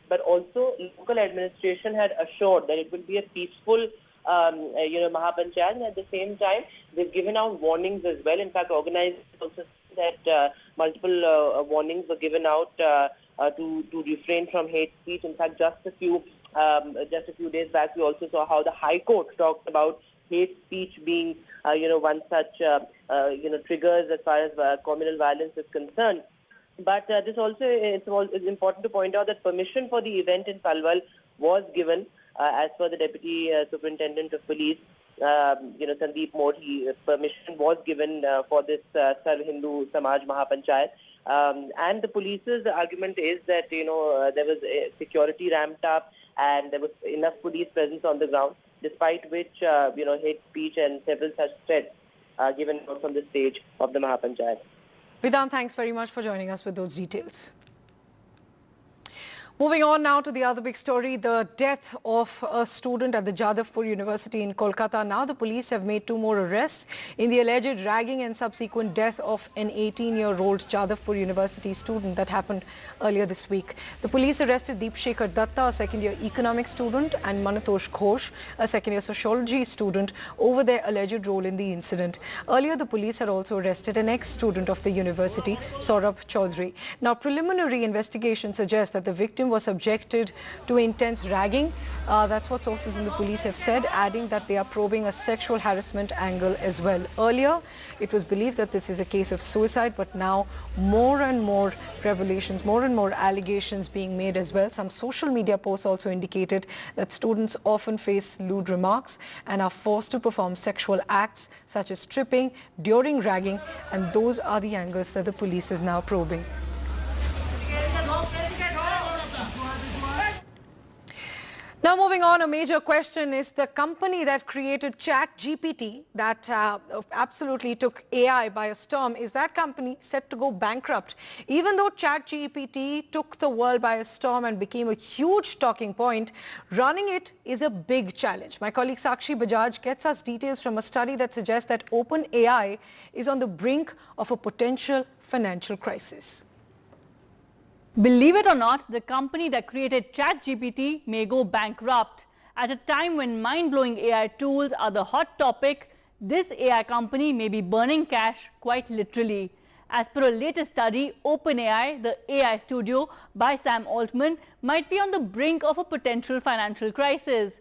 but also local administration had assured that it will be a peaceful Mahapanchayat, and at the same time they've given out warnings as well. In fact, organizers also said that multiple warnings were given out to refrain from hate speech. In fact, just a few days back, we also saw how the High Court talked about hate speech being one such triggers as far as communal violence is concerned. But this also it's important to point out that permission for the event in Palwal was given as per the Deputy Superintendent of Police, Sandeep Modi. Permission was given for this Sarv Hindu Samaj Mahapanchayat. And the police's argument is that there was security ramped up and there was enough police presence on the ground, despite which hate speech and several such threats are given out from the stage of the Mahapanchayat. Vedant, thanks very much for joining us with those details. Moving on now to the other big story, the death of a student at the Jadavpur University in Kolkata. Now the police have made 2 more arrests in the alleged ragging and subsequent death of an 18-year-old Jadavpur University student that happened earlier this week. The police arrested Deepshekhar Datta, a second-year economics student, and Manatosh Ghosh, a second-year sociology student, over their alleged role in the incident. Earlier, the police had also arrested an ex-student of the university, Saurabh Chaudhary. Now, preliminary investigation suggests that the victim was subjected to intense ragging. That's what sources in the police have said, adding that they are probing a sexual harassment angle as well. Earlier, it was believed that this is a case of suicide, but now more and more revelations, more and more allegations being made as well. Some social media posts also indicated that students often face lewd remarks and are forced to perform sexual acts such as stripping during ragging, and those are the angles that the police is now probing. Now moving on, a major question is the company that created ChatGPT, that absolutely took AI by a storm. Is that company set to go bankrupt? Even though ChatGPT took the world by a storm and became a huge talking point, running it is a big challenge. My colleague Sakshi Bajaj gets us details from a study that suggests that OpenAI is on the brink of a potential financial crisis. Believe it or not, the company that created ChatGPT may go bankrupt. At a time when mind-blowing AI tools are the hot topic, this AI company may be burning cash quite literally. As per a latest study, OpenAI, the AI studio by Sam Altman, might be on the brink of a potential financial crisis.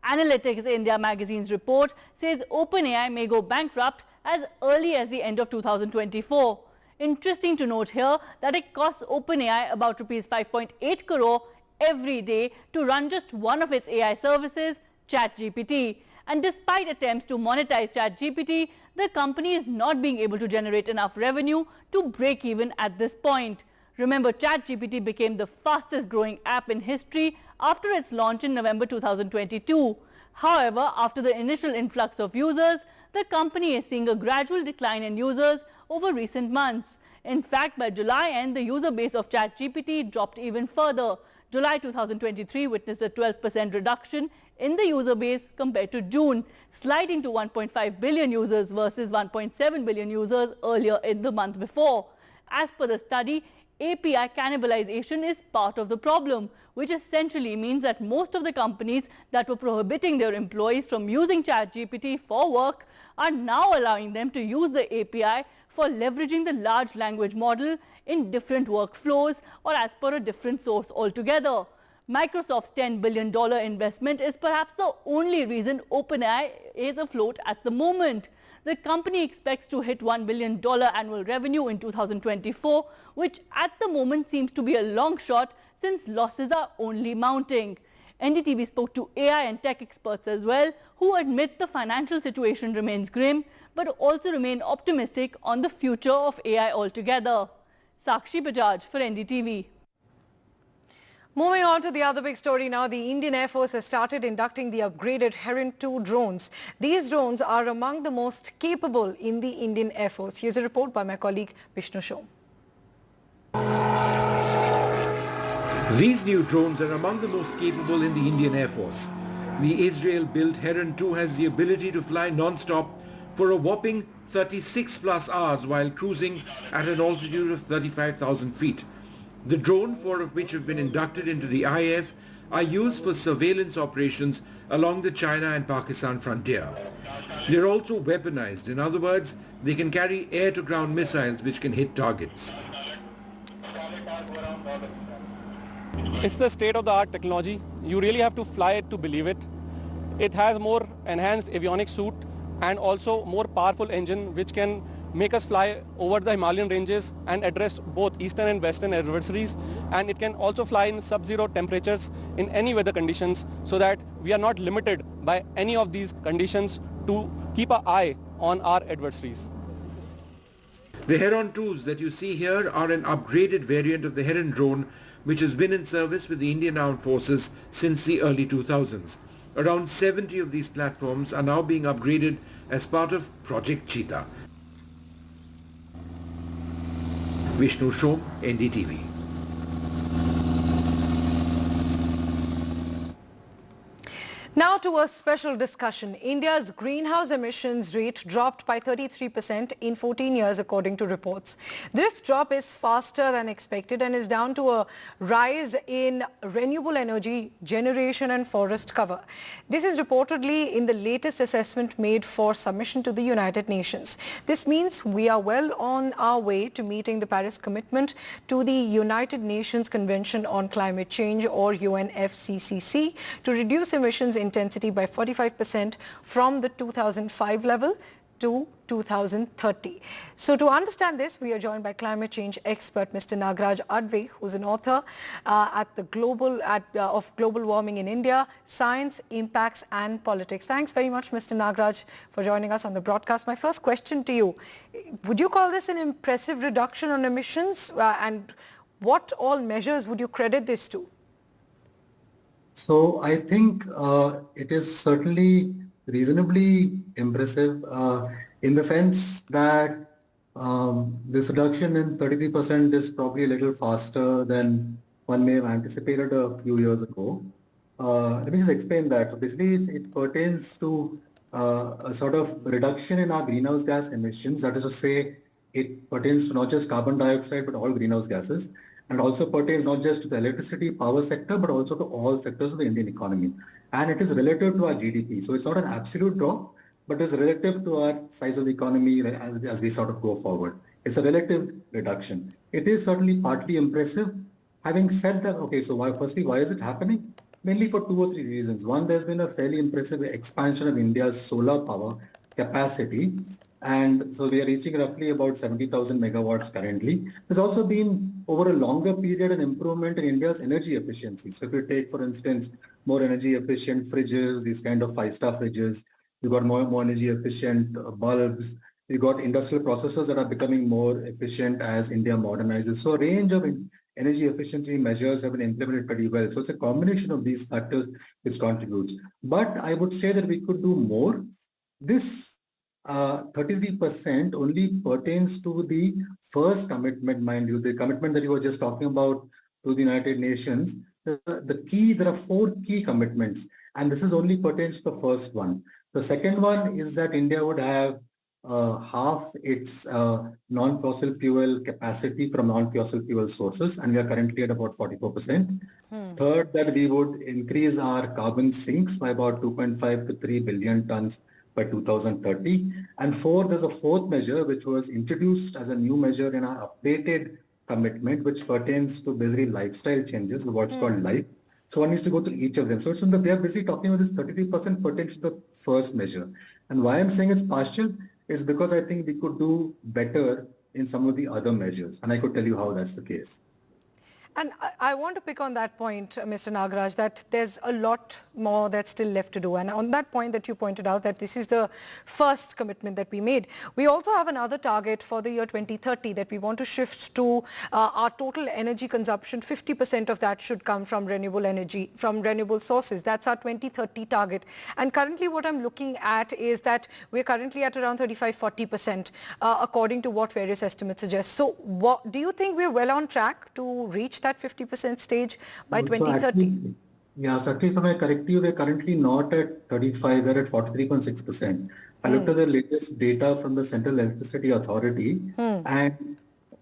Analytics India magazine's report says OpenAI may go bankrupt as early as the end of 2024. Interesting to note here that it costs OpenAI about Rs 5.8 crore every day to run just one of its AI services, ChatGPT. And despite attempts to monetize ChatGPT, the company is not being able to generate enough revenue to break even at this point. Remember, ChatGPT became the fastest growing app in history after its launch in November 2022. However, after the initial influx of users, the company is seeing a gradual decline in users over recent months. In fact, by July end, the user base of ChatGPT dropped even further. July 2023 witnessed a 12% reduction in the user base compared to June, sliding to 1.5 billion users versus 1.7 billion users earlier in the month before. As per the study, API cannibalization is part of the problem, which essentially means that most of the companies that were prohibiting their employees from using ChatGPT for work are now allowing them to use the API for leveraging the large language model in different workflows or as per a different source altogether. Microsoft's $10 billion investment is perhaps the only reason OpenAI is afloat at the moment. The company expects to hit $1 billion annual revenue in 2024, which at the moment seems to be a long shot since losses are only mounting. NDTV spoke to AI and tech experts as well, who admit the financial situation remains grim, but also remain optimistic on the future of AI altogether. Sakshi Bajaj for NDTV. Moving on to the other big story now, the Indian Air Force has started inducting the upgraded Heron 2 drones. These drones are among the most capable in the Indian Air Force. Here's a report by my colleague Vishnu Shom. These new drones are among the most capable in the Indian Air Force. The Israel-built Heron 2 has the ability to fly non-stop for a whopping 36 plus hours while cruising at an altitude of 35,000 feet. The drone, 4 of which have been inducted into the IF, are used for surveillance operations along the China and Pakistan frontier. They are also weaponized. In other words, they can carry air-to-ground missiles which can hit targets. It's the state-of-the-art technology. You really have to fly it to believe it. It has more enhanced avionics suite and also more powerful engine which can make us fly over the Himalayan ranges and address both eastern and western adversaries, and it can also fly in sub-zero temperatures in any weather conditions, so that we are not limited by any of these conditions to keep an eye on our adversaries. The Heron 2s that you see here are an upgraded variant of the Heron drone which has been in service with the Indian Armed Forces since the early 2000s. Around 70 of these platforms are now being upgraded as part of Project Cheetah. Vishnu Shom, NDTV. Now to a special discussion. India's greenhouse emissions rate dropped by 33% in 14 years according to reports. This drop is faster than expected and is down to a rise in renewable energy generation and forest cover. This is reportedly in the latest assessment made for submission to the United Nations. This means we are well on our way to meeting the Paris commitment to the United Nations Convention on Climate Change, or UNFCCC, to reduce emissions intensity by 45% from the 2005 level to 2030. So to understand this, we are joined by climate change expert Mr. Nagaraj Adve, who's an author of Global Warming in India, Science, Impacts and Politics. Thanks very much, Mr. Nagaraj, for joining us on the broadcast. My first question to you, would you call this an impressive reduction on emissions, and what all measures would you credit this to? So I think it is certainly reasonably impressive in the sense that this reduction in 33% is probably a little faster than one may have anticipated a few years ago. Let me just explain that. So basically it pertains to a sort of reduction in our greenhouse gas emissions. That is to say, it pertains to not just carbon dioxide but all greenhouse gases, and also pertains not just to the electricity power sector, but also to all sectors of the Indian economy. And it is relative to our GDP. So it's not an absolute drop, but it's relative to our size of the economy as we sort of go forward. It's a relative reduction. It is certainly partly impressive. Having said that, okay, so why is it happening? Mainly for 2 or 3 reasons. One, there's been a fairly impressive expansion of India's solar power capacity. And so we are reaching roughly about 70,000 megawatts currently. There's also been, over a longer period, an improvement in India's energy efficiency. So if you take, for instance, more energy efficient fridges, these kind of 5-star fridges, you've got more energy efficient bulbs, you've got industrial processes that are becoming more efficient as India modernizes. So a range of energy efficiency measures have been implemented pretty well. So it's a combination of these factors which contributes. But I would say that we could do more. This 33% only pertains to the first commitment, mind you, the commitment that you were just talking about to the United Nations. There are 4 key commitments, and this is only pertains to the first one. The second one is that India would have half its non-fossil fuel capacity from non-fossil fuel sources, and we are currently at about 44%. Third, that we would increase our carbon sinks by about 2.5 to 3 billion tons by 2030. And there's a fourth measure which was introduced as a new measure in our updated commitment, which pertains to basically lifestyle changes, what's called life. So one needs to go through each of them. So we are basically talking about this 33% pertains to the first measure. And why I'm saying it's partial is because I think we could do better in some of the other measures. And I could tell you how that's the case. And I want to pick on that point, Mr. Nagaraj, that there's a lot more that's still left to do. And on that point that you pointed out, that this is the first commitment that we made. We also have another target for the year 2030 that we want to shift to our total energy consumption. 50% of that should come from renewable energy, from renewable sources. That's our 2030 target. And currently what I'm looking at is that we're currently at around 35-40% according to what various estimates suggest. So do you think we're well on track to reach that 50% stage by 2030? So actually, if I correct you, we're currently not at 35, we're at 43.6%. I looked at the latest data from the Central Electricity Authority, and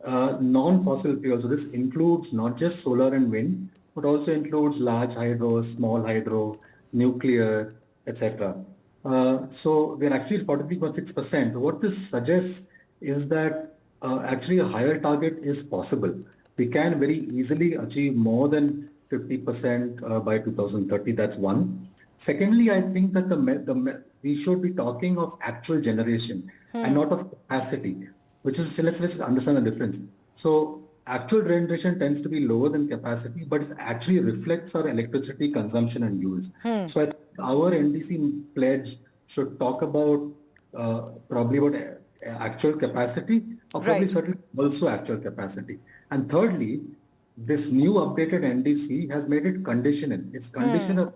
non-fossil fuels. So this includes not just solar and wind, but also includes large hydro, small hydro, nuclear, etc. So we're actually 43.6%. What this suggests is that actually a higher target is possible. We can very easily achieve more than 50% by 2030. That's one. Secondly, I think that we should be talking of actual generation and not of capacity, which is, let's understand the difference. So actual generation tends to be lower than capacity, but it actually reflects our electricity consumption and use. So I think our NDC pledge should talk about probably about actual capacity, or probably certainly also actual capacity. And thirdly, this new updated NDC has made it conditional. It's condition of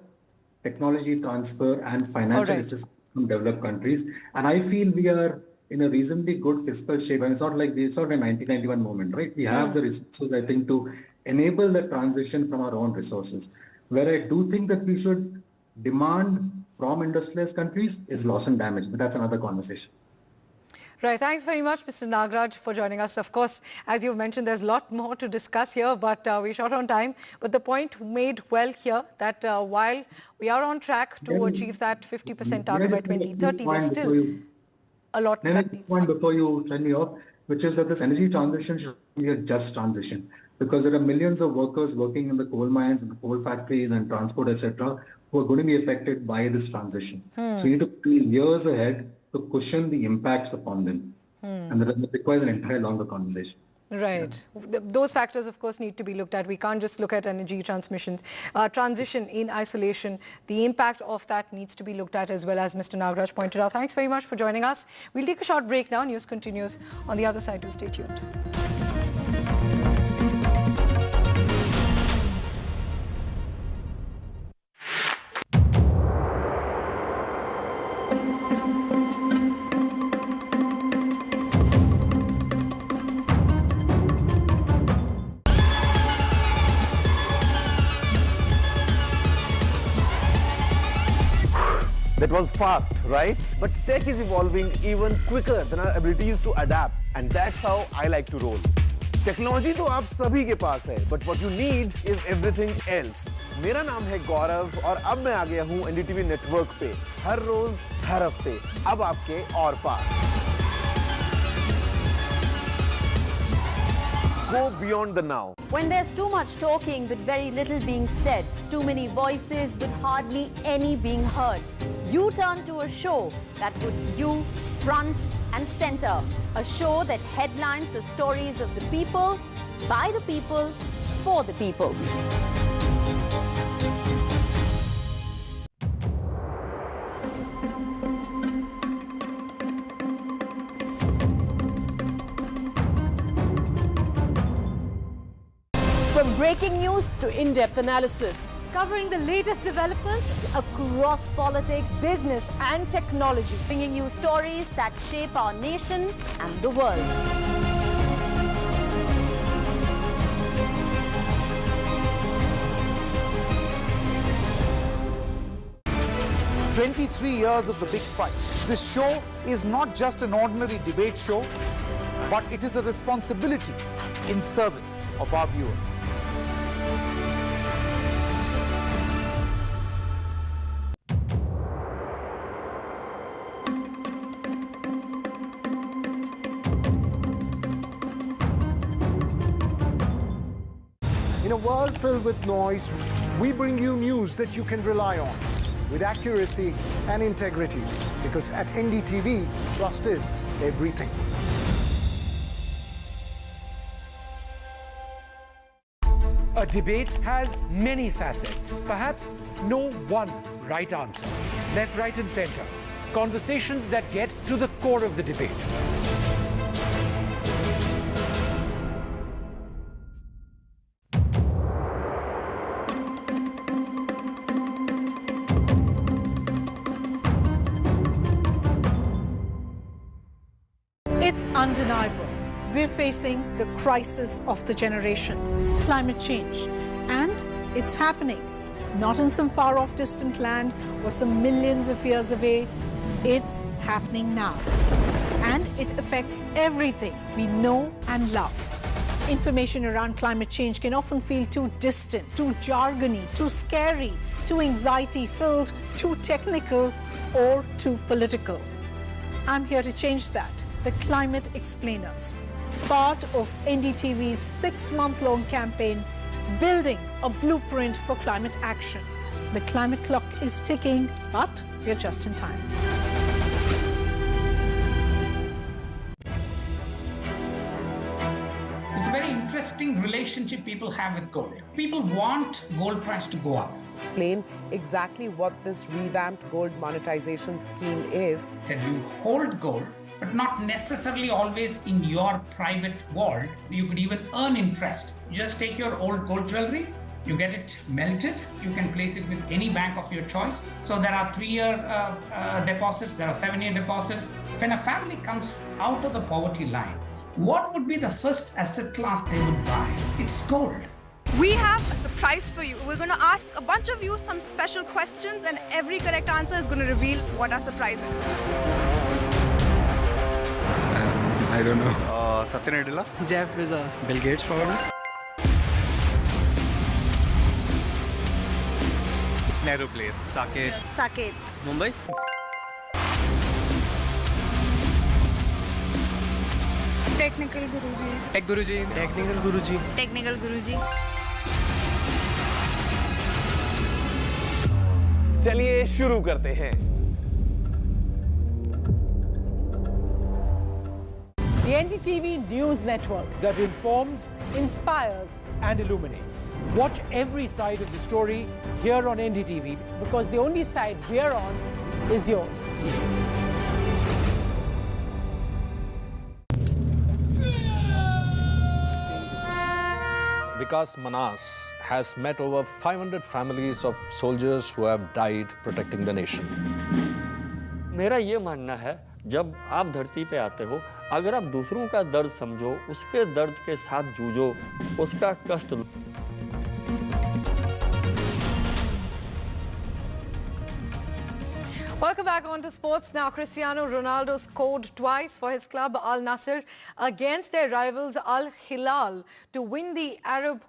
technology transfer and financial assistance from developed countries. And I feel we are in a reasonably good fiscal shape. And it's not a 1991 moment, right? We have the resources, I think, to enable the transition from our own resources. Where I do think that we should demand from industrialized countries is loss and damage, but that's another conversation. Right. Thanks very much, Mr. Nagraj, for joining us. Of course, as you've mentioned, there's a lot more to discuss here, but we're short on time. But the point made well here that while we are on track to achieve that 50% target by 2030, there's still a lot that needs to be. Before you turn me off, which is that this energy transition should be a just transition, because there are millions of workers working in the coal mines and the coal factories and transport, etc., who are going to be affected by this transition. So you need to plan years ahead to cushion the impacts upon them. And that requires an entire longer conversation. Right. Those factors, of course, need to be looked at. We can't just look at energy transition in isolation. The impact of that needs to be looked at as well, as Mr. Nagraj pointed out. Thanks very much for joining us. We'll take a short break now. News continues on the other side. Do stay tuned. That was fast, right? But tech is evolving even quicker than our abilities to adapt. And that's how I like to roll. Technology तो आप सभी के पास है, but what you need is everything else. मेरा नाम है गौरव और अब मैं आ गया हूँ NDTV नेटवर्क पे, हर रोज, हर हफ्ते, अब आपके और पास. Go beyond the now. When there's too much talking but very little being said, too many voices but hardly any being heard, you turn to a show that puts you front and center. A show that headlines the stories of the people, by the people, for the people. From breaking news to in-depth analysis, Covering the latest developments across politics, business and technology. Bringing you stories that shape our nation and the world. 23 years of the big fight. This show is not just an ordinary debate show, but it is a responsibility in service of our viewers. In a world filled with noise, we bring you news that you can rely on, with accuracy and integrity, because at NDTV, trust is everything. A debate has many facets, perhaps no one right answer. Left, right and center. Conversations that get to the core of the debate. It's undeniable. We're facing the crisis of the generation, climate change. And it's happening. Not in some far-off distant land or some millions of years away. It's happening now. And it affects everything we know and love. Information around climate change can often feel too distant, too jargony, too scary, too anxiety-filled, too technical, or too political. I'm here to change that. The Climate Explainers, part of NDTV's 6-month-long campaign, building a blueprint for climate action. The climate clock is ticking, but we're just in time. It's a very interesting relationship people have with gold. People want gold price to go up. Explain exactly what this revamped gold monetization scheme is. That you hold gold, but not necessarily always in your private vault. You could even earn interest. You just take your old gold jewelry, you get it melted, you can place it with any bank of your choice. So there are 3-year deposits, there are 7-year deposits. When a family comes out of the poverty line, what would be the first asset class they would buy? It's gold. We have a surprise for you. We're going to ask a bunch of you some special questions, and every correct answer is going to reveal what our surprise is. I don't know. Satya Nadella? Jeff Bezos. Bill Gates, probably. Nehru Place. Saket. Saket. Mumbai. Technical Guruji. Tech Guruji. Technical Guruji. Technical Guruji. चलिए शुरू करते हैं। The NDTV News Network that informs, inspires, and illuminates. Watch every side of the story here on NDTV, because the only side we're on is yours. Vikas Manas has met over 500 families of soldiers who have died protecting the nation. मेरा ये मानना है, जब आप धरती पे आते हो, अगर आप दूसरों का दर्द समझो, उसके दर्द के साथ जूझो, उसका कष्ट लो। Welcome back on to sports. Now, Cristiano Ronaldo scored twice for his club Al Nassr against their rivals Al Hilal to win the Arab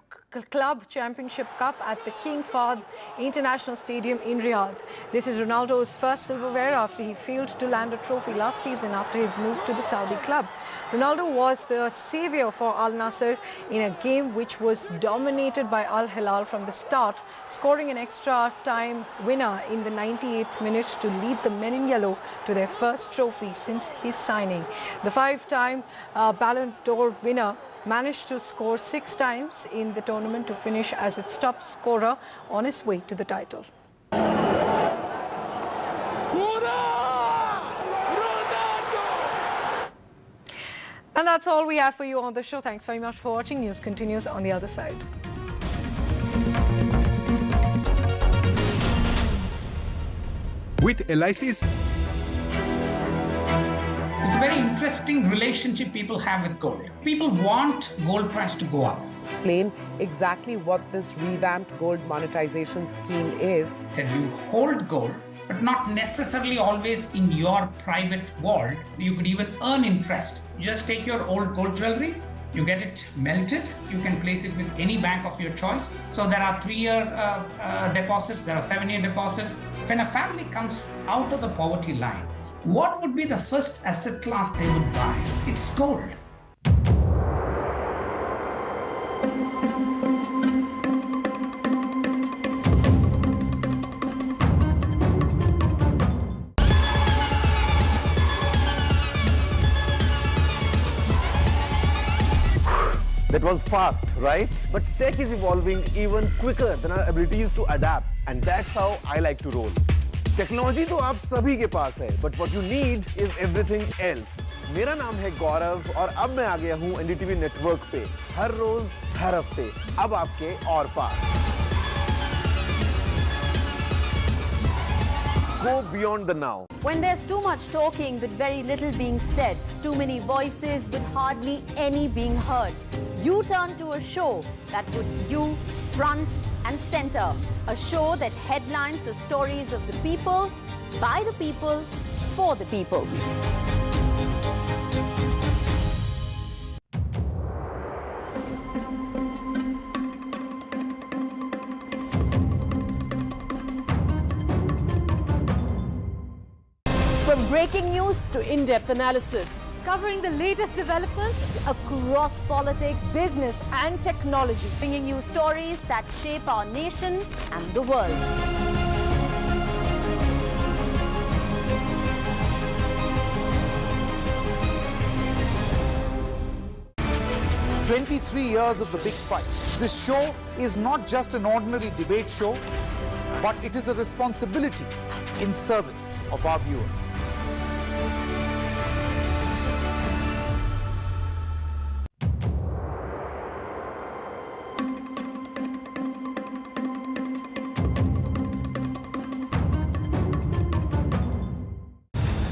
Club Championship Cup at the King Fahd International Stadium in Riyadh. This is Ronaldo's first silverware after he failed to land a trophy last season after his move to the Saudi club. Ronaldo was the saviour for Al Nassr in a game which was dominated by Al Hilal from the start, scoring an extra time winner in the 98th minute to lead the men in yellow to their first trophy since his signing. The 5-time Ballon d'Or winner managed to score 6 times in the tournament to finish as its top scorer on his way to the title. And that's all we have for you on the show. Thanks very much for watching. News continues on the other side. With LIC's... It's a very interesting relationship people have with gold. People want gold price to go up. Explain exactly what this revamped gold monetization scheme is. That you hold gold, but not necessarily always in your private vault. You could even earn interest. You just take your old gold jewelry, you get it melted, you can place it with any bank of your choice. So there are 3-year deposits, there are 7-year deposits. When a family comes out of the poverty line, what would be the first asset class they would buy? It's gold. That was fast, right? But tech is evolving even quicker than our abilities to adapt. And that's how I like to roll. Technology तो आप सभी के पास है, but what you need is everything else. मेरा नाम है गौरव और अब मैं आ गया हूँ NDTV नेटवर्क पे, हर रोज, हर हफ्ते, अब आपके और पास. Go beyond the now. When there's too much talking but very little being said, too many voices but hardly any being heard, you turn to a show that puts you front and center. A show that headlines the stories of the people, by the people, for the people. From breaking news to in-depth analysis, Covering the latest developments across politics, business and technology. Bringing you stories that shape our nation and the world. 23 years of the big fight. This show is not just an ordinary debate show, but it is a responsibility in service of our viewers.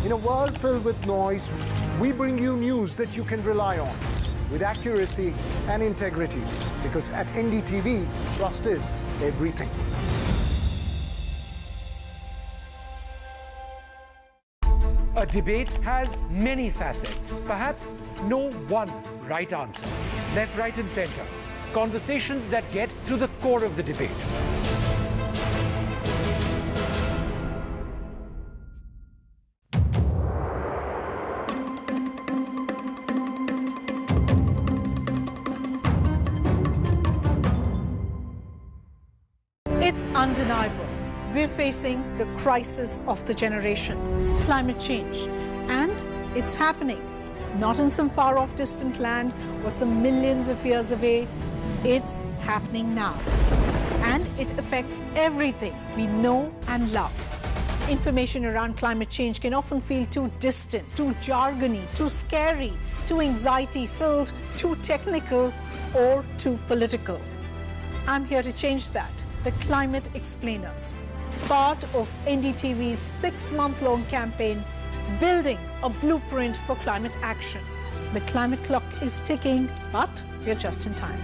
In a world filled with noise, we bring you news that you can rely on, with accuracy and integrity, because at NDTV, trust is everything. A debate has many facets, perhaps no one right answer. Left, right and center. Conversations that get to the core of the debate. It's undeniable. We're facing the crisis of the generation, climate change. And it's happening. Not in some far-off distant land or some millions of years away. It's happening now. And it affects everything we know and love. Information around climate change can often feel too distant, too jargony, too scary, too anxiety-filled, too technical, or too political. I'm here to change that. The Climate Explainers, part of NDTV's 6-month-long campaign, building a blueprint for climate action. The climate clock is ticking, but we're just in time.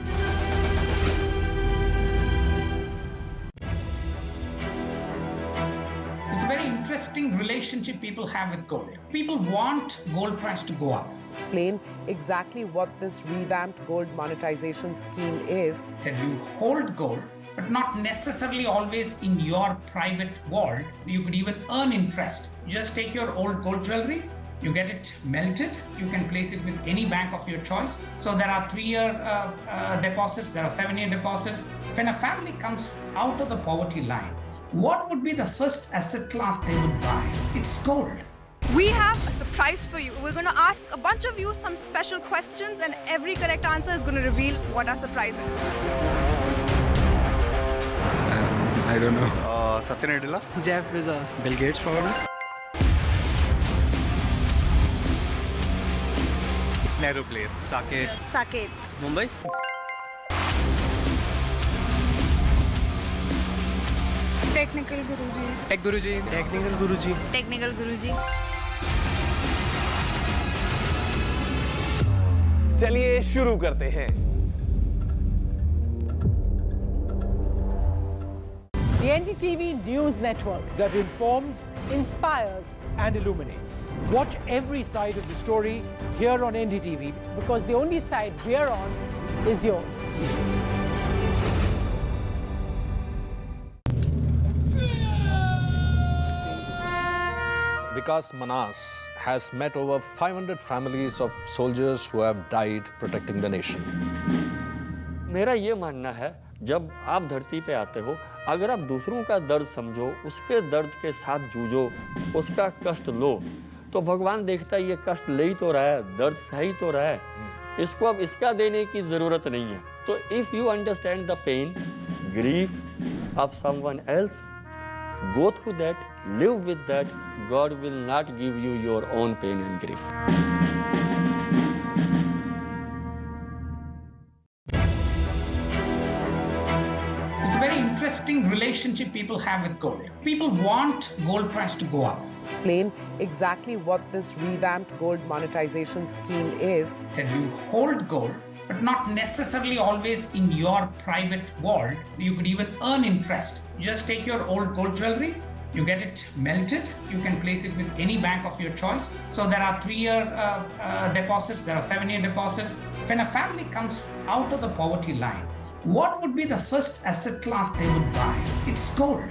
It's a very interesting relationship people have with gold. People want gold price to go up. Explain exactly what this revamped gold monetization scheme is. That you hold gold, but not necessarily always in your private vault. You could even earn interest. Just take your old gold jewelry, you get it melted, you can place it with any bank of your choice. So there are 3-year deposits, there are 7-year deposits. When a family comes out of the poverty line, what would be the first asset class they would buy? It's gold. We have a surprise for you. We're going to ask a bunch of you some special questions, and every correct answer is going to reveal what our surprise is. I don't know. Satya Nadella? Jeff Bezos. Bill Gates, probably. Nehru Place. Saket. Saket. Mumbai? Technical Guruji. Tech Guruji. Technical Guruji. Technical Guruji. चलिए शुरू करते हैं। The NDTV News Network That informs inspires and illuminates. Watch every side of the story here on NDTV. because the only side we're on is yours. Vikas Manas has met over 500 families of soldiers who have died protecting the nation. मेरा ये मानना है, जब आप धरती पे आते हो, अगर आप दूसरों का दर्द समझो, उसके दर्द के साथ जूझो, उसका कष्ट लो, तो भगवान देखता है ये कष्ट ले ही तो रहा है, दर्द सह ही तो रहा है, इसको अब इसका देने की ज़रूरत नहीं है. तो if you understand the pain, grief of someone else, go through that, live with that, God will not give you your own pain and grief. It's a very interesting relationship people have with gold. People want gold price to go up. Explain exactly what this revamped gold monetization scheme is. That you hold gold, but not necessarily always in your private vault. You could even earn interest. Just take your old gold jewelry, you get it melted, you can place it with any bank of your choice. So there are 3-year deposits, there are 7-year deposits. When a family comes out of the poverty line, what would be the first asset class they would buy? It's gold.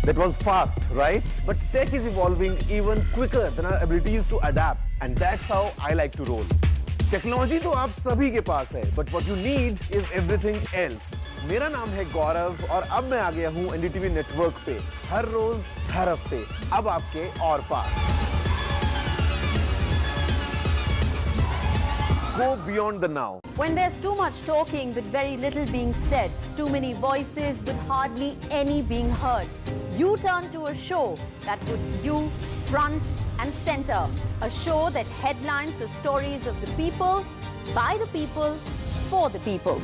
That was fast, right? But tech is evolving even quicker than our abilities to adapt. And that's how I like to roll. Technology तो आप सभी के पास है, but what you need is everything else. मेरा नाम है गौरव और अब मैं आ गया हूँ NDTV नेटवर्क पे, हर रोज, हर हफ्ते, अब आपके और पास. Go beyond the now. When there's too much talking but very little being said, too many voices but hardly any being heard, you turn to a show that puts you front and center. A show that headlines the stories of the people, by the people, for the people.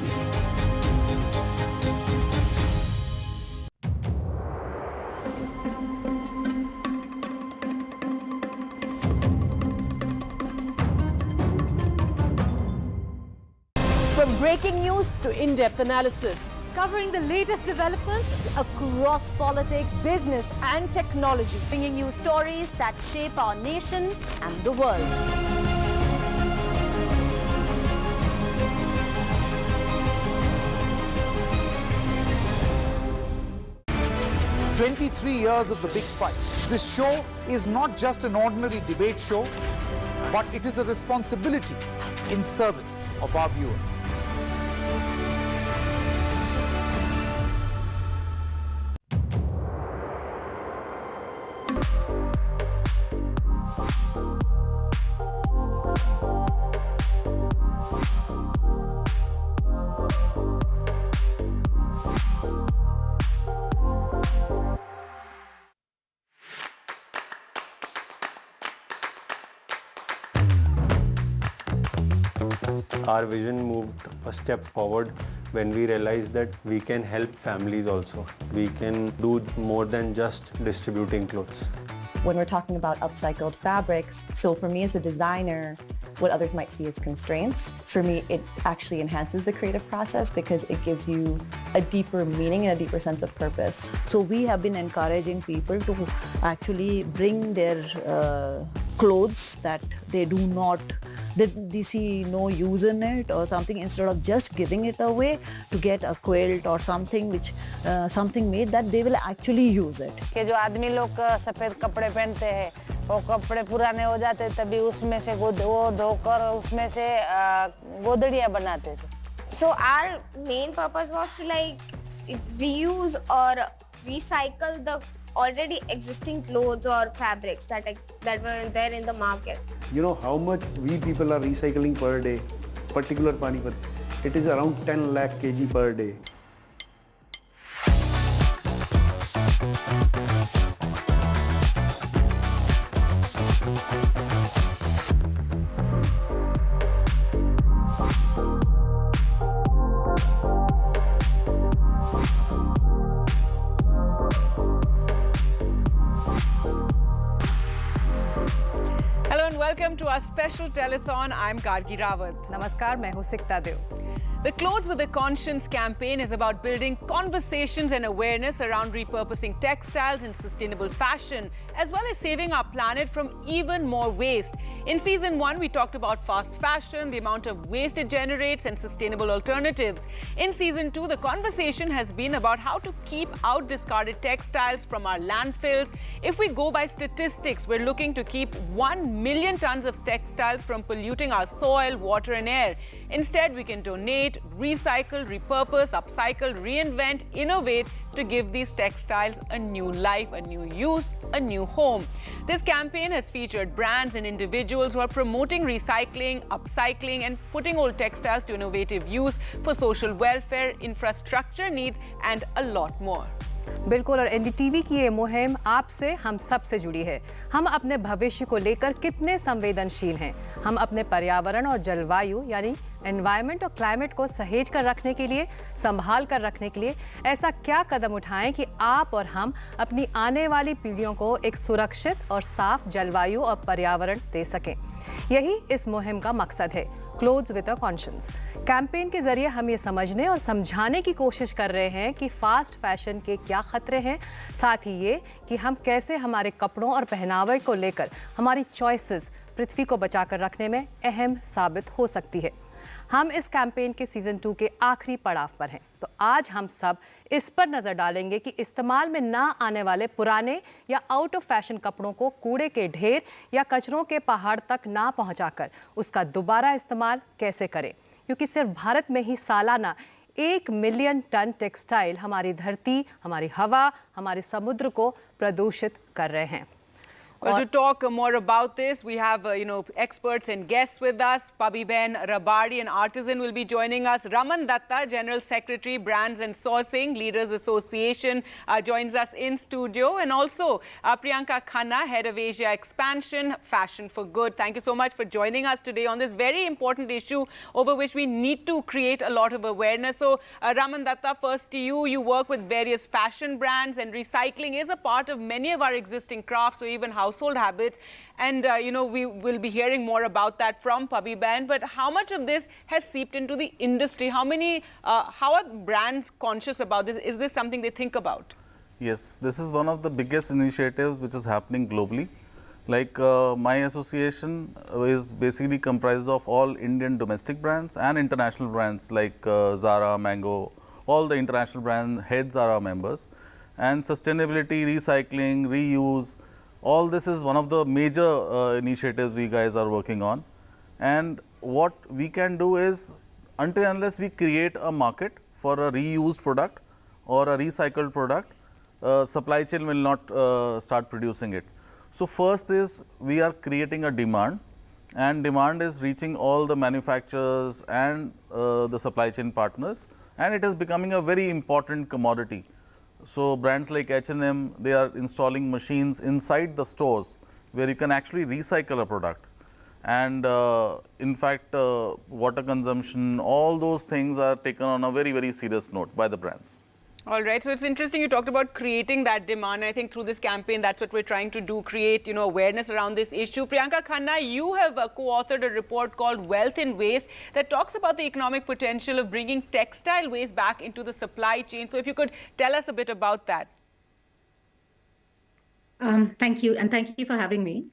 From breaking news to in-depth analysis, Covering the latest developments across politics, business and technology. Bringing you stories that shape our nation and the world. Years of the big fight. This show is not just an ordinary debate show, but it is a responsibility in service of our viewers. Our vision moved a step forward when we realized that we can help families also. We can do more than just distributing clothes. When we're talking about upcycled fabrics, so for me as a designer, what others might see as constraints, for me it actually enhances the creative process because it gives you a deeper meaning and a deeper sense of purpose. So we have been encouraging people to actually bring their clothes that they do not, that they see no use in it or something, instead of just giving it away, to get a quilt or something which something made that they will actually use it. कि जो आदमी लोग सफेद कपड़े पहनते हैं, वो कपड़े पुराने हो जाते तभी उसमें से वो धोकर उसमें से गोदड़ियाँ बनाते थे. So our main purpose was to like reuse or recycle the already existing clothes or fabrics that were there in the market. You know how much we people are recycling per day, particular Panipat? It is around 10 lakh kg per day. Welcome to our special telethon. I'm Gargi Rawat. Namaskar, मैं हूँ सिकता देव. The Clothes with a Conscience campaign is about building conversations and awareness around repurposing textiles in sustainable fashion, as well as saving our planet from even more waste. In season 1, we talked about fast fashion, the amount of waste it generates, and sustainable alternatives. In season 2, the conversation has been about how to keep out discarded textiles from our landfills. If we go by statistics, we're looking to keep 1 million tons of textiles from polluting our soil, water, and air. Instead, we can donate, recycle, repurpose, upcycle, reinvent, innovate to give these textiles a new life, a new use, a new home. This campaign has featured brands and individuals who are promoting recycling, upcycling, and putting old textiles to innovative use for social welfare, infrastructure needs, and a lot more. बिल्कुल, और NDTV की ये मुहिम आपसे, हम सब से जुड़ी है. हम अपने भविष्य को लेकर कितने संवेदनशील हैं. हम अपने पर्यावरण और जलवायु यानी एनवायरनमेंट और क्लाइमेट को सहेज कर रखने के लिए, संभाल कर रखने के लिए ऐसा क्या कदम उठाएं कि आप और हम अपनी आने वाली पीढ़ियों को एक सुरक्षित और साफ जलवायु और पर्यावरण दे सकें. यही इस मुहिम का मकसद है, clothes with a conscience. Campaign के जरिए हम ये समझने और समझाने की कोशिश कर रहे हैं कि फास्ट फैशन के क्या खतरे हैं, साथ ही ये कि हम कैसे हमारे कपड़ों और पहनावे को लेकर हमारी चॉइसेस पृथ्वी को बचाकर रखने में अहम साबित हो सकती है. हम इस कैंपेन के सीज़न 2 के आखिरी पड़ाव पर हैं। तो आज हम सब इस पर नज़र डालेंगे कि इस्तेमाल में ना आने वाले पुराने या आउट ऑफ फैशन कपड़ों को कूड़े के ढेर या कचरों के पहाड़ तक ना पहुंचाकर उसका दोबारा इस्तेमाल कैसे करें, क्योंकि सिर्फ भारत में ही सालाना 1 मिलियन टन टेक्सटाइल हमारी धरती, हमारी हवा, हमारे समुद्र को प्रदूषित कर रहे हैं। Well, to talk more about this, we have experts and guests with us. Pabiben Rabari, an artisan, will be joining us. Raman Datta, General Secretary, Brands and Sourcing, Leaders Association, joins us in studio. And also Priyanka Khanna, Head of Asia Expansion, Fashion for Good. Thank you so much for joining us today on this very important issue over which we need to create a lot of awareness. So Raman Datta, first to you. You work with various fashion brands, and recycling is a part of many of our existing crafts or even household habits, and we will be hearing more about that from Pabiben. But how much of this has seeped into the industry? How are brands conscious about this? Is this something they think about? Yes, this is one of the biggest initiatives which is happening globally. Like my association is basically comprised of all Indian domestic brands and international brands like Zara, Mango. All the international brand heads are our members, and sustainability, recycling, reuse, all this is one of the major initiatives we guys are working on. And what we can do is, until unless we create a market for a reused product or a recycled product, supply chain will not start producing it. So first is we are creating a demand, and demand is reaching all the manufacturers and the supply chain partners, and it is becoming a very important commodity. So brands like H&M, they are installing machines inside the stores where you can actually recycle a product. And in fact, water consumption, all those things are taken on a very, very serious note by the brands. All right, so it's interesting you talked about creating that demand. I think through this campaign, that's what we're trying to do, create awareness around this issue. Priyanka Khanna, you have co-authored a report called Wealth in Waste that talks about the economic potential of bringing textile waste back into the supply chain. So if you could tell us a bit about that. Thank you, and thank you for having me.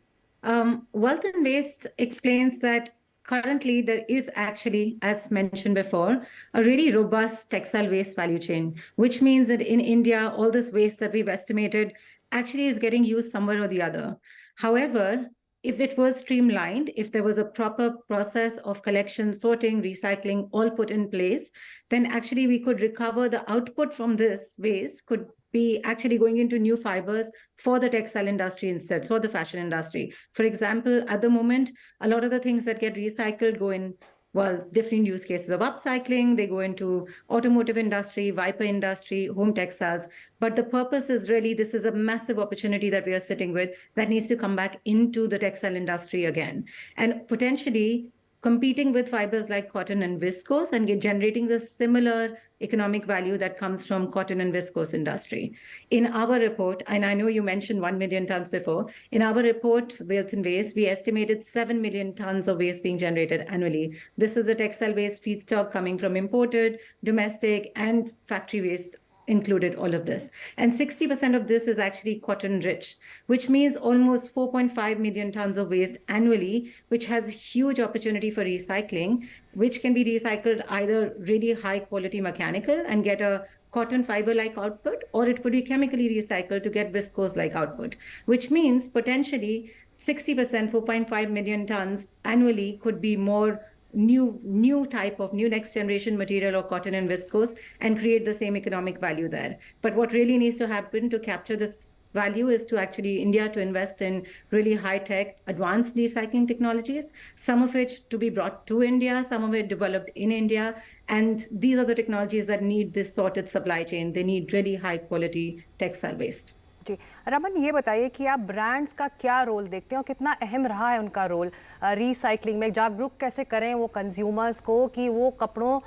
Wealth in Waste explains that currently, there is actually, as mentioned before, a really robust textile waste value chain, which means that in India, all this waste that we've estimated actually is getting used somewhere or the other. However, if it was streamlined, if there was a proper process of collection, sorting, recycling, all put in place, then actually we could recover the output from this waste could be actually going into new fibers for the textile industry instead, for the fashion industry. For example, at the moment, a lot of the things that get recycled go in, well, different use cases of upcycling. They go into automotive industry, Viper industry, home textiles. But the purpose is really, this is a massive opportunity that we are sitting with that needs to come back into the textile industry again. And potentially competing with fibers like cotton and viscose and generating the similar economic value that comes from cotton and viscose industry. In our report, and I know you mentioned 1 million tons before, in our report, Wealth in Waste, we estimated 7 million tons of waste being generated annually. This is a textile waste feedstock coming from imported, domestic, and factory waste included all of this. And 60% of this is actually cotton rich, which means almost 4.5 million tons of waste annually, which has huge opportunity for recycling, which can be recycled either really high quality mechanical and get a cotton fiber-like output, or it could be chemically recycled to get viscose-like output, which means potentially 60%, 4.5 million tons annually could be more new type of new next generation material or cotton and viscose and create the same economic value there. But what really needs to happen to capture this value is to actually India to invest in really high-tech advanced recycling technologies, some of which to be brought to India, some of it developed in India. And these are the technologies that need this sorted supply chain. They need really high quality textile waste. जी रमन, ये बताइए कि आप brands का क्या role देखते हैं और कितना अहम रहा है उनका रोल रीसाइक्लिंग में? जागरूक कैसे करें वो कंज्यूमर्स को कि वो कपड़ों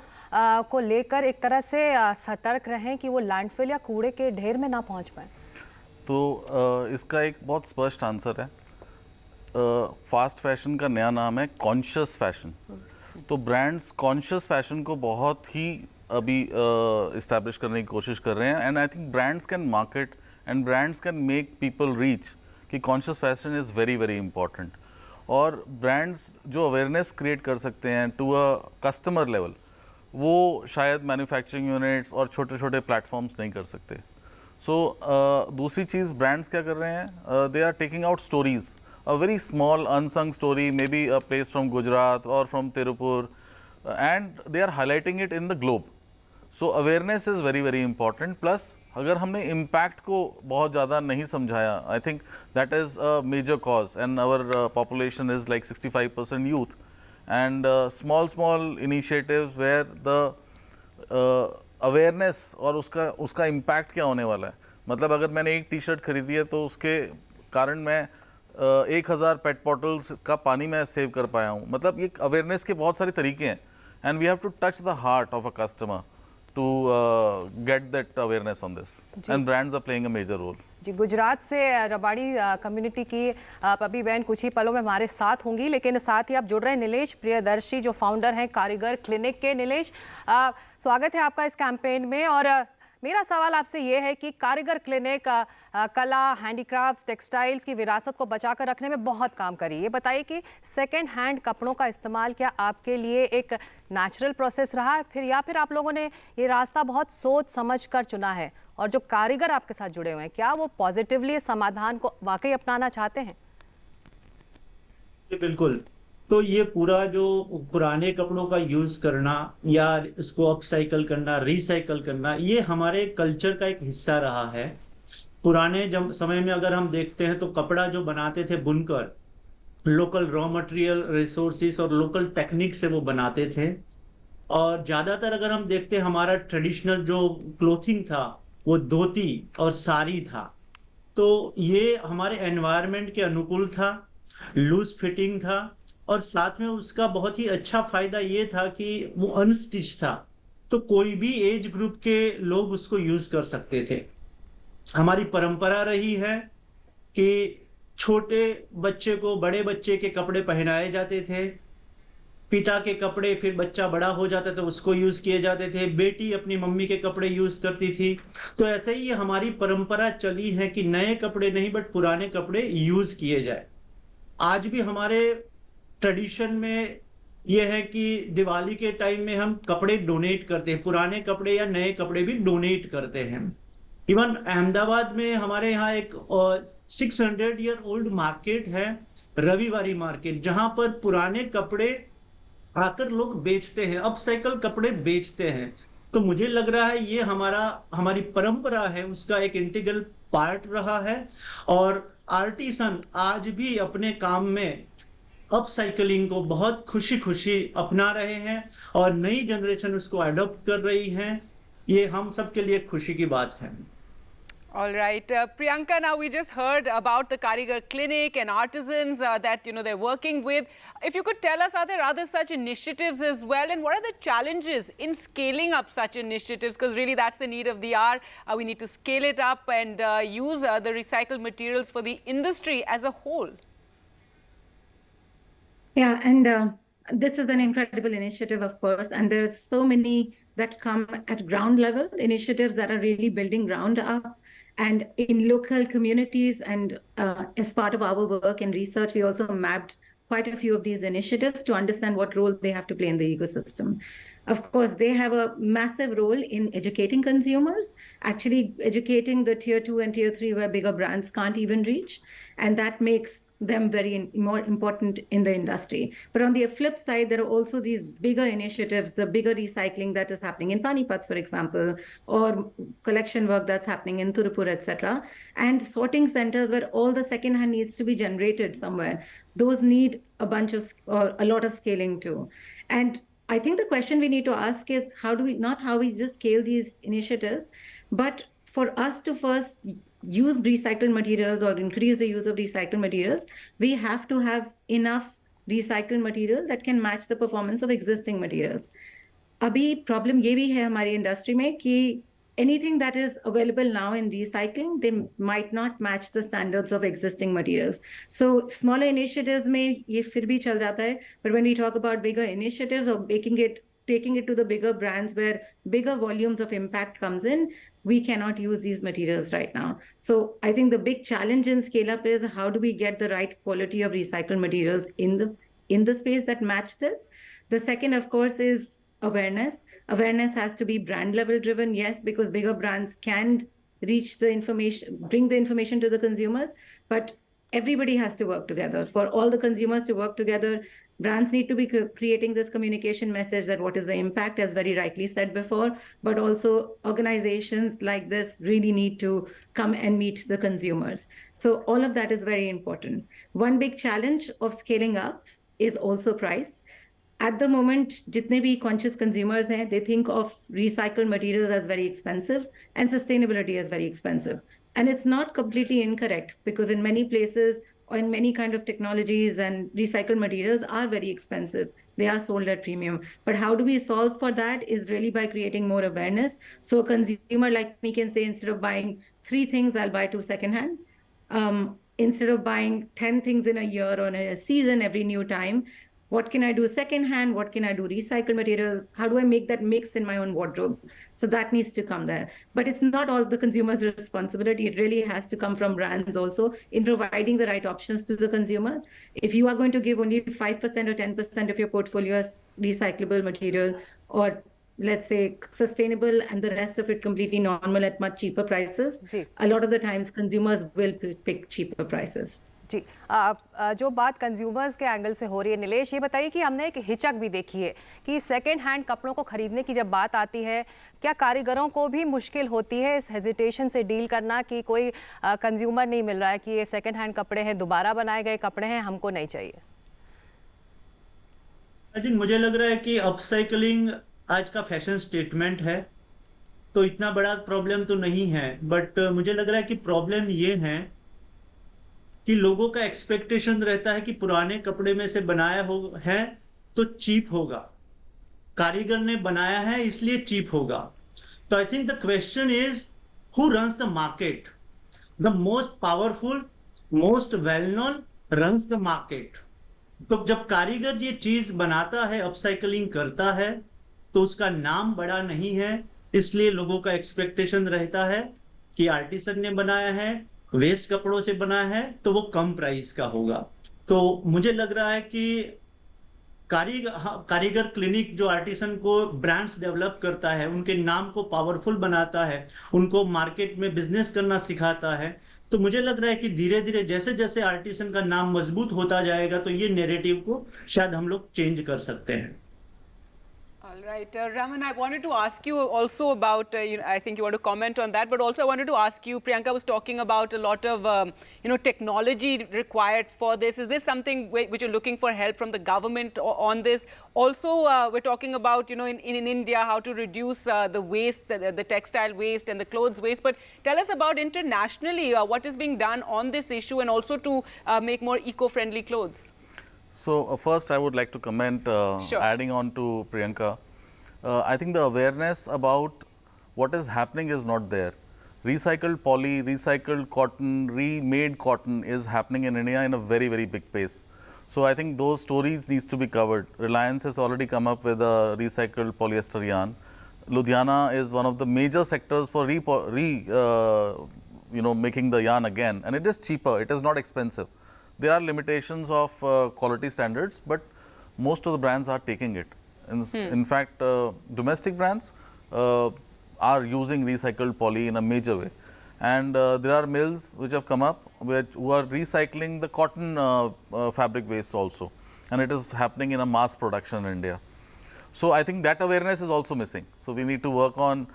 को लेकर एक तरह से सतर्क रहें कि वो लैंडफिल या कूड़े के ढेर में ना पहुंच पाए? तो इसका एक बहुत स्पष्ट आंसर है। फास्ट फैशन का नया नाम है कॉन्शियस फैशन। तो ब्रांड्स कॉन्शियस फैशन को बहुत ही अभी इस्टेब्लिश करने की कोशिश कर रहे हैं, and I think brands can market and brands can make people reach कि conscious fashion is very very important. और ब्रांड्स जो अवेयरनेस क्रिएट कर सकते हैं टू अ कस्टमर लेवल, वो शायद मैन्युफैक्चरिंग यूनिट्स और छोटे छोटे प्लेटफॉर्म्स नहीं कर सकते। दूसरी चीज़ ब्रांड्स क्या कर रहे हैं, they are taking out stories, a very small unsung story, maybe a place from Gujarat और from Tirupur, and they are highlighting it in the globe. So awareness is very very important. Plus अगर हमने impact को बहुत ज़्यादा नहीं समझाया, I think that is a major cause, and our population is like 65% youth, and small initiatives where the awareness और उसका impact क्या होने वाला है। मतलब अगर मैंने एक टी शर्ट खरीदी है तो उसके कारण मैं 1000 पेट बॉटल्स का पानी मैं सेव कर पाया हूँ। मतलब ये अवेयरनेस के बहुत सारे तरीके हैं, and we have to touch the heart of a customer to get that awareness on this, and brands are playing a major role. जी, गुजरात से रबाड़ी कम्युनिटी की पबी बहन कुछ ही पलों में हमारे साथ होंगी, लेकिन साथ ही आप जुड़ रहे हैं नीलेश प्रियदर्शी जो फाउंडर हैं कारीगर क्लिनिक के। नीलेश, स्वागत है आपका इस कैंपेन में। और मेरा सवाल आपसे ये है कि कारीगर क्लिनिक कला, हैंडीक्राफ्ट्स, टेक्सटाइल्स की विरासत को बचाकर रखने में बहुत काम करी। ये बताइए कि सेकेंड हैंड कपड़ों का इस्तेमाल क्या आपके लिए एक नेचुरल प्रोसेस रहा है, या फिर आप लोगों ने ये रास्ता बहुत सोच समझ कर चुना है? और जो कारीगर आपके साथ जुड़े हुए हैं, क्या वो पॉजिटिवली समाधान को वाकई अपनाना चाहते हैं? बिल्कुल। तो ये पूरा जो पुराने कपड़ों का यूज करना या इसको अपसाइकल करना, रिसाइकल करना, ये हमारे कल्चर का एक हिस्सा रहा है। पुराने समय में अगर हम देखते हैं तो कपड़ा जो बनाते थे बुनकर, लोकल रॉ मटेरियल, रिसोर्सेस और लोकल टेक्निक से वो बनाते थे। और ज्यादातर अगर हम देखते हैं हमारा ट्रेडिशनल जो क्लोथिंग था वो धोती और साड़ी था। तो ये हमारे एनवायरनमेंट के अनुकूल था, लूज फिटिंग था, और साथ में उसका बहुत ही अच्छा फायदा ये था कि वो अनस्टिच था, तो कोई भी एज ग्रुप के लोग उसको यूज कर सकते थे। हमारी परंपरा रही है कि छोटे बच्चे को बड़े बच्चे के कपड़े पहनाए जाते थे, पिता के कपड़े फिर बच्चा बड़ा हो जाता था उसको यूज किए जाते थे, बेटी अपनी मम्मी के कपड़े यूज करती थी। तो ऐसे ही हमारी परंपरा चली है कि नए कपड़े नहीं बट पुराने कपड़े यूज किए जाए। आज भी हमारे ट्रेडिशन में यह है कि दिवाली के टाइम में हम कपड़े डोनेट करते हैं, पुराने कपड़े या नए कपड़े भी डोनेट करते हैं। इवन अहमदाबाद में हमारे यहाँ एक 600 ईयर ओल्ड मार्केट है, रविवारी मार्केट, जहां पर पुराने कपड़े आकर लोग बेचते हैं, अपसाइकल कपड़े बेचते हैं। तो मुझे लग रहा है ये हमारी परंपरा है, उसका एक इंटीग्रल पार्ट रहा है। और आर्टिसन आज भी अपने काम में अपसाइकलिंग को बहुत खुशी अपना रहे हैं और नई जनरेशन उसको अडॉप्ट कर रही है। ये हम सब के लिए खुशी की बात है। All right, Priyanka, now we just heard about the Karigar Clinic and artisans that they're working with. If you could tell us, are there other such initiatives as well, and what are the challenges in scaling up such initiatives? Because really that's the need of the hour. We need to scale it up and use the recycled materials for the industry as a whole. Yeah, and this is an incredible initiative, of course, and there's so many that come at ground level, initiatives that are really building ground up. And in local communities, and as part of our work and research, we also mapped quite a few of these initiatives to understand what role they have to play in the ecosystem. Of course, they have a massive role in educating consumers, actually educating the tier 2 and tier 3 where bigger brands can't even reach. And that makes them more important in the industry. But on the flip side, there are also these bigger initiatives, the bigger recycling that is happening in Panipat, for example, or collection work that's happening in Tirupur, etc. And sorting centers where all the secondhand needs to be generated somewhere. Those need a lot of scaling too. And I think the question we need to ask is not how we just scale these initiatives, but for us to first use recycled materials or increase the use of recycled materials, we have to have enough recycled material that can match the performance of existing materials. अभी problem ये भी है हमारी industry में कि anything that is available now in recycling, they might not match the standards of existing materials. So smaller initiatives में ये फिर भी चल जाता है, but when we talk about bigger initiatives or taking it to the bigger brands where bigger volumes of impact comes in, we cannot use these materials right now. So I think the big challenge in scale up is how do we get the right quality of recycled materials in the space that match this. The second, of course, is awareness. Awareness has to be brand level driven, yes, because bigger brands can reach the information, bring the information to the consumers, but everybody has to work together. For all the consumers to work together, brands need to be creating this communication message that what is the impact, as very rightly said before, but also organizations like this really need to come and meet the consumers. So all of that is very important. One big challenge of scaling up is also price. At the moment, jitne bhi conscious consumers hain, they think of recycled materials as very expensive and sustainability as very expensive. And it's not completely incorrect, because in many places or in many kind of technologies and recycled materials are very expensive. They are sold at premium. But how do we solve for that is really by creating more awareness. So a consumer like me can say, instead of buying 3 things, I'll buy 2 secondhand. Instead of buying 10 things in a year or in a season every new time, what can I do secondhand? What can I do recycled material? How do I make that mix in my own wardrobe? So that needs to come there. But it's not all the consumer's responsibility. It really has to come from brands also in providing the right options to the consumer. If you are going to give only 5% or 10% of your portfolio as recyclable material, or let's say sustainable, and the rest of it completely normal at much cheaper prices, a lot of the times consumers will pick cheaper prices. जी, जो बात consumers के angle से हो रही है, नीलेश ये बताइए कि हमने एक हिचक भी देखी है कि सेकंड हैंड कपड़ों को खरीदने की जब बात आती है, क्या कारीगरों को भी मुश्किल होती है इस हेजिटेशन से डील करना कि कोई कंज्यूमर नहीं मिल रहा है कि ये सेकंड हैंड कपड़े हैं, दोबारा बनाए गए कपड़े हैं, हमको नहीं चाहिए? आई थिंक मुझे लग रहा है कि अपसाइकलिंग आज का फैशन स्टेटमेंट है, तो इतना बड़ा प्रॉब्लम तो नहीं है, बट मुझे लग रहा है कि प्रॉब्लम ये है कि लोगों का एक्सपेक्टेशन रहता है कि पुराने कपड़े में से बनाया है तो चीप होगा, कारीगर ने बनाया है इसलिए चीप होगा. तो आई think the question is who runs the market. The most powerful, most well known runs the market. तो जब कारीगर ये चीज बनाता है, अपसाइकलिंग करता है, तो उसका नाम बड़ा नहीं है, इसलिए लोगों का एक्सपेक्टेशन रहता है कि आर्टिसन ने बनाया है, वेस्ट कपड़ों से बना है, तो वो कम प्राइस का होगा. तो मुझे लग रहा है कि कारीगर क्लिनिक जो आर्टिसन को ब्रांड्स डेवलप करता है, उनके नाम को पावरफुल बनाता है, उनको मार्केट में बिजनेस करना सिखाता है, तो मुझे लग रहा है कि धीरे धीरे जैसे जैसे आर्टिसन का नाम मजबूत होता जाएगा, तो ये नैरेटिव को शायद हम लोग चेंज कर सकते हैं. Right, Raman, I wanted to ask you also about, I think you want to comment on that, but also I wanted to ask you, Priyanka was talking about a lot of, technology required for this. Is this something which you're looking for help from the government on this? Also, we're talking about, in India, how to reduce the waste, the textile waste and the clothes waste. But tell us about internationally, what is being done on this issue and also to make more eco-friendly clothes. So, first I would like to comment, Sure. adding on to Priyanka. I think the awareness about what is happening is not there. Recycled poly, recycled cotton, remade cotton is happening in India in a very, very big pace. So I think those stories needs to be covered. Reliance has already come up with a recycled polyester yarn. Ludhiana is one of the major sectors for making the yarn again, and it is cheaper. It is not expensive. There are limitations of quality standards, but most of the brands are taking it. In fact, domestic brands are using recycled poly in a major way, and there are mills which have come up who are recycling the cotton fabric waste also, and it is happening in a mass production in India. So I think that awareness is also missing. So we need to work on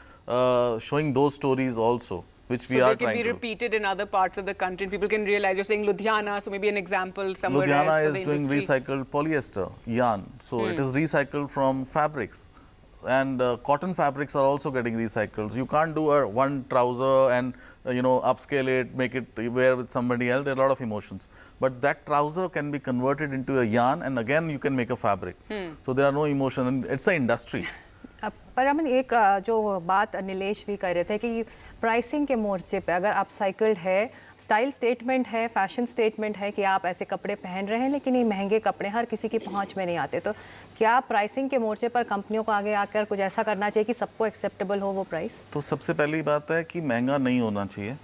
showing those stories also, which we are trying to. So they can be repeated in other parts of the country. People can realize. You're saying Ludhiana, so maybe an example somewhere else. Ludhiana is doing recycled polyester yarn, so it is recycled from fabrics, and cotton fabrics are also getting recycled. You can't do a one trouser and upscale it, make it wear with somebody else. There are a lot of emotions, but that trouser can be converted into a yarn, and again you can make a fabric. So there are no emotion, and it's an industry. पर अमन एक जो बात नीलेश भी कह रहे थे कि pricing के मोर्चे पे अगर अपसाइकल्ड है, स्टाइल स्टेटमेंट है, फैशन स्टेटमेंट है कि आप ऐसे कपड़े पहन रहे हैं, लेकिन ये महंगे कपड़े हर किसी की पहुंच में नहीं आते, तो क्या प्राइसिंग के मोर्चे पर कंपनियों को आगे आकर कुछ ऐसा करना चाहिए कि सबको एक्सेप्टेबल हो वो प्राइस? तो सबसे पहली बात है कि महंगा नहीं होना चाहिए,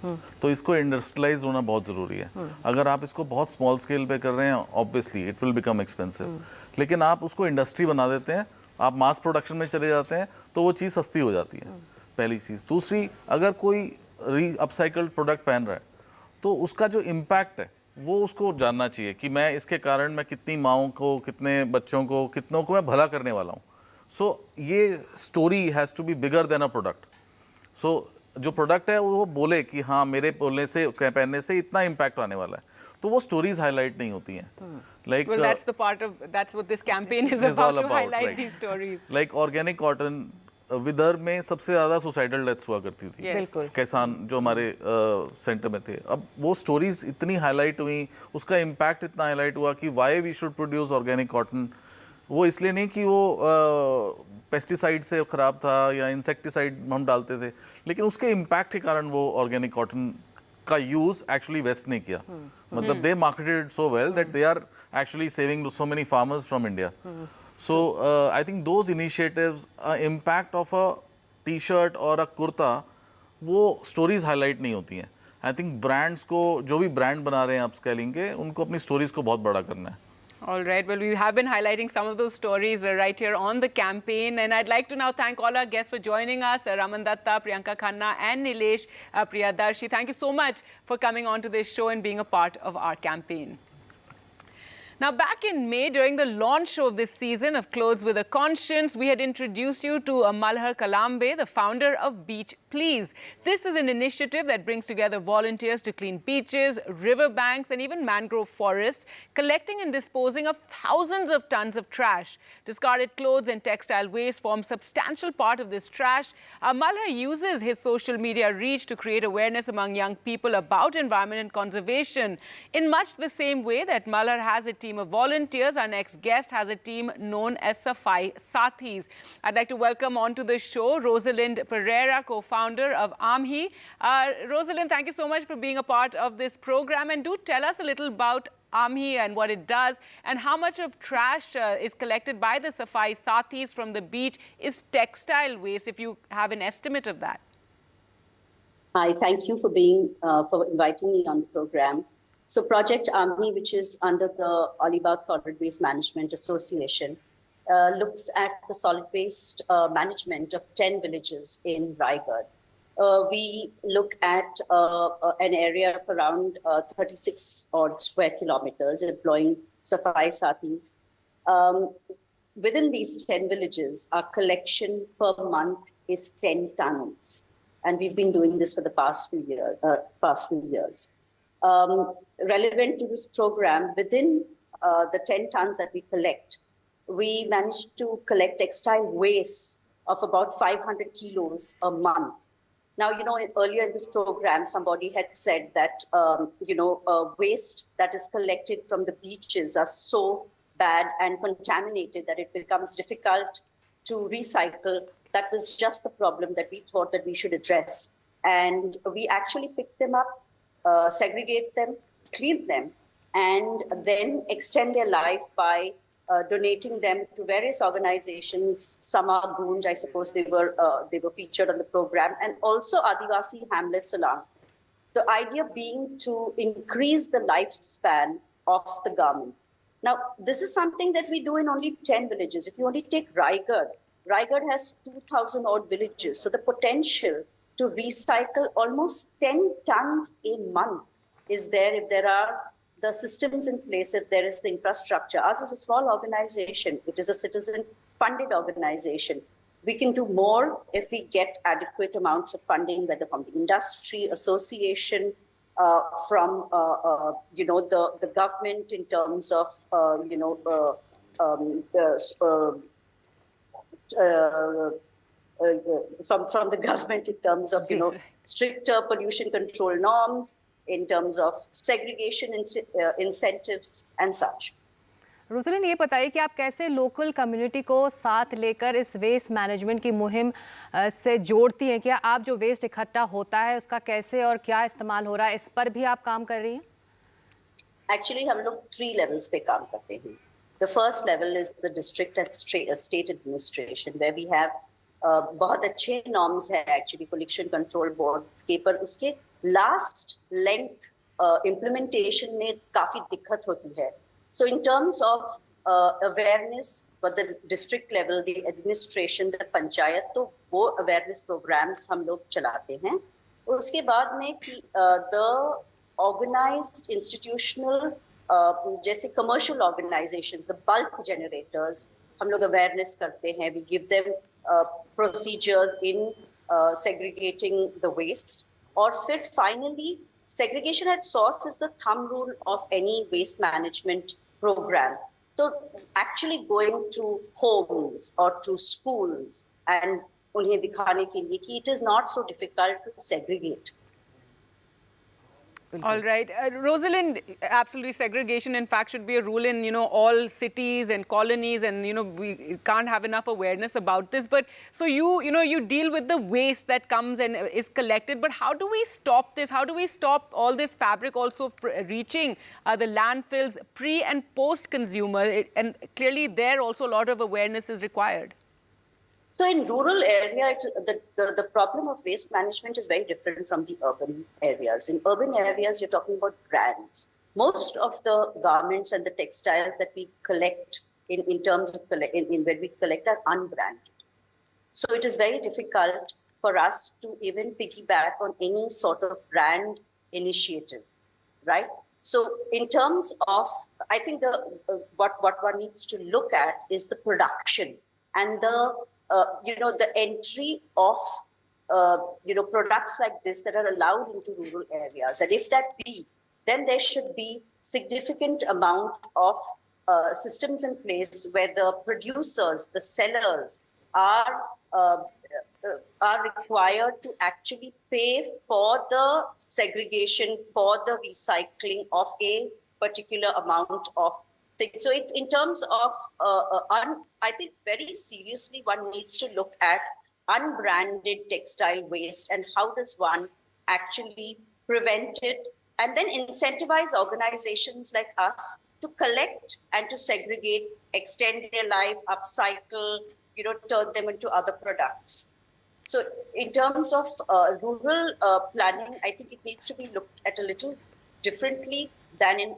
तो इसको इंडस्ट्रियलाइज होना बहुत ज़रूरी है। अगर आप इसको बहुत स्मॉल स्केल पे कर रहे हैं, obviously it will become expensive, लेकिन आप उसको इंडस्ट्री बना देते हैं, आप मास प्रोडक्शन में चले जाते हैं, तो वो चीज़ सस्ती हो जाती है, पहली चीज़। दूसरी, अगर कोई अपसाइकल्ड प्रोडक्ट पहन रहा है तो उसका जो इम्पैक्ट है वो उसको जानना चाहिए कि मैं इसके कारण मैं कितनी माँओं को, कितने बच्चों को, कितनों को मैं भला करने वाला हूँ। सो ये story has to be bigger than a product. So जो प्रोडक्ट है वो बोले कि हाँ मेरे बोलने से, पहनने से इतना इम्पैक्ट आने वाला है, तो वो स्टोरीज हाईलाइट नहीं होती हैं। Like, well, that's what this campaign is about, to highlight these stories. Like organic cotton, Vidarbha में सबसे ज़्यादा सुसाइडल डेथ्स हुआ करती थी, किसान जो हमारे सेंटर में थे। अब वो स्टोरीज इतनी हाईलाइट हुई, उसका इम्पैक्ट इतना हाईलाइट हुआ कि why we should produce organic cotton. वो इसलिए नहीं कि वो पेस्टिसाइड से ख़राब था या इंसेक्टिसाइड हम डालते थे, लेकिन उसके इम्पैक्ट के कारण वो ऑर्गेनिक कॉटन का यूज़ एक्चुअली वेस्ट नहीं किया। मतलब they marketed it so well that they are actually saving so many farmers from India. So I think those initiatives, impact of a T-shirt और a कुर्ता, वो stories highlight नहीं होती हैं। I think brands को, जो भी brand बना रहे हैं upscaling के, उनको अपनी stories को बहुत बड़ा करना है। All right. Well, we have been highlighting some of those stories right here on the campaign, and I'd like to now thank all our guests for joining us, Raman Datta, Priyanka Khanna, and Nilesh Priyadarshi. Thank you so much for coming on to this show and being a part of our campaign. Now, back in May, during the launch show of this season of Clothes with a Conscience, we had introduced you to Malhar Kalambe, the founder of Beach Please. This is an initiative that brings together volunteers to clean beaches, riverbanks, and even mangrove forests, collecting and disposing of thousands of tons of trash. Discarded clothes and textile waste form a substantial part of this trash. Malhar uses his social media reach to create awareness among young people about environment and conservation. In much the same way that Malhar has a team of volunteers, our next guest has a team known as Safai Sathis. I'd like to welcome onto the show Rosalind Pereira, co-founder of AMHI. Rosalind, thank you so much for being a part of this program, and do tell us a little about AMHI and what it does, and how much of trash is collected by the Safai Sathis from the beach is textile waste, if you have an estimate of that. Hi, thank you for inviting me on the program. So Project AMHI, which is under the Alibag Solid Waste Management Association, looks at the solid waste management of 10 villages in Raigad. We look at an area of around 36 odd square kilometers, employing Safai Sathis. Within these 10 villages, our collection per month is 10 tons. And we've been doing this for the past few years. Relevant to this program, within the 10 tons that we collect, we managed to collect textile waste of about 500 kilos a month. Now, earlier in this program, somebody had said that, waste that is collected from the beaches are so bad and contaminated that it becomes difficult to recycle. That was just the problem that we thought that we should address. And we actually pick them up, segregate them, clean them, and then extend their life by donating them to various organizations. Some are Gunj, I suppose they were featured on the program, and also Adivasi hamlets along. The idea being to increase the lifespan of the garment. Now, this is something that we do in only 10 villages. If you only take Raigad has 2,000 odd villages. So the potential to recycle almost 10 tons a month is there if there are the systems in place, if there is the infrastructure. Ours is a small organization. It is a citizen-funded organization. We can do more if we get adequate amounts of funding, whether from the industry, association, from the government in terms of from the government in terms of stricter pollution control norms, in terms of segregation incentives and such. Roslyn, ये बताइए कि आप कैसे local community को साथ लेकर इस waste management की मुहिम से जोड़ती हैं? क्या आप जो वेस्ट इकट्ठा होता है उसका कैसे और क्या इस्तेमाल हो रहा है, इस पर भी आप काम कर रही हैं? एक्चुअली हम लोग 3 लेवल्स पे काम करते हैं. The first level is the district and state administration, where we have बहुत अच्छे norms है actually pollution control board के, पर उसके last length implementation में काफी दिक्कत होती है. So in terms of awareness for the district level, the administration, the panchayat, तो वो awareness programs हम लोग चलाते हैं. उसके बाद में कि the organized institutional जैसे commercial organizations, the bulk generators, हम लोग awareness करते हैं. We give them procedures in segregating the waste. और फिर finally, segregation at source is the thumb rule of any waste management program. So actually going to homes or to schools and उन्हें दिखाने के लिए कि it is not so difficult to segregate. All right. Rosalind, absolutely, segregation in fact should be a rule in, all cities and colonies, and, we can't have enough awareness about this. But so you deal with the waste that comes and is collected, but how do we stop this? How do we stop all this fabric also reaching the landfills pre and post consumer? And clearly there also a lot of awareness is required. So in rural area, the problem of waste management is very different from the urban areas. In urban areas, you're talking about brands. Most of the garments and the textiles that we collect in terms of when we collect are unbranded. So it is very difficult for us to even piggyback on any sort of brand initiative, right? So in terms of, I think what one needs to look at is the production and the entry of, products like this that are allowed into rural areas. And if that be, then there should be significant amount of systems in place where the producers, the sellers are required to actually pay for the segregation, for the recycling of a particular amount of things. So in terms of, I think very seriously one needs to look at unbranded textile waste and how does one actually prevent it, and then incentivize organizations like us to collect and to segregate, extend their life, upcycle, turn them into other products. So in terms of rural planning, I think it needs to be looked at a little differently than in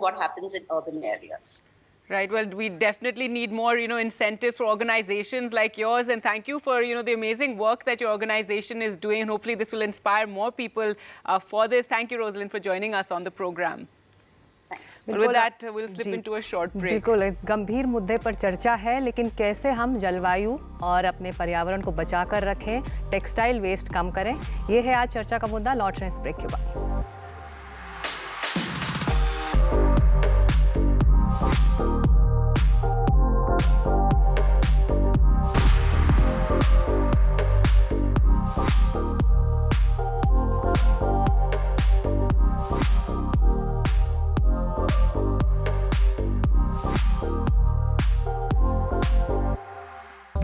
what happens in urban areas. Right. Well, we definitely need more, incentives for organizations like yours. And thank you for, the amazing work that your organization is doing. And hopefully this will inspire more people for this. Thank you, Rosalind, for joining us on the program. Well, with that, we'll slip into a short break. बिल्कुल, इस गंभीर मुद्दे पर चर्चा है, लेकिन कैसे हम जलवायु और अपने पर्यावरण को बचा कर रखें, टेक्सटाइल वेस्ट कम करें, ये है आज चर्चा का मुद्दा. लौट रहे हैं इस ब्रेक के बाद.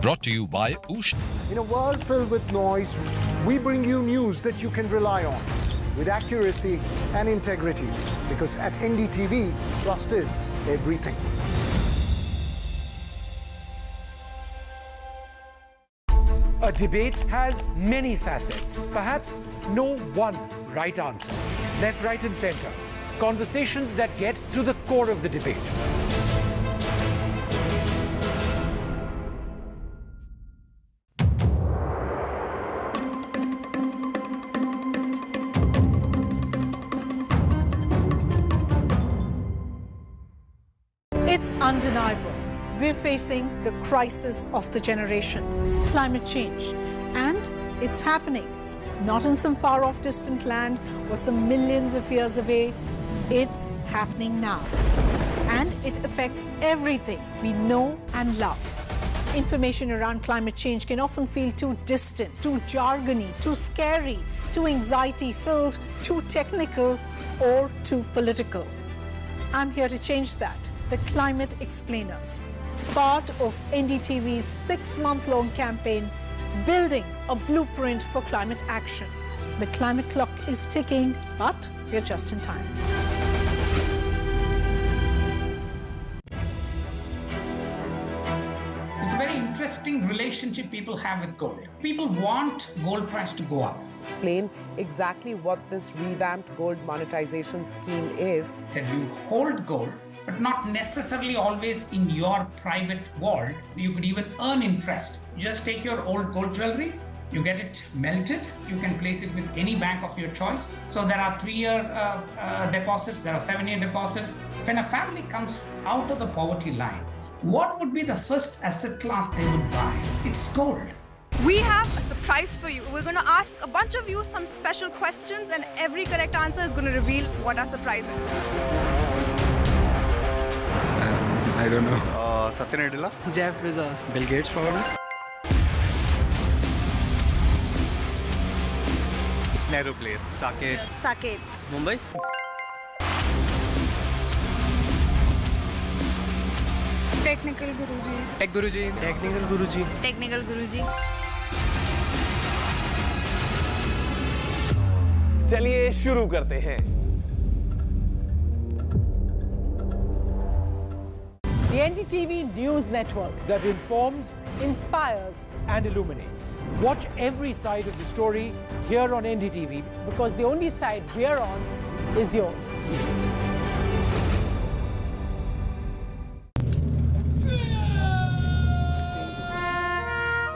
Brought to you by Ush. In a world filled with noise, we bring you news that you can rely on with accuracy and integrity. Because at NDTV, trust is everything. A debate has many facets. Perhaps no one right answer. Left, right, and center. Conversations that get to the core of the debate. It's undeniable. We're facing the crisis of the generation, climate change. And it's happening. Not in some far-off distant land or some millions of years away. It's happening now. And it affects everything we know and love. Information around climate change can often feel too distant, too jargony, too scary, too anxiety-filled, too technical, or too political. I'm here to change that. The Climate Explainers, part of NDTV's 6-month-long campaign, building a blueprint for climate action. The climate clock is ticking, but we're just in time. It's a very interesting relationship people have with gold. People want gold price to go up. Explain exactly what this revamped gold monetization scheme is. That you hold gold, but not necessarily always in your private vault. You could even earn interest. Just take your old gold jewelry, you get it melted, you can place it with any bank of your choice. So there are 3-year deposits, there are 7-year deposits. When a family comes out of the poverty line, what would be the first asset class they would buy? It's gold. We have a surprise for you. We're going to ask a bunch of you some special questions, and every correct answer is going to reveal what our surprise is. I don't know. Satya Nadella? Jeff Bezos. Bill Gates, probably. Nehru Place. Saket. Saket. Mumbai? Technical Guruji. Tech Guruji. Technical Guruji. Technical Guruji. चलिए शुरू करते हैं। The NDTV News Network that informs, inspires, and illuminates. Watch every side of the story here on NDTV, because the only side we're on is yours.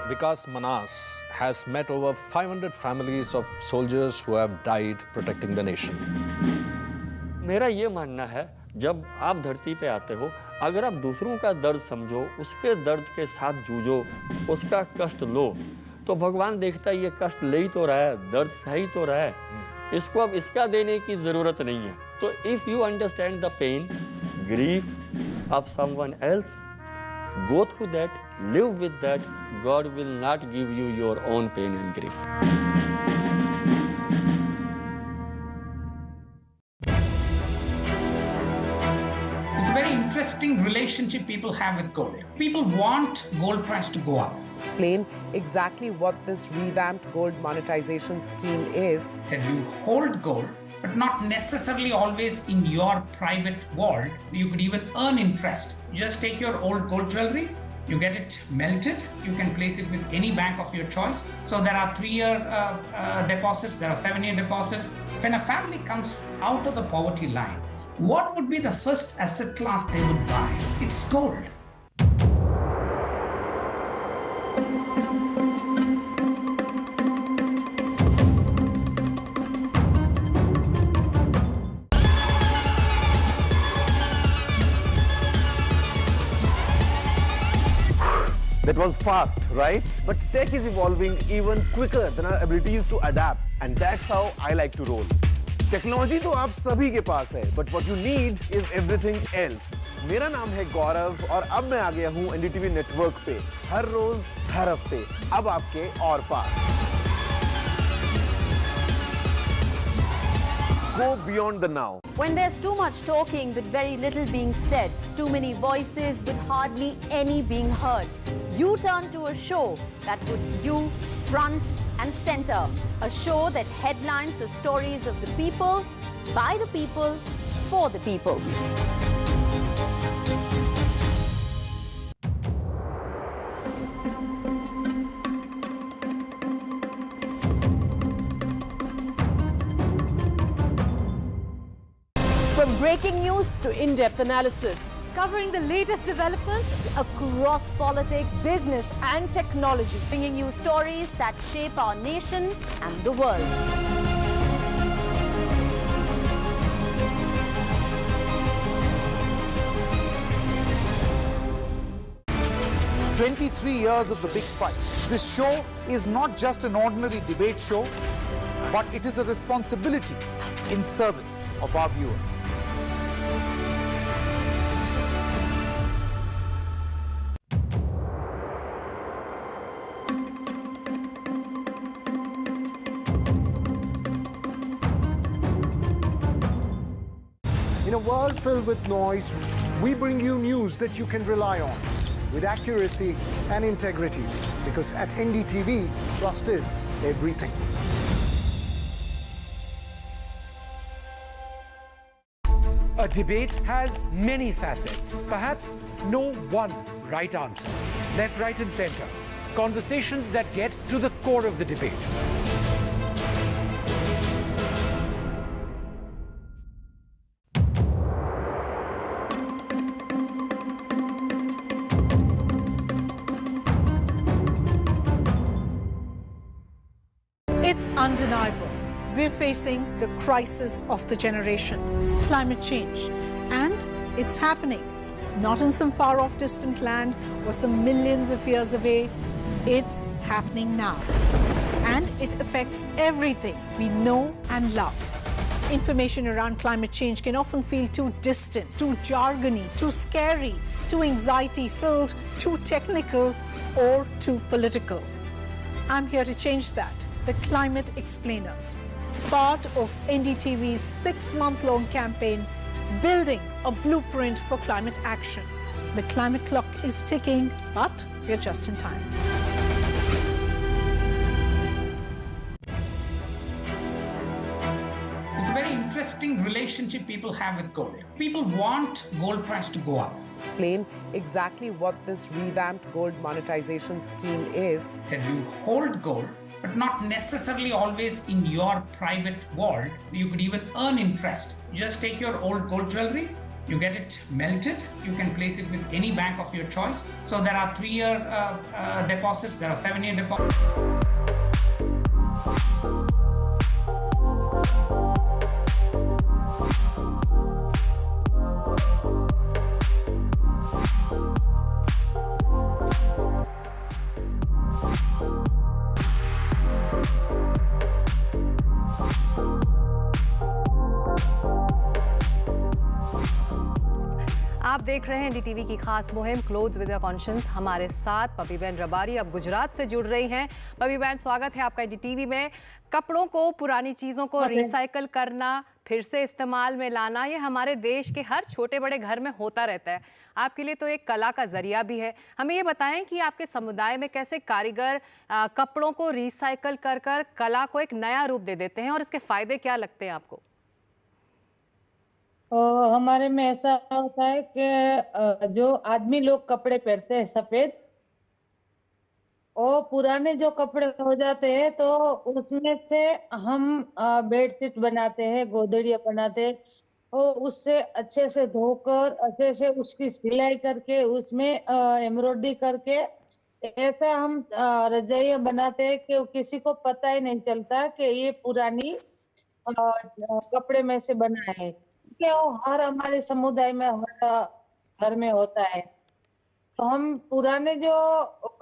Vikas Manas has met over 500 families of soldiers who have died protecting the nation. मेरा ये मानना है, जब आप धरती पे आते हो, अगर आप दूसरों का दर्द समझो, उसके दर्द के साथ जूझो, उसका कष्ट लो, तो भगवान देखता है ये कष्ट ले ही तो रहा है, दर्द सह ही तो रहा है, इसको अब इसका देने की जरूरत नहीं है। तो if you understand the pain, grief of someone else, go through that, live with that, God will not give you your own pain and grief. It's a very interesting relationship people have with gold. People want gold price to go up. Explain exactly what this revamped gold monetization scheme is. That you hold gold, but not necessarily always in your private vault. You could even earn interest. Just take your old gold jewelry, you get it melted, you can place it with any bank of your choice. So there are 3-year deposits, there are 7-year deposits. When a family comes out of the poverty line, what would be the first asset class they would buy? It's gold. That was fast, right? But tech is evolving even quicker than our abilities to adapt. And that's how I like to roll. Technology तो आप सभी के पास है, but what you need is everything else. मेरा नाम है गौरव और अब मैं आ गया हूँ NDTV नेटवर्क पे, हर रोज, हर हफ्ते, अब आपके और पास. Go beyond the now. When there's too much talking but very little being said, too many voices but hardly any being heard, you turn to a show that puts you front and center. A show that headlines the stories of the people, by the people, for the people. From breaking news to in-depth analysis, Covering the latest developments across politics, business and technology. Bringing you stories that shape our nation and the world. 23 years of the big fight. This show is not just an ordinary debate show, but it is a responsibility in service of our viewers. In a world filled with noise, we bring you news that you can rely on with accuracy and integrity, because at NDTV, trust is everything. A debate has many facets, perhaps no one right answer. Left, right, and center. Conversations that get to the core of the debate. It's undeniable. We're facing the crisis of the generation, climate change. And it's happening, not in some far off distant land or some millions of years away. It's happening now. And it affects everything we know and love. Information around climate change can often feel too distant, too jargony, too scary, too anxiety-filled, too technical, or too political. I'm here to change that. The Climate Explainers, part of NDTV's 6-month-long campaign, Building a Blueprint for Climate Action. The climate clock is ticking, but we're just in time. It's a very interesting relationship people have with gold. People want gold price to go up. Explain exactly what this revamped gold monetization scheme is. That you hold gold, but not necessarily always in your private vault. You could even earn interest. Just take your old gold jewelry, you get it melted, you can place it with any bank of your choice. So there are 3-year deposits, there are 7-year deposits. आप देख रहे हैं NDTV की खास मुहिम clothes with your conscience. हमारे साथ पबी बहन रबारी अब गुजरात से जुड़ रही हैं। पबी बहन, स्वागत है आपका एनडीटीवी में। कपड़ों को, पुरानी चीज़ों को रिसाइकल करना, फिर से इस्तेमाल में लाना, ये हमारे देश के हर छोटे बड़े घर में होता रहता है। आपके लिए तो एक कला का जरिया भी है। हमें ये बताएं कि आपके समुदाय में कैसे कारीगर कपड़ों को रिसाइकल कर कर कला को एक नया रूप दे देते हैं और इसके फायदे क्या लगते हैं आपको? हमारे में ऐसा होता है कि जो आदमी लोग कपड़े पहनते हैं सफेद, और पुराने जो कपड़े हो जाते हैं तो उसमें से हम बेडशीट बनाते हैं, गोदड़ियाँ बनाते हैं, और उससे अच्छे से धोकर अच्छे से उसकी सिलाई करके उसमें एम्ब्रॉयडरी करके ऐसा हम रजाइयाँ बनाते हैं कि किसी को पता ही नहीं चलता कि ये पुरानी कपड़े में से बना है। हर हमारे समुदाय में हर घर में होता है। तो हम पुराने जो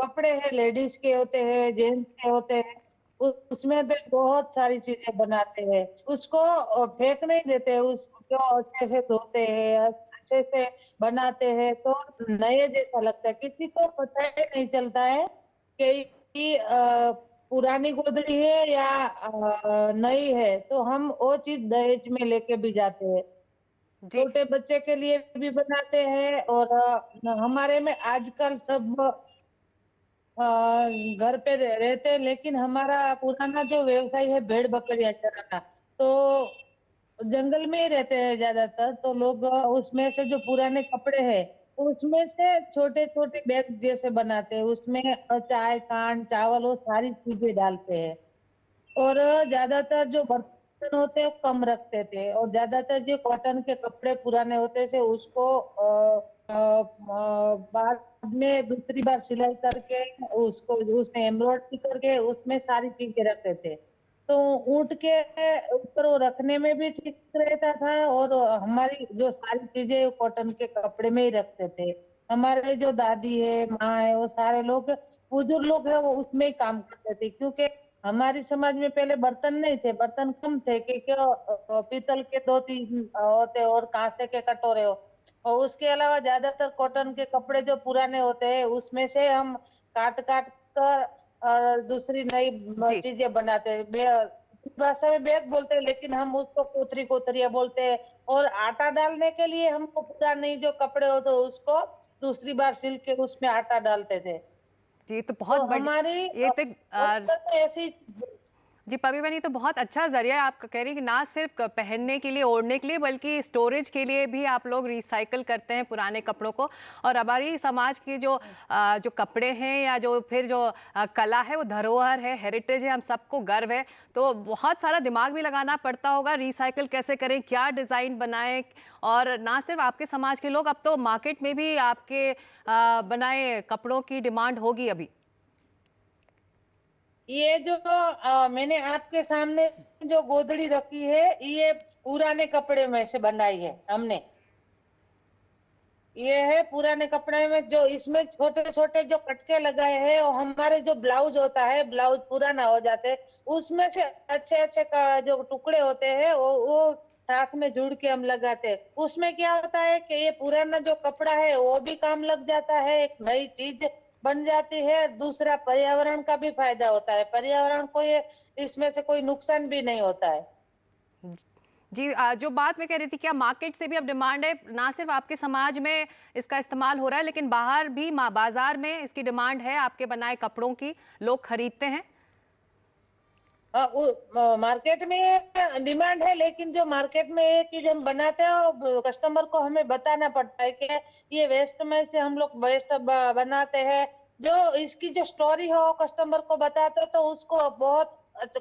कपड़े हैं, लेडीज के होते हैं, जेंट्स के होते हैं, उसमें तो बहुत सारी चीजें बनाते हैं। उसको फेंक नहीं देते, उसको अच्छे से धोते हैं, अच्छे से बनाते हैं, तो नए जैसा लगता है। किसी को पता ही नहीं चलता है कि पुरानी गोदड़ी है या नई है। तो हम वो चीज दहेज में लेके भी जाते हैं। छोटे बच्चे के लिए भी बनाते हैं, और हमारे में आजकल सब घर पे रहते हैं, लेकिन हमारा पुराना जो व्यवसाय है भेड़ बकरियां चराना, तो जंगल में ही रहते हैं ज्यादातर। तो लोग उसमें से जो पुराने कपड़े हैं उसमें से छोटे छोटे बैग जैसे बनाते हैं, उसमें चाय, खांड, चावल, वो सारी चीजें डालते हैं। और ज्यादातर जो बर्तन होते हैं कम रखते थे, और ज्यादातर जो कॉटन के कपड़े पुराने होते थे उसको बाद में दूसरी बार सिलाई करके उसको उसमें एम्ब्रॉयडरी करके उसमें सारी चीजें रखते थे। तो ऊंट के ऊपर वो रखने में भी ठीक रहता था, और हमारी जो सारी चीजें कॉटन के कपड़े में ही रखते थे। हमारे जो दादी है, माँ है, वो सारे लोग बुजुर्ग लोग है वो उसमें ही काम करते थे, क्योंकि हमारी समाज में पहले बर्तन नहीं थे, बर्तन कम थे, कि पीतल के 2-3 होते और कांसे के कटोरे हो, और उसके अलावा ज्यादातर कॉटन के कपड़े जो पुराने होते हैं उसमें से हम काट काट कर दूसरी नई चीजें बनाते हैं। भाषा में बैग बोलते हैं, लेकिन हम उसको कोतरी कोतरिया बोलते हैं। और आटा डालने के लिए हमको पूरा नहीं जो कपड़े होते उसको दूसरी बार सिल के उसमें आटा डालते थे। जी तो बहुत हमारी ये तो ऐसी जी पबी बहन, ये तो बहुत अच्छा जरिया है। आप कह रही हैं कि ना सिर्फ पहनने के लिए, ओढ़ने के लिए, बल्कि स्टोरेज के लिए भी आप लोग रिसाइकल करते हैं पुराने कपड़ों को। और हमारी समाज के जो कपड़े हैं या जो फिर जो कला है वो धरोहर है, हेरिटेज है, हम सबको गर्व है। तो बहुत सारा दिमाग भी लगाना पड़ता होगा, रिसाइकल कैसे करें, क्या डिज़ाइन बनाएं। और ना सिर्फ आपके समाज के लोग, अब तो मार्केट में भी आपके बनाए कपड़ों की डिमांड होगी अभी। ये जो मैंने आपके सामने जो गोदड़ी रखी है, ये पुराने कपड़े में से बनाई है हमने। ये है पुराने कपड़े में, जो इसमें छोटे छोटे जो कटके लगाए हैं, और हमारे जो ब्लाउज होता है, ब्लाउज पुराना हो जाते हैं, उसमें से अच्छे अच्छे का जो टुकड़े होते हैं वो साथ में जुड़ के हम लगाते हैं। उसमें क्या होता है कि ये पुराना जो कपड़ा है वो भी काम लग जाता है, एक नई चीज बन जाती है। दूसरा पर्यावरण का भी फायदा होता है, पर्यावरण को ये इसमें से कोई नुकसान भी नहीं होता है। जी जो बात मैं कह रही थी, क्या मार्केट से भी अब डिमांड है? ना सिर्फ आपके समाज में इसका इस्तेमाल हो रहा है, लेकिन बाहर भी बाजार में इसकी डिमांड है, आपके बनाए कपड़ों की लोग खरीदते हैं? मार्केट में डिमांड है, लेकिन जो मार्केट में ये चीज हम बनाते हैं कस्टमर को हमें बताना पड़ता है कि ये वेस्ट में से हम लोग वेस्ट बनाते हैं। जो इसकी जो स्टोरी हो कस्टमर को बताते हैं तो उसको बहुत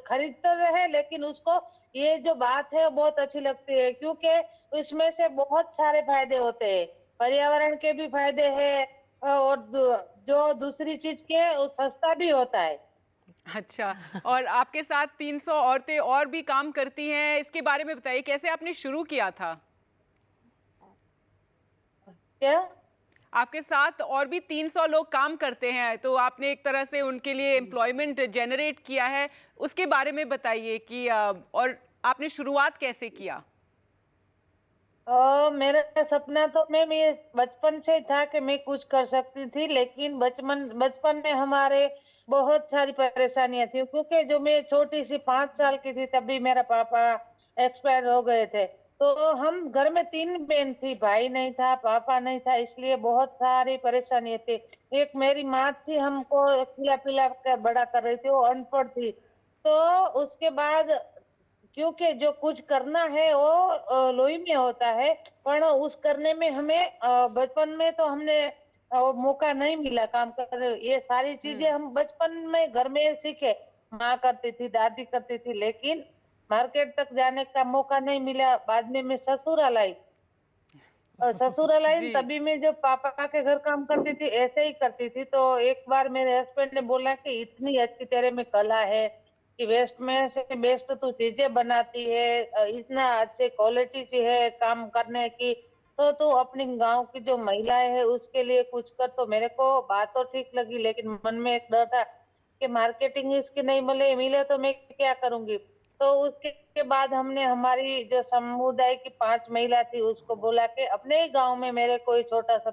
खरीदते रहे, लेकिन उसको ये जो बात है बहुत अच्छी लगती है, क्योंकि इसमें से बहुत सारे फायदे होते हैं। पर्यावरण के भी फायदे हैं, और जो दूसरी चीज के सस्ता भी होता है। अच्छा, और आपके साथ 300 औरतें और भी काम करती हैं, इसके बारे में बताइए, कैसे आपने शुरू किया था? क्या? आपके साथ और भी 300 लोग काम करते हैं, तो आपने एक तरह से उनके लिए एम्प्लॉयमेंट जनरेट किया है, उसके बारे में बताइए कि और आपने शुरुआत कैसे किया? मेरा सपना तो मैं बचपन से था कि मैं कुछ कर सकती थी, लेकिन बचपन में हमारे बहुत सारी परेशानियां थी, क्योंकि जो मैं छोटी सी 5 साल की थी तभी मेरा पापा एक्सपायर हो गए थे। तो हम घर में 3 बहन थी, भाई नहीं था, पापा नहीं था, इसलिए बहुत सारी परेशानियां थी। एक मेरी माँ थी, हमको खिला पिला कर बड़ा कर रही थी, वो अनपढ़ थी। तो उसके बाद क्योंकि जो कुछ करना है वो लोही में होता है, पर उस करने में हमें बचपन में तो हमने मौका नहीं मिला काम करने। ये सारी चीजें हम बचपन में घर में सीखे, माँ करती थी, दादी करती थी, लेकिन मार्केट तक जाने का मौका नहीं मिला। बाद में मैं ससुराल आई, तभी मैं जब पापा के घर काम करती थी ऐसे ही करती थी। तो एक बार मेरे हस्बैंड ने बोला कि इतनी अच्छी तेरे में कला है कि वेस्ट में से बेस्ट तू चीजें बनाती है, इतना अच्छे क्वालिटी से है काम करने की, तो तू अपनी गांव की जो महिलाएं है उसके लिए कुछ कर। तो मेरे को बात तो ठीक लगी, लेकिन मन में एक डर था कि मार्केटिंग इसकी नहीं मिले तो मैं क्या करूंगी। तो उसके बाद हमने हमारी जो समुदाय की 5 महिला थी उसको बोला कि अपने ही गाँव में मेरे कोई छोटा सा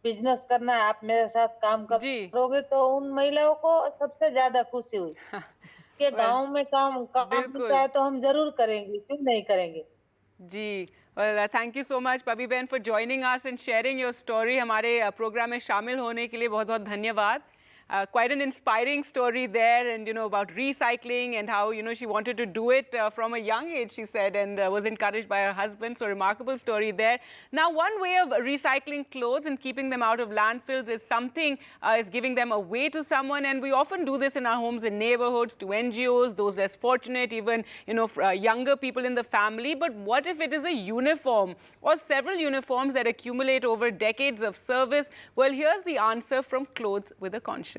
बिजनेस करना है, आप मेरे साथ काम करोगे। तो उन महिलाओं को सबसे ज्यादा खुशी हुई कि गांव में काम मिलता है तो हम जरूर करेंगे, क्यों नहीं करेंगे। जी, well, thank you so much पबी बहन for joining us and sharing your story। हमारे प्रोग्राम में शामिल होने के लिए बहुत बहुत धन्यवाद। Quite an inspiring story there, and about recycling and how she wanted to do it from a young age, she said, and was encouraged by her husband. So remarkable story there. Now, one way of recycling clothes and keeping them out of landfills is something is giving them away to someone, and we often do this in our homes and neighborhoods, to NGOs, those less fortunate, even younger people in the family. But what if it is a uniform or several uniforms that accumulate over decades of service? Well, here's the answer from Clothes with a Conscience.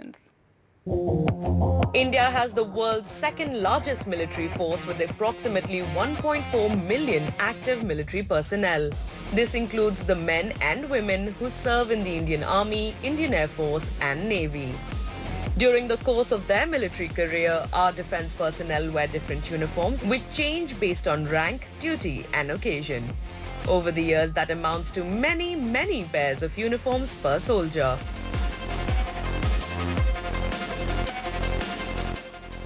India has the world's second largest military force with approximately 1.4 million active military personnel. This includes the men and women who serve in the Indian Army, Indian Air Force and Navy. During the course of their military career, our defense personnel wear different uniforms which change based on rank, duty and occasion. Over the years, that amounts to many, many pairs of uniforms per soldier.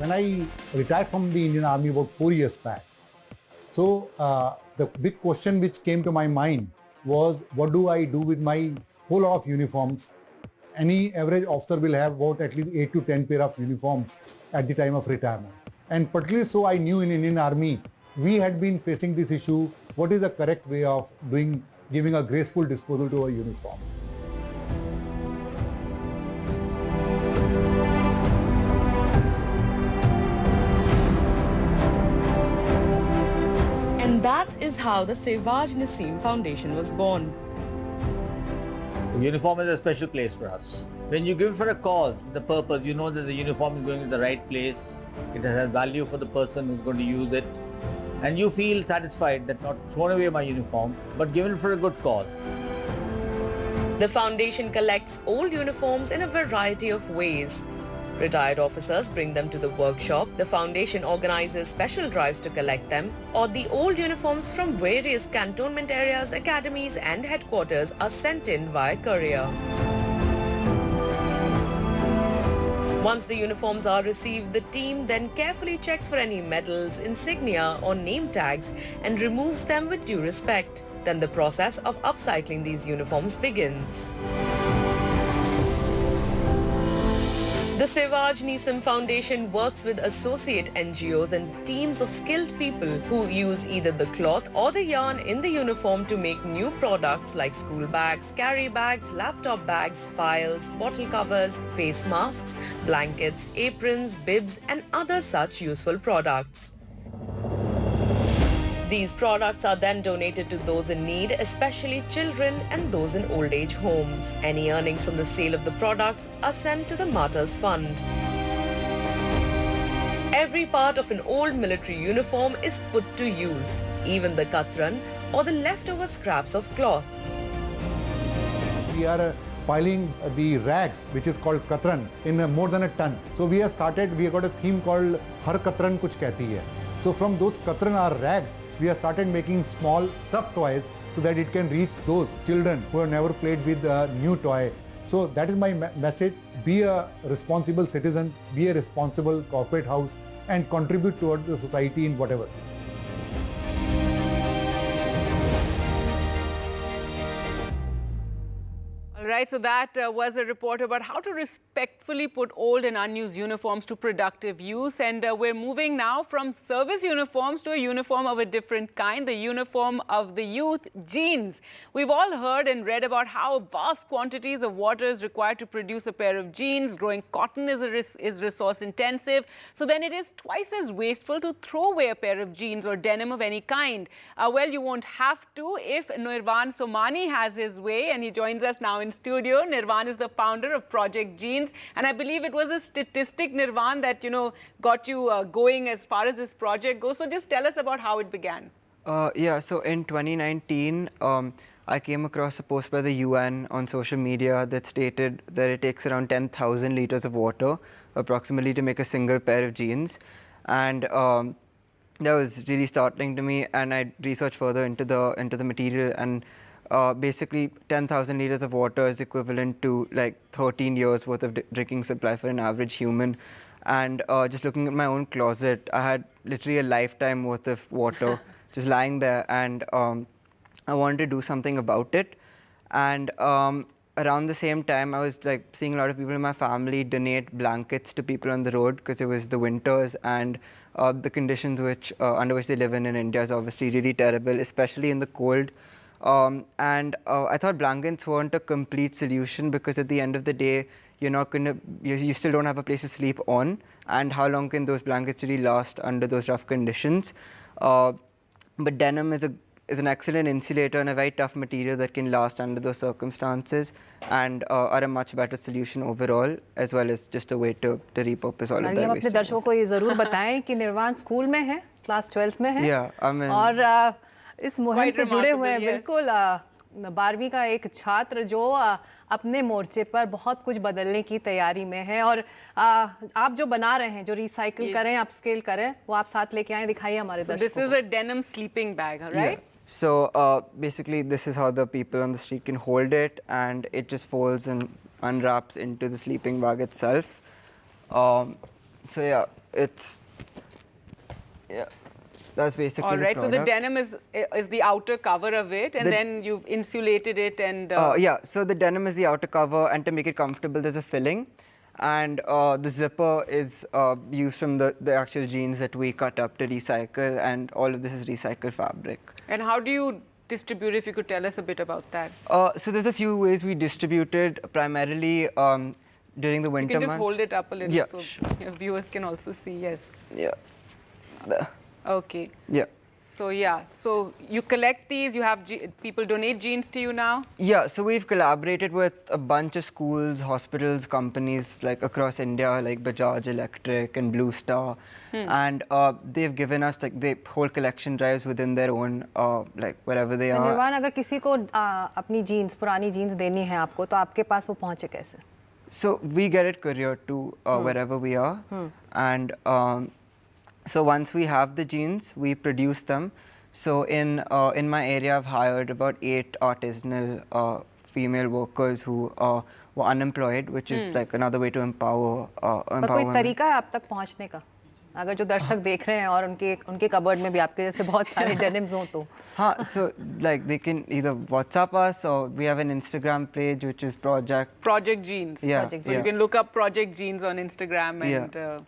When I retired from the Indian Army about 4 years back, so the big question which came to my mind was, what do I do with my whole lot of uniforms? Any average officer will have about at least 8 to 10 pair of uniforms at the time of retirement. And particularly so I knew in Indian Army, we had been facing this issue, what is the correct way of giving a graceful disposal to a uniform. And that is how the Sehwag Naseem Foundation was born. The uniform is a special place for us. When you give it for a cause, the purpose, you know that the uniform is going to the right place, it has value for the person who's going to use it, and you feel satisfied that not thrown away my uniform, but given for a good cause. The foundation collects old uniforms in a variety of ways. Retired officers bring them to the workshop, the foundation organizes special drives to collect them, or the old uniforms from various cantonment areas, academies and headquarters are sent in via courier. Once the uniforms are received, the team then carefully checks for any medals, insignia or name tags and removes them with due respect. Then the process of upcycling these uniforms begins. The Sehwag Naseem Foundation works with associate NGOs and teams of skilled people who use either the cloth or the yarn in the uniform to make new products like school bags, carry bags, laptop bags, files, bottle covers, face masks, blankets, aprons, bibs and other such useful products. These products are then donated to those in need, especially children and those in old age homes. Any earnings from the sale of the products are sent to the Martyrs Fund. Every part of an old military uniform is put to use, even the katran or the leftover scraps of cloth. We are piling the rags, which is called katran, in more than a ton. So we have got a theme called Har Katran Kuch Kehti Hai. So from those katran or rags, we have started making small stuffed toys so that it can reach those children who have never played with a new toy. So that is my message. Be a responsible citizen, be a responsible corporate house and contribute toward the society in whatever way. All right, so that was a report about how to respectfully put old and unused uniforms to productive use. And we're moving now from service uniforms to a uniform of a different kind, the uniform of the youth, jeans. We've all heard and read about how vast quantities of water is required to produce a pair of jeans. Growing cotton is resource intensive. So then it is twice as wasteful to throw away a pair of jeans or denim of any kind. Well, you won't have to if Nirvan Somani has his way, and he joins us now in studio. Nirvan is the founder of Project Jeans, and I believe it was a statistic, Nirvan, that got you going as far as this project goes. So just tell us about how it began. Yeah, so in 2019, I came across a post by the UN on social media that stated that it takes around 10,000 liters of water approximately to make a single pair of jeans, and that was really startling to me. And I researched further into the material, and basically 10,000 liters of water is equivalent to like 13 years worth of drinking supply for an average human. And just looking at my own closet, I had literally a lifetime worth of water just lying there, and I wanted to do something about it. And around the same time, I was like seeing a lot of people in my family donate blankets to people on the road because it was the winters, and the conditions under which they live in India is obviously really terrible, especially in the cold. And I thought blankets weren't a complete solution because at the end of the day, you still don't have a place to sleep on, and how long can those blankets really last under those rough conditions? But denim is an excellent insulator and a very tough material that can last under those circumstances, and are a much better solution overall, as well as just a way to repurpose all of that waste. अपने दर्शकों को ये जरूर बताएं कि निर्वाण school में है, क्लास 12 में है, Yeah, I mean, और इस मुहिम से जुड़े हुए हैं बिल्कुल 12वीं का एक छात्र जो अपने मोर्चे पर बहुत कुछ बदलने की तैयारी में है, और आप जो बना रहे हैं, जो रिसाइकिल करें, अपस्केल करें, वो आप साथ लेके आए, दिखाइए हमारे दर्शकों को. This is a denim sleeping bag, right? Yeah. So basically this is how the people on the street can hold it, and it just folds and unwraps into the sleeping bag itself. So yeah, it's that's basically all right. the So the product. denim is the outer cover of it, and then you've insulated it and. Yeah. So the denim is the outer cover, and to make it comfortable, there's a filling, and the zipper is used from the actual jeans that we cut up to recycle, and all of this is recycled fabric. And how do you distribute? If you could tell us a bit about that. So there's a few ways we distributed, primarily during the winter You can just months. hold it up a little Yeah, so sure. your viewers can also see. Yes. Yeah. There. Okay. Yeah. So yeah, so you collect these. You have people donate jeans to you now. Yeah, so we've collaborated with a bunch of schools, hospitals, companies like across India, like Bajaj Electric and Blue Star, and they've given us like they whole collection drives within their own like wherever they are. निर्वाण, अगर किसी को अपनी jeans पुरानी jeans देनी है आपको तो आपके पास वो पहुंचे कैसे? So we get it couriered to wherever we are, and so once we have the jeans, we produce them. So in my area, I've hired about 8 artisanal female workers who were unemployed, which is like another way to empower. पर कोई तरीका है आप तक पहुंचने का? अगर जो दर्शक देख रहे हैं और उनके कबर्ड में भी आपके जैसे बहुत सारे डेनिम्स हों तो हाँ, so like they can either WhatsApp us or we have an Instagram page which is Project Jeans. Yeah, So you can look up Project Jeans on Instagram and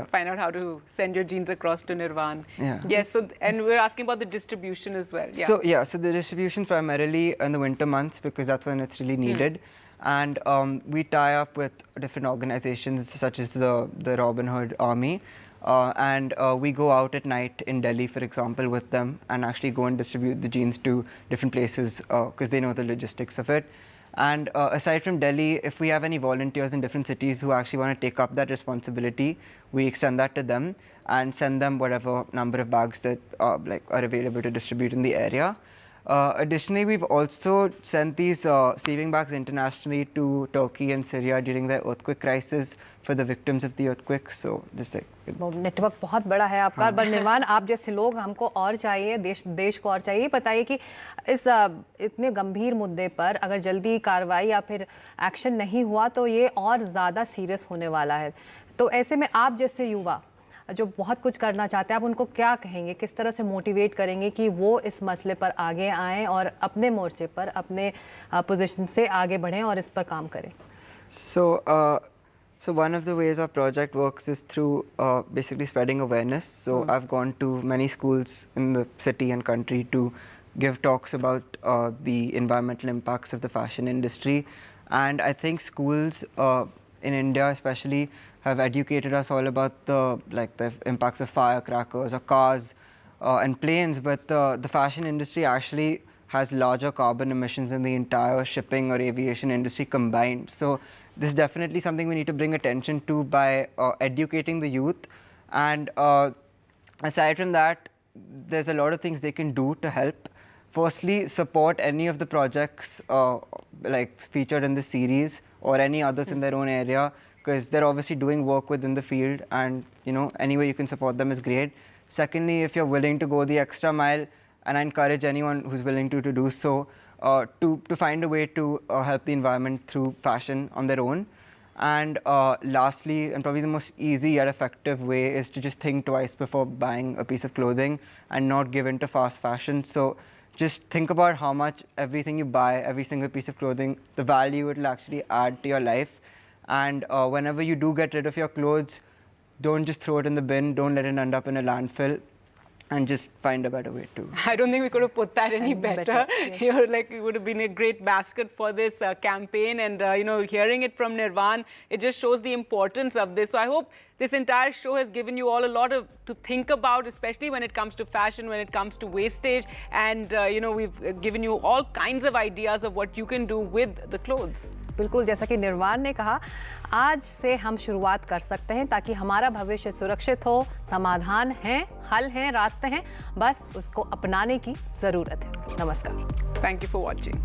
find out how to send your jeans across to Nirvan. Yeah. Yes. So and we're asking about the distribution as well. Yeah. So the distribution primarily in the winter months because that's when it's really needed. And we tie up with different organizations such as the Robin Hood Army. And we go out at night in Delhi, for example, with them and actually go and distribute the jeans to different places because they know the logistics of it. And aside from Delhi, if we have any volunteers in different cities who actually want to take up that responsibility, we extend that to them and send them whatever number of bags that are available to distribute in the area. Additionally, we've also sent these sleeping bags internationally to Turkey and Syria during the earthquake crisis for the victims of the earthquake. So just like network बहुत बड़ा है आपका। पर निर्वाण, आप जैसे लोग हमको और चाहिए, देश को और चाहिए। बताइए कि इस इतने गंभीर मुद्दे पर अगर जल्दी कार्रवाई या फिर एक्शन नहीं हुआ तो ये और ज़्यादा सीरियस होने वाला है। तो ऐसे में आप जैसे युवा जो बहुत कुछ करना चाहते हैं, आप उनको क्या कहेंगे, किस तरह से मोटिवेट करेंगे कि वो इस मसले पर आगे आएँ और अपने मोर्चे पर अपने पोजीशन से आगे बढ़ें और इस पर काम करें? So one of the ways our project works is through basically spreading awareness. So I've gone to many schools in the city and country to give talks about the environmental impacts of the fashion industry. And I think schools in India especially have educated us all about the impacts of firecrackers or cars and planes, but the fashion industry actually has larger carbon emissions than the entire shipping or aviation industry combined. So this is definitely something we need to bring attention to by educating the youth. And aside from that, there's a lot of things they can do to help. Firstly, support any of the projects featured in the series or any others in their own area, because they're obviously doing work within the field, and any way you can support them is great. Secondly, if you're willing to go the extra mile, and I encourage anyone who's willing to do so, to find a way to help the environment through fashion on their own. And lastly, and probably the most easy yet effective way, is to just think twice before buying a piece of clothing and not give in to fast fashion. So just think about how much everything you buy, every single piece of clothing, the value it will actually add to your life. And whenever you do get rid of your clothes, don't just throw it in the bin, don't let it end up in a landfill, and just find a better way to. I don't think we could have put that any better. Yes. It would have been a great basket for this campaign, and hearing it from Nirvan, it just shows the importance of this. So I hope this entire show has given you all a lot to think about, especially when it comes to fashion, when it comes to wastage, and we've given you all kinds of ideas of what you can do with the clothes. बिल्कुल, जैसा कि निर्वाण ने कहा, आज से हम शुरुआत कर सकते हैं ताकि हमारा भविष्य सुरक्षित हो। समाधान हैं, हल हैं, रास्ते हैं, बस उसको अपनाने की ज़रूरत है। नमस्कार। Thank you for watching.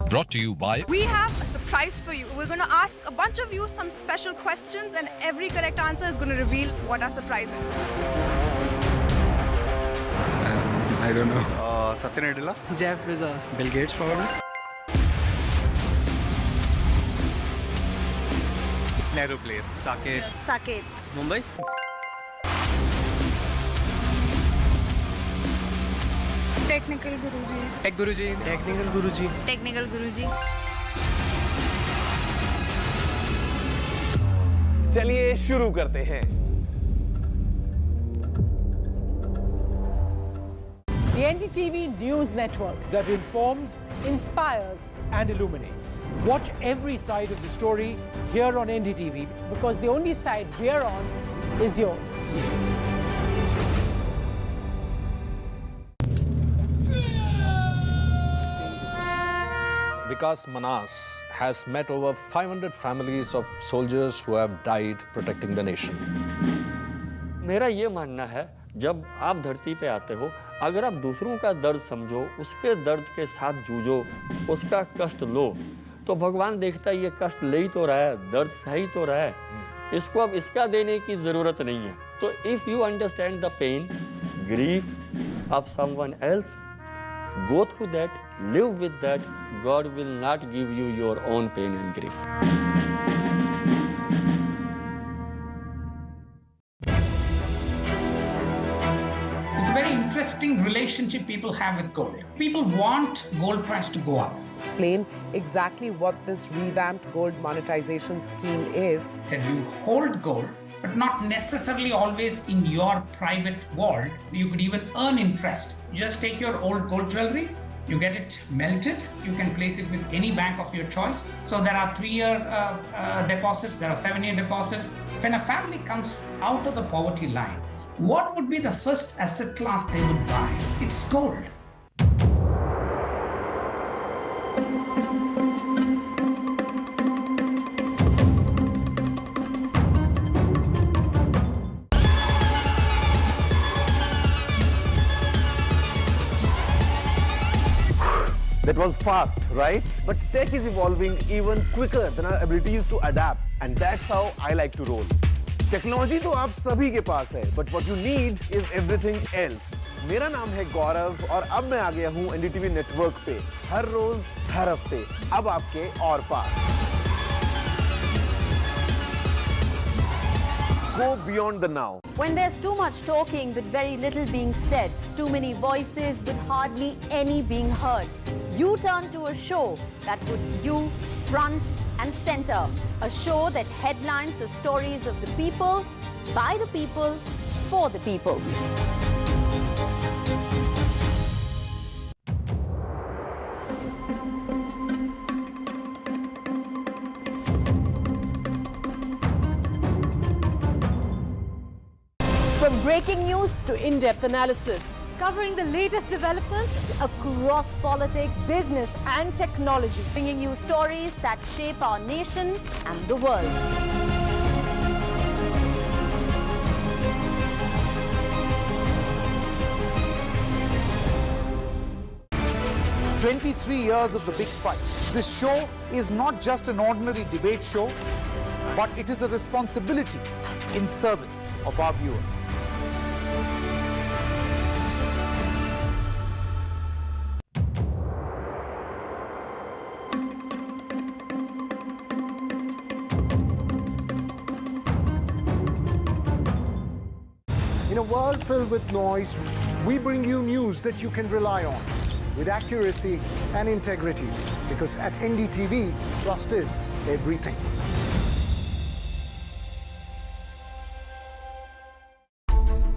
Brought to to you by... We have a surprise for you. We're going to ask a bunch of you some special questions, and every correct answer is going to reveal what our surprise is. I don't know. Jeff Bezos. Bill Gates probably. Nehru Place. Saket. Saket. Mumbai. Technical Guruji. Tech Guruji. Technical Guruji. Technical Guruji. चलिए शुरू करते हैं। The NDTV News Network that informs, inspires, and illuminates. Watch every side of the story here on NDTV, because the only side we're on is yours. Vikas Manas has met over 500 families of soldiers who have died protecting the nation. मेरा ये मानना है, जब आप धरती पे आते हो, अगर आप दूसरों का दर्द समझो, उसके दर्द के साथ जूझो, उसका कष्ट लो, तो भगवान देखता है ये कष्ट ले ही तो रहा है, दर्द सह ही तो रहा है, इसको अब इसका देने की ज़रूरत नहीं है। तो if you understand the pain, grief of someone else, go through that, live with that, God will not give you your own pain and grief. It's a very interesting relationship people have with gold. People want gold price to go up. Explain exactly what this revamped gold monetization scheme is. That you hold gold, but not necessarily always in your private vault. You could even earn interest. Just take your old gold jewelry, you get it melted, you can place it with any bank of your choice. So there are 3-year deposits, there are 7-year deposits. When a family comes out of the poverty line, what would be the first asset class they would buy? It's gold. That was fast, right? But tech is evolving even quicker than our abilities to adapt. And that's how I like to roll. Technology तो आप सभी के पास है, but what you need is everything else. मेरा नाम है गौरव और अब मैं आ गया हूँ NDTV नेटवर्क पे, हर रोज, हर हफ्ते, अब आपके और पास. Go beyond the now. When there's too much talking but very little being said, too many voices but hardly any being heard, you turn to a show that puts you front and center. A show that headlines the stories of the people, by the people, for the people. From breaking news to in-depth analysis, Covering the latest developments across politics, business and technology. Bringing you stories that shape our nation and the world. "23 years of the big fight." This show is not just an ordinary debate show, but it is a responsibility in service of our viewers. In a world filled with noise, we bring you news that you can rely on with accuracy and integrity, because at NDTV, trust is everything.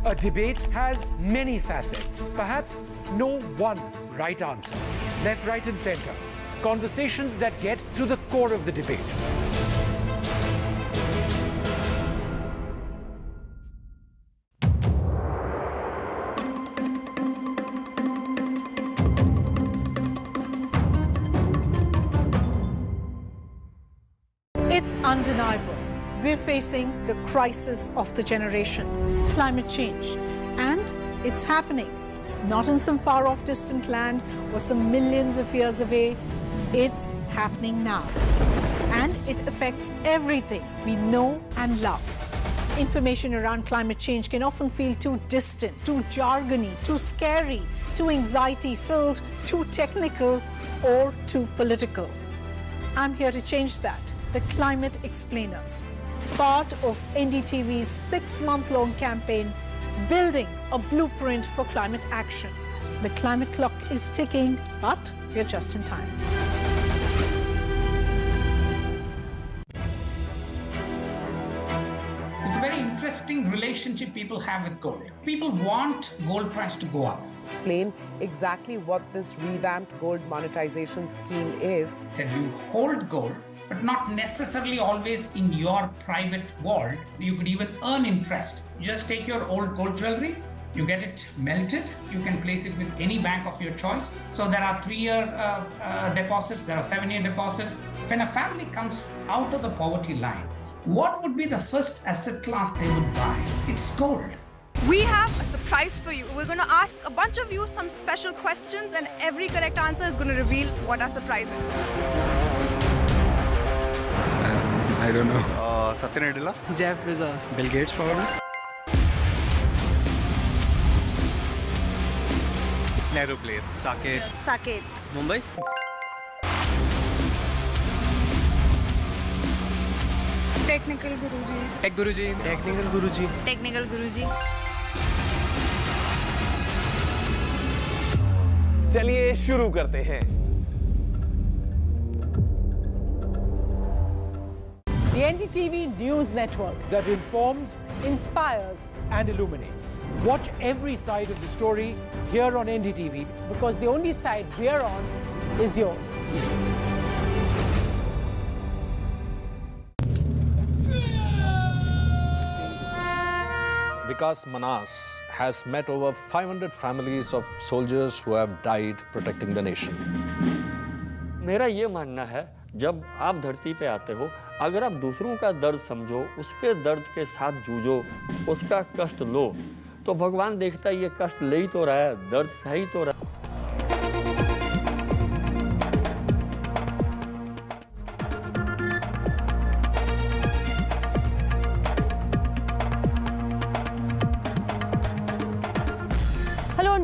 A debate has many facets, perhaps no one right answer. Left, right and center. Conversations that get to the core of the debate. It's undeniable. We're facing the crisis of the generation, climate change. And it's happening, not in some far-off distant land or some millions of years away, It's happening now. And it affects everything we know and love. Information around climate change can often feel too distant, too jargony, too scary, too anxiety-filled, too technical, or too political. I'm here to change that. The Climate Explainers, part of NDTV's 6-month-long campaign, building a blueprint for climate action. The climate clock is ticking, but we're just in time. It's a very interesting relationship people have with gold. People want gold price to go up. Explain exactly what this revamped gold monetization scheme is. That you hold gold, but not necessarily always in your private vault. You could even earn interest. Just take your old gold jewelry, you get it melted, you can place it with any bank of your choice. So there are 3-year deposits, there are 7-year deposits. When a family comes out of the poverty line, what would be the first asset class they would buy? It's gold. We have a surprise for you. We're going to ask a bunch of you some special questions, and every correct answer is going to reveal what our surprise is. I don't know. Satya Nadella. Jeff Bezos. Bill Gates probably. Nehru Place. Saket. Saket. Mumbai. Technical Guruji. Tech Guruji. Technical Guruji. Technical Guruji. चलिए शुरू करते हैं। The NDTV News Network that informs, inspires, and illuminates. Watch every side of the story here on NDTV, because the only side we're on is yours. Vikas Manas has met over 500 families of soldiers who have died protecting the nation. मेरा ये मानना है, जब आप धरती पे आते हो, अगर आप दूसरों का दर्द समझो, उसके दर्द के साथ जूझो, उसका कष्ट लो, तो भगवान देखता है ये कष्ट ले ही तो रहा है, दर्द सह ही तो रहा है।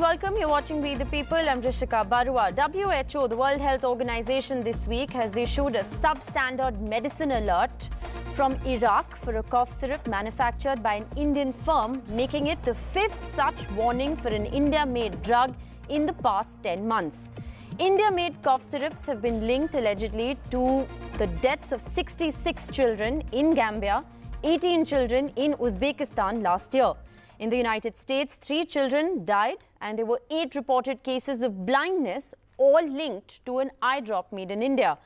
Welcome, you're watching We the People. I'm Rishika Barua. WHO, the World Health Organization, this week has issued a substandard medicine alert from Iraq for a cough syrup manufactured by an Indian firm, making it the 5th such warning for an India-made drug in the past 10 months. India-made cough syrups have been linked allegedly to the deaths of 66 children in Gambia, 18 children in Uzbekistan last year. In the United States, 3 children died and there were 8 reported cases of blindness, all linked to an eye drop made in India.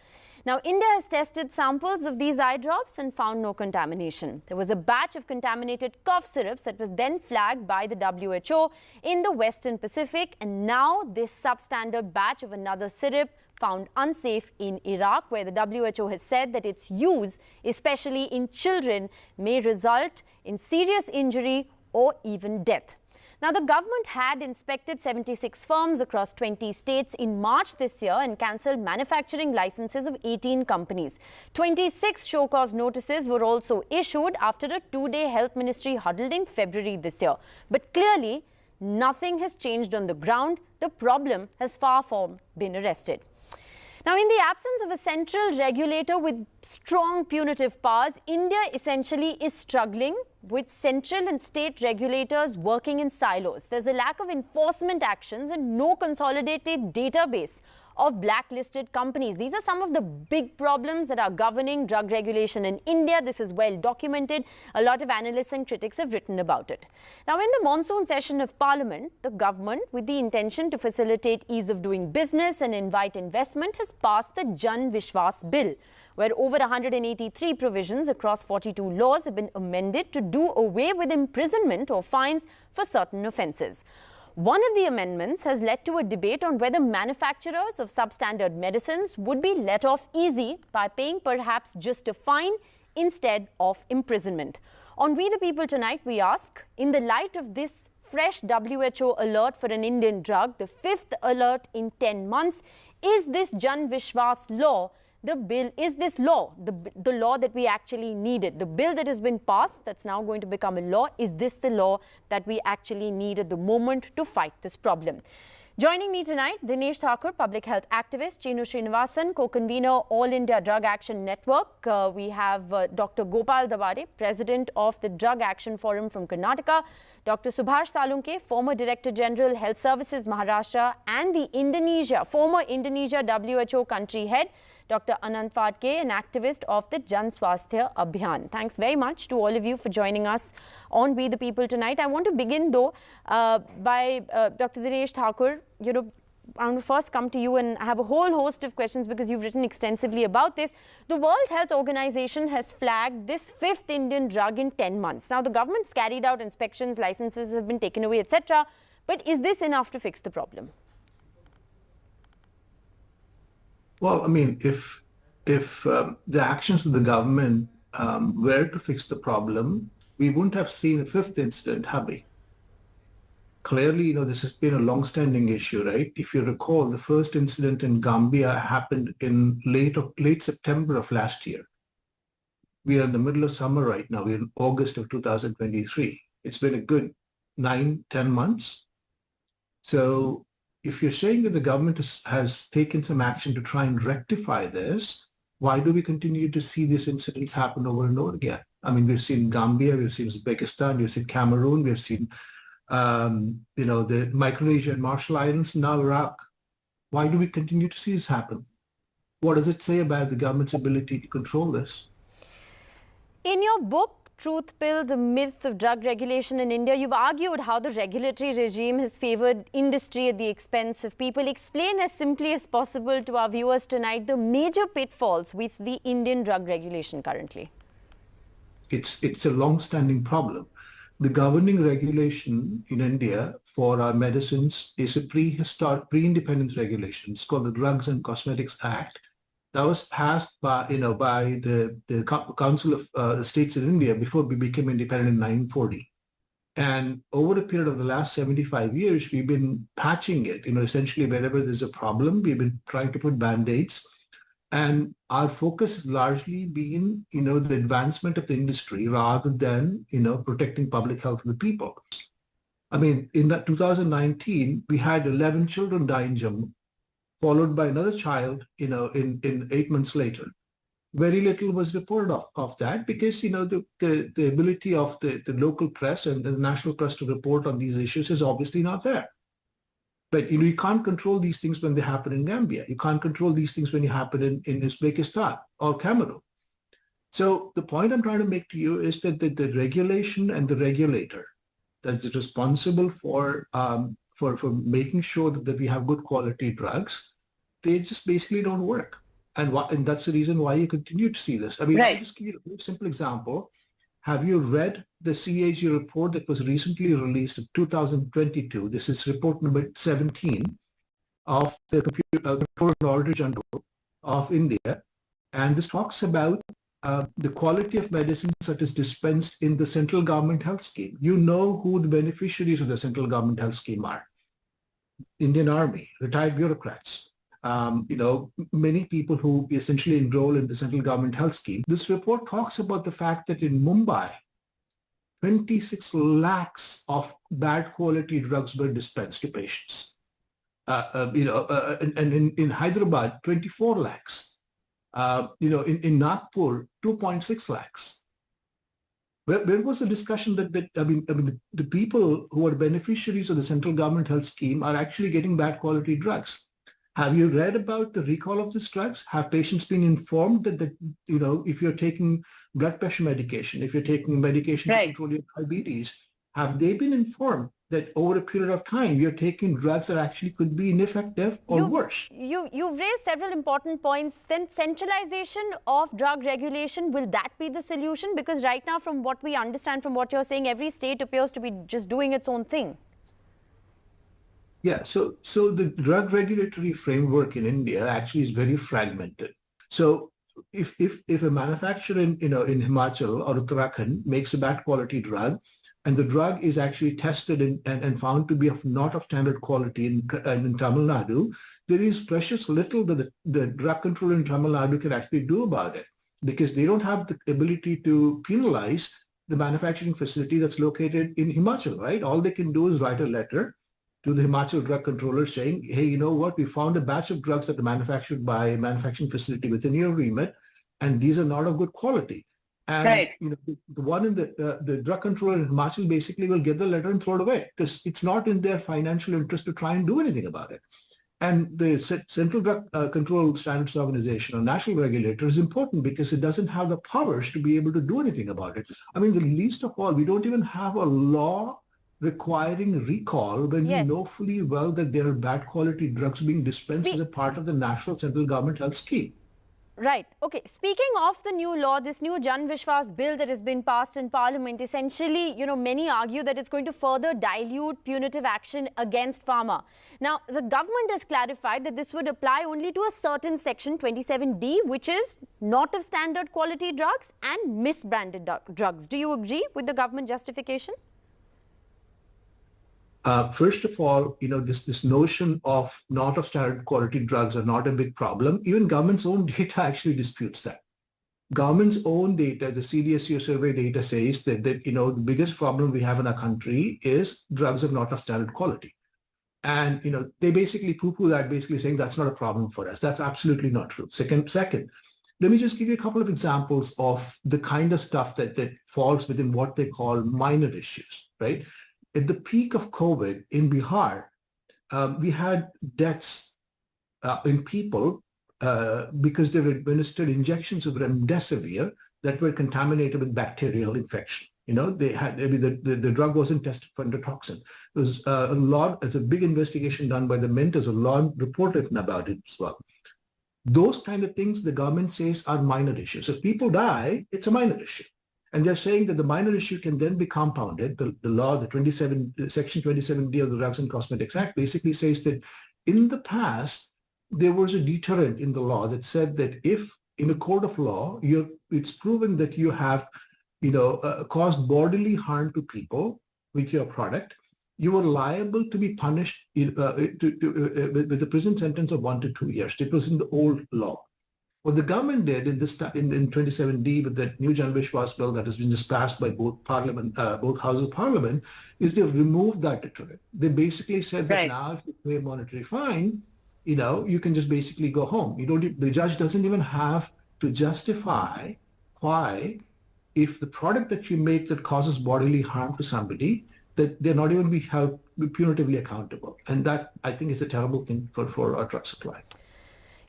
Now, India has tested samples of these eye drops and found no contamination. There was a batch of contaminated cough syrups that was then flagged by the WHO in the Western Pacific, and now this substandard batch of another syrup found unsafe in Iraq, where the WHO has said that its use, especially in children, may result in serious injury or even death. Now, the government had inspected 76 firms across 20 states in March this year and cancelled manufacturing licenses of 18 companies. 26 show-cause notices were also issued after a 2-day health ministry huddled in February this year. But clearly, nothing has changed on the ground. The problem has far from been arrested. Now, in the absence of a central regulator with strong punitive powers, India essentially is struggling with central and state regulators working in silos. There's a lack of enforcement actions and no consolidated database of blacklisted companies. These are some of the big problems that are governing drug regulation in India. This is well documented. A lot of analysts and critics have written about it. Now, in the monsoon session of Parliament, the government, with the intention to facilitate ease of doing business and invite investment, has passed the Jan Vishwas Bill, where over 183 provisions across 42 laws have been amended to do away with imprisonment or fines for certain offences. One of the amendments has led to a debate on whether manufacturers of substandard medicines would be let off easy by paying perhaps just a fine instead of imprisonment. On We the People tonight, we ask, in the light of this fresh WHO alert for an Indian drug, the 5th alert in 10 months. Is this Jan Vishwas law the law that we actually needed? The bill that has been passed, that's now going to become a law, is this the law that we actually need at the moment to fight this problem? Joining me tonight, Dinesh Thakur, public health activist, Chinu Srinivasan, co-convener, All India Drug Action Network. We have Dr. Gopal Dabare, president of the Drug Action Forum from Karnataka, Dr. Subhash Salunke, former Director General, Health Services, Maharashtra, and the former Indonesia WHO country head, Dr. Anant Phadke, an activist of the Jan Swasthya Abhiyan. Thanks very much to all of you for joining us on We the People tonight. I want to begin though by Dr. Dinesh Thakur. I want to first come to you and have a whole host of questions because you've written extensively about this. The World Health Organization has flagged this 5th Indian drug in 10 months. Now, the government's carried out inspections, licenses have been taken away, etc. But is this enough to fix the problem? Well, I mean, if the actions of the government were to fix the problem, we wouldn't have seen a 5th incident, have we? Clearly, this has been a long-standing issue, right? If you recall, the first incident in Gambia happened in late September of last year. We are in the middle of summer right now. We're in August of 2023. It's been a good 9-10 months. So if you're saying that the government has taken some action to try and rectify this, why do we continue to see these incidents happen over and over again? I mean, we've seen Gambia, we've seen Uzbekistan, we've seen Cameroon, we've seen the Micronesia and Marshall Islands, now Iraq. Why do we continue to see this happen? What does it say about the government's ability to control this? In your book, Truth Pill, the Myth of Drug Regulation in India, you've argued how the regulatory regime has favoured industry at the expense of people. Explain as simply as possible to our viewers tonight the major pitfalls with the Indian drug regulation currently. It's a long-standing problem. The governing regulation in India for our medicines is a pre-independence regulation. It's called the Drugs and Cosmetics Act. That was passed by the Council of the States in India before we became independent in 1940. And over a period of the last 75 years, we've been patching it. Essentially wherever there's a problem, we've been trying to put band-aids. And our focus has largely been, the advancement of the industry rather than, protecting public health of the people. I mean, in 2019, we had 11 children die in Jammu, followed by another child, in 8 months later. Very little was reported of that because, the ability of the local press and the national press to report on these issues is obviously not there. But you can't control these things when they happen in Gambia. You can't control these things when they happen in Uzbekistan or Cameroon. So the point I'm trying to make to you is that the regulation and the regulator that is responsible for making sure that we have good quality drugs, they just basically don't work. And that's the reason why you continue to see this. I mean, I'll just give you a very simple example. Have you read the CAG report that was recently released in 2022? This is report number 17 of the Controller and Auditor General of India. And this talks about the quality of medicines that is dispensed in the central government health scheme. You know who the beneficiaries of the central government health scheme are. Indian Army, retired bureaucrats. Many people who essentially enroll in the central government health scheme. This report talks about the fact that in Mumbai, 26 lakhs of bad quality drugs were dispensed to patients. And in Hyderabad, 24 lakhs. In Nagpur, 2.6 lakhs. Where was the discussion that the people who are beneficiaries of the central government health scheme are actually getting bad quality drugs? Have you read about the recall of these drugs? Have patients been informed that if you're taking blood pressure medication, if you're taking medication to control your diabetes, have they been informed that over a period of time you're taking drugs that actually could be ineffective or worse? You've raised several important points. Then centralization of drug regulation, will that be the solution? Because right now, from what we understand, from what you're saying, every state appears to be just doing its own thing. Yeah, so the drug regulatory framework in India actually is very fragmented. So if a manufacturer in Himachal or Uttarakhand makes a bad quality drug, and the drug is actually tested and found to be not of standard quality in Tamil Nadu, there is precious little that the drug controller in Tamil Nadu can actually do about it, because they don't have the ability to penalize the manufacturing facility that's located in Himachal, right? All they can do is write a letter to the Himachal drug controller saying, hey, you know what, we found a batch of drugs that are manufactured by a manufacturing facility within your remit, and these are not of good quality. And you know, the one in the drug controller in Himachal basically will get the letter and throw it away, because it's not in their financial interest to try and do anything about it. And the Central Drug Control Standards Organization or national regulator is important because it doesn't have the powers to be able to do anything about it. I mean, the least of all, we don't even have a law requiring recall when we know fully well that there are bad quality drugs being dispensed as a part of the national central government health scheme. Right. Okay. Speaking of the new law, this new Jan Vishwas bill that has been passed in Parliament, essentially, you know, many argue that it's going to further dilute punitive action against pharma. Now, the government has clarified that this would apply only to a certain section 27D, which is not of standard quality drugs and misbranded drugs. Do you agree with the government justification? First of all, you know, this notion of not of standard quality drugs are not a big problem. Even government's own data actually disputes that. Government's own data, the CDSU survey data says that you know, the biggest problem we have in our country is drugs are not of standard quality. And, you know, they basically poo-poo that, basically saying that's not a problem for us. That's absolutely not true. Second, let me just give you a couple of examples of the kind of stuff that falls within what they call minor issues, right? At the peak of COVID in Bihar, we had deaths in people because they were administered injections of remdesivir that were contaminated with bacterial infection. You know, they had, maybe the drug wasn't tested for endotoxin. There was it's a big investigation done by the Mint. There's a law report written about it as well. Those kind of things the government says are minor issues. If people die, it's a minor issue. And they're saying that the minor issue can then be compounded. The law, Section 27D of the Drugs and Cosmetics Act basically says that in the past, there was a deterrent in the law that said that if in a court of law, it's proven that you have, you know, caused bodily harm to people with your product, you were liable to be punished with a prison sentence of 1 to 2 years. It was in the old law. What the government did in 27D with the new Jan Vishwas bill that has been just passed by both houses of parliament is they've removed that deterrent. They basically said that now if you pay a monetary fine, you know, you can just basically go home. The judge doesn't even have to justify why, if the product that you make that causes bodily harm to somebody, that they're not even be held punitively accountable. And that, I think, is a terrible thing for our drug supply.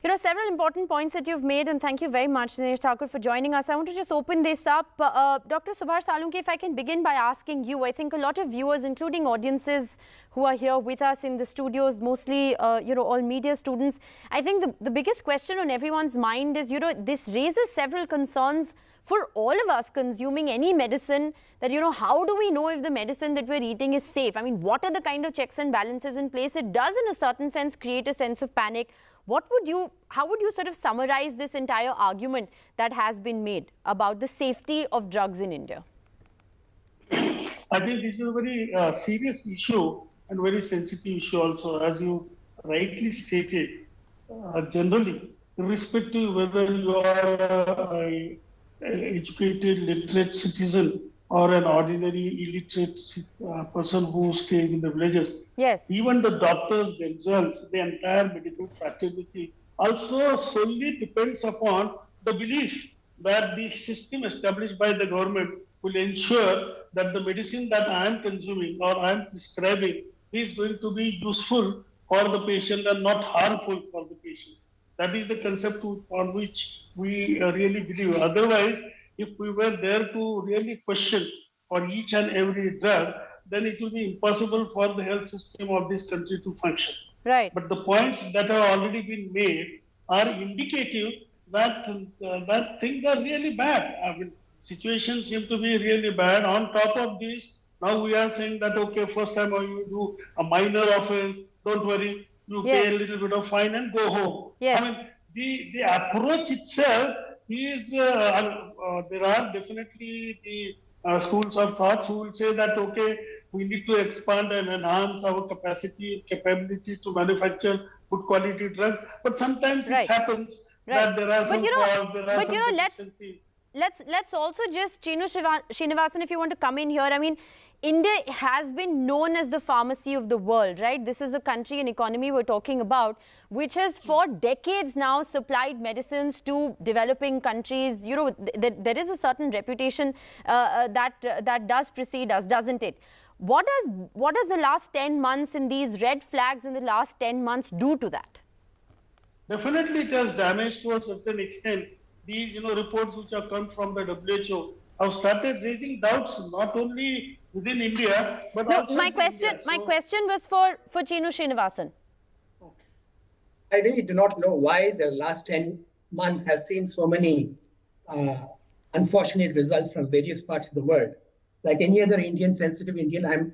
You know, several important points that you've made, and thank you very much, Dinesh Thakur, for joining us. I want to just open this up. Dr. Subhash Salunke, if I can begin by asking you, I think a lot of viewers, including audiences who are here with us in the studios, mostly, you know, all media students, I think the biggest question on everyone's mind is, you know, this raises several concerns for all of us consuming any medicine, that, you know, how do we know if the medicine that we're eating is safe? I mean, what are the kind of checks and balances in place? It does, in a certain sense, create a sense of panic. How would you sort of summarize this entire argument that has been made about the safety of drugs in India? I think this is a very serious issue and very sensitive issue also, as you rightly stated. Generally, irrespective whether you are an educated, literate citizen or an ordinary illiterate person who stays in the villages. Yes. Even the doctors themselves, the entire medical fraternity also solely depends upon the belief that the system established by the government will ensure that the medicine that I am consuming or I am prescribing is going to be useful for the patient and not harmful for the patient. That is the concept on which we really believe. Otherwise, if we were there to really question for each and every drug, then it will be impossible for the health system of this country to function. Right. But the points that have already been made are indicative that things are really bad. I mean, situations seem to be really bad. On top of this, now we are saying that, okay, first time you do a minor offense, don't worry, you pay a little bit of fine and go home. Yes. I mean, the approach itself is, there are definitely the schools of thought who will say that, okay, we need to expand and enhance our capability to manufacture good quality drugs. But sometimes it happens that there are some flaws, there are some deficiencies. Let's also just, Srinivasan, if you want to come in here. I mean, India has been known as the pharmacy of the world, right? This is a country and economy we're talking about, which has for decades now supplied medicines to developing countries. You know, there is a certain reputation that does precede us, doesn't it? What does the last 10 months and these red flags in the last 10 months do to that? Definitely it has damaged to a certain extent. These reports which have come from the WHO have started raising doubts not only within India but outside my India. question was for Chinu Srinivasan. I really do not know why the last 10 months have seen so many unfortunate results from various parts of the world. Like any other Indian, sensitive Indian,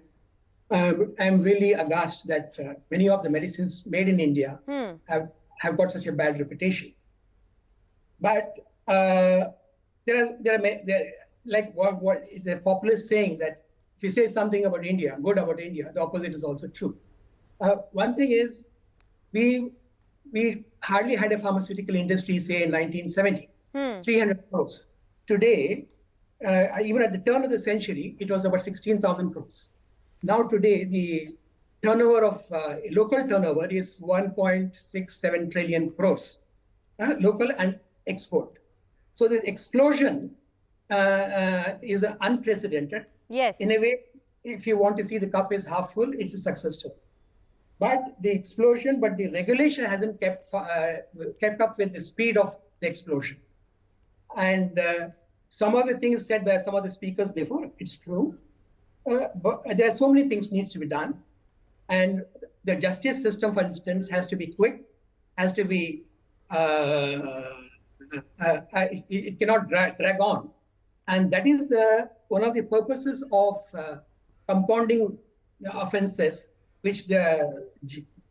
I'm really aghast that many of the medicines made in India have got such a bad reputation. But there are like what is a populist saying that if you say something about India, good about India, the opposite is also true. One thing is we hardly had a pharmaceutical industry, say in 1970, 300 crores. Today, even at the turn of the century, it was about 16,000 crores. Now today, the turnover of local turnover is 1.67 trillion crores, local and export. So this explosion is unprecedented. Yes. In a way, if you want to see the cup is half full, it's a success story. But the explosion, but the regulation hasn't kept up with the speed of the explosion. And some of the things said by some of the speakers before, it's true. But there are so many things needs to be done. And the justice system, for instance, has to be quick, has to be, it cannot drag on. And that is one of the purposes of compounding offenses, which the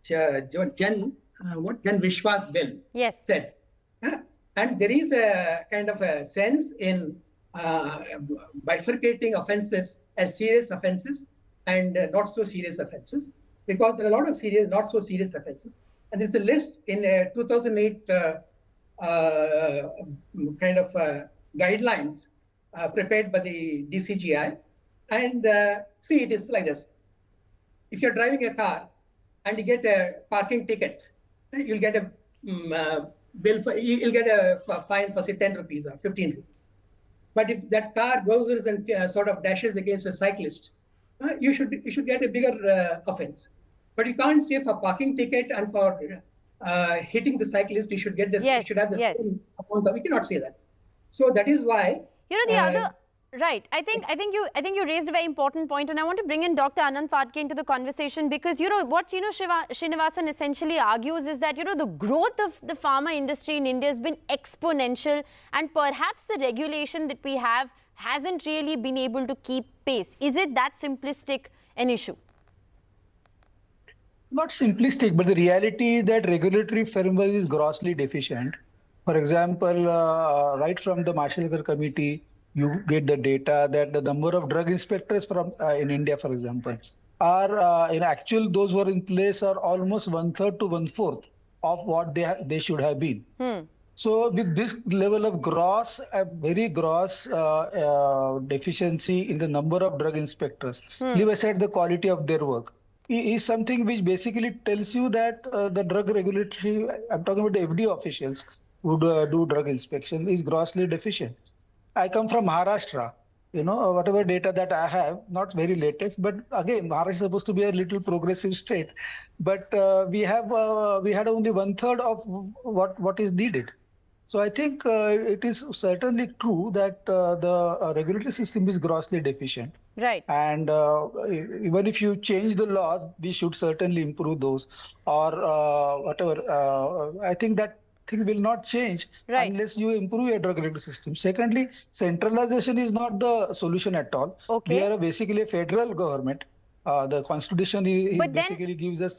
Jan Vishwas bill said. And there is a kind of a sense in bifurcating offenses as serious offenses and not so serious offenses, because there are a lot of serious, not so serious offenses. And there's a list in a 2008 kind of guidelines prepared by the DCGI. And see, it is like this. If you're driving a car and you get a parking ticket, you'll get a bill for, you'll get a fine for say 10 rupees or 15 rupees. But if that car goes and sort of dashes against a cyclist, you should get a bigger offense. But you can't say for parking ticket and for hitting the cyclist, you should get this. You should have the same amount. We cannot say that. So that is why. You know, the other. Right. I think you raised a very important point, and I want to bring in Dr. Anand Phadke into the conversation, because what Srinivasan essentially argues is that the growth of the pharma industry in India has been exponential, and perhaps the regulation that we have hasn't really been able to keep pace. Is it that simplistic an issue? Not simplistic, but the reality is that regulatory framework is grossly deficient. For example, right from the Mashelkar committee, you get the data that the number of drug inspectors from in India, for example, are in actual, those who are in place are almost 1/3 to 1/4 of what they should have been. So with this level of very gross deficiency in the number of drug inspectors, leave aside the quality of their work, is something which basically tells you that the drug regulatory, I'm talking about the FDA officials who do drug inspection, is grossly deficient. I come from Maharashtra, whatever data that I have, not very latest, but again, Maharashtra is supposed to be a little progressive state, but we had only 1/3 of what is needed. So I think it is certainly true that the regulatory system is grossly deficient. Right. And even if you change the laws, we should certainly improve those, or whatever. I think that things will not change unless you improve your drug regulatory system. Secondly, centralization is not the solution at all. We are basically a federal government. The constitution basically gives us,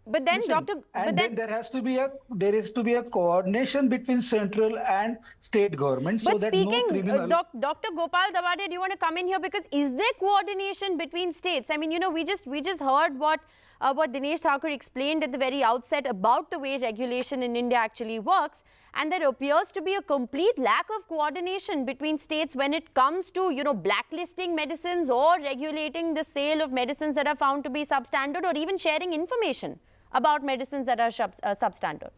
But then, there has to be a coordination between central and state government, so but that speaking, no criminal. Dr. Gopal Davade, do you want to come in here, because is there coordination between states? I mean, you know, we just heard what Dinesh Thakur explained at the very outset about the way regulation in India actually works, and there appears to be a complete lack of coordination between states when it comes to, you know, blacklisting medicines or regulating the sale of medicines that are found to be substandard, or even sharing information about medicines that are substandard.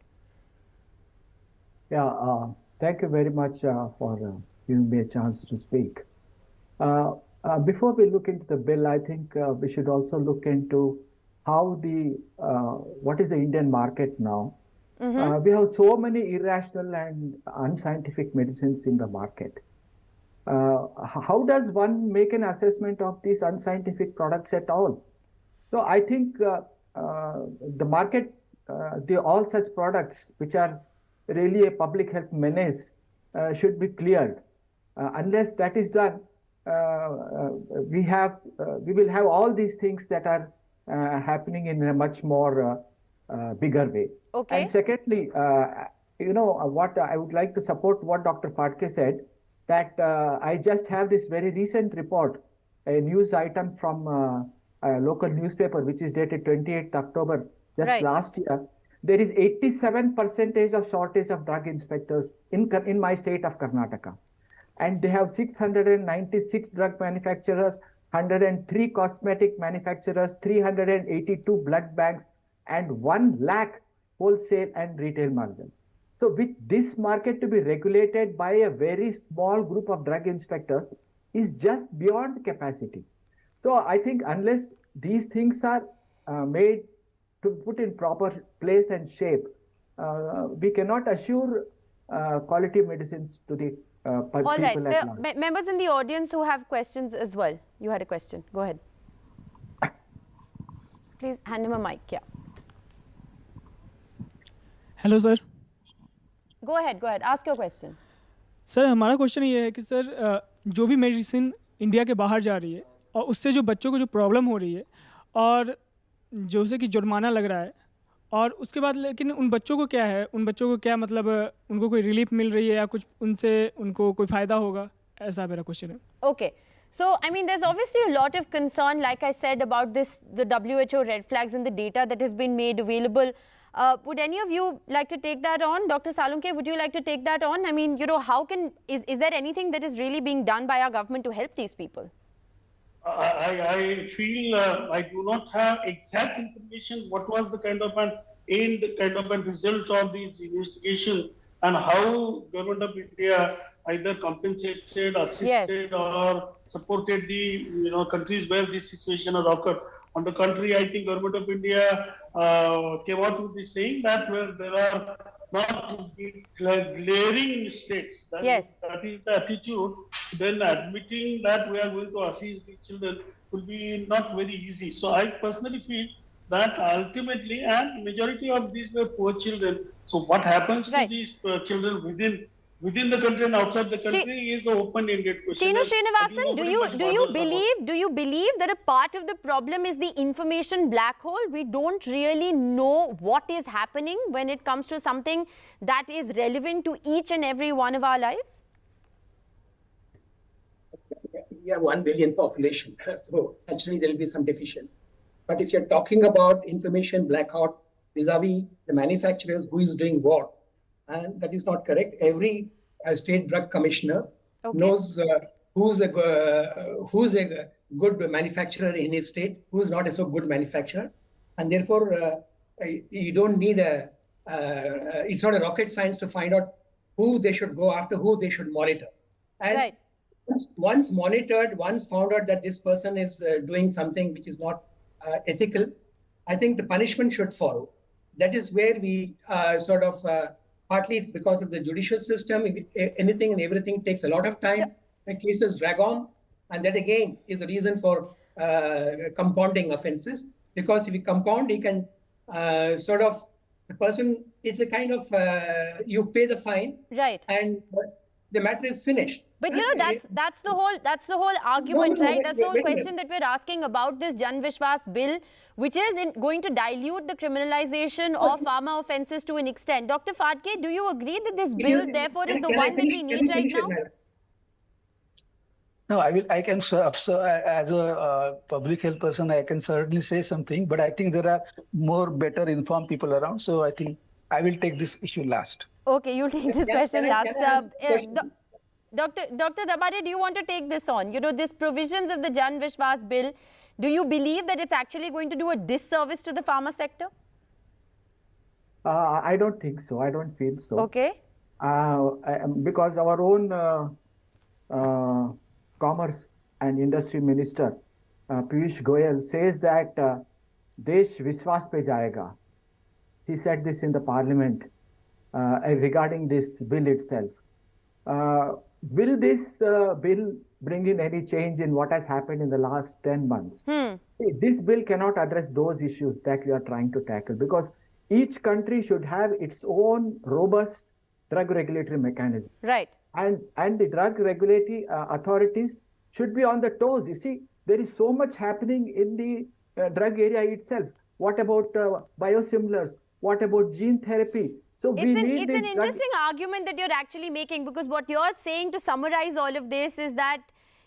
Yeah, thank you very much for giving me a chance to speak. Before we look into the bill, I think we should also look into how what is the Indian market now. We have so many irrational and unscientific medicines in the market. How does one make an assessment of these unscientific products at all? So I think the market, all such products which are really a public health menace should be cleared. Unless that is done, we will have all these things that are happening in a much more bigger way. Okay. And secondly, you know, what I would like to support what Dr. Phadke said, that I just have this very recent report, a news item from a local newspaper, which is dated 28th October, just last year. There is 87% of shortage of drug inspectors in my state of Karnataka. And they have 696 drug manufacturers, 103 cosmetic manufacturers, 382 blood banks, and 1 lakh wholesale and retail margin. So with this market to be regulated by a very small group of drug inspectors is just beyond capacity. So I think unless these things are made to put in proper place and shape, we cannot assure quality medicines to the people. All right, at large. Members in the audience who have questions as well. You had a question. Go ahead. Please hand him a mic. Yeah. Hello sir. Go ahead. Ask your question. Sir हमारा question ये है कि sir जो भी medicine India के बाहर जा रही है और उससे जो बच्चों को जो प्रॉब्लम हो रही है और जो से कि जुर्माना लग रहा है, और उसके बाद लेकिन उन बच्चों को क्या है, उन बच्चों को क्या मतलब उनको कोई रिलीफ मिल रही है या कुछ उनसे उनको कोई फ़ायदा होगा, ऐसा मेरा क्वेश्चन है. Okay. So, I mean, there's obviously a lot of concern, like I said, about this, the WHO red flags and the data that has been made available. Would any of you like to take that on? Dr. Salunke, would you like to take that on? I mean, you know, is there anything that is really being done by our government to help these people? I feel I do not have exact information what was the kind of an result of this investigation and how government of India either compensated, assisted, or supported the countries where this situation has occurred. On the contrary, I think government of India came out with the saying that where there are not glaring mistakes, that is the attitude, then admitting that we are going to assist these children will be not very easy. So I personally feel that ultimately, and majority of these were poor children. So what happens to these children within the country and outside the country is an open-ended question. Chinu Srinivasan, do you believe that a part of the problem is the information black hole? We don't really know what is happening when it comes to something that is relevant to each and every one of our lives? We have 1 billion population, so actually there will be some deficiency. But if you're talking about information blackout vis-a-vis the manufacturers who is doing what, and that is not correct. Every state drug commissioner knows who's a good manufacturer in his state, who's not a so good manufacturer, and therefore you don't need it's not a rocket science to find out who they should go after, who they should monitor. And once monitored, once found out that this person is doing something which is not ethical, I think the punishment should follow. That is where we partly it's because of the judicial system. Anything and everything takes a lot of time. The cases drag on. And that again is a reason for compounding offenses. Because if you compound, you can the person, it's a kind of, you pay the fine. Right. And the matter is finished. But you know, that's the whole argument, right? That's the whole question that we're asking about this Jan Vishwas bill, which is going to dilute the criminalization of pharma offences to an extent. Dr. Phadke, do you agree that this bill, therefore, is the one that we need right now? No, I can, as a public health person, I can certainly say something, but I think there are more better informed people around. So I think I will take this issue last. Okay, you'll take this question last. Dr. Dabade, do you want to take this on? You know, these provisions of the Jan Vishwas bill, do you believe that it's actually going to do a disservice to the pharma sector? I don't think so. I don't feel so. Okay. Because our own Commerce and Industry Minister, Piyush Goyal, says that Desh Vishwas pe jayega. He said this in the parliament regarding this bill itself. Will this bill bring in any change in what has happened in the last 10 months? This bill cannot address those issues that we are trying to tackle, because each country should have its own robust drug regulatory mechanism. Right. And the drug regulatory authorities should be on the toes. You see, there is so much happening in the drug area itself. What about biosimilars? What about gene therapy? So it's an interesting argument that you're actually making, because what you're saying, to summarize all of this, is that,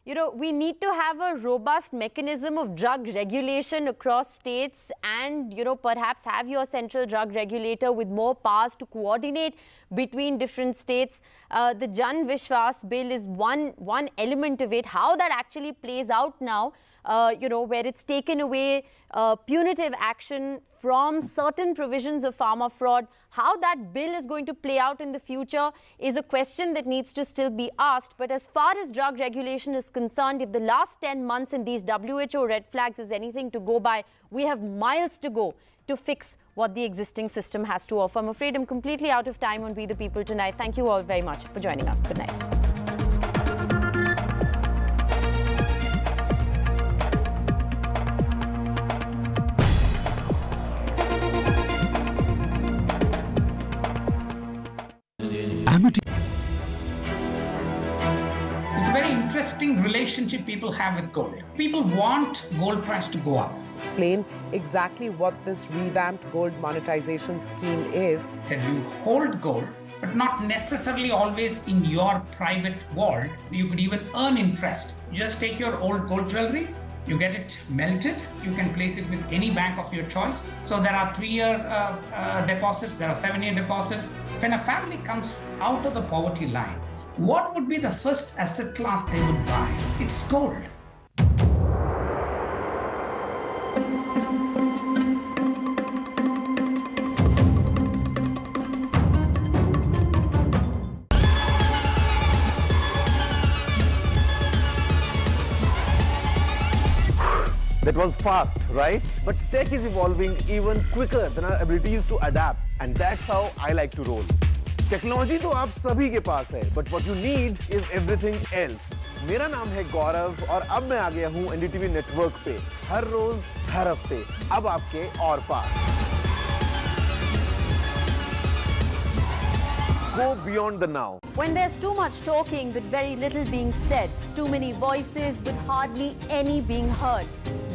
you know, we need to have a robust mechanism of drug regulation across states, and, you know, perhaps have your central drug regulator with more powers to coordinate between different states. The Jan Vishwas bill is one element of it. How that actually plays out now, you know, where it's taken away punitive action from certain provisions of pharma fraud, how that bill is going to play out in the future is a question that needs to still be asked. But as far as drug regulation is concerned, if the last 10 months in these WHO red flags is anything to go by, we have miles to go to fix what the existing system has to offer. I'm afraid I'm completely out of time on We the People tonight. Thank you all very much for joining us. Good night. It's a very interesting relationship people have with gold. People want gold price to go up. Explain exactly what this revamped gold monetization scheme is. That you hold gold, but not necessarily always in your private vault. You could even earn interest. Just take your old gold jewelry, you get it melted, you can place it with any bank of your choice. So there are 3-year deposits, there are 7-year deposits. When a family comes out of the poverty line, what would be the first asset class they would buy? It's gold. That was fast, right? But tech is evolving even quicker than our abilities to adapt. And that's how I like to roll. Technology तो आप सभी के पास है, but what you need is everything else. मेरा नाम है गौरव और अब मैं आ गया हूँ NDTV नेटवर्क पे, हर रोज, हर हफ्ते, अब आपके और पास. Go beyond the now. When there's too much talking but very little being said, too many voices but hardly any being heard,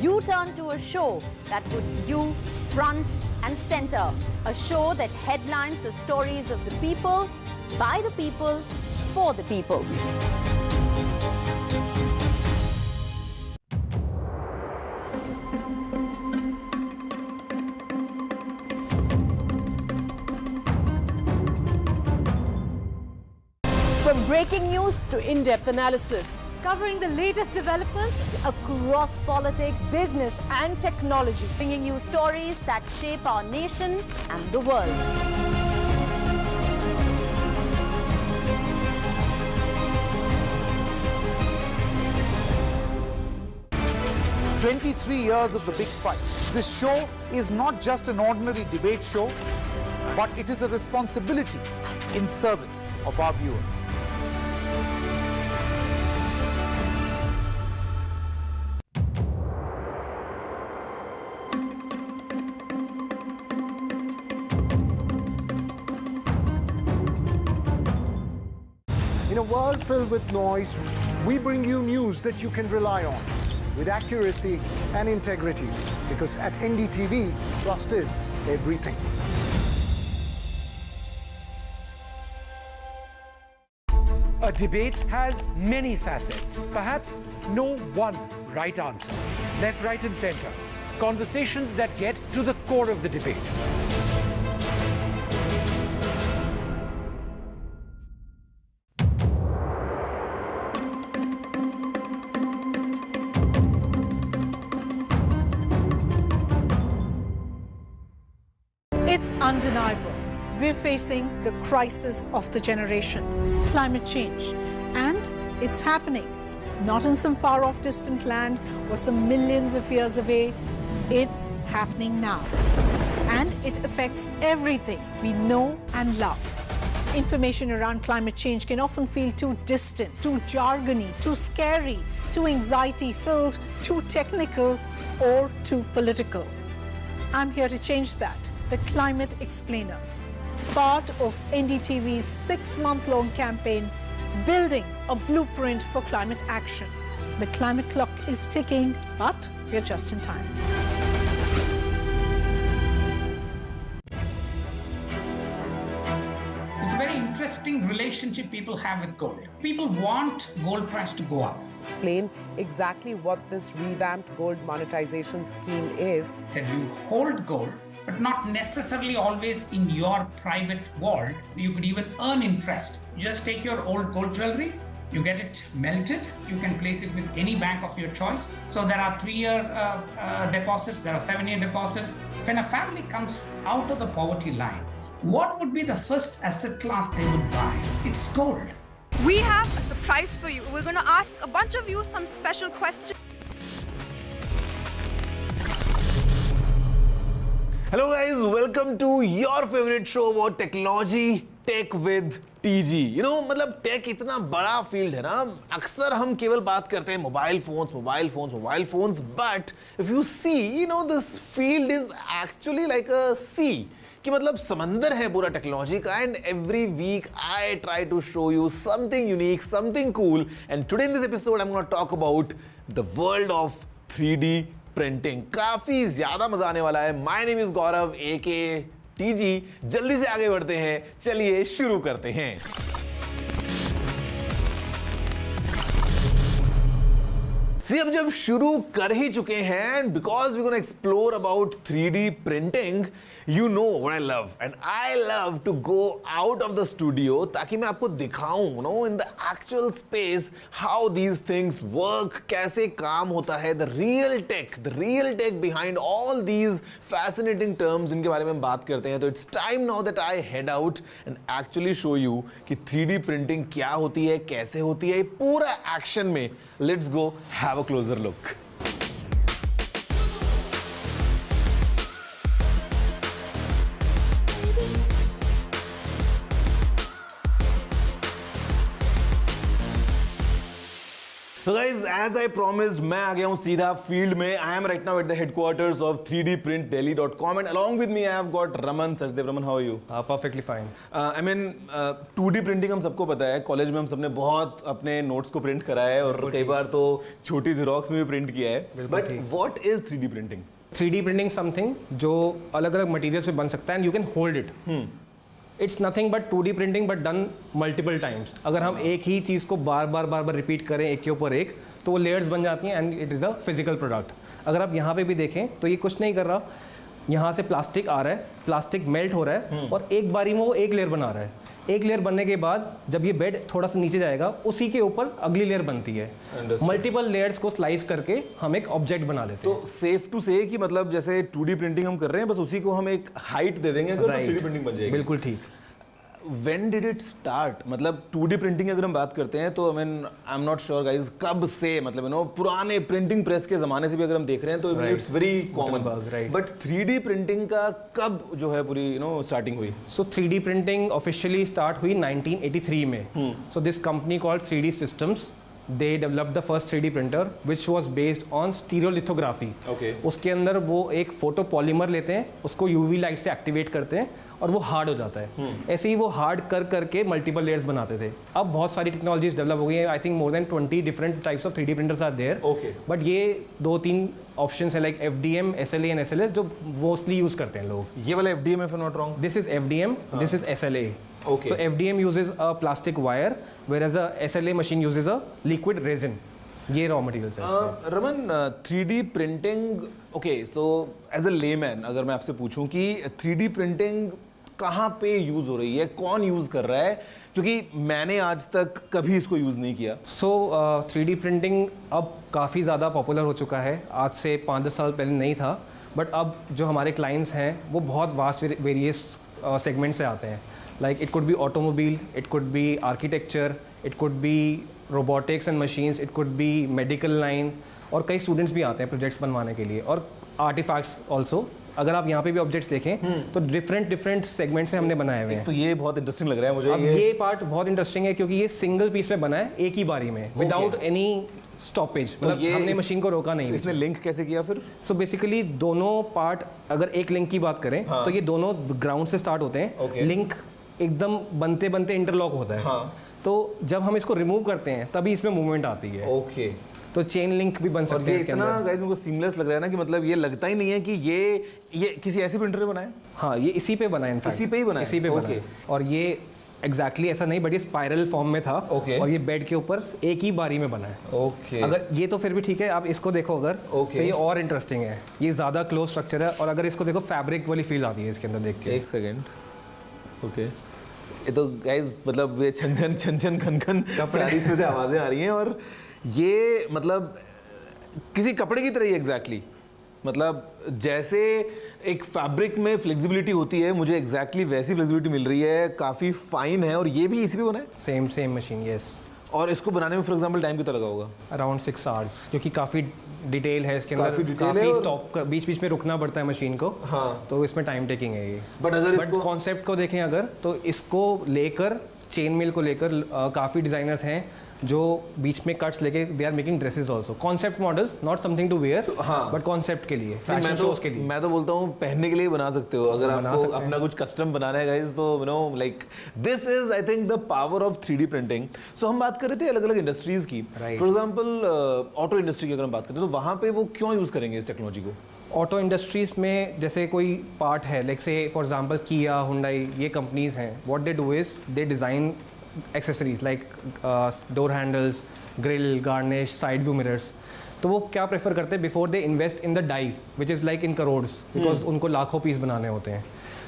you turn to a show that puts you front and center. A show that headlines the stories of the people, by the people, for the people. From breaking news to in-depth analysis, covering the latest developments across politics, business and technology, bringing you stories that shape our nation and the world. 23 years of the big fight. This show is not just an ordinary debate show, but it is a responsibility in service of our viewers. In a a world filled with noise, we bring you news that you can rely on with accuracy and integrity. Because at NDTV, trust is everything. A debate has many facets, perhaps no one right answer. Left, right, and center. Conversations that get to the core of the debate. It's undeniable. We're facing the crisis of the generation, climate change. And it's happening. Not in some far off distant land or some millions of years away. It's happening now. And it affects everything we know and love. Information around climate change can often feel too distant, too jargony, too scary, too anxiety-filled, too technical, or too political. I'm here to change that. The Climate Explainers, part of NDTV's 6-month-long campaign, building a blueprint for climate action. The climate clock is ticking, but we're just in time. It's a very interesting relationship people have with gold. People want gold price to go up. Explain exactly what this revamped gold monetization scheme is. That you hold gold, but not necessarily always in your private vault. You could even earn interest. Just take your old gold jewelry, you get it melted, you can place it with any bank of your choice. So there are 3-year deposits, there are 7-year deposits. When a family comes out of the poverty line, what would be the first asset class they would buy? It's gold. We have a surprise for you. We're going to ask a bunch of you some special questions. Hello guys, welcome to your favorite show about technology, Tech with TG. मतलब take इतना बड़ा field है ना, अक्सर हम केवल बात करते हैं mobile phones, but if you see, this field is actually like a sea, कि मतलब समंदर है पूरा टेक्नोलॉजी का. And every week I try to show you something unique, something cool. And today in this episode I am gonna talk about the world of 3D printing. काफी ज्यादा मजा आने वाला है. माय नेम इज गौरव एके टीजी. जल्दी से आगे बढ़ते हैं, चलिए शुरू करते हैं. अब जब शुरू कर ही चुके हैं, because we gonna explore about 3D printing, you know what I love, and I love to go out of the studio ताकि मैं आपको दिखाऊं, in the actual space how these things work, कैसे काम होता है, the real tech behind all these fascinating terms इनके बारे में हम बात करते हैं. तो it's time now that I head out and actually show you कि 3D printing क्या होती है, कैसे होती है, पूरा एक्शन में. Let's go have a closer look. So guys, as I promised, मैं आ गया हूँ सीधा फील्ड में. I am right now at the headquarters of 3dprintdelhi.com and along with me I have got Raman. Sachdev, Raman, how are you? Perfectly fine. I mean, 2D printing हम सबको पता है. College में हम सबने बहुत अपने नोट्स को प्रिंट करा है और कई बार तो छोटी जेरोक्स में भी प्रिंट किया है. But what is 3D printing? 3D printing something जो अलग अलग मटेरियल से बन सकता है and you can hold it. It's nothing but 2D printing but done multiple times. अगर हम एक ही चीज़ को बार बार रिपीट करें एक के ऊपर एक, तो वो लेयर्स बन जाती हैं and it is a physical product. अगर आप यहाँ पे भी देखें तो ये कुछ नहीं कर रहा, यहाँ से प्लास्टिक आ रहा है, प्लास्टिक मेल्ट हो रहा है और एक बारी में वो एक लेयर बना रहा है. एक लेयर बनने के बाद जब ये बेड थोड़ा सा नीचे जाएगा, उसी के ऊपर अगली लेयर बनती है. मल्टीपल लेयर्स को स्लाइस करके हम एक ऑब्जेक्ट बना लेते हैं. तो सेफ टू से कि मतलब जैसे 2D प्रिंटिंग हम कर रहे हैं, बस उसी को हम एक हाइट दे देंगे तो 3D प्रिंटिंग बन जाएगी. बिल्कुल ठीक. When did it start? मतलब 2D प्रिंटिंग अगर हम बात करते हैं तो I mean I'm not sure guys कब से, मतलब पुराने प्रिंटिंग प्रेस के ज़माने से भी अगर हम देख रहे हैं तो it's very common. But 3D printing का कब जो है पूरी स्टार्टिंग हुई? So 3D printing officially start हुई 1983 में. So this company called 3D Systems, they developed the first 3D printer which was based on stereolithography. Okay. उसके अंदर वो एक फोटो पॉलीमर लेते हैं, उसको UV लाइट से एक्टिवेट करते हैं और वो हार्ड हो जाता है। ऐसे ही वो हार्ड कर करके मल्टीपल लेयर्स बनाते थे। अब बहुत सारी टेक्नोलॉजीज डेवलप हो गई हैं। I think more than 20 different types of 3D printers are there. But ये 2-3 ऑप्शंस है like FDM, SLA and SLS जो मोस्टली यूज करते हैं लोग। ये वाला FDM if I'm not wrong? This is FDM, this is SLA. Okay. So FDM uses a plastic wire, whereas the SLA machine uses a liquid resin. ये raw materials है। Raman, 3D printing, okay, so as a layman अगर मैं आपसे पूछूं कि 3D printing कहाँ पे use हो रही है, कौन यूज कर रहा है, क्योंकि मैंने आज तक कभी इसको यूज नहीं किया। 3D प्रिंटिंग अब काफ़ी ज़्यादा पॉपुलर हो चुका है। आज से 5-10 साल पहले नहीं था, बट अब जो हमारे क्लाइंट्स हैं वो बहुत वास्ट वेरियस सेगमेंट से आते हैं। Like it could be automobile, it could be architecture, it could be robotics and machines, it could be medical line, और कई स्टूडेंट्स भी आते हैं प्रोजेक्ट्स बनवाने के लिए, और आर्टिफैक्ट्स ऑल्सो। अगर आप यहाँ पे भी ऑब्जेक्ट्स देखें तो डिफरेंट सेगमेंट से हमने बनाए हुए हैं। तो ये बहुत इंटरेस्टिंग लग रहा है मुझे। अब ये पार्ट बहुत इंटरेस्टिंग है क्योंकि ये सिंगल पीस में बना है एक ही बारी में, विदाउट एनी स्टॉपेज। मतलब हमने मशीन को रोका नहीं। इसने लिंक कैसे किया फिर? सो बेसिकली दोनों पार्ट, अगर एक लिंक की बात करें तो ये दोनों ग्राउंड से स्टार्ट होते हैं। लिंक एकदम बनते बनते इंटरलॉक होता है। तो जब हम इसको रिमूव करते हैं तभी इसमें मूवमेंट आती है। ओके, तो चेन लिंक भी बन सकते हैं इसके अंदर। इतना गाइस मेरे को सीमलेस लग रहा है ना कि मतलब ये लगता ही नहीं है कि ये किसी ऐसे प्रिंटर ने बनाया। हाँ, ये इसी पे बना है, इनफैक्ट इसी पे ही बना है। इसी पे बना है। और ये एग्जैक्टली ऐसा नहीं, बट ये स्पाइरल फॉर्म में था। और ये बेड के ऊपर एक ही बारी में बना है। अगर ये तो फिर भी ठीक है, आप इसको देखो अगर तो ये और इंटरेस्टिंग है। ये ज़्यादा क्लोज स्ट्रक्चर है, और अगर इसको देखो फैब्रिक वाली फील आती है इसके अंदर देख के। एक सेकेंड, ओके, ये तो गाइस मतलब ये छन छन खन सारी इसमें से आवाज़ें आ रही हैं, और ये मतलब किसी कपड़े की तरह ही एग्जैक्टली, मतलब जैसे एक फैब्रिक में फ्लेक्सिबिलिटी होती है, मुझे एग्जैक्टली वैसी फ्लेक्सिबिलिटी मिल रही है, काफ़ी फाइन है, और ये भी इसी पे बना है। Same machine, yes. और इसको बनाने में फॉर एग्जांपल टाइम कितना लगा होगा? अराउंड 6 आवर्स, क्योंकि काफ़ी डिटेल है इसके अंदर, काफ़ी स्टॉप बीच बीच में रुकना पड़ता है मशीन को। हाँ, तो इसमें टाइम टेकिंग है ये। बट कॉन्सेप्ट को देखें अगर, तो इसको लेकर चेन मिल को लेकर काफ़ी डिज़ाइनर्स हैं जो बीच में कट्स लेके they are making dresses also. Concept models, not something to wear, but concept के लिए, फैशन शोज के लिए। मैं तो बोलता हूँ पहनने के लिए बना सकते हो। अगर आपको अपना कुछ कस्टम बनाना है गाइस, तो you know like this is I think the power of 3D printing. So हम बात कर रहे थे अलग अलग इंडस्ट्रीज की। फॉर एग्जाम्पल ऑटो इंडस्ट्री की अगर हम बात करते हैं, तो वहाँ पे वो क्यों यूज करेंगे इस टेक्नोलॉजी को? ऑटो इंडस्ट्रीज में जैसे कोई पार्ट है, like say for example Kia, Hyundai, ये कंपनीज हैं, what they do is they design accessories like door handles, grille, garnish, side view mirrors. तो वो क्या प्रेफर करते हैं, before they invest in the die which is like in crores, because उनको लाखों piece बनाने होते हैं।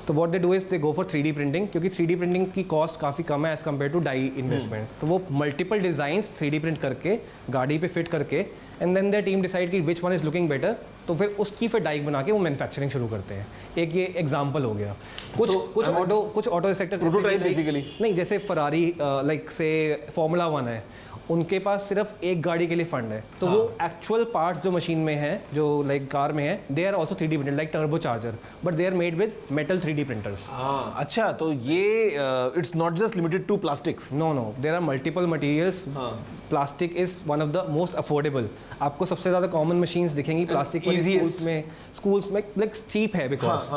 तो what they do is they go for 3D printing, क्योंकि 3D प्रिंटिंग की कॉस्ट काफ़ी कम है as compare to die investment. तो वो मल्टीपल डिज़ाइंस 3D प्रिंट करके गाड़ी पे फिट करके, and then their team decide कि which one is looking better, तो फिर उसकी फिर डाइक बना के वो मैन्युफैक्चरिंग शुरू करते हैं। एक ये एग्जांपल हो गया। कुछ ऑटो सेक्टर नहीं, जैसे फरारी, लाइक से फॉर्मूला 1 है, उनके पास सिर्फ एक गाड़ी के लिए फंड है, तो वो एक्चुअल पार्ट्स जो मशीन में है, जो लाइक कार में है, they are also 3D printed, like turbo charger, but they are made with metal 3D printers. अच्छा, तो ये it's not just limited to plastics. No, there are multiple materials. Plastic is one of the most affordable. आपको सबसे ज़्यादा common machines दिखेंगी plastic वाली schools में, like cheap है because,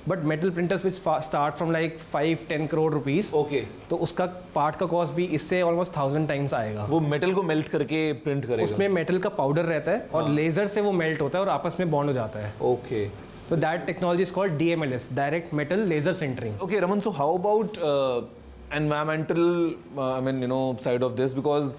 but metal printers which start from like 5-10 crore rupees. Okay, तो उसका part का कॉस्ट भी इससे ऑलमोस्ट 1000 टाइम्स आएगा। वो मेटल को मेल्ट करके प्रिंट करेगा। उसमें मेटल का पाउडर रहता है और लेजर से वो मेल्ट होता है और आपस में बॉन्ड हो जाता है। ओके, तो that technology is called DMLS, direct metal laser sintering. Okay Raman, so how about environmental side of this, because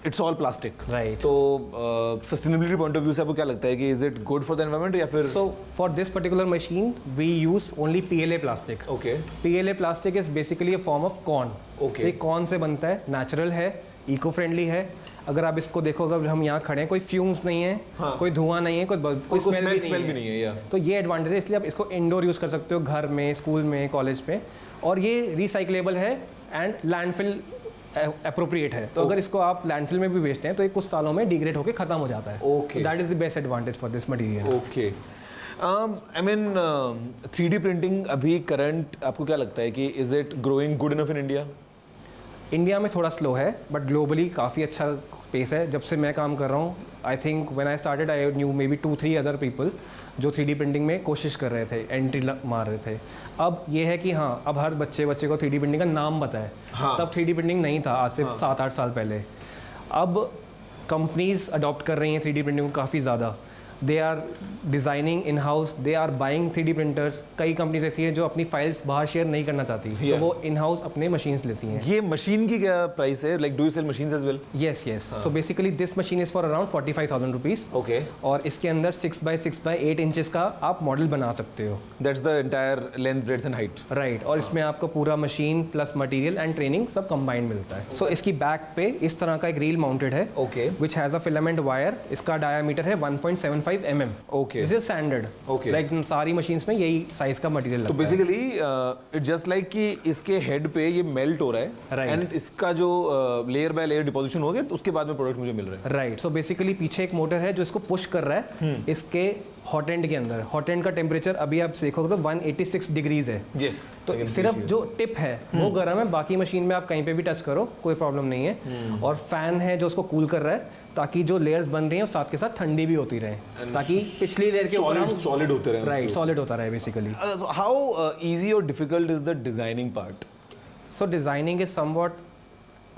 it's all plastic, right? तो sustainability point of view से आपको क्या लगता है कि is it good for the environment या फिर? So for this particular machine we use only PLA plastic. Okay. PLA plastic is basically a form of corn. Okay. ये corn से बनता है, natural है, इको फ्रेंडली है। अगर आप इसको देखो, अगर हम यहाँ खड़े हैं, कोई फ्यूम्स नहीं है, कोई धुआं नहीं है, कोई स्मेल भी नहीं है, तो ये एडवांटेज है। इसलिए आप इसको इंडोर यूज़ कर सकते हो, घर में, स्कूल में, कॉलेज में, और ये रिसाइक्लेबल है एंड लैंडफिल अप्रोप्रिएट है। तो अगर इसको आप लैंडफिल में भी बेचते हैं तो ये कुछ सालों में डिग्रेड होकर खत्म हो जाता है। Okay, that is the best advantage for this material. Okay, I mean 3D printing अभी करंट आपको क्या लगता है कि is it growing good enough in India? India में थोड़ा स्लो है, बट ग्लोबली काफ़ी अच्छा स्पेस है। जब से मैं काम कर रहा हूँ, I think when I started I knew may be 2-3 other people जो 3D प्रिंटिंग में कोशिश कर रहे थे, एंट्री मार रहे थे। अब ये है कि हाँ, अब हर बच्चे को 3D प्रिंटिंग का नाम पता है। हाँ। तब 3D प्रिंटिंग नहीं था, आज से 7-8 साल पहले। अब कंपनीज अडॉप्ट कर रही हैं 3D प्रिंटिंग को काफ़ी ज़्यादा। They are designing in house, they are buying 3D printers. कई कंपनीज ऐसी हैं जो अपनी फाइल्स बाहर शेयर नहीं करना चाहती, तो वो इन हाउस अपने मशीन्स लेती हैं। ये मशीन की क्या प्राइस है? Like do you sell machines as well? Yes yes. So basically this machine is for around 45,000 rupees. Okay. और इसके अंदर 6x6x8 इंचेस का आप मॉडल बना सकते हो। That's the entire length, breadth and height. Right. और इसमें आपको पूरा machine plus material and training सब कंबाइंड मिलता है। सो इसकी बैक पे इस तरह का एक रील माउंटेड है, okay, which has a filament wire. इसका डायामीटर है 1.75 mm। Okay, this is standard. Okay, like सारी मशीन्स में यही साइज का मटेरियल लगता है। तो बेसिकली इट जस्ट लाइक कि इसके हेड पे ये मेल्ट हो रहा है, राइट, एंड इसका जो लेयर बाय लेयर डिपोजिशन हो गया, तो उसके बाद में प्रोडक्ट मुझे मिल रहा है। राइट। सो बेसिकली पीछे एक मोटर है जो इसको पुश कर रहा है इसके हॉट एंड के अंदर। हॉट एंड का टेम्परेचर अभी आप देखोगे तो 186 डिग्रीज है। यस। तो सिर्फ जो टिप है वो गर्म है, बाकी मशीन में आप कहीं पे भी टच करो कोई प्रॉब्लम नहीं है। और फैन है जो उसको कूल कर रहा है, ताकि जो लेयर्स बन रही हैं साथ के साथ ठंडी भी होती रहे, ताकि पिछली लेयर के ऊपर सॉलिड होते रहे। राइट, सॉलिड होता रहे बेसिकली। हाउ इजी और difficult is the designing part? So designing is somewhat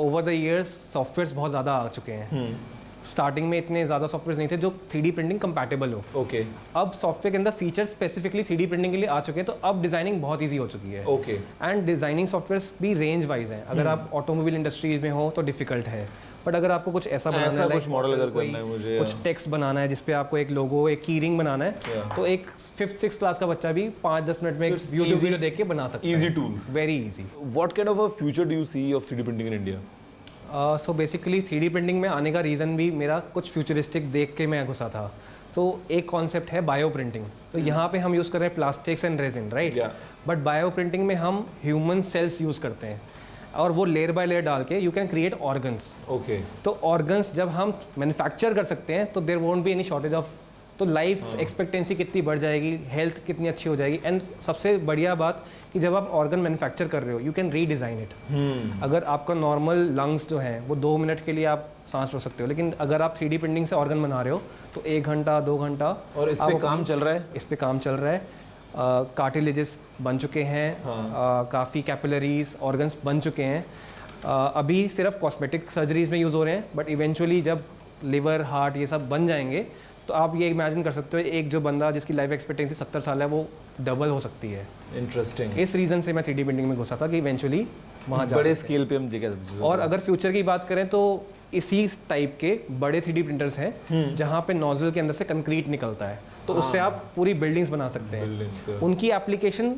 over the years softwares बहुत ज़्यादा आ चुके हैं। स्टार्टिंग में इतने ज़्यादा सॉफ्टवेयर नहीं थे जो 3D प्रिंटिंग कंपैटिबल हो। ओके। अब सॉफ्टवेयर के अंदर फीचर्स स्पेसिफिकली 3D प्रिंटिंग के लिए आ चुके हैं, तो अब डिजाइनिंग बहुत इजी हो चुकी है। ओके। एंड डिजाइनिंग सॉफ्टवेयर्स भी रेंज वाइज हैं। अगर आप ऑटोमोबाइल इंडस्ट्रीज में हो तो डिफिकल्ट है, बट अगर आपको कुछ ऐसा बनाना है, कुछ मॉडल अगर करना है मुझे, कुछ टेक्स्ट बनाना है जिसपे आपको एक लोगो, एक की रिंग बनाना है, तो एक 5th-6th क्लास का बच्चा भी 5-10 मिनट में यूट्यूब वीडियो देख के बना सकता है। Easy tools, very easy. What kind of a future do you see of 3D printing in India? So basically 3D printing में आने का रीज़न भी मेरा कुछ फ्यूचरिस्टिक देख के मैं घुसा था। तो एक कॉन्सेप्ट है बायो प्रिंटिंग। तो यहाँ पे हम यूज़ कर रहे हैं plastics and resin, right, but bio printing में हम ह्यूमन सेल्स यूज़ करते हैं और वो लेयर बाय लेयर डाल के you can create organs. Okay. तो ऑर्गन्स जब हम मैन्युफैक्चर कर सकते हैं तो there won't be any shortage of, तो लाइफ एक्सपेक्टेंसी कितनी बढ़ जाएगी, हेल्थ कितनी अच्छी हो जाएगी। एंड सबसे बढ़िया बात कि जब आप ऑर्गन मैन्युफैक्चर कर रहे हो यू कैन रीडिज़ाइन इट। अगर आपका नॉर्मल लंग्स जो हैं वो 2 मिनट के लिए आप सांस रोक सकते हो, लेकिन अगर आप 3D प्रिंटिंग से ऑर्गन बना रहे हो तो 1 घंटा 2 घंटा। और इस पे काम चल रहा है? इस पे काम चल रहा है। कार्टिलेजेस बन चुके हैं, काफ़ी कैपिलरीज ऑर्गन्स बन चुके हैं। अभी सिर्फ कॉस्मेटिक सर्जरीज में यूज़ हो रहे हैं, बट इवेंचुअली जब लिवर, हार्ट ये सब बन जाएंगे तो आप ये इमेजिन कर सकते हो एक जो बंदा जिसकी लाइफ एक्सपेक्टेंसी 70 साल है वो डबल हो सकती है। इंटरेस्टिंग। इस रीज़न से मैं 3D प्रिंटिंग में घुसा था कि इवेंचुअली वहाँ बड़े स्केल पे हम जगह। और अगर फ्यूचर की बात करें तो इसी टाइप के बड़े 3D प्रिंटर्स हैं जहाँ पे नोजल के अंदर से कंक्रीट निकलता है, तो उससे आप पूरी बिल्डिंग्स बना सकते हैं। उनकी एप्लीकेशन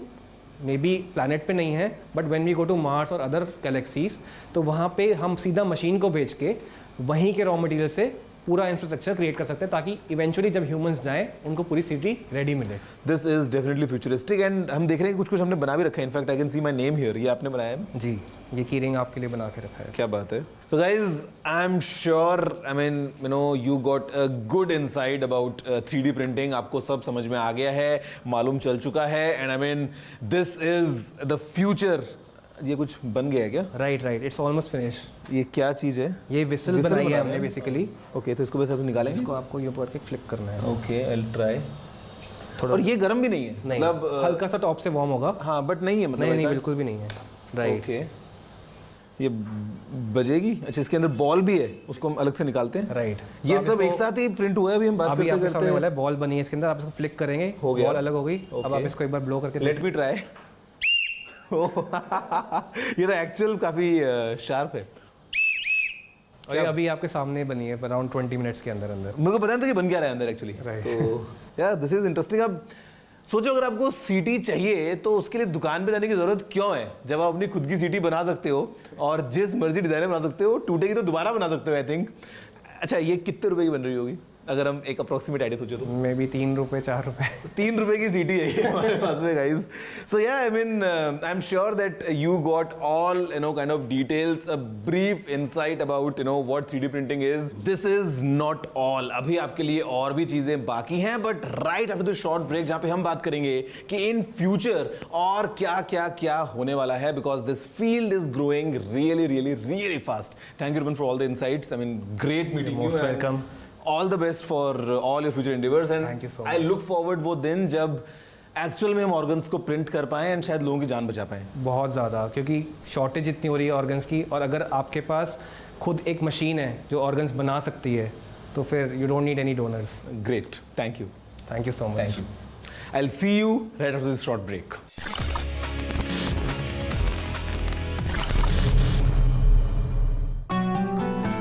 मे बी प्लैनेट पे नहीं है, but when we go to Mars और अदर गैलेक्सीज तो वहाँ पे हम सीधा मशीन को भेज के वहीं के रॉ मटेरियल से पूरा इंफ्रास्ट्रक्चर क्रिएट कर सकते हैं, ताकि इवेंचुअली जब ह्यूमंस जाएं उनको पूरी सिटी रेडी मिले। This is definitely futuristic and हम देख रहे हैं कुछ हमने बना भी रखा है। In fact I can see my name here. ये आपने बनाया है? जी, ये की रिंग आपके लिए बना के रखा है। क्या बात है। तो guys I am sure, I mean you know you got a good insight about 3D printing. आपको सब समझ में आ गया है, मालूम चल चुका है, and I mean this is the future. ये कुछ बन गया है क्या? Right, it's almost finish. ये क्या चीज़ है? ये विसल बनाई है हमने बेसिकली। ओके, तो इसको बस आप निकालेंगे। इसको आपको ये ऊपर के फ्लिप करना है। Okay, I will try. थोड़ा। और ये गर्म भी नहीं है? नहीं, मतलब हल्का सा टॉप से वार्म होगा। हाँ, बट नहीं है मतलब? नहीं, बिल्कुल भी नहीं है। राइट। ओके, ये बजेगी। अच्छा, इसके अंदर बॉल भी है, उसको हम अलग से निकालते हैं। राइट। ये सब एक साथ ही प्रिंट हुआ है। अभी हम बात करते हैं। सामने वाला है, बॉल बनी है इसके अंदर, आप इसको फ्लिक करेंगे, बॉल अलग हो गई। अब आप इसको एक बार ब्लो करके लेट मी ट्राई। ये तो एक्चुअल काफी शार्प है। और ये अभी आपके सामने बनी है अराउंड 20 मिनट्स के अंदर। मेरे को पता नहीं था कि बन क्या रहा है अंदर एक्चुअली। तो यार दिस इज इंटरेस्टिंग। अब सोचो अगर आपको सीटी चाहिए तो उसके लिए दुकान पे जाने की जरूरत क्यों है, जब आप अपनी खुद की सीटी बना सकते हो और जिस मर्जी डिजाइन में बना सकते हो। टूटेगी तो दोबारा बना सकते हो आई थिंक। अच्छा, ये कितने रुपए की बन रही होगी? अगर हम एक अप्रोक्सीमेट आइडिया सोचे तो मे बी 3 रुपए 4 रुपए 3 रुपए की सीटी है ये हमारे पास में guys. So yeah, I mean, I'm sure that you got all, you know, kind of details, a brief insight about, you know, what 3D printing is. This is not all. अभी आपके लिए और भी चीजें बाकी हैं, but right after the short break जहाँ पे हम बात करेंगे कि in future और क्या होने वाला है, because this field is growing really fast. Thank you everyone for all the insights. I mean, great meeting you. Most welcome. All the best for all your future endeavors, and Thank you so I much. look forward वो दिन जब actual में हम organs को print कर पाएं and शायद लोगों की जान बचा पाएं. बहुत ज़्यादा, क्योंकि शॉर्टेज इतनी हो रही है ऑर्गन्स की, और अगर आपके पास खुद एक मशीन है जो ऑर्गन्स बना सकती है तो फिर you don't need any donors. Great, thank you so much. Thank you. I'll see you right after this short break.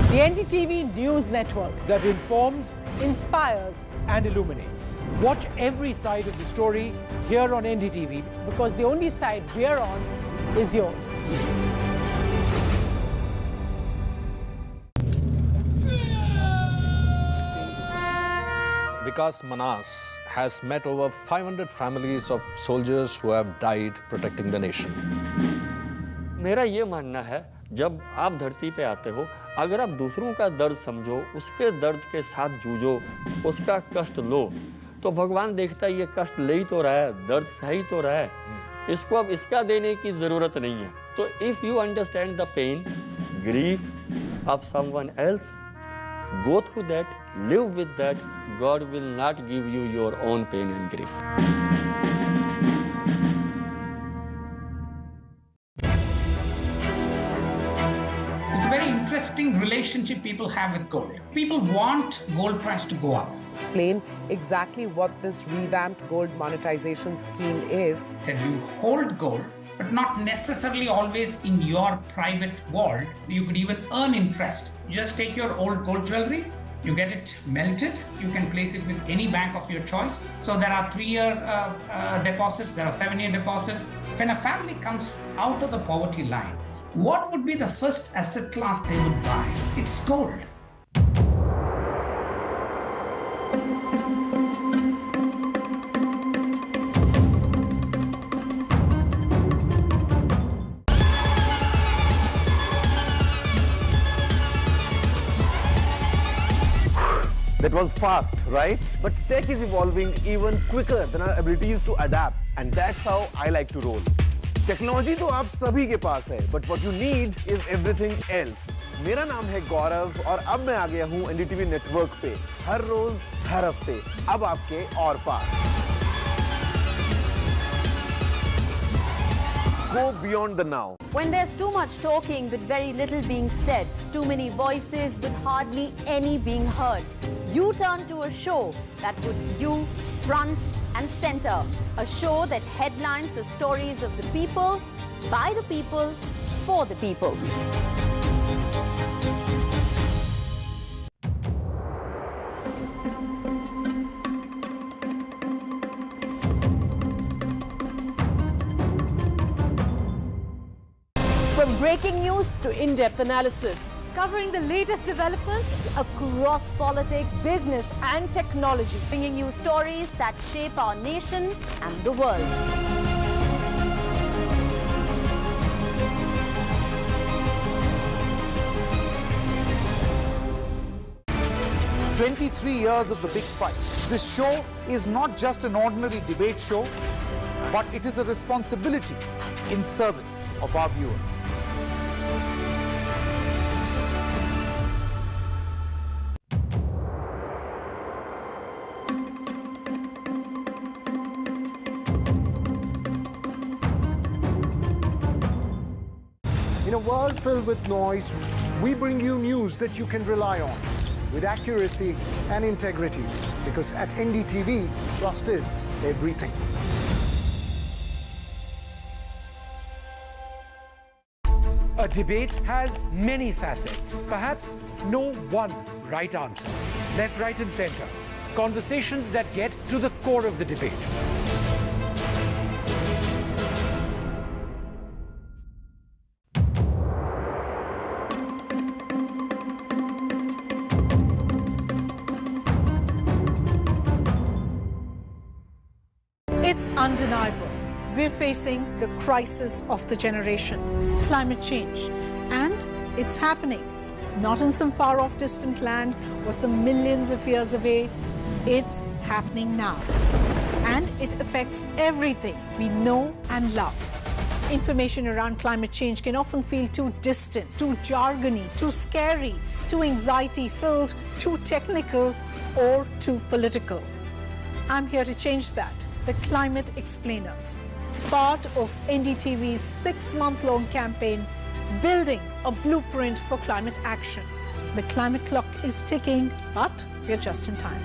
The NDTV News Network that informs, inspires, and illuminates. Watch every side of the story here on NDTV, because the only side we're on is yours. Vikas Manas has met over 500 families of soldiers who have died protecting the nation. मेरा ये मानना है, जब आप धरती पे आते हो, अगर आप दूसरों का दर्द समझो, उसके दर्द के साथ जूझो, उसका कष्ट लो, तो भगवान देखता है ये कष्ट ले ही तो रहा है, दर्द सह ही तो रहा है, इसको अब इसका देने की ज़रूरत नहीं है. तो if you understand the pain, grief of someone else, go through that, live with that, God will not give you your own pain and grief. It's a very interesting relationship people have with gold. People want gold price to go up. Explain exactly what this revamped gold monetization scheme is. That you hold gold, but not necessarily always in your private vault. You could even earn interest. Just take your old gold jewelry, you get it melted, you can place it with any bank of your choice. So there are 3-year deposits, there are 7-year deposits. When a family comes out of the poverty line, what would be the first asset class they would buy? It's gold. That was fast, right? But tech is evolving even quicker than our abilities to adapt. And that's how I like to roll. Technology तो आप सभी के पास है, but what you need is everything else. मेरा नाम है गौरव और अब मैं आ गया हूँ एनडीटीवी नेटवर्क पे, हर रोज हर हफ्ते, अब आपके और पास. Go beyond the now. When there's too much talking but very little being said, too many voices but hardly any being heard, you turn to a show that puts you front and center. A show that headlines the stories of the people, by the people, for the people. From breaking news to in-depth analysis, Covering the latest developments across politics, business and technology. Bringing you stories that shape our nation and the world. "23 years of the big fight." This show is not just an ordinary debate show, but it is a responsibility in service of our viewers. In a world filled with noise, we bring you news that you can rely on with accuracy and integrity, because at NDTV, trust is everything. a debate has many facets. Perhaps no one right answer. Left, right, and center. Conversations that get to the core of the debate. It's undeniable. We're facing the crisis of the generation, climate change, and it's happening. Not in some far-off distant land or some millions of years away. It's happening now. And it affects everything we know and love. Information around climate change can often feel too distant, too jargony, too scary, too anxiety-filled, too technical, or too political. I'm here to change that. The Climate Explainers, part of NDTV's 6-month-long campaign, building a blueprint for climate action. The climate clock is ticking, but we're just in time.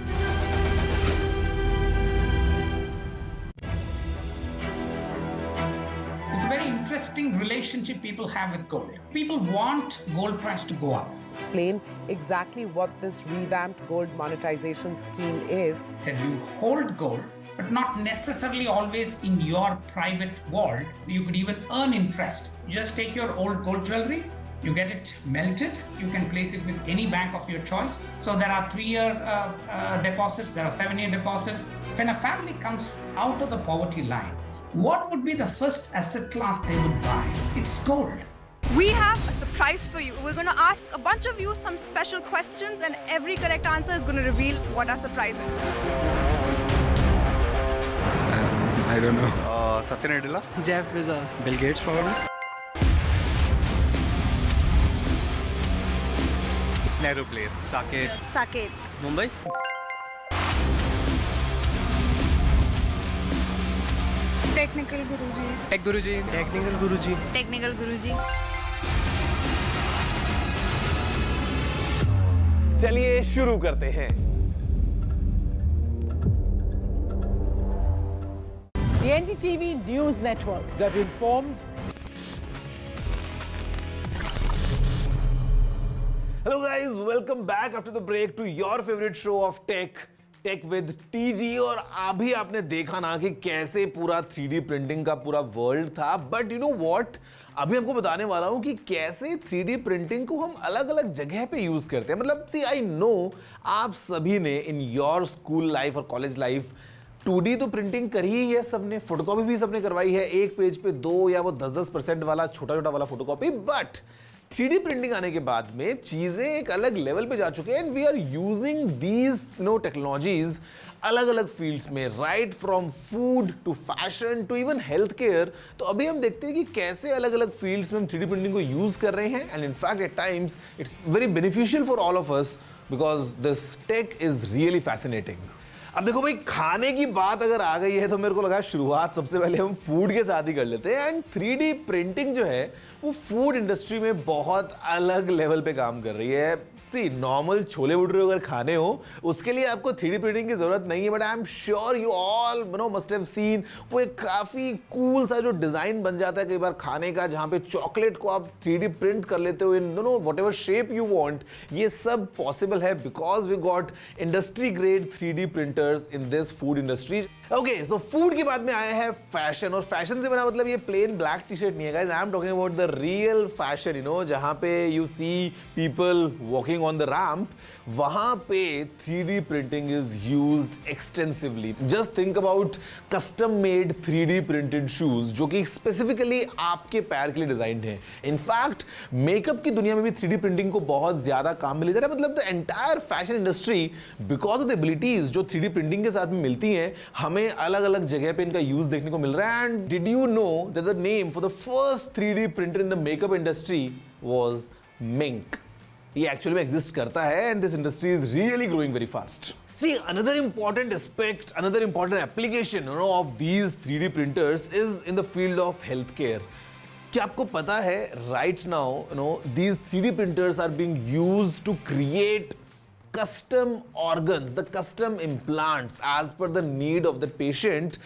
It's a very interesting relationship people have with gold. People want gold price to go up. Explain exactly what this revamped gold monetization scheme is. That you hold gold, but not necessarily always in your private vault. You could even earn interest. Just take your old gold jewelry, you get it melted, you can place it with any bank of your choice. So there are 3-year deposits, there are 7-year deposits. When a family comes out of the poverty line, what would be the first asset class they would buy? It's gold. We have a surprise for you. We're going to ask a bunch of you some special questions, and every correct answer is going to reveal what our surprise is. I don't know. Satya Nadella? Jeff Bezos. Bill Gates, probably. Nehru Place. Saket. Saket. Mumbai. Technical Guruji. Tech Guruji. Technical Guruji. Technical Guruji. चलिए शुरू करते हैं। The NDTV News Network that informs. Hello guys, welcome back after the break to your favorite show of tech with TG. और अभी आपने देखा ना कि कैसे पूरा 3D प्रिंटिंग का पूरा वर्ल्ड था, बट यू नो व्हाट, अभी हमको बताने वाला हूं कि कैसे 3D प्रिंटिंग को हम अलग अलग जगह पे यूज करते हैं। मतलब सी आई नो आप सभी ने इन योर स्कूल लाइफ और कॉलेज लाइफ 2D तो प्रिंटिंग करी ही है सबने, फोटोकॉपी भी सबने करवाई है, एक पेज पे 2 या वो 10% वाला छोटा छोटा वाला फोटोकॉपी। बट 3D प्रिंटिंग आने के बाद में चीजें एक अलग लेवल पे जा चुके हैं and we are using these technologies अलग अलग फील्ड्स में, right from food to fashion to even health care. तो अभी हम देखते हैं कि कैसे अलग अलग फील्ड्स में हम 3D प्रिंटिंग को यूज कर रहे हैं and in fact at times it's very beneficial for all of us because this tech is really fascinating. अब देखो भाई, खाने की बात अगर आ गई है तो मेरे को लगा शुरुआत सबसे पहले हम फूड के साथ ही कर लेते हैं एंड 3D प्रिंटिंग जो है वो फूड इंडस्ट्री में बहुत अलग लेवल पे काम कर रही है। नॉर्मल छोले भटूरे अगर खाने हो उसके लिए आपको 3D प्रिंटिंग की जरूरत नहीं है, but I am sure you all must have seen वो एक काफी कूल सा जो डिजाइन बन जाता है कई बार खाने का, जहां पे चॉकलेट को आप 3D प्रिंट कर लेते हो in whatever shape you want. ये सब पॉसिबल है because we got industry grade 3D printers in this food industry. Okay, so food के बाद में आया है फैशन, और फैशन से मेरा मतलब ये प्लेन ब्लैक टी शर्ट नहीं है guys, I am talking about the real fashion, जहां पे you see people walking on the ramp, वहां पे 3D printing is used extensively. Just think about custom made 3D printed shoes जो कि specifically आपके पैर के लिए डिजाइंड हैं। इनफैक्ट मेकअप की दुनिया में भी 3D प्रिंटिंग को बहुत ज्यादा काम में ले जा रहा है। मतलब the entire fashion industry because of the abilities जो 3D प्रिंटिंग के साथ में मिलती हैं, हमें अलग अलग जगह पे इनका यूज देखने को मिल रहा है। And did you know that the name for the first 3D printer in the makeup industry was mink. ये एक्चुअली में एग्जिस्ट करता है and this industry is really growing very fast. See, another important aspect, another important application of these 3D printers is in the field of healthcare. क्या आपको पता है right now, these 3D printers are being used to create custom organs, the custom implants as per the need of the patient.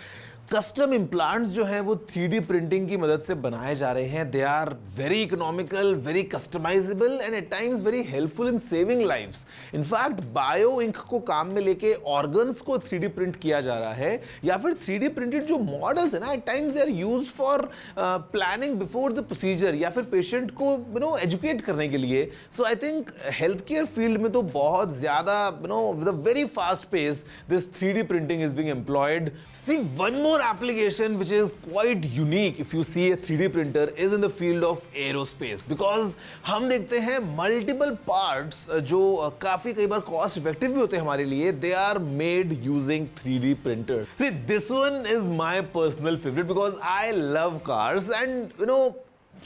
Custom implants जो हैं वो 3D printing की मदद से बनाए जा रहे हैं। They are very economical, very customisable and at times very helpful in saving lives. In fact bio ink को काम में लेके ऑर्गन्स को 3D प्रिंट किया जा रहा है, या फिर 3D प्रिंटेड जो मॉडल्स है ना, at times they are used for planning before the procedure या फिर पेशेंट को एजुकेट करने के लिए। So I think health care field में तो बहुत ज्यादा with a very fast pace this 3D printing is being employed. See, one more more application which is quite unique if you see a 3D printer is in the field of aerospace, because हम देखते हैं multiple parts जो काफी कई बार cost effective भी होते हैं हमारे लिए, they are made using 3D printers. See, this one is my personal favorite because I love cars, and you know,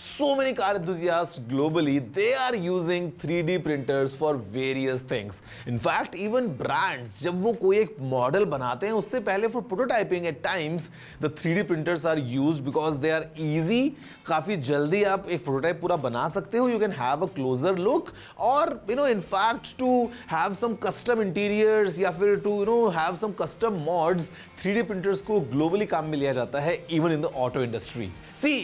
so many car enthusiasts globally, they are using 3D printers for various things. In fact, even brands, जब वो कोई एक model बनाते हैं उससे पहले for prototyping at times the 3D printers are used because they are easy. काफी जल्दी आप एक प्रोटोटाइप पूरा बना सकते हो. You can have a closer look, or you know, in fact, to have some custom interiors या फिर to you know have some custom mods, 3D printers को globally काम में लिया जाता है, even in the auto industry. See,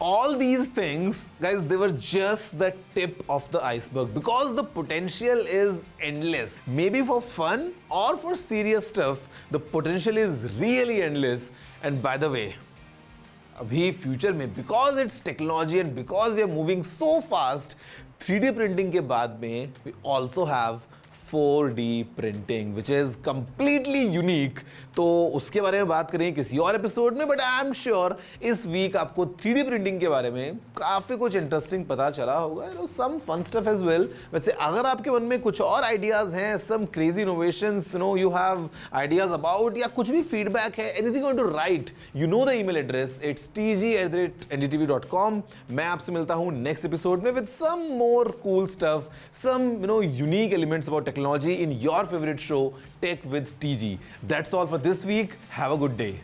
all these things, guys, they were just the tip of the iceberg because the potential is endless. Maybe for fun or for serious stuff, the potential is really endless. And by the way, abhi future mein, because it's technology and because we are moving so fast, 3D printing ke baad mein, we also have 4D printing, which is completely unique. तो उसके बारे में बात करेंगे किसी और episode में, but I am sure इस वीक आपको 3D प्रिंटिंग के बारे में काफी कुछ इंटरेस्टिंग पता चला होगा, you know, some fun stuff as well. वैसे अगर आपके मन में कुछ और आइडियाज हैं, some crazy innovations, you know, you have ideas about, या कुछ भी फीडबैक है, anything you want to write, you know the email address, it's tg@ndtv.com. मैं आपसे मिलता हूं नेक्स्ट एपिसोड में with some more cool stuff, some you know unique elements about technology in your favorite show, Tech with TG. That's all for this week. Have a good day.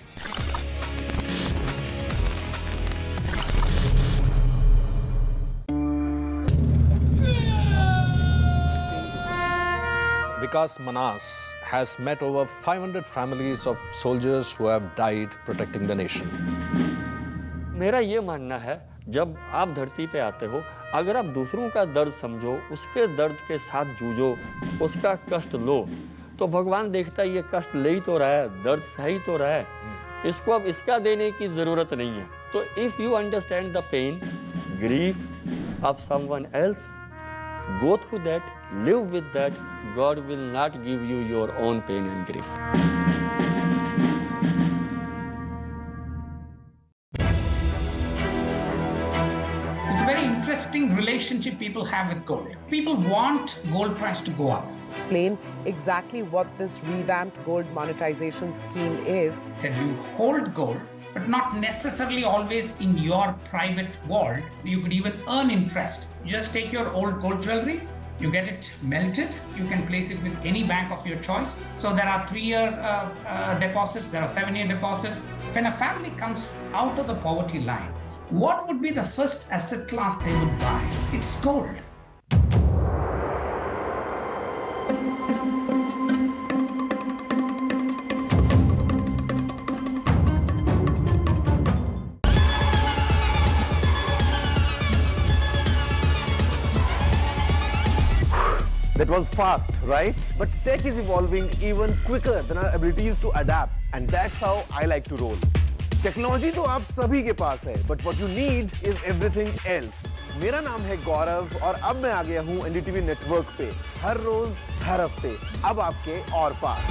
Vikas Manas has met over 500 families of soldiers who have died protecting the nation. मेरा ये मानना है, जब आप धरती पे आते हो, अगर आप दूसरों का दर्द समझो, उसके दर्द के साथ जूझो, उसका कष्ट लो, तो भगवान देखता है ये कष्ट ले ही तो रहा है, दर्द सह ही तो रहा है, इसको अब इसका देने की ज़रूरत नहीं है. तो if you understand the pain, grief of someone else, go through that, live with that, God will not give you your own pain and grief. Interesting relationship people have with gold. People want gold price to go up. Explain exactly what this revamped gold monetization scheme is. That you hold gold, but not necessarily always in your private vault. You could even earn interest. Just take your old gold jewelry, you get it melted, you can place it with any bank of your choice. So there are 3-year deposits, there are 7-year deposits. When a family comes out of the poverty line, what would be the first asset class they would buy? It's gold. That was fast, right? But tech is evolving even quicker than our abilities to adapt. And that's how I like to roll. Technology तो आप सभी के पास है, but what you need is everything else. मेरा नाम है गौरव और अब मैं आ गया हूं एनडीटीवी नेटवर्क पे, हर रोज हर हफ्ते, अब आपके और पास.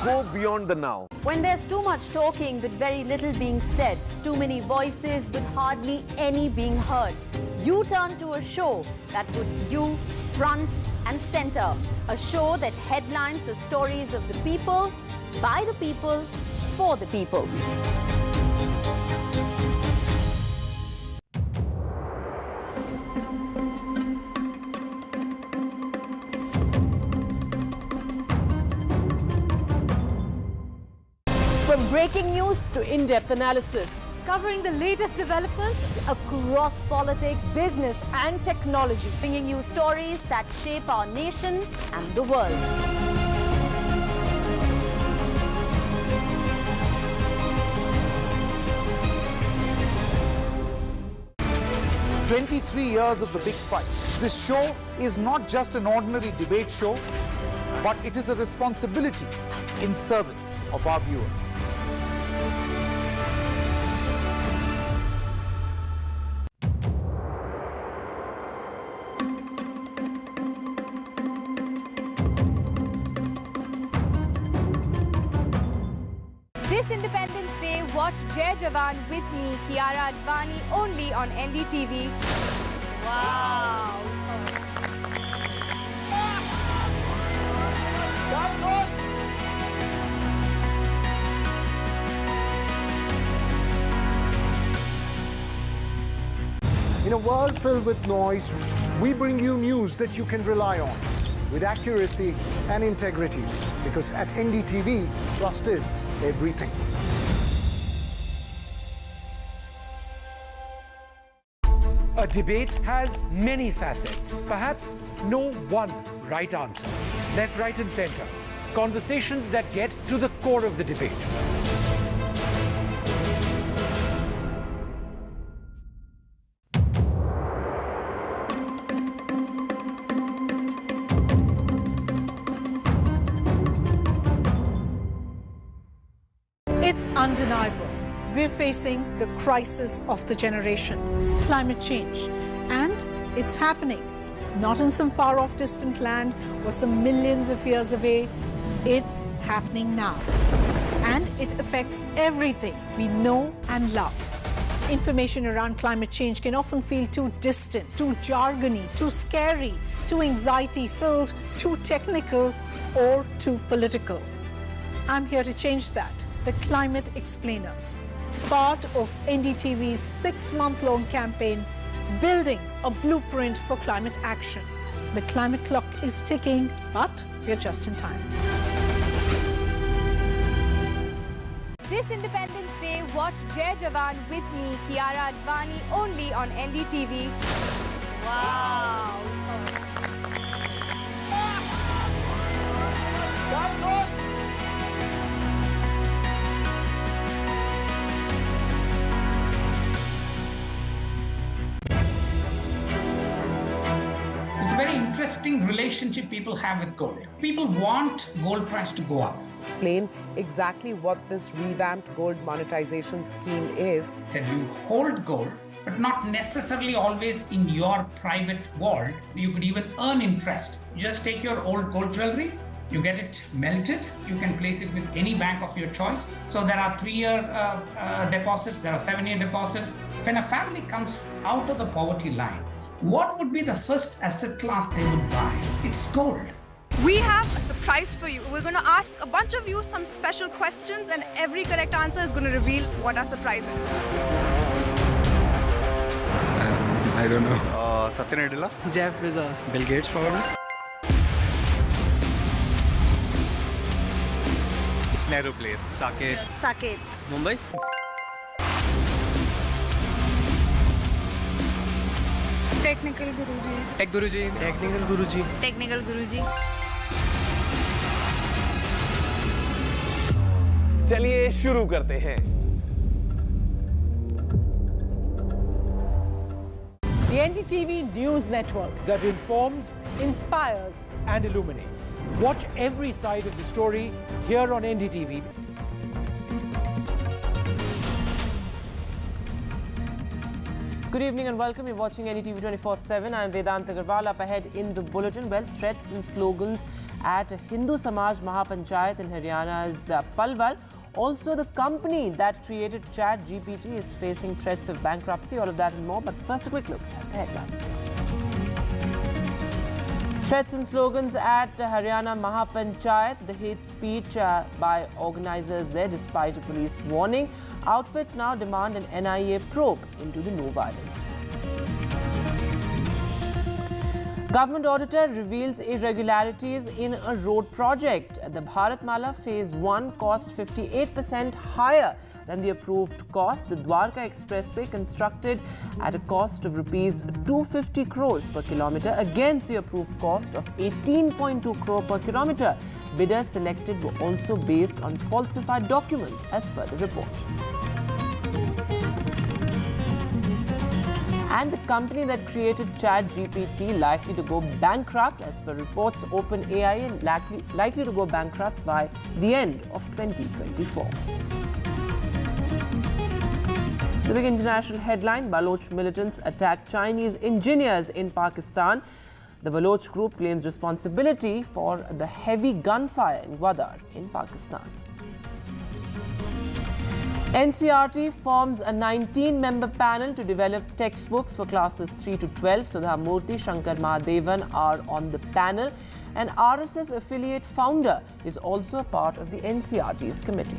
Go beyond the now. When there's too much talking but very little being said, too many voices but hardly any being heard, you turn to a show that puts you front and center. A show that headlines the stories of the people, by the people, for the people. From breaking news to in-depth analysis, covering the latest developments across politics, business and technology, bringing you stories that shape our nation and the world. 23 years of the big fight. This show is not just an ordinary debate show, but it is a responsibility in service of our viewers. This Independence Day, watch Jai Jawan with me, Kiara Advani, only on NDTV. Wow! In a world filled with noise, we bring you news that you can rely on with accuracy and integrity, because at NDTV, trust is everything. A debate has many facets, perhaps no one right answer. Left, right, and center. Conversations that get to the core of the debate. It's undeniable. We're facing the crisis of the generation, climate change. And it's happening. Not in some far-off distant land or some millions of years away. It's happening now. And it affects everything we know and love. Information around climate change can often feel too distant, too jargony, too scary, too anxiety-filled, too technical, or too political. I'm here to change that. The Climate Explainers, part of NDTV's 6-month-long campaign, building a blueprint for climate action. The climate clock is ticking, but we're just in time. This Independence Day, watch Jai Jawan with me, Kiara Advani, only on NDTV. Wow! It's a very interesting relationship people have with gold. People want gold price to go up. Explain exactly what this revamped gold monetization scheme is. That you hold gold, but not necessarily always in your private vault. You could even earn interest. You just take your old gold jewelry, you get it melted, you can place it with any bank of your choice. So there are 3-year deposits, there are 7-year deposits. When a family comes out of the poverty line, what would be the first asset class they would buy? It's gold. We have a surprise for you. We're going to ask a bunch of you some special questions, and every correct answer is going to reveal what our surprise is. I don't know. Satya Nadella? Jeff Bezos. Bill Gates, probably. Nehru Place. Saket. Saket. Mumbai. Technical Guruji. Tech Guruji. Technical Guruji. Technical Guruji. चलिए शुरू करते हैं। The NDTV News Network that informs, inspires, and illuminates. Watch every side of the story here on NDTV. Good evening and welcome. You're watching NDTV 24/7. I'm Vedant Agarwal. Up ahead in the bulletin, well, threats and slogans at Hindu Samaj Mahapanchayat in Haryana's Palwal. Also, the company that created ChatGPT is facing threats of bankruptcy. All of that and more. But first, a quick look at the headlines. Threats and slogans at Haryana Mahapanchayat. The hate speech by organisers there despite a police warning. Outfits now demand an NIA probe into the no violence. Government auditor reveals irregularities in a road project. The Bharatmala Phase 1 cost 58% higher than the approved cost. The Dwarka Expressway constructed at a cost of rupees 250 crores per kilometre against the approved cost of 18.2 crore per kilometre. Bidders selected were also based on falsified documents as per the report. And the company that created ChatGPT likely to go bankrupt as per reports. OpenAI likely to go bankrupt by the end of 2024. The big international headline, Baloch militants attack Chinese engineers in Pakistan. The Baloch group claims responsibility for the heavy gunfire in Gwadar in Pakistan. NCERT forms a 19-member panel to develop textbooks for classes 3 to 12. Sudha Murthy, Shankar Mahadevan are on the panel. An RSS affiliate founder is also a part of the NCERT's committee.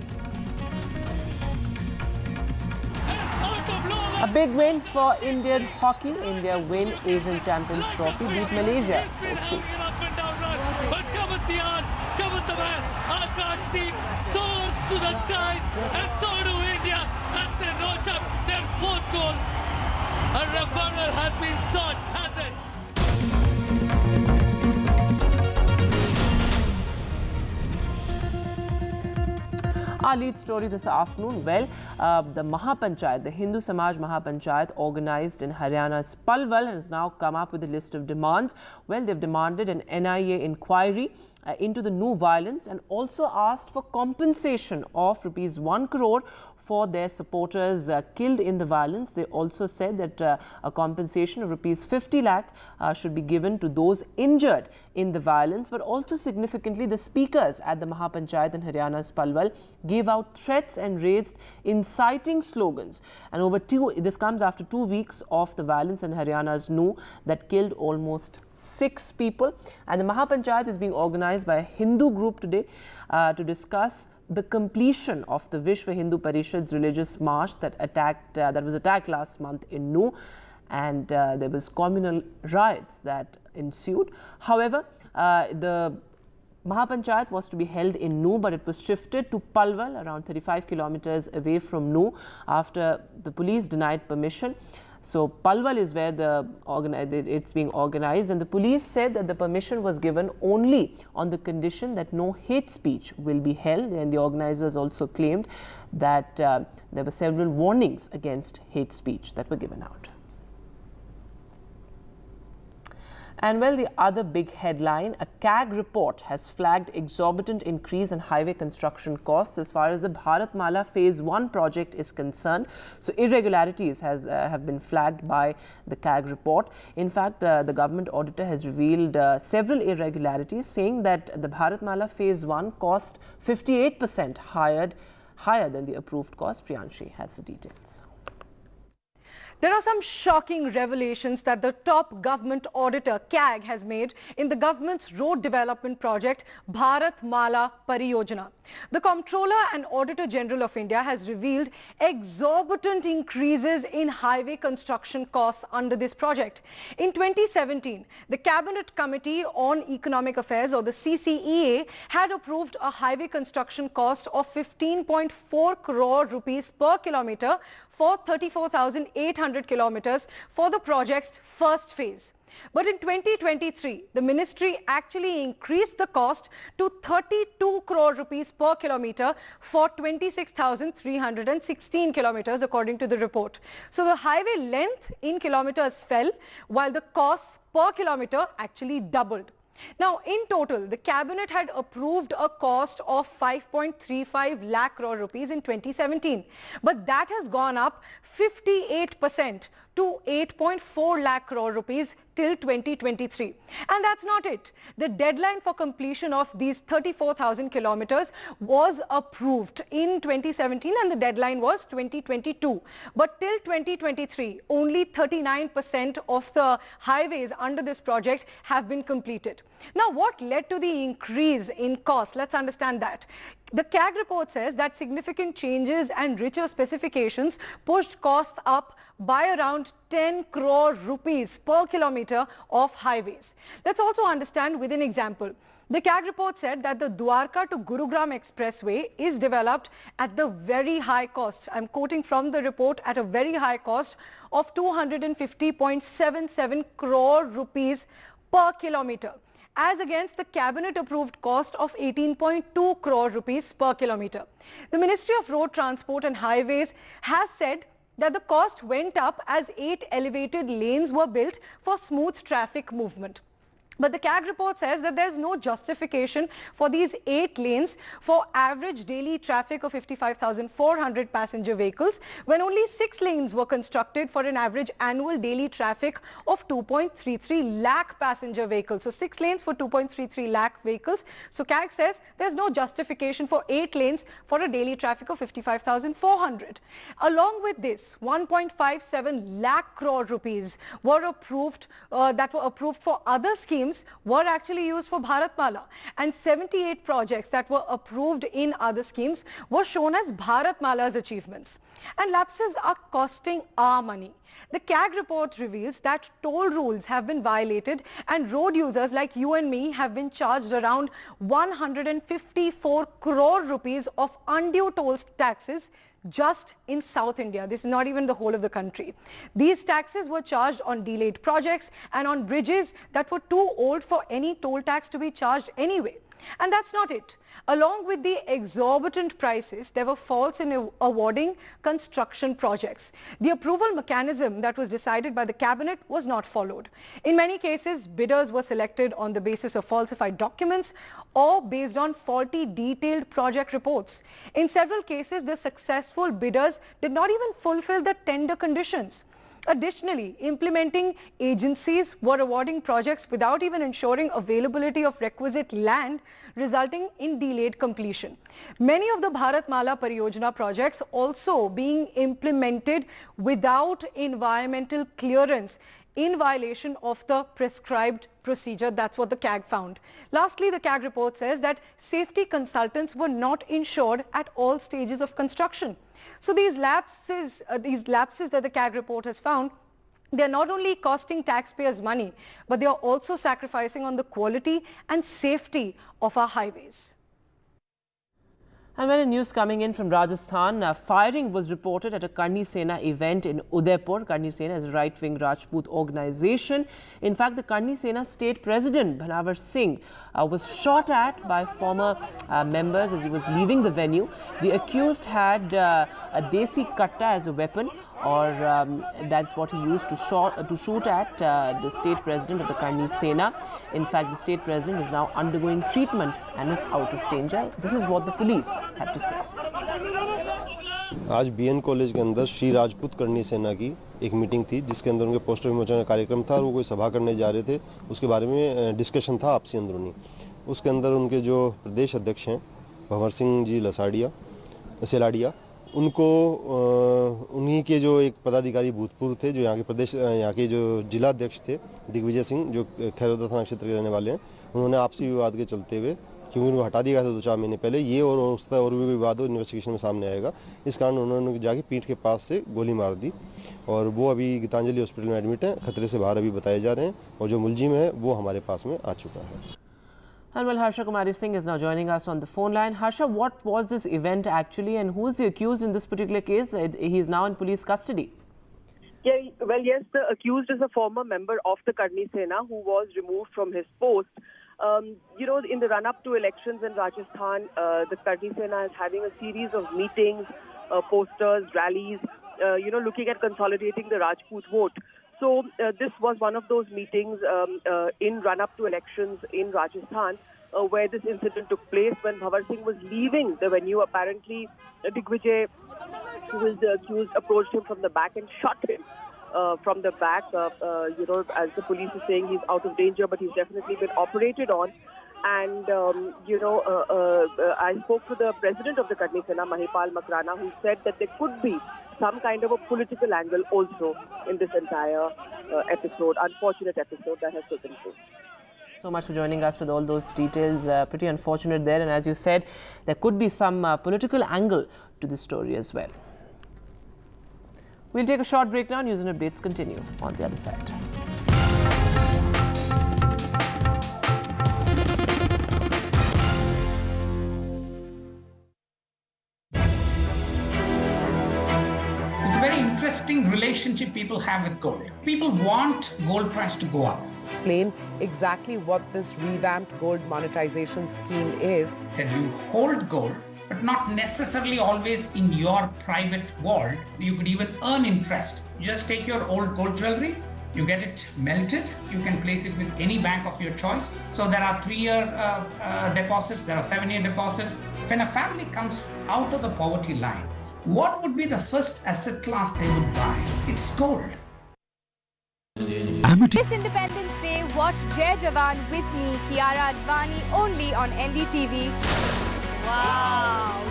A big win for Indian hockey. India win Asian Champions Trophy, beat Malaysia 4-3. Akash team soars to the skies, and so do India as they notch up their fourth goal. A referral has been sought, has it? Our lead story this afternoon, well, the Mahapanchayat, the Hindu Samaj Mahapanchayat organized in Haryana's Palwal has now come up with a list of demands. Well, they've demanded an NIA inquiry into the new violence and also asked for compensation of ₹1 crore for their supporters killed in the violence. They also said that a compensation of ₹50 lakh should be given to those injured in the violence. But also significantly, the speakers at the Mahapanchayat in Haryana's Palwal gave out threats and raised inciting slogans. And this comes after 2 weeks of the violence in Haryana's Nuh that killed almost 6 people. And the Mahapanchayat is being organized by a Hindu group today to discuss the completion of the Vishwa Hindu Parishad's religious march that was attacked last month in Nuh, and there was communal riots that ensued. However, the Mahapanchayat was to be held in Nuh, but it was shifted to Palwal, around 35 kilometers away from Nuh, after the police denied permission. So Palwal is where it's being organized, and the police said that the permission was given only on the condition that no hate speech will be held, and the organizers also claimed that there were several warnings against hate speech that were given out. And well, the other big headline, a CAG report has flagged exorbitant increase in highway construction costs as far as the Bharatmala Phase 1 project is concerned. So irregularities have been flagged by the CAG report. In fact, the government auditor has revealed several irregularities, saying that the Bharatmala Phase 1 cost 58% higher than the approved cost. Priyanshi has the details. There are some shocking revelations that the top government auditor, CAG, has made in the government's road development project, Bharatmala Pariyojana. The Comptroller and Auditor General of India has revealed exorbitant increases in highway construction costs under this project. In 2017, the Cabinet Committee on Economic Affairs, or the CCEA, had approved a highway construction cost of 15.4 crore rupees per kilometer for 34,800 kilometers for the project's first phase. But in 2023, the ministry actually increased the cost to 32 crore rupees per kilometer for 26,316 kilometers, according to the report. So the highway length in kilometers fell, while the costs per kilometer actually doubled. Now, in total, the cabinet had approved a cost of 5.35 lakh crore rupees in 2017, but that has gone up 58% to 8.4 lakh crore rupees till 2023. And that's not it. The deadline for completion of these 34,000 kilometers was approved in 2017, and the deadline was 2022. But till 2023, only 39% of the highways under this project have been completed. Now, what led to the increase in cost? Let's understand that. The CAG report says that significant changes and richer specifications pushed costs up by around 10 crore rupees per kilometer of highways. Let's also understand with an example. The CAG report said that the Dwarka to Gurugram Expressway is developed at the very high cost. I'm quoting from the report, at a very high cost of 250.77 crore rupees per kilometer, as against the cabinet approved cost of 18.2 crore rupees per kilometer. The Ministry of Road Transport and Highways has said that the cost went up as 8 elevated lanes were built for smooth traffic movement. But the CAG report says that there's no justification for these 8 lanes for average daily traffic of 55,400 passenger vehicles when only 6 lanes were constructed for an average annual daily traffic of 2.33 lakh passenger vehicles. So 6 lanes for 2.33 lakh vehicles. So CAG says there's no justification for 8 lanes for a daily traffic of 55,400. Along with this, 1.57 lakh crore rupees were approved for other schemes were actually used for Bharatmala, and 78 projects that were approved in other schemes were shown as Bharatmala's achievements. And lapses are costing our money. The CAG report reveals that toll rules have been violated and road users like you and me have been charged around 154 crore rupees of undue toll taxes just in South India. This is not even the whole of the country. These taxes were charged on delayed projects and on bridges that were too old for any toll tax to be charged anyway. And that's not it. Along with the exorbitant prices, there were faults in awarding construction projects. The approval mechanism that was decided by the cabinet was not followed. In many cases, bidders were selected on the basis of falsified documents or based on faulty detailed project reports. In several cases, the successful bidders did not even fulfill the tender conditions. Additionally, implementing agencies were awarding projects without even ensuring availability of requisite land, resulting in delayed completion. Many of the Bharatmala Pariyojana projects also being implemented without environmental clearance in violation of the prescribed procedure. That's what the CAG found. Lastly, the CAG report says that safety consultants were not ensured at all stages of construction. So these lapses that the CAG report has found, they're not only costing taxpayers money, but they are also sacrificing on the quality and safety of our highways. And when a news coming in from Rajasthan, firing was reported at a Karni Sena event in Udaipur. Karni Sena is a right-wing Rajput organization. In fact, the Karni Sena state president, Banavar Singh, was shot at by former members as he was leaving the venue. The accused had a desi katta as a weapon, or that's what he used to shoot at the state president of the Karni Sena. In fact, the state president is now undergoing treatment and is out of danger. This is what the police had to say. आज BN college के अंदर श्री राजपूत करनी सेना की एक meeting थी, जिसके अंदर उनके पोस्टर विमोचन का कार्यक्रम था और वो कोई सभा करने जा रहे थे। उसके बारे में डिस्कशन था आपसी अंदरूनी। उसके अंदर उनके जो प्रदेश अध्यक्ष हैं भंवर सिंह जी सेलाडिया, उनको उन्हीं के जो एक पदाधिकारी भूतपूर्व थे, जो यहाँ के जो जिला अध्यक्ष थे दिग्विजय सिंह, जो खैरोदा थाना क्षेत्र के रहने वाले हैं, उन्होंने आपसी विवाद के चलते हुए, क्योंकि उनको हटा दिया गया था 2-4 महीने पहले, ये और भी विवाद इन्वेस्टिगेशन में सामने आएगा। इस कारण उन्होंने जाके पीठ के पास से गोली मार दी और वो अभी गीतांजलि हॉस्पिटल में एडमिट है, खतरे से बाहर अभी बताए जा रहे हैं, और जो मुलजिम है वो हमारे पास में आ चुका है। And well, Harsha Kumari Singh is now joining us on the phone line. Harsha, what was this event actually, and who is the accused in this particular case? He is now in police custody. Yeah, well, yes, the accused is a former member of the Karni Sena who was removed from his post. You know, in the run-up to elections in Rajasthan, the Karni Sena is having a series of meetings, posters, rallies, you know, looking at consolidating the Rajput vote. So this was one of those meetings in run-up to elections in Rajasthan where this incident took place. When Bhavar Singh was leaving the venue, apparently Digvijay, who was the accused, approached him from the back and shot him from the back. You know, as the police is saying, he's out of danger, but he's definitely been operated on. And, you know, I spoke to the president of the Karni Sena, Mahipal Makrana, who said that there could be some kind of a political angle also in this entire unfortunate episode that has taken place. So much for joining us with all those details. Pretty unfortunate there, and as you said, there could be some political angle to this story as well. We'll take a short break now. News and updates continue on the other side. Interesting relationship people have with gold. People want gold price to go up. Explain exactly what this revamped gold monetization scheme is. That you hold gold, but not necessarily always in your private vault. You could even earn interest. Just take your old gold jewelry, You get it melted, you can place it with any bank of your choice. So there are 3-year deposits, there are 7-year deposits. When a family comes out of the poverty line, what would be the first asset class they would buy? It's gold. This Independence Day, watch Jai Jawan with me, Kiara Advani, only on NDTV. Wow!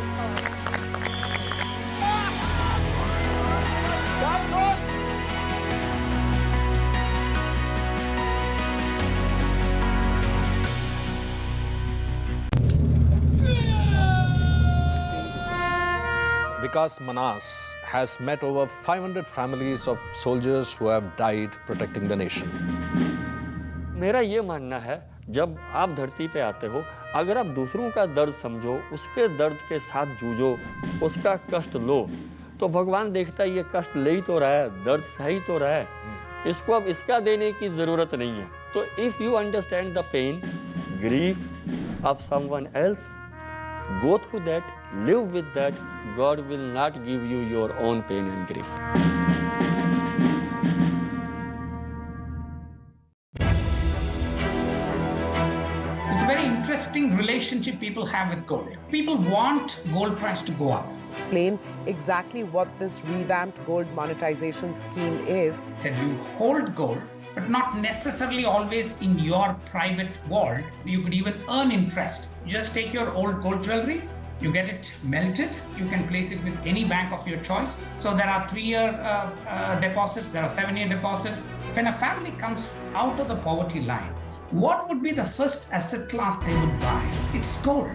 Vikas Manas has met over 500 families of soldiers who have died protecting the nation. मेरा ये मानना है, जब आप धरती पे आते हो, अगर आप दूसरों का दर्द समझो, उसके दर्द के साथ जूझो, उसका कष्ट लो, तो भगवान देखता है ये कष्ट ले ही तो रहा है, दर्द सह ही तो रहा है, इसको अब इसका देने की ज़रूरत नहीं है. तो if you understand the pain, grief of someone else, go through that, live with that, God will not give you your own pain and grief. It's a very interesting relationship people have with gold. People want gold price to go up. Explain exactly what this revamped gold monetization scheme is. That you hold gold, but not necessarily always in your private vault. You could even earn interest. Just take your old gold jewelry, you get it melted, you can place it with any bank of your choice. So there are 3-year deposits, there are 7-year deposits. When a family comes out of the poverty line, what would be the first asset class they would buy? It's gold.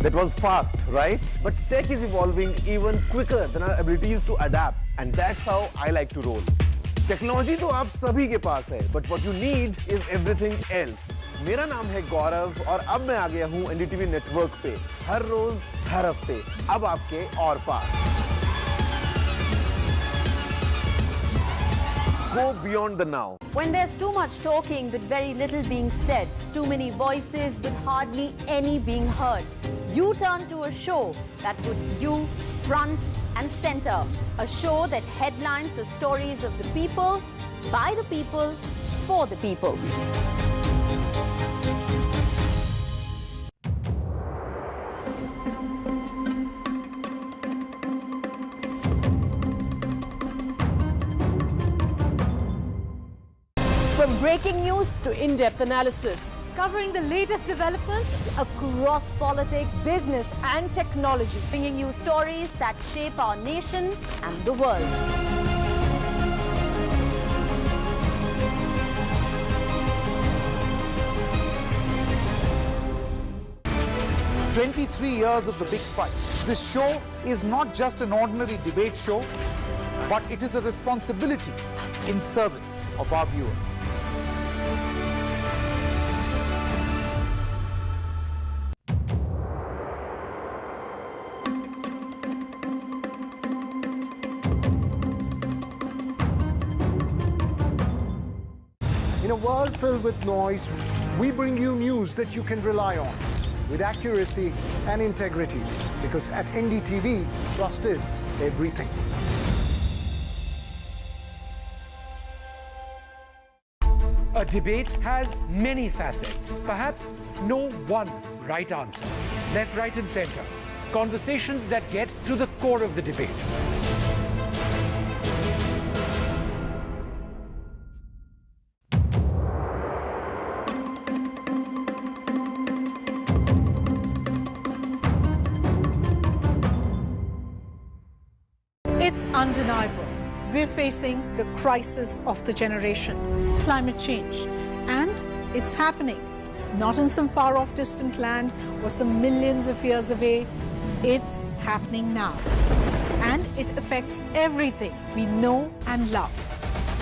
That was fast, right? But tech is evolving even quicker than our abilities to adapt. And that's how I like to roll. Technology तो आप सभी के पास है, but what you need is everything else. मेरा नाम है गौरव और अब मैं आ गया हूँ NDTV नेटवर्क पे, हर रोज, हर हफ्ते, अब आपके और पास. Go beyond the now. When there's too much talking but very little being said, too many voices but hardly any being heard, you turn to a show that puts you front and center. A show that headlines the stories of the people, by the people, for the people. From breaking news to in-depth analysis, Covering the latest developments across politics, business and technology, bringing you stories that shape our nation and the world. "23 years of the big fight." This show is not just an ordinary debate show, but it is a responsibility in service of our viewers. In a world filled with noise, we bring you news that you can rely on with accuracy and integrity, because at NDTV, trust is everything. A debate has many facets, perhaps no one right answer. Left, right and center. Conversations that get to the core of the debate. It's undeniable. We're facing the crisis of the generation, climate change. And it's happening. Not in some far-off distant land or some millions of years away. It's happening now. And it affects everything we know and love.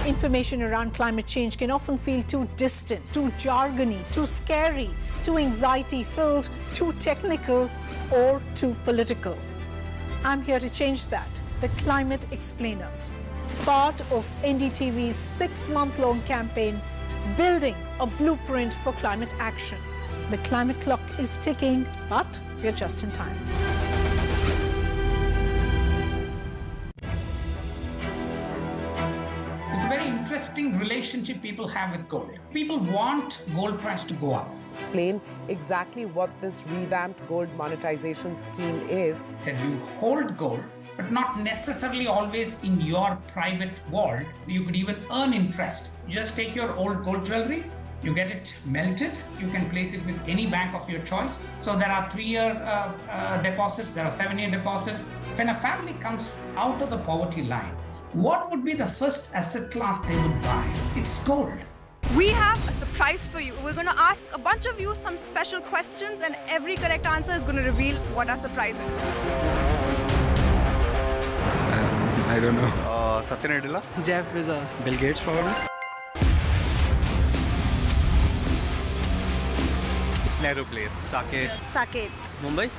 Information around climate change can often feel too distant, too jargony, too scary, too anxiety-filled, too technical, or too political. I'm here to change that. The Climate Explainers. part of NDTV's 6-month-long campaign, Building a Blueprint for Climate Action. The climate clock is ticking, but we're just in time. It's a very interesting relationship people have with gold. People want gold price to go up. Explain exactly what this revamped gold monetization scheme is. That you hold gold, but not necessarily always in your private vault. You could even earn interest. Just take your old gold jewelry, you get it melted, you can place it with any bank of your choice. So there are 3-year deposits, there are 7-year deposits. When a family comes out of the poverty line, what would be the first asset class they would buy? It's gold. We have a surprise for you. We're going to ask a bunch of you some special questions, and every correct answer is going to reveal what our surprise is. I don't know. Satya Nadella? Jeff Bezos. Bill Gates probably. Nehru Place. Saket. Saket. Mumbai.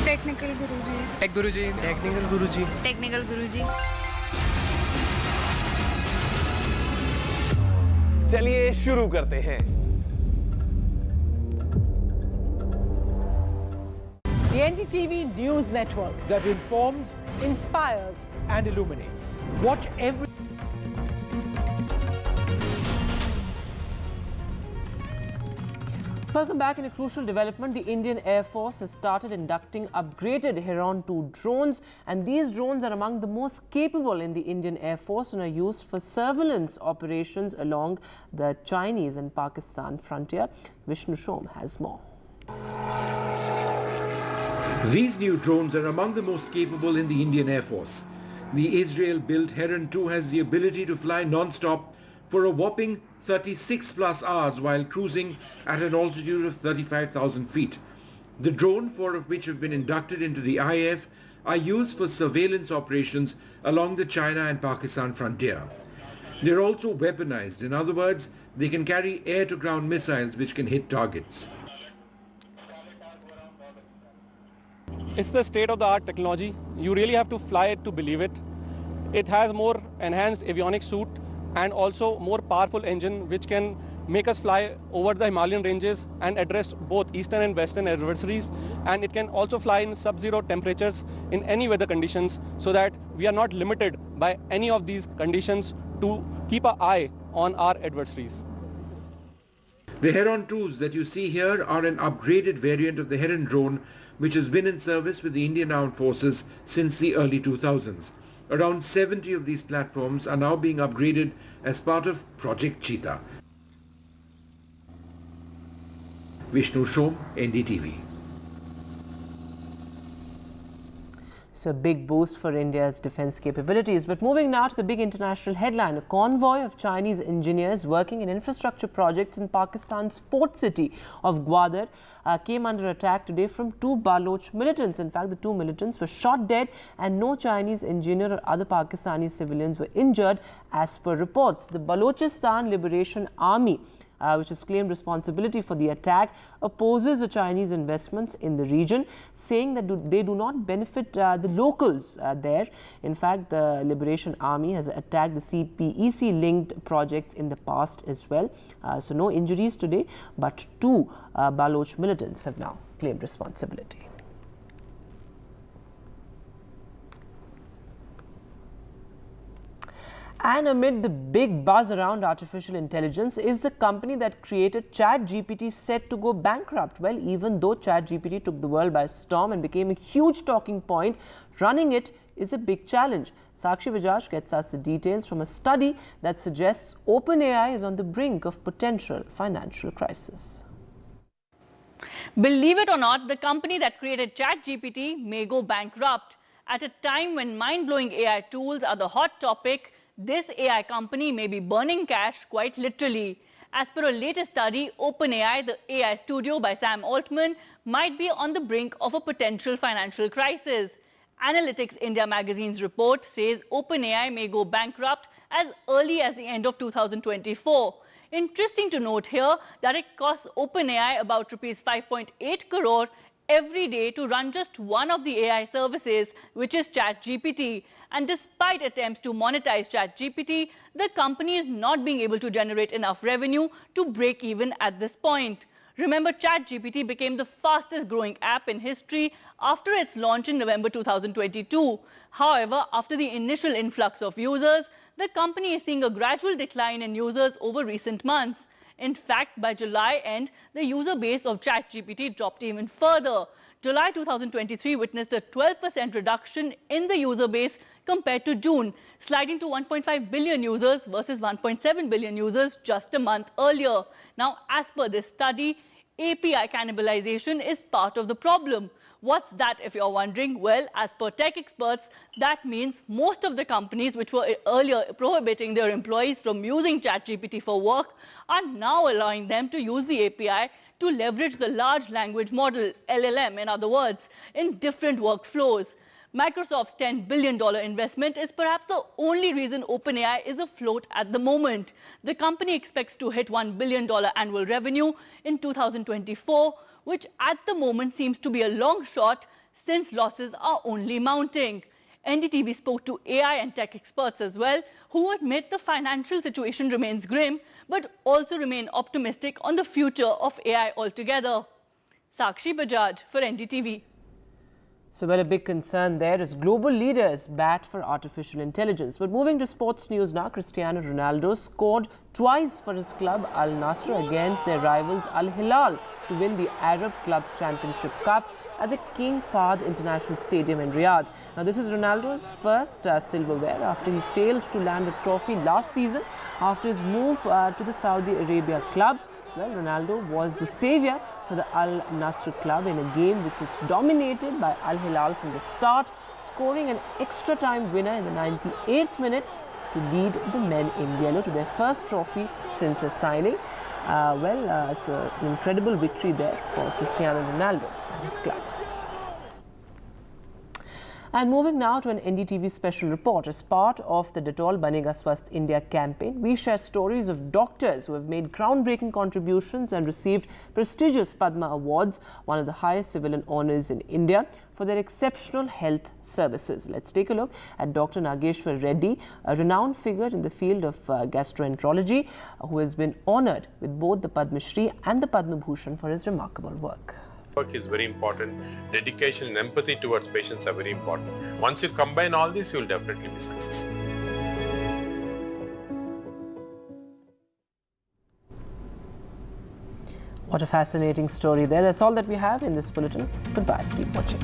Technical Guruji. Tech Guruji. Technical Guruji. Technical Guruji. चलिए शुरू करते हैं. The NDTV News Network that informs, inspires, and illuminates. Watch every. Welcome back. In a crucial development, the Indian Air Force has started inducting upgraded Heron 2 drones, and these drones are among the most capable in the Indian Air Force and are used for surveillance operations along the Chinese and Pakistan frontier. Vishnu Shom has more. These new drones are among the most capable in the Indian Air Force. The Israel-built Heron 2 has the ability to fly non-stop for a whopping 36 plus hours while cruising at an altitude of 35,000 feet. The drone, 4 of which have been inducted into the IAF, are used for surveillance operations along the China and Pakistan frontier. They're also weaponized. In other words, they can carry air-to-ground missiles which can hit targets. It's the state-of-the-art technology. You really have to fly it to believe it. It has more enhanced avionics suite and also more powerful engine which can make us fly over the Himalayan ranges and address both eastern and western adversaries, and it can also fly in sub-zero temperatures in any weather conditions, so that we are not limited by any of these conditions to keep an eye on our adversaries. The Heron 2s that you see here are an upgraded variant of the Heron drone which has been in service with the Indian Armed Forces since the early 2000s. Around 70 of these platforms are now being upgraded as part of Project Cheetah. Vishnu Shom, NDTV. So a big boost for India's defense capabilities. But moving now to the big international headline, a convoy of Chinese engineers working in infrastructure projects in Pakistan's port city of Gwadar came under attack today from 2 Baloch militants. In fact, the 2 militants were shot dead and no Chinese engineer or other Pakistani civilians were injured as per reports. The Balochistan Liberation Army, which has claimed responsibility for the attack, opposes the Chinese investments in the region, saying that they do not benefit the locals there. In fact, the Liberation Army has attacked the CPEC-linked projects in the past as well. So no injuries today, but 2 Baloch militants have now claimed responsibility. And amid the big buzz around artificial intelligence, is the company that created ChatGPT set to go bankrupt? Well, even though ChatGPT took the world by storm and became a huge talking point, running it is a big challenge. Sakshi Bajaj gets us the details from a study that suggests OpenAI is on the brink of potential financial crisis. Believe it or not, the company that created ChatGPT may go bankrupt. At a time when mind-blowing AI tools are the hot topic, this AI company may be burning cash quite literally. As per a latest study, OpenAI, the AI studio by Sam Altman, might be on the brink of a potential financial crisis. Analytics India magazine's report says OpenAI may go bankrupt as early as the end of 2024. Interesting to note here that it costs OpenAI about rupees 5.8 crore every day to run just one of the AI services, which is ChatGPT. And despite attempts to monetize ChatGPT, the company is not being able to generate enough revenue to break even at this point. Remember, ChatGPT became the fastest growing app in history after its launch in November 2022. However, after the initial influx of users, the company is seeing a gradual decline in users over recent months. In fact, by July end, the user base of ChatGPT dropped even further. July 2023 witnessed a 12% reduction in the user base compared to June, sliding to 1.5 billion users versus 1.7 billion users just a month earlier. Now, as per this study, API cannibalization is part of the problem. What's that, if you're wondering? Well, as per tech experts, that means most of the companies which were earlier prohibiting their employees from using ChatGPT for work are now allowing them to use the API to leverage the large language model, LLM in other words, in different workflows. Microsoft's $10 billion investment is perhaps the only reason OpenAI is afloat at the moment. The company expects to hit $1 billion annual revenue in 2024, which at the moment seems to be a long shot since losses are only mounting. NDTV spoke to AI and tech experts as well, who admit the financial situation remains grim, but also remain optimistic on the future of AI altogether. Sakshi Bajaj for NDTV. So, well, a big concern there is global leaders bat for artificial intelligence. But moving to sports news now, Cristiano Ronaldo scored twice for his club Al Nassr against their rivals Al Hilal to win the Arab Club Championship Cup at the King Fahd International Stadium in Riyadh. Now, this is Ronaldo's first silverware after he failed to land a trophy last season after his move to the Saudi Arabia club. Well, Ronaldo was the saviour for the Al Nassr club in a game which was dominated by Al Hilal from the start, scoring an extra time winner in the 98th minute to lead the men in yellow to their first trophy since his signing. It's an incredible victory there for Cristiano Ronaldo and his club. And moving now to an NDTV special report. As part of the Dettol Banega Swasth India campaign, we share stories of doctors who have made groundbreaking contributions and received prestigious Padma Awards, one of the highest civilian honours in India, for their exceptional health services. Let's take a look at Dr. Nageshwar Reddy, a renowned figure in the field of gastroenterology, who has been honoured with both the Padma Shri and the Padma Bhushan for his remarkable work. Work is very important. Dedication and empathy towards patients are very important. Once you combine all this, you will definitely be successful. What a fascinating story there. That's all that we have in this bulletin. Goodbye. Keep watching.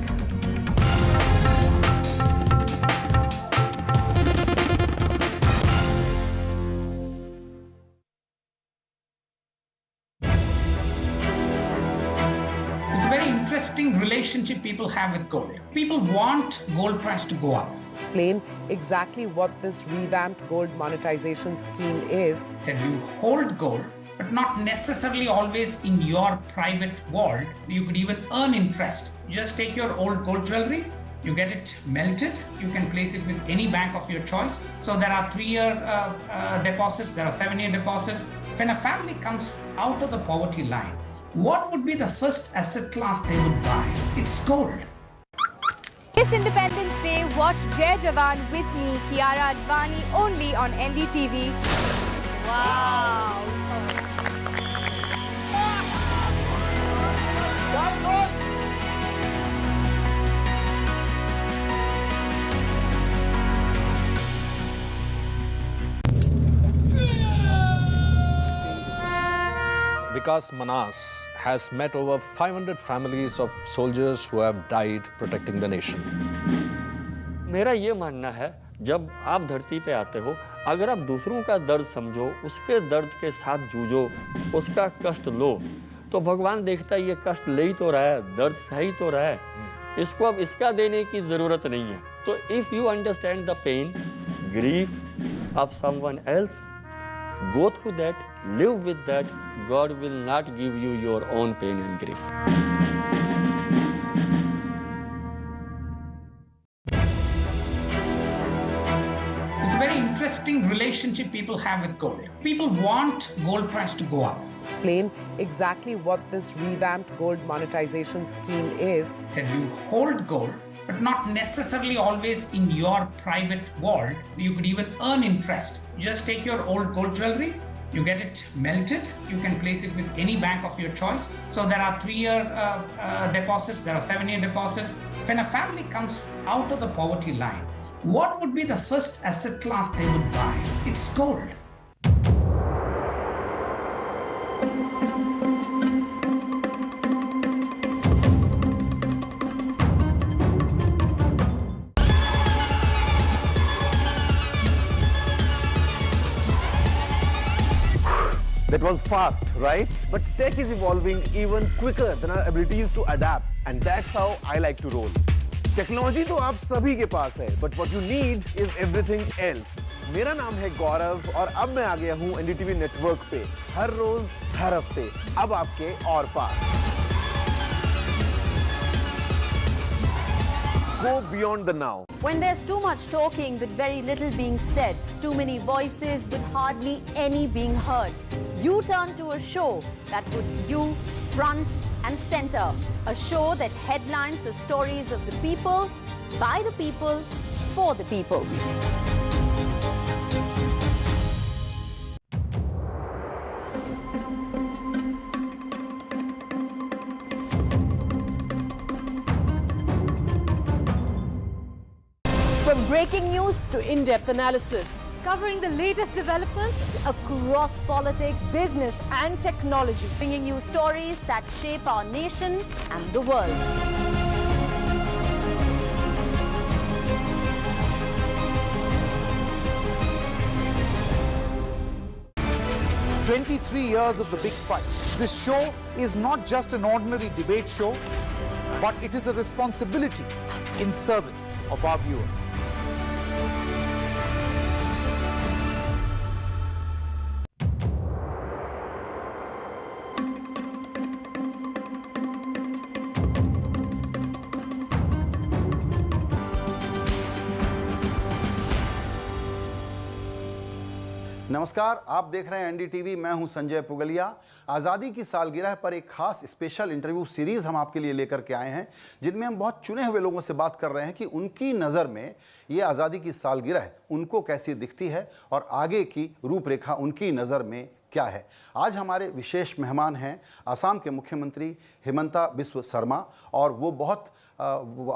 Interesting relationship people have with gold. People want gold price to go up. Explain exactly what this revamped gold monetization scheme is. That you hold gold, but not necessarily always in your private vault. You could even earn interest. Just take your old gold jewelry, you get it melted, you can place it with any bank of your choice. So there are 3-year deposits, there are 7-year deposits. When a family comes out of the poverty line, what would be the first asset class they would buy? It's gold. This Independence Day, watch Jai Jawan with me, Kiara Advani, only on NDTV. Wow. Vikas Manas has met over 500 families of soldiers who have died protecting the nation. मेरा ये मानना है, जब आप धरती पे आते हो, अगर आप दूसरों का दर्द समझो, उसके दर्द के साथ जूझो, उसका कष्ट लो, तो भगवान देखता है ये कष्ट ले ही तो रहा है, दर्द सह ही तो रहा है, इसको अब इसका देने की ज़रूरत नहीं है. तो if you understand the pain, grief of someone else, go through that, live with that, God will not give you your own pain and grief. It's very interesting. interesting relationship people have with gold. People want gold price to go up. Explain exactly what this revamped gold monetization scheme is. That you hold gold, but not necessarily always in your private vault. You could even earn interest. Just take your old gold jewelry, you get it melted, you can place it with any bank of your choice. So there are 3-year deposits, there are 7-year deposits. When a family comes out of the poverty line, what would be the first asset class they would buy? It's gold. That was fast, right? But tech is evolving even quicker than our abilities to adapt. And that's how I like to roll. Technology तो आप सभी के पास है, but what you need is everything else. मेरा नाम है गौरव और अब मैं आ गया हूँ NDTV नेटवर्क पे हर रोज हर हफ्ते अब आपके और पास. Go beyond the now. When there's too much talking but very little being said, too many voices but hardly any being heard, you turn to a show that puts you front and center. A show that headlines the stories of the people, by the people, for the people. From breaking news to in-depth analysis, covering the latest developments across politics, business and technology, bringing you stories that shape our nation and the world. "23 years of the big fight." This show is not just an ordinary debate show, but it is a responsibility in service of our viewers. नमस्कार, आप देख रहे हैं NDTV. मैं हूं संजय पुगलिया। आज़ादी की सालगिरह पर एक खास स्पेशल इंटरव्यू सीरीज़ हम आपके लिए लेकर के आए हैं, जिनमें हम बहुत चुने हुए लोगों से बात कर रहे हैं कि उनकी नज़र में ये आज़ादी की सालगिरह उनको कैसी दिखती है और आगे की रूपरेखा उनकी नज़र में क्या है। आज हमारे विशेष मेहमान हैं असम के मुख्यमंत्री हिमंता बिस्वा शर्मा, और वो बहुत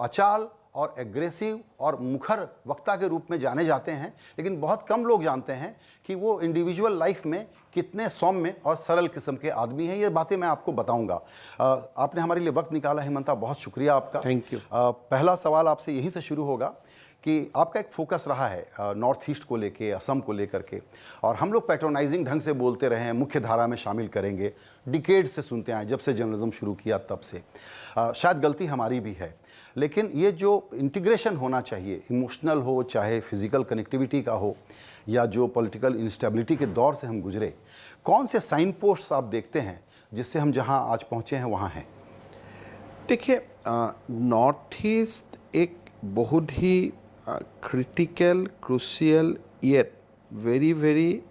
अचाल और एग्रेसिव और मुखर वक्ता के रूप में जाने जाते हैं, लेकिन बहुत कम लोग जानते हैं कि वो इंडिविजुअल लाइफ में कितने सौम्य और सरल किस्म के आदमी हैं। ये बातें मैं आपको बताऊंगा। आपने हमारे लिए वक्त निकाला हिमंता, बहुत शुक्रिया आपका। Thank you. पहला सवाल आपसे यहीं से शुरू होगा कि आपका एक फोकस रहा है नॉर्थ ईस्ट को लेके, असम को लेकर के, और हम लोग पैट्रोनाइजिंग ढंग से बोलते रहे हैं, मुख्य धारा में शामिल करेंगे, डिकेड से सुनते आए, जब से जर्नलिज्म शुरू किया तब से। शायद गलती हमारी भी है, लेकिन ये जो इंटीग्रेशन होना चाहिए, इमोशनल हो चाहे फिजिकल कनेक्टिविटी का हो, या जो पॉलिटिकल इंस्टेबिलिटी के दौर से हम गुजरे, कौन से साइन पोस्ट्स आप देखते हैं जिससे हम जहां आज पहुंचे हैं वहां हैं? देखिए, नॉर्थ ईस्ट एक बहुत ही critical, crucial yet very very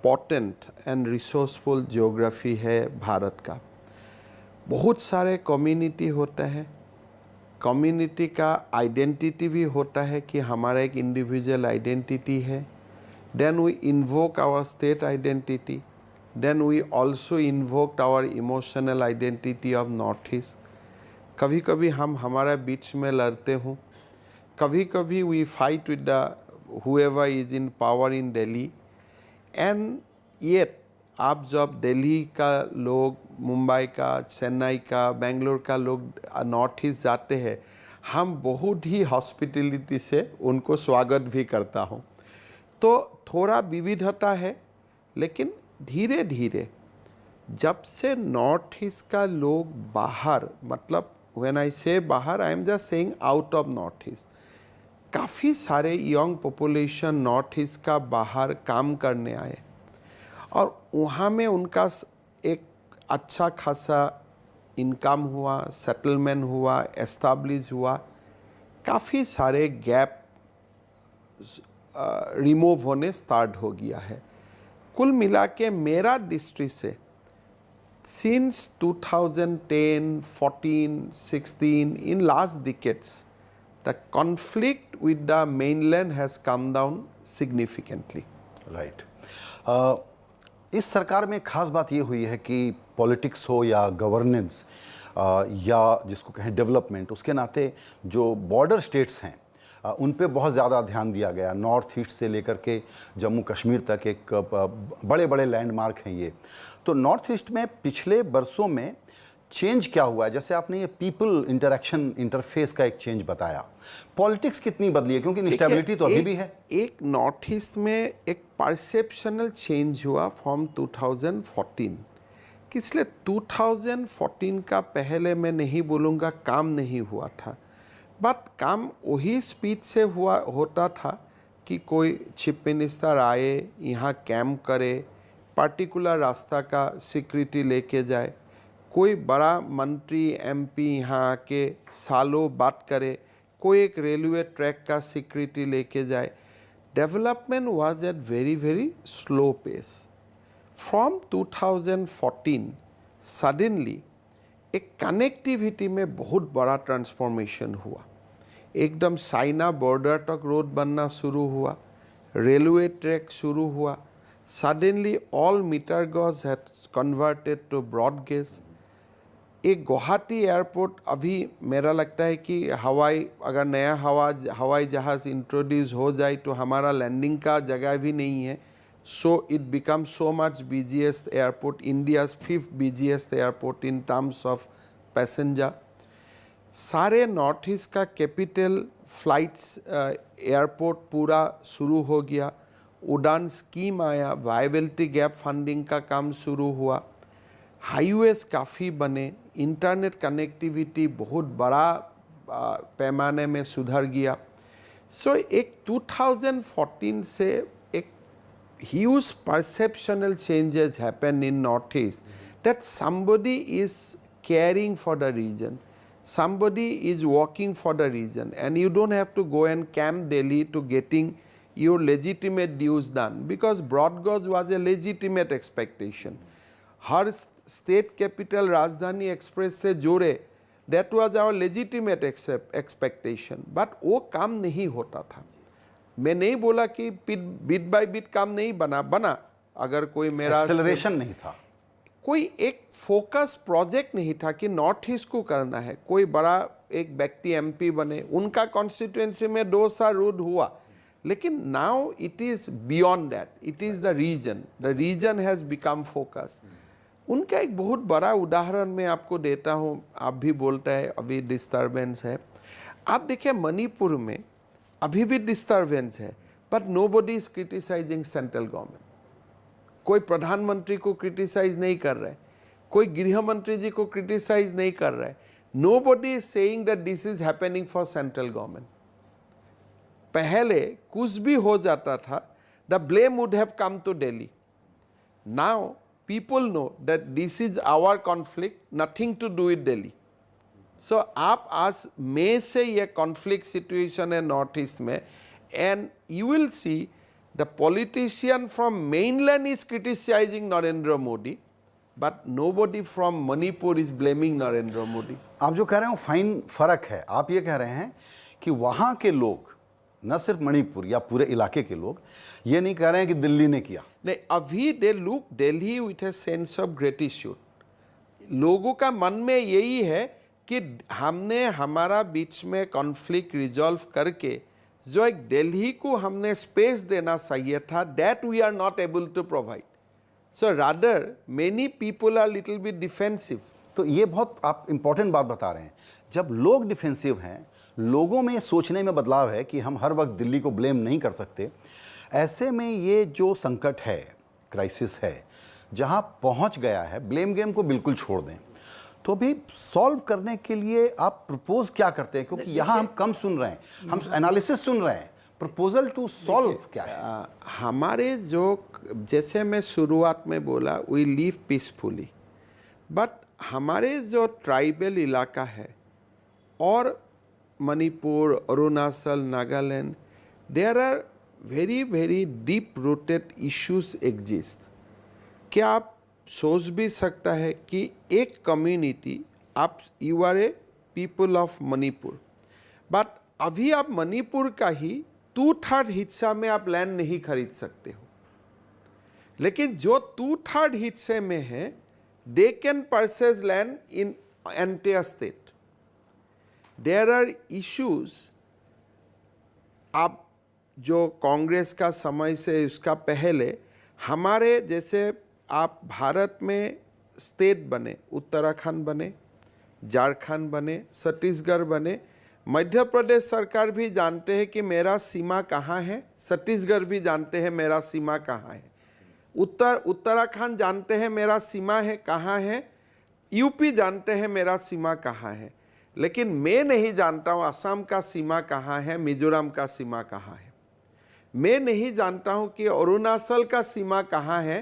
potent and resourceful geography है भारत का। बहुत सारे कम्युनिटी होता है, कम्युनिटी का आइडेंटिटी भी होता है कि हमारा एक इंडिविजुअल आइडेंटिटी है। Then we invoke our state identity, then we also invoked our emotional identity of North East. कभी कभी हम हमारा बीच में लड़ते हों, कभी कभी we fight with the whoever is in power in Delhi, and yet आप जब दिल्ली का लोग, मुंबई का, चेन्नई का, बेंगलोर का लोग नॉर्थ ईस्ट जाते हैं, हम बहुत ही हॉस्पिटलिटी से उनको स्वागत भी करता हूँ। तो थोड़ा विविधता है, लेकिन धीरे धीरे जब से नॉर्थ ईस्ट का लोग बाहर, मतलब व्हेन आई से बाहर, I am just saying out of North east, काफ़ी सारे यंग पॉपुलेशन नॉर्थ ईस्ट का बाहर काम करने आए, और वहाँ में उनका एक अच्छा खासा इनकम हुआ, सेटलमेंट हुआ, एस्टाब्लिश हुआ। काफ़ी सारे गैप रिमूव होने स्टार्ट हो गया है। कुल मिला के मेरा दृष्टि से since 2010, 14, 16, in last decades, the conflict with the mainland has come down significantly. Right. इस सरकार में खास बात ये हुई है कि पॉलिटिक्स हो या गवर्नेंस या जिसको कहें डेवलपमेंट, उसके नाते जो बॉर्डर स्टेट्स हैं उन पे बहुत ज़्यादा ध्यान दिया गया। नॉर्थ ईस्ट से लेकर के जम्मू कश्मीर तक एक बड़े बड़े लैंडमार्क हैं ये। तो नॉर्थ ईस्ट में पिछले बरसों में चेंज क्या हुआ है? जैसे आपने ये पीपल इंटरेक्शन इंटरफेस का एक चेंज बताया, पॉलिटिक्स कितनी बदली है? क्योंकि इंस्टेबिलिटी तो अभी भी है। एक नॉर्थ ईस्ट में एक परसेप्शनल चेंज हुआ फ्रॉम 2014 कि इसलिए 2014 का पहले मैं नहीं बोलूँगा काम नहीं हुआ था, बट काम वही स्पीड से होता था कि कोई चीफ मिनिस्टर आए, यहाँ कैंप करे, पर्टिकुलर रास्ता का सिक्योरिटी लेके जाए, कोई बड़ा मंत्री एमपी यहाँ आके सालों बात करे, कोई एक रेलवे ट्रैक का सिक्योरिटी लेके जाए। Development was at very very slow pace. From 2014 suddenly एक कनेक्टिविटी में बहुत बड़ा ट्रांसफॉर्मेशन हुआ। एकदम चाइना बॉर्डर तक रोड बनना शुरू हुआ, रेलवे ट्रैक शुरू हुआ। Suddenly all meter gauge had converted to broad gauge. एक गुवाहाटी एयरपोर्ट अभी मेरा लगता है कि अगर नया हवाई जहाज़ इंट्रोड्यूस हो जाए तो हमारा लैंडिंग का जगह भी नहीं है। So it become so much busiest airport, India's 5th busiest airport in terms of passenger. सारे नॉर्थ ईस्ट का कैपिटल फ्लाइट्स एयरपोर्ट पूरा शुरू हो गया। उड़ान स्कीम आया, वायबिलिटी गैप फंडिंग का काम शुरू हुआ, हाईवेज काफ़ी बने, इंटरनेट कनेक्टिविटी बहुत बड़ा पैमाने में सुधर गया। सो एक 2014 से एक huge perceptual changes happen in north east that somebody is caring for the region, somebody is working for the region, and you don't have to go and camp Delhi to getting your legitimate dues done, because broad gauge was a legitimate expectation. हर state capital Rajdhani express से जोड़े, that was our legitimate expectation, but वो काम नहीं होता था। मैं नहीं बोला कि बिट बाय बिट काम नहीं बना, अगर कोई मेरा एक्सेलरेशन नहीं था, कोई एक फोकस प्रोजेक्ट नहीं था कि नॉर्थ ईस्ट को करना है। कोई बड़ा एक व्यक्ति एमपी बने, उनका कॉन्स्टिट्यूएंसी में 2 साल रोड हुआ, लेकिन now it is beyond that, it is the region has become focus. उनका एक बहुत बड़ा उदाहरण मैं आपको देता हूँ, आप भी बोलते हैं अभी डिस्टर्बेंस है। आप देखिए मणिपुर में अभी भी डिस्टर्बेंस है, but nobody is criticising central government. कोई प्रधानमंत्री को क्रिटिसाइज नहीं कर रहा है, कोई गृह मंत्री जी को क्रिटिसाइज नहीं कर रहा है। Nobody is saying that this is happening for central government. पहले कुछ भी हो जाता था, the blame would have come to Delhi. Now people know that this is our conflict, nothing to do with Delhi. So आप आज मई से ये conflict situation है नॉर्थ ईस्ट में, and you will see the politician from mainland is criticizing Narendra Modi, but nobody from Manipur is blaming Narendra Modi. आप जो कह रहे हैं वो फाइन फर्क है। आप ये कह रहे हैं कि वहाँ के लोग, न सिर्फ मणिपुर या पूरे इलाके के लोग, ये नहीं कह रहे हैं कि दिल्ली ने किया। नहीं, अभी they look Delhi with a sense of gratitude. लोगों का मन में यही है कि हमने हमारा बीच में कॉन्फ्लिक्ट रिजॉल्व करके जो एक दिल्ली को हमने स्पेस देना चाहिए था, that we are not able to provide. So rather many people are little bit defensive. तो ये बहुत आप इंपॉर्टेंट बात बता रहे हैं। जब लोग डिफेंसिव हैं, लोगों में सोचने में बदलाव है कि हम हर वक्त दिल्ली को ब्लेम नहीं कर सकते, ऐसे में ये जो संकट है, क्राइसिस है, जहाँ पहुँच गया है, ब्लेम गेम को बिल्कुल छोड़ दें। तो भी सॉल्व करने के लिए आप प्रपोज क्या करते हैं? क्योंकि यहाँ हम कम सुन रहे हैं, हम एनालिसिस सुन रहे हैं, प्रपोजल टू सॉल्व क्या है? हमारे जो, जैसे मैं शुरुआत में बोला, वी लिव पीसफुली, बट हमारे जो ट्राइबल इलाका है और Manipur, Arunachal, Nagaland, there are very deep rooted issues exist. क्या आप सोच भी सकता है कि एक कम्युनिटी, आप you are a people of Manipur, but अभी आप मणिपुर का ही 2/3 हिस्सा में आप लैंड नहीं खरीद सकते हो, लेकिन जो 2/3 हिस्से में है they can purchase land in entire state. There are issues. आप जो कांग्रेस का समय से उसका पहले हमारे जैसे आप भारत में स्टेट बने, उत्तराखंड बने, झारखंड बने, छत्तीसगढ़ बने, मध्य प्रदेश सरकार भी जानते हैं कि मेरा सीमा कहाँ है, छत्तीसगढ़ भी जानते हैं मेरा सीमा कहाँ है, उत्तराखंड जानते हैं मेरा सीमा है कहाँ है, यूपी जानते हैं मेरा सीमा कहाँ है, लेकिन मैं नहीं जानता हूँ असम का सीमा कहाँ है, मिजोरम का सीमा कहाँ है. मैं नहीं जानता हूँ कि अरुणाचल का सीमा कहाँ है,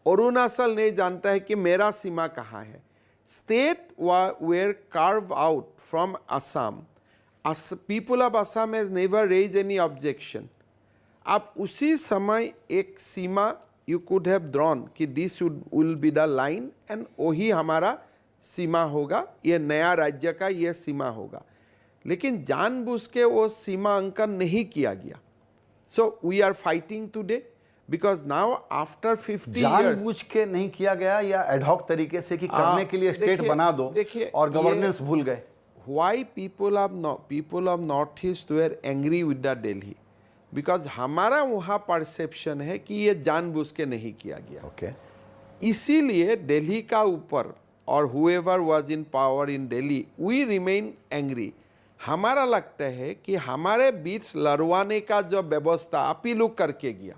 अरुणाचल नहीं जानता है कि मेरा सीमा कहाँ है. State were carved out from Assam. People of Assam has never raised any objection. आप उसी समय एक सीमा you could have drawn कि this will be the line and वही हमारा सीमा होगा, ये नया राज्य का ये सीमा होगा, लेकिन जानबूझ के वो सीमा अंकन नहीं किया गया. So we are fighting today. Because now after 50 years जानबूझ के नहीं किया गया या एडहॉक तरीके से कि करने के लिए स्टेट बना दो और गवर्नेंस भूल गए. Why people of North East were angry with the Delhi? Because हमारा वहाँ परसेप्शन है कि ये जानबूझ के नहीं किया गया. Okay. इसीलिए दिल्ली का ऊपर और whoever was in power in Delhi, we remain angry. हमारा लगता है कि हमारे बीच लड़वाने का जो व्यवस्था आप ही लोग करके गया.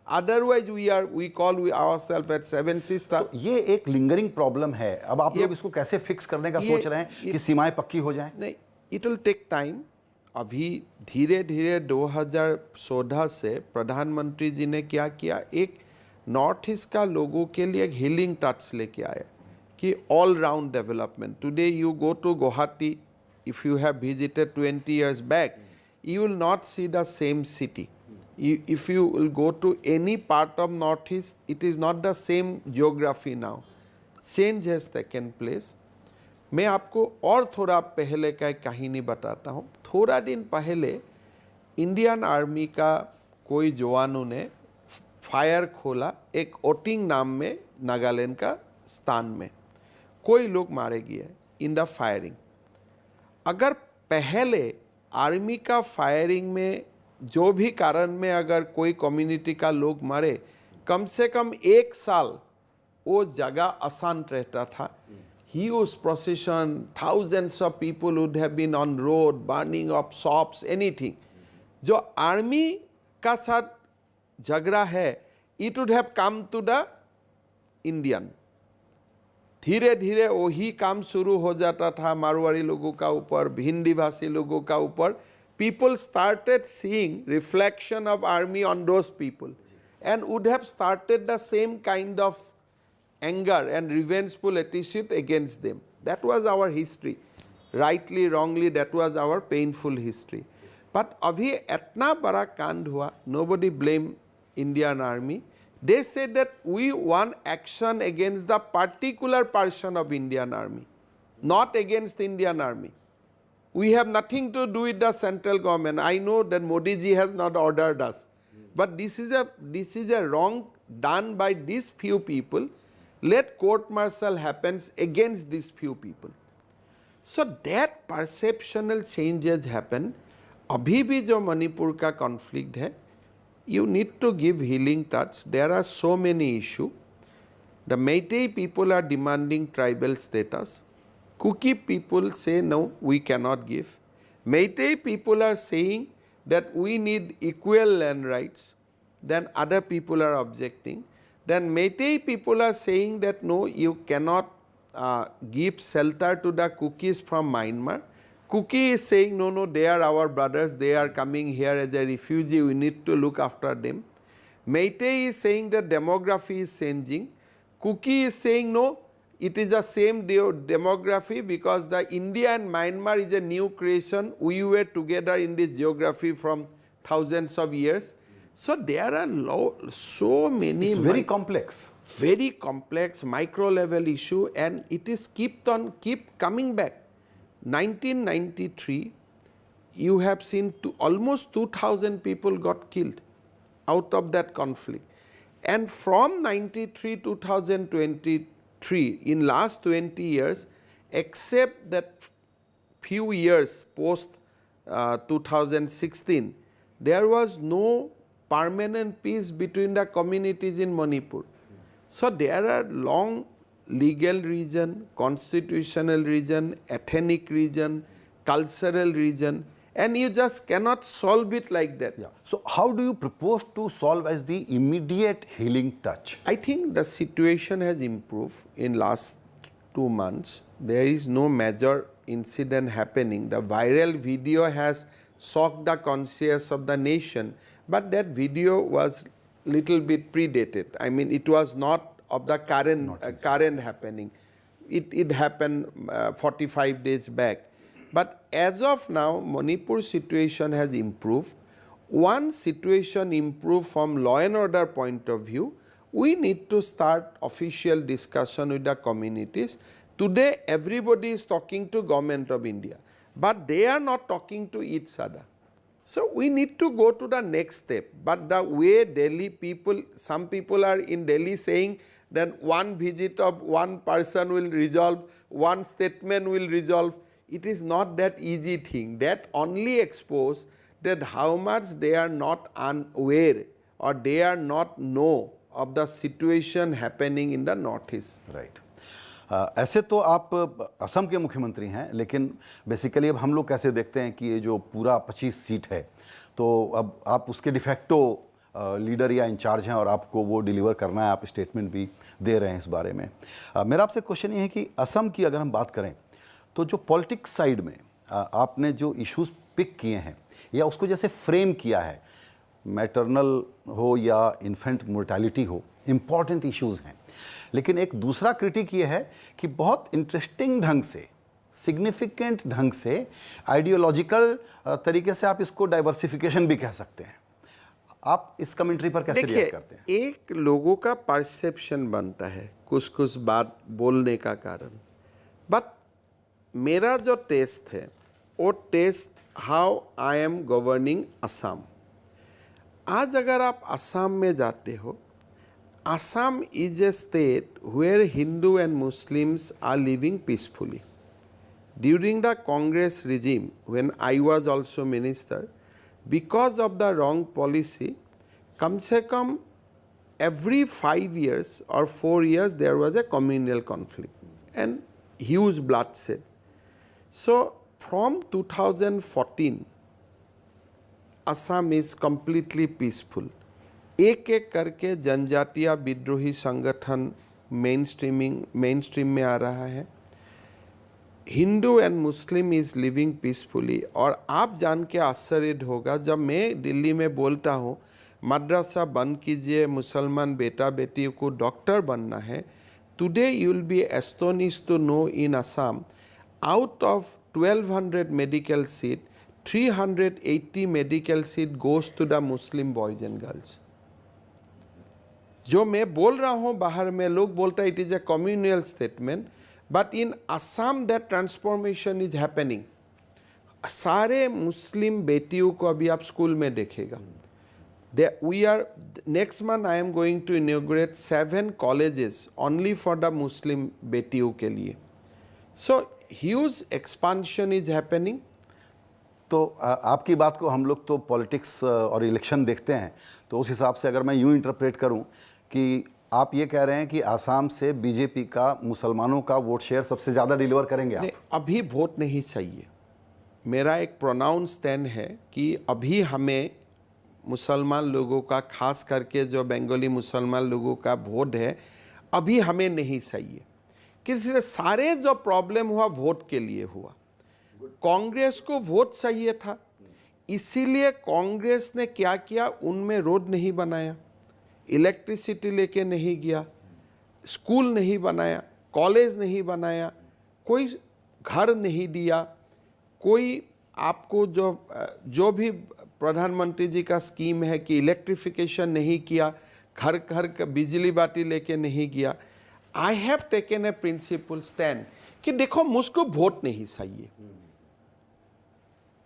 Otherwise we call ourselves at 7 sisters. ये एक लिंगरिंग प्रॉब्लम है. अब आप लोग इसको कैसे फिक्स करने का सोच रहे हैं कि सीमाएं पक्की हो जाएं? नहीं, it will take time. अभी धीरे धीरे 2014 से प्रधानमंत्री जी ने क्या किया, एक नॉर्थ ईस्ट का लोगों के लिए एक हीलिंग टच लेके आया कि all round development. Today you go to Guwahati, if you have visited 20 years बैक, you will not see the same city. If you will go to any part of Northeast, it is not the same geography now. Change has taken place. मैं आपको और थोड़ा पहले का एक कहानी बताता हूँ. थोड़ा दिन पहले इंडियन आर्मी का कोई जवानों ने फायर खोला एक ओटिंग नाम में नागालैंड का स्थान में. कोई लोग मारे गए इन द फायरिंग. अगर पहले आर्मी का फायरिंग में जो भी कारण में अगर कोई कम्युनिटी का लोग मरे, कम से कम 1 साल वो जगह अशांत रहता था. Huge procession, thousands of people would have been on road, burning of shops, anything. जो आर्मी का साथ झगड़ा है, it would have come to the Indian. धीरे धीरे वही काम शुरू हो जाता था मारवाड़ी लोगों का ऊपर, हिंदी भाषी लोगों का ऊपर. People started seeing reflection of army on those people and would have started the same kind of anger and revengeful attitude against them. That was our history. Rightly, wrongly, that was our painful history. But abhi itna bada कांड हुआ, nobody blame Indian army. They said that we want action against the particular person of Indian army, not against Indian army. We have nothing to do with the central government. I know that Modi ji has not ordered us, but this is a wrong done by these few people. Let court martial happens against these few people. So that perceptual changes happen. अभी भी जो मणिपुर का conflict है, you need to give healing touch. There are so many issues. The Meitei people are demanding tribal status. Kuki people say no, we cannot give. Meitei people are saying that we need equal land rights. Then other people are objecting. Then Meitei people are saying that no, you cannot give shelter to the Kukis from Myanmar. Kuki is saying no, they are our brothers, they are coming here as a refugee, we need to look after them. Meitei is saying that demography is changing. Kuki is saying no, it is the same demography because the India and Myanmar is a new creation. We were together in this geography from thousands of years. So there are so many. It's very complex. Very complex micro level issue, and it is keep coming back. 1993, you have seen almost 2,000 people got killed out of that conflict. And from 93 to 2023, in last 20 years, except that few years post 2016, there was no permanent peace between the communities in Manipur. So there are long legal reason, constitutional reason, ethnic reason, cultural reason, and you just cannot solve it like that. Yeah. So how do you propose to solve as the immediate healing touch? I think the situation has improved in last 2 months. There is no major incident happening. The viral video has shocked the conscience of the nation, but that video was little bit predated. I mean, it was not of the current happening. It happened 45 days back. But as of now, Manipur situation has improved. One situation improved from law and order point of view. We need to start official discussion with the communities. Today, everybody is talking to Government of India, but they are not talking to each other. So we need to go to the next step. But the way Delhi people, some people are in Delhi saying that one visit of one person will resolve, one statement will resolve. It is not that easy thing. That only expose that how much they are not unaware or they are not know of the situation happening in the northeast. Right. ऐसे तो आप असम के मुख्यमंत्री हैं, लेकिन basically अब हम लोग कैसे देखते हैं कि ये जो पूरा 25 सीट है, तो अब आप उसके डिफेक्टो लीडर या इंचार्ज हैं और आपको वो डिलीवर करना है, आप स्टेटमेंट भी दे रहे हैं इस बारे में। मेरा आपसे क्वेश्चन ये है कि असम की अगर हम बात करें तो जो पॉलिटिक्स साइड में आपने जो इश्यूज पिक किए हैं या उसको जैसे फ्रेम किया है, मैटरनल हो या इन्फेंट मोर्टेलिटी हो, इम्पॉर्टेंट इश्यूज हैं, लेकिन एक दूसरा क्रिटिक ये है कि बहुत इंटरेस्टिंग ढंग से, सिग्निफिकेंट ढंग से, आइडियोलॉजिकल तरीके से आप इसको डाइवर्सिफिकेशन भी कह सकते हैं। आप इस कमेंट्री पर कैसे रिएक्ट करते हैं? एक लोगों का परसेप्शन बनता है कुछ बात बोलने का कारण, बट मेरा जो टेस्ट है वो test how I am governing Assam. आज अगर आप असम में जाते हो, Assam is a state where Hindu and Muslims are living peacefully. During the Congress regime, when I was also minister, because of the wrong policy, kam se kam every 5 years or 4 years there was a communal conflict and huge bloodshed. So from 2014, Assam is completely peaceful. एक एक करके जनजातीय विद्रोही संगठन main stream में आ रहा है। Hindu and Muslim is living peacefully. और आप जान के आश्चर्य होगा, जब मैं दिल्ली में बोलता हूँ मद्रसा बंद कीजिए, मुसलमान बेटा बेटियों को डॉक्टर बनना है, today you will be astonished to know in Assam out of 1200 medical seat 380 medical seat goes to the Muslim boys and girls. जो मैं बोल रहा हूँ बाहर में लोग बोलता है it is a communal statement, but in Assam that transformation is happening. सारे मुस्लिम बेटियों को अभी आप स्कूल में देखेगा। We are next month I am going to inaugurate 7 colleges only for the Muslim बेटियों के लिए। So huge expansion is happening. तो आपकी बात को हम लोग तो पॉलिटिक्स और इलेक्शन देखते हैं, तो उस हिसाब से अगर मैं यूँ इंटरप्रेट करूँ कि आप ये कह रहे हैं कि आसाम से बीजेपी का मुसलमानों का वोट शेयर सबसे ज़्यादा डिलीवर करेंगे आप? अभी वोट नहीं चाहिए। मेरा एक प्रोनाउंस स्टैंड है कि अभी हमें मुसलमान लोगों का, खास करके जो बंगाली मुसलमान लोगों का वोट है, अभी हमें नहीं चाहिए। किसी सारे जो प्रॉब्लम हुआ वोट के लिए हुआ। कांग्रेस को वोट चाहिए था, इसीलिए कांग्रेस ने क्या किया, उनमें रोड नहीं बनाया, इलेक्ट्रिसिटी लेके नहीं गया, स्कूल नहीं बनाया, कॉलेज नहीं बनाया, कोई घर नहीं दिया, कोई आपको जो भी प्रधानमंत्री जी का स्कीम है कि इलेक्ट्रिफिकेशन नहीं किया, घर घर का बिजली बाती लेके नहीं गया। I have taken a principle stand कि देखो मुझको वोट नहीं चाहिए,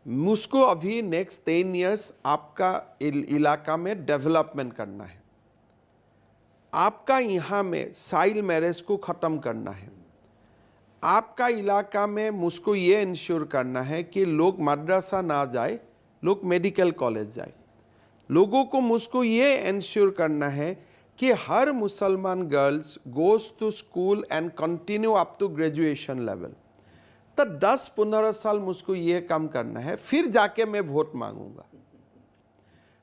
मुझको अभी नेक्स्ट 10 इयर्स आपका इलाका में डेवलपमेंट करना है, आपका यहाँ में चाइल्ड मैरिज को ख़त्म करना है, आपका इलाका में मुझको ये इंश्योर करना है कि लोग मदरसा ना जाए, लोग मेडिकल कॉलेज जाए, लोगों को मुझको ये इंश्योर करना है कि हर मुसलमान girls goes to school and continue up to graduation level. तो 10-15 साल मुझको ये काम करना है, फिर जाके मैं वोट मांगूंगा।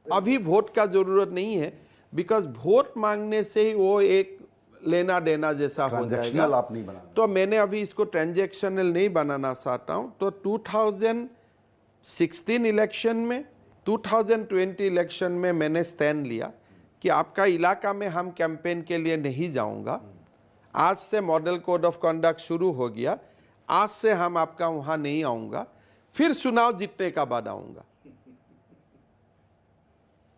अभी वोट का जरूरत नहीं है, बिकॉज वोट मांगने से ही वो एक लेना देना जैसा हो जाएगा। आप नहीं बनाना। तो मैंने अभी इसको ट्रांजैक्शनल नहीं बनाना चाहता हूँ। तो 2016 इलेक्शन में, 2020 इलेक्शन में मैंने स्टैंड लिया कि आपका इलाका में हम कैंपेन के लिए नहीं जाऊंगा। आज से मॉडल कोड ऑफ कंडक्ट शुरू हो गया, आज से हम आपका वहां नहीं आऊंगा, फिर चुनाव जीतने का बाद आऊंगा।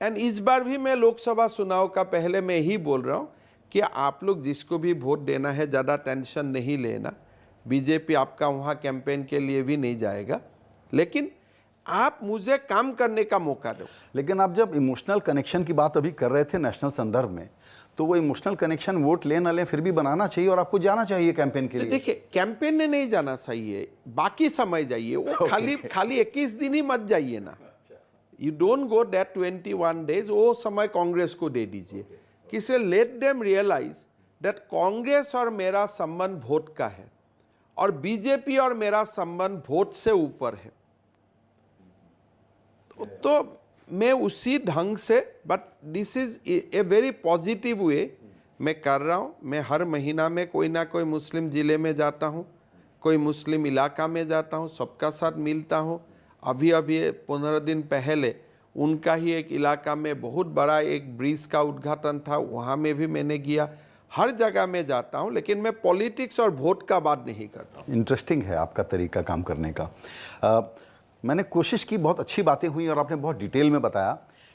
एंड इस बार भी मैं लोकसभा चुनाव का पहले मैं ही बोल रहा हूं कि आप लोग जिसको भी वोट देना है ज़्यादा टेंशन नहीं लेना, बीजेपी आपका वहाँ कैंपेन के लिए भी नहीं जाएगा, लेकिन आप मुझे काम करने का मौका दो। लेकिन आप जब इमोशनल कनेक्शन की बात अभी कर रहे थे नेशनल संदर्भ में, तो वो इमोशनल कनेक्शन वोट ले ना ले फिर भी बनाना चाहिए और आपको जाना चाहिए कैंपेन के लिए। देखिए, कैंपेन में नहीं जाना चाहिए, बाकी समय जाइए। वो खाली 21 दिन ही मत जाइए ना, you don't go that 21 days, वो समय कांग्रेस को दे दीजिए। किसे let them realise that Congress और मेरा संबंध वोट का है और बीजेपी और मेरा संबंध वोट से ऊपर है। तो मैं उसी ढंग से, but this is a very positive way मैं कर रहा हूँ। मैं हर महीना में कोई ना कोई मुस्लिम ज़िले में जाता हूँ, कोई मुस्लिम इलाका में जाता हूँ, सबका साथ मिलता हूँ। अभी 15 दिन पहले उनका ही एक इलाका में बहुत बड़ा एक ब्रिज का उद्घाटन था, वहाँ में भी मैंने किया। हर जगह में जाता हूँ, लेकिन मैं पॉलिटिक्स और वोट का बात नहीं करता हूँ। इंटरेस्टिंग है आपका तरीका काम करने का। मैंने कोशिश की, बहुत अच्छी बातें हुई और आपने बहुत डिटेल में बताया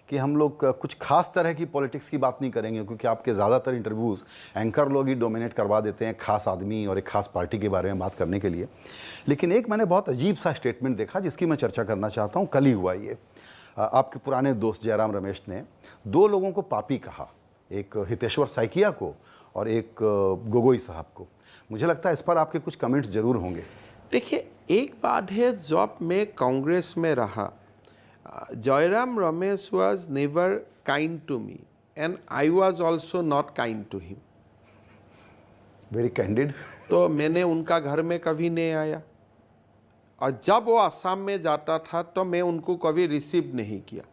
कि हम लोग कुछ खास तरह की पॉलिटिक्स की बात नहीं करेंगे, क्योंकि आपके ज़्यादातर इंटरव्यूज़ एंकर लोग ही डोमिनेट करवा देते हैं खास आदमी और एक खास पार्टी के बारे में बात करने के लिए। लेकिन एक मैंने बहुत अजीब सा स्टेटमेंट देखा जिसकी मैं चर्चा करना चाहता हूँ। कल ही हुआ ये। आपके पुराने दोस्त जयराम रमेश ने 2 लोगों को पापी कहा, एक हितेश्वर सैकिया को और एक गोगोई साहब को। मुझे लगता है इस पर आपके कुछ कमेंट्स जरूर होंगे। देखिए, एक बात है, जब मैं कांग्रेस में रहा, Jairam Ramesh was never kind to me and I was also not kind to him. Very candid. तो मैंने उनका घर में कभी नहीं आया, और जब वो असम में जाता था तो मैं उनको कभी रिसीव नहीं किया,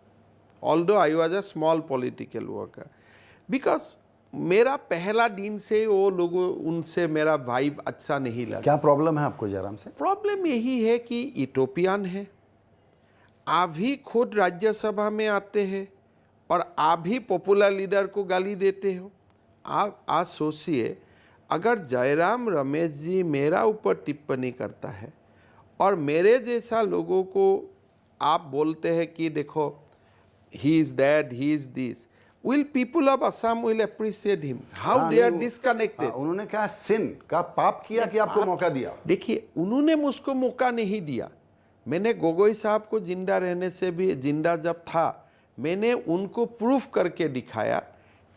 although I was a small political worker, because मेरा पहला दिन से वो लोगों उनसे मेरा वाइब अच्छा नहीं लगा। क्या प्रॉब्लम है आपको जयराम से? प्रॉब्लम यही है कि यूटोपियन है, आप ही खुद राज्यसभा में आते हैं और आप ही पॉपुलर लीडर को गाली देते हो। आप आज सोचिए, अगर जयराम रमेश जी मेरा ऊपर टिप्पणी करता है और मेरे जैसा लोगों को आप बोलते हैं कि देखो he is that, he is this, will people of Assam will appreciate him? How they are disconnected? उन्होंने क्या सिन का पाप किया कि आपको मौका दिया? देखिए, उन्होंने मुझको मौका नहीं दिया। मैंने गोगोई साहब को जिंदा रहने से भी, जिंदा जब था, मैंने उनको प्रूफ करके दिखाया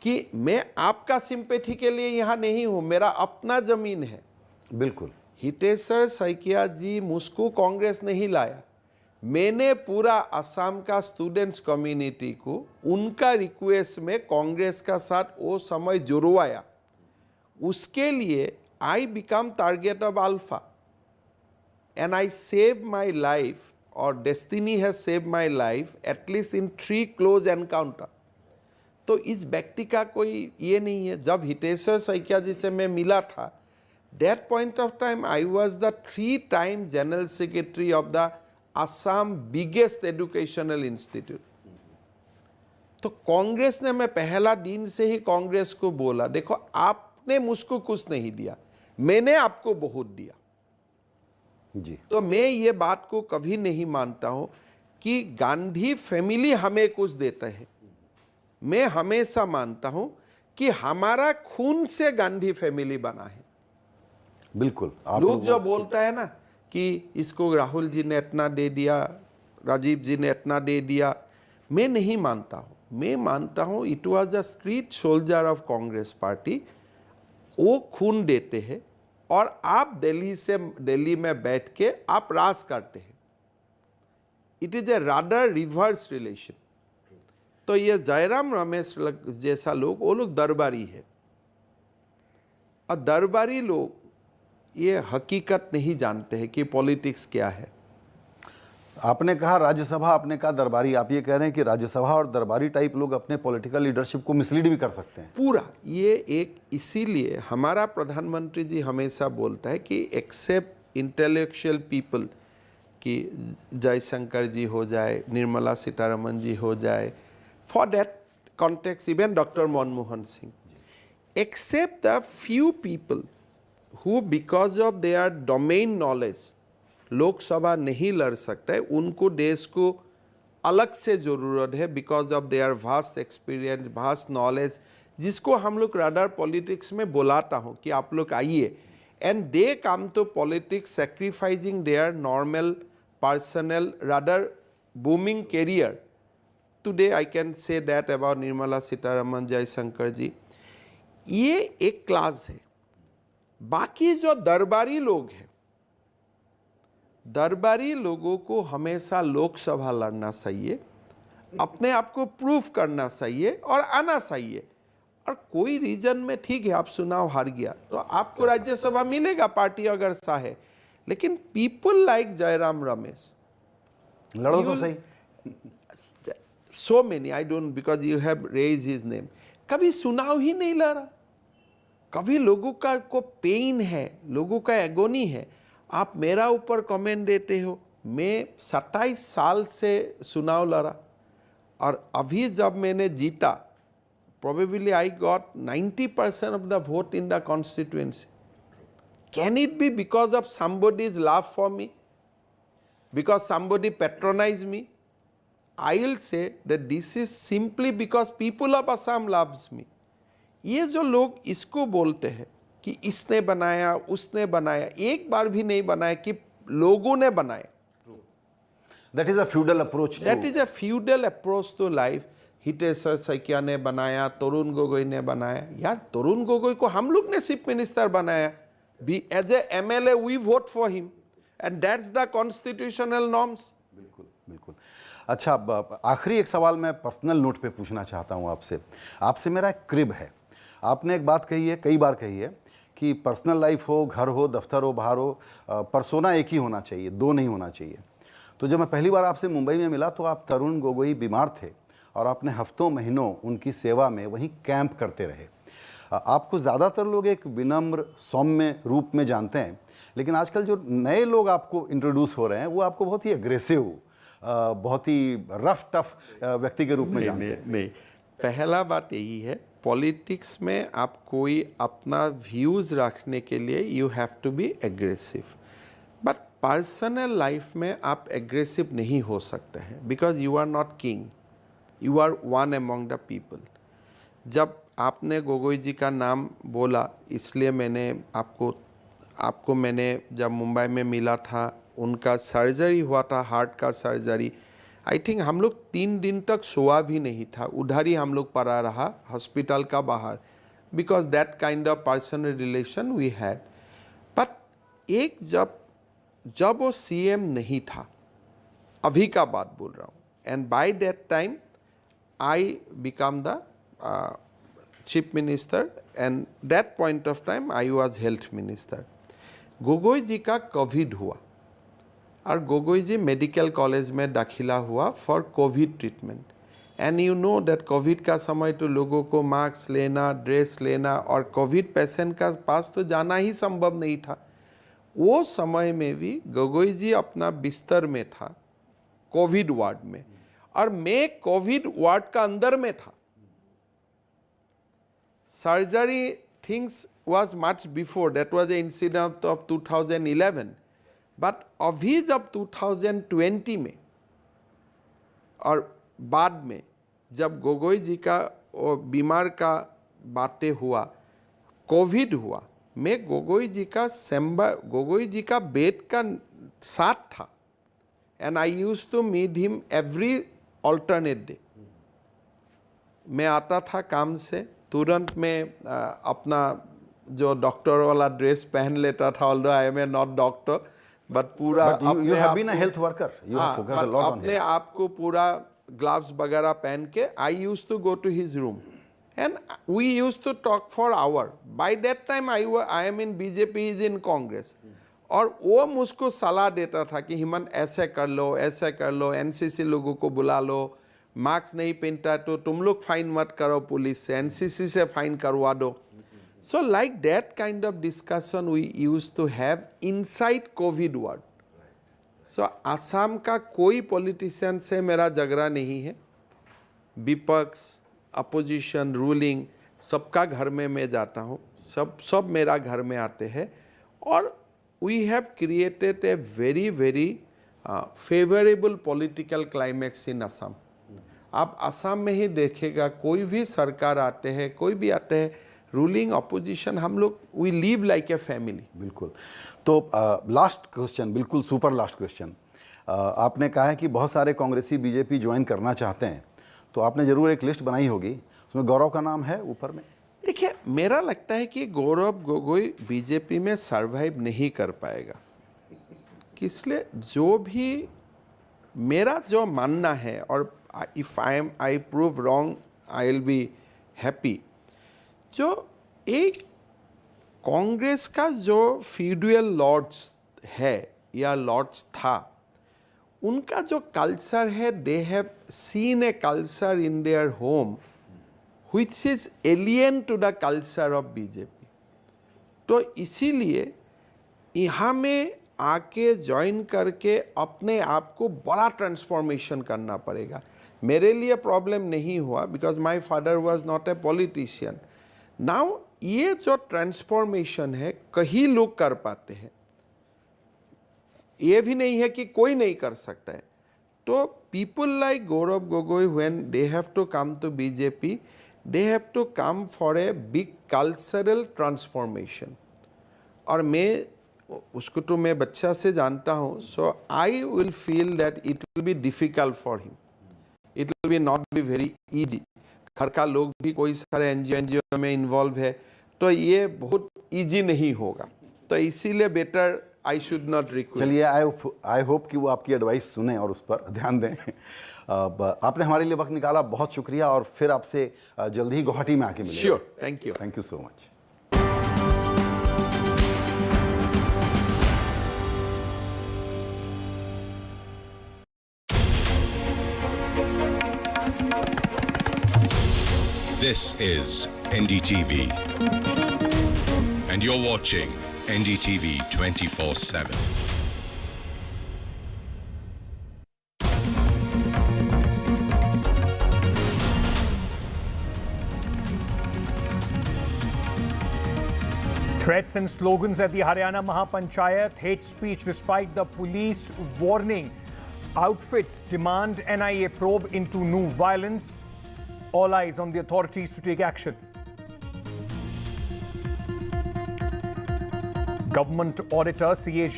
कि मैं आपका सिंपैथी के लिए यहाँ नहीं हूँ, मेरा अपना जमीन है। बिल्कुल। हितेश्वर सैकिया जी मुझको कांग्रेस नहीं लाया, मैंने पूरा असम का स्टूडेंट्स कम्युनिटी को उनका रिक्वेस्ट में कांग्रेस का साथ वो समय जुड़वाया। उसके लिए I become target of alpha and I save my life, और destiny has save my life at least in 3 close encounter. तो इस व्यक्ति का कोई ये नहीं है। जब हितेश्वर सैकिया जी से मैं मिला था, that point of time I was the 3 time general secretary of the Assam biggest educational institute. तो कांग्रेस ने, मैं पहला दिन से ही कांग्रेस को बोला, देखो आपने मुझको कुछ नहीं दिया, मैंने आपको बहुत दिया। जी। तो मैं ये बात को कभी नहीं मानता हूँ कि गांधी फैमिली हमें कुछ देता है। मैं हमेशा मानता हूं कि हमारा खून से गांधी फैमिली बना है। बिल्कुल। लोग जो बोलता है ना कि इसको राहुल जी ने इतना दे दिया, राजीव जी ने इतना दे दिया, मैं नहीं मानता हूं। मैं मानता हूं it was a street soldier of Congress party. वो खून देते हैं और आप दिल्ली में बैठ के आप राज करते हैं। It is A rather reverse relation. तो ये जयराम रमेश जैसा लोग, वो लोग दरबारी है, और दरबारी लोग ये हकीकत नहीं जानते हैं कि पॉलिटिक्स क्या है। आपने कहा राज्यसभा, आपने कहा दरबारी। आप ये कह रहे हैं कि राज्यसभा और दरबारी टाइप लोग अपने पॉलिटिकल लीडरशिप को मिसलीड भी कर सकते हैं पूरा। ये एक, इसीलिए हमारा प्रधानमंत्री जी हमेशा बोलता है कि एक्सेप्ट इंटेलेक्चुअल पीपल, कि जयशंकर जी हो जाए, निर्मला सीतारमन जी हो जाए, for that context even doctor Manmohan Singh, except the few people who because of their domain knowledge Lok Sabha नहीं लड़ सकता है, उनको देश को अलग से ज़रूरत है because of their vast experience, vast knowledge, जिसको हम लोग रादर पॉलिटिक्स में बुलाता हूँ कि आप लोग आइए, and they come to politics sacrificing their normal personal rather booming career. Today I can say that about Nirmala Sitharaman, Jaishankar ji. ये एक क्लास है। बाकी जो दरबारी लोग हैं, दरबारी लोगों को हमेशा लोकसभा लड़ना चाहिए, अपने आप को प्रूफ करना चाहिए और आना चाहिए। और कोई रीजन में ठीक है, आप चुनाव हार गया तो आपको राज्यसभा मिलेगा, पार्टी अगर सा है, लेकिन पीपल लाइक जयराम रमेश, लड़ो तो सही। So many, I don't, because you have raise his name, कभी चुनाव ही नहीं लड़ा। कभी लोगों का को पेन है, लोगों का एगोनी है। आप मेरा ऊपर कमेंट देते हो। मैं 27 साल से चुनाव लड़ा और अभी जब मैंने जीता, probably I got 90% of the vote in the constituency. Can it be because of somebody's love for me, because somebody patronized me? I will say that this is simply because people of Assam loves me. ये जो लोग इसको बोलते हैं कि इसने बनाया, उसने बनाया, एक बार भी नहीं बनाया कि लोगों ने बनाया। That is a feudal approach. That is a feudal approach to life. Hiteshwar Saikia ने बनाया, तरुण गोगोई ने बनाया। यार तरुण गोगोई को हम लोग ने चीफ मिनिस्टर बनाया। As a MLA we vote for him and that's the constitutional norms. बिल्कुल बिल्कुल। अच्छा, आखिरी एक सवाल मैं पर्सनल नोट पे पूछना चाहता हूँ आपसे मेरा एक क्रिब है। आपने एक बात कही है, कई बार कही है, कि पर्सनल लाइफ हो, घर हो, दफ्तर हो, बाहर हो, पर्सोना एक ही होना चाहिए, दो नहीं होना चाहिए। तो जब मैं पहली बार आपसे मुंबई में मिला तो आप तरुण गोगोई बीमार थे और आपने हफ्तों महीनों उनकी सेवा में वहीं कैंप करते रहे। आपको ज़्यादातर लोग एक विनम्र सौम्य रूप में जानते हैं, लेकिन आजकल जो नए लोग आपको इंट्रोड्यूस हो रहे हैं वो आपको बहुत ही एग्रेसिव, बहुत ही रफ टफ व्यक्ति के रूप में जानते हैं। नहीं, पहला बात यही है, पॉलिटिक्स में आप कोई अपना व्यूज़ रखने के लिए you have to be aggressive, but personal life में आप एग्रेसिव नहीं हो सकते हैं, because you are not king, you are one among the people. जब आपने गोगोई जी का नाम बोला, इसलिए मैंने आपको मैंने जब मुंबई में मिला था, उनका सर्जरी हुआ था, हार्ट का सर्जरी। आई थिंक हम लोग 3 दिन तक सोया भी नहीं था, उधर ही हम लोग पड़ा रहा हॉस्पिटल का बाहर, because that kind of personal relation we had. But एक जब वो सीएम नहीं था, अभी का बात बोल रहा हूँ, and by that time I become the chief minister, and that point of time I was health minister. Gogoi ji का कोविड हुआ और गोगोई जी मेडिकल कॉलेज में दाखिला हुआ for Covid treatment, and you know that Covid का समय तो लोगों को मास्क लेना, ड्रेस लेना, और कोविड पेशेंट का पास तो जाना ही संभव नहीं था। वो समय में भी गोगोई जी अपना बिस्तर में था, कोविड वार्ड में, और मैं कोविड वार्ड का अंदर में था। Surgery things was much before, that was the incident of 2011, but अभी जब 2020 में और बाद में जब गोगोई जी का बीमार का बातें हुआ, कोविड हुआ, मैं गोगोई जी का बेड का साथ था and I use to meet him every alternate day. मैं आता था काम से, तुरंत मैं अपना जो डॉक्टर वाला ड्रेस पहन लेता था, although I am not doctor, but पूरा you have been a health worker. You have focused a lot on अपने आप को पूरा ग्लव्स वगैरह पहन के I use to go to his room and we use to talk for hour. By that time I am in BJP, is in Congress, और वो मुझको सलाह देता था कि हिमंत ऐसे कर लो, एनसीसी लोगों को बुला लो, मार्क्स नहीं पहनता तो तुम लोग फाइन मत करो पुलिस से, एनसीसी से फाइन करवा दो। So like that kind of discussion we used to have inside COVID world. So Assam का कोई पॉलिटिशियन से मेरा झगड़ा नहीं है, विपक्ष, अपोजिशन, रूलिंग, सबका घर में मैं जाता हूँ, सब मेरा घर में आते हैं, और we have created a very favorable political climax in Assam. आप असम में ही देखेगा, कोई भी सरकार आते हैं, कोई भी आते हैं, रूलिंग अपोजिशन, हम लोग we live like a family. बिल्कुल। तो लास्ट क्वेश्चन, बिल्कुल सुपर लास्ट क्वेश्चन, आपने कहा है कि बहुत सारे कांग्रेसी बीजेपी ज्वाइन करना चाहते हैं, तो आपने जरूर एक लिस्ट बनाई होगी, उसमें गौरव का नाम है ऊपर में। देखिए, मेरा लगता है कि गौरव गोगोई बीजेपी में सर्वाइव नहीं कर पाएगा, इसलिए जो भी मेरा जो मानना है, और if I prove wrong I will be happy, जो एक कांग्रेस का जो फ्यूडल लॉर्ड्स है या लॉर्ड्स था, उनका जो कल्चर है, they have seen a culture in their home which is alien to the culture of BJP. तो इसीलिए यहाँ में आके ज्वाइन करके अपने आप को बड़ा ट्रांसफॉर्मेशन करना पड़ेगा। मेरे लिए प्रॉब्लम नहीं हुआ because my father was not a politician. Now ये जो ट्रांसफॉर्मेशन है कई लोग कर पाते हैं, ये भी नहीं है कि कोई नहीं कर सकता है। तो people like Gaurav Gogoi when they have to come to BJP, they have to come for a big cultural transformation. और मैं उसको तो मैं बच्चा से जानता हूँ, so I will feel that it will be difficult for him, it will be not be very easy. घर का लोग भी कोई सारे एनजीओ में इन्वॉल्व है, तो ये बहुत इजी नहीं होगा, तो इसीलिए better I should not request. चलिए, आई होप कि वो आपकी एडवाइस सुने और उस पर ध्यान दें। आपने हमारे लिए वक्त निकाला, बहुत शुक्रिया, और फिर आपसे जल्दी ही गुवाहाटी में आके मिलेंगे। Sure, thank you so much. This is NDTV, and you're watching NDTV 24/7. Threats and slogans at the Haryana Mahapanchayat, hate speech despite the police warning. Outfits demand NIA probe into new violence. All eyes on the authorities to take action. Government auditor CAG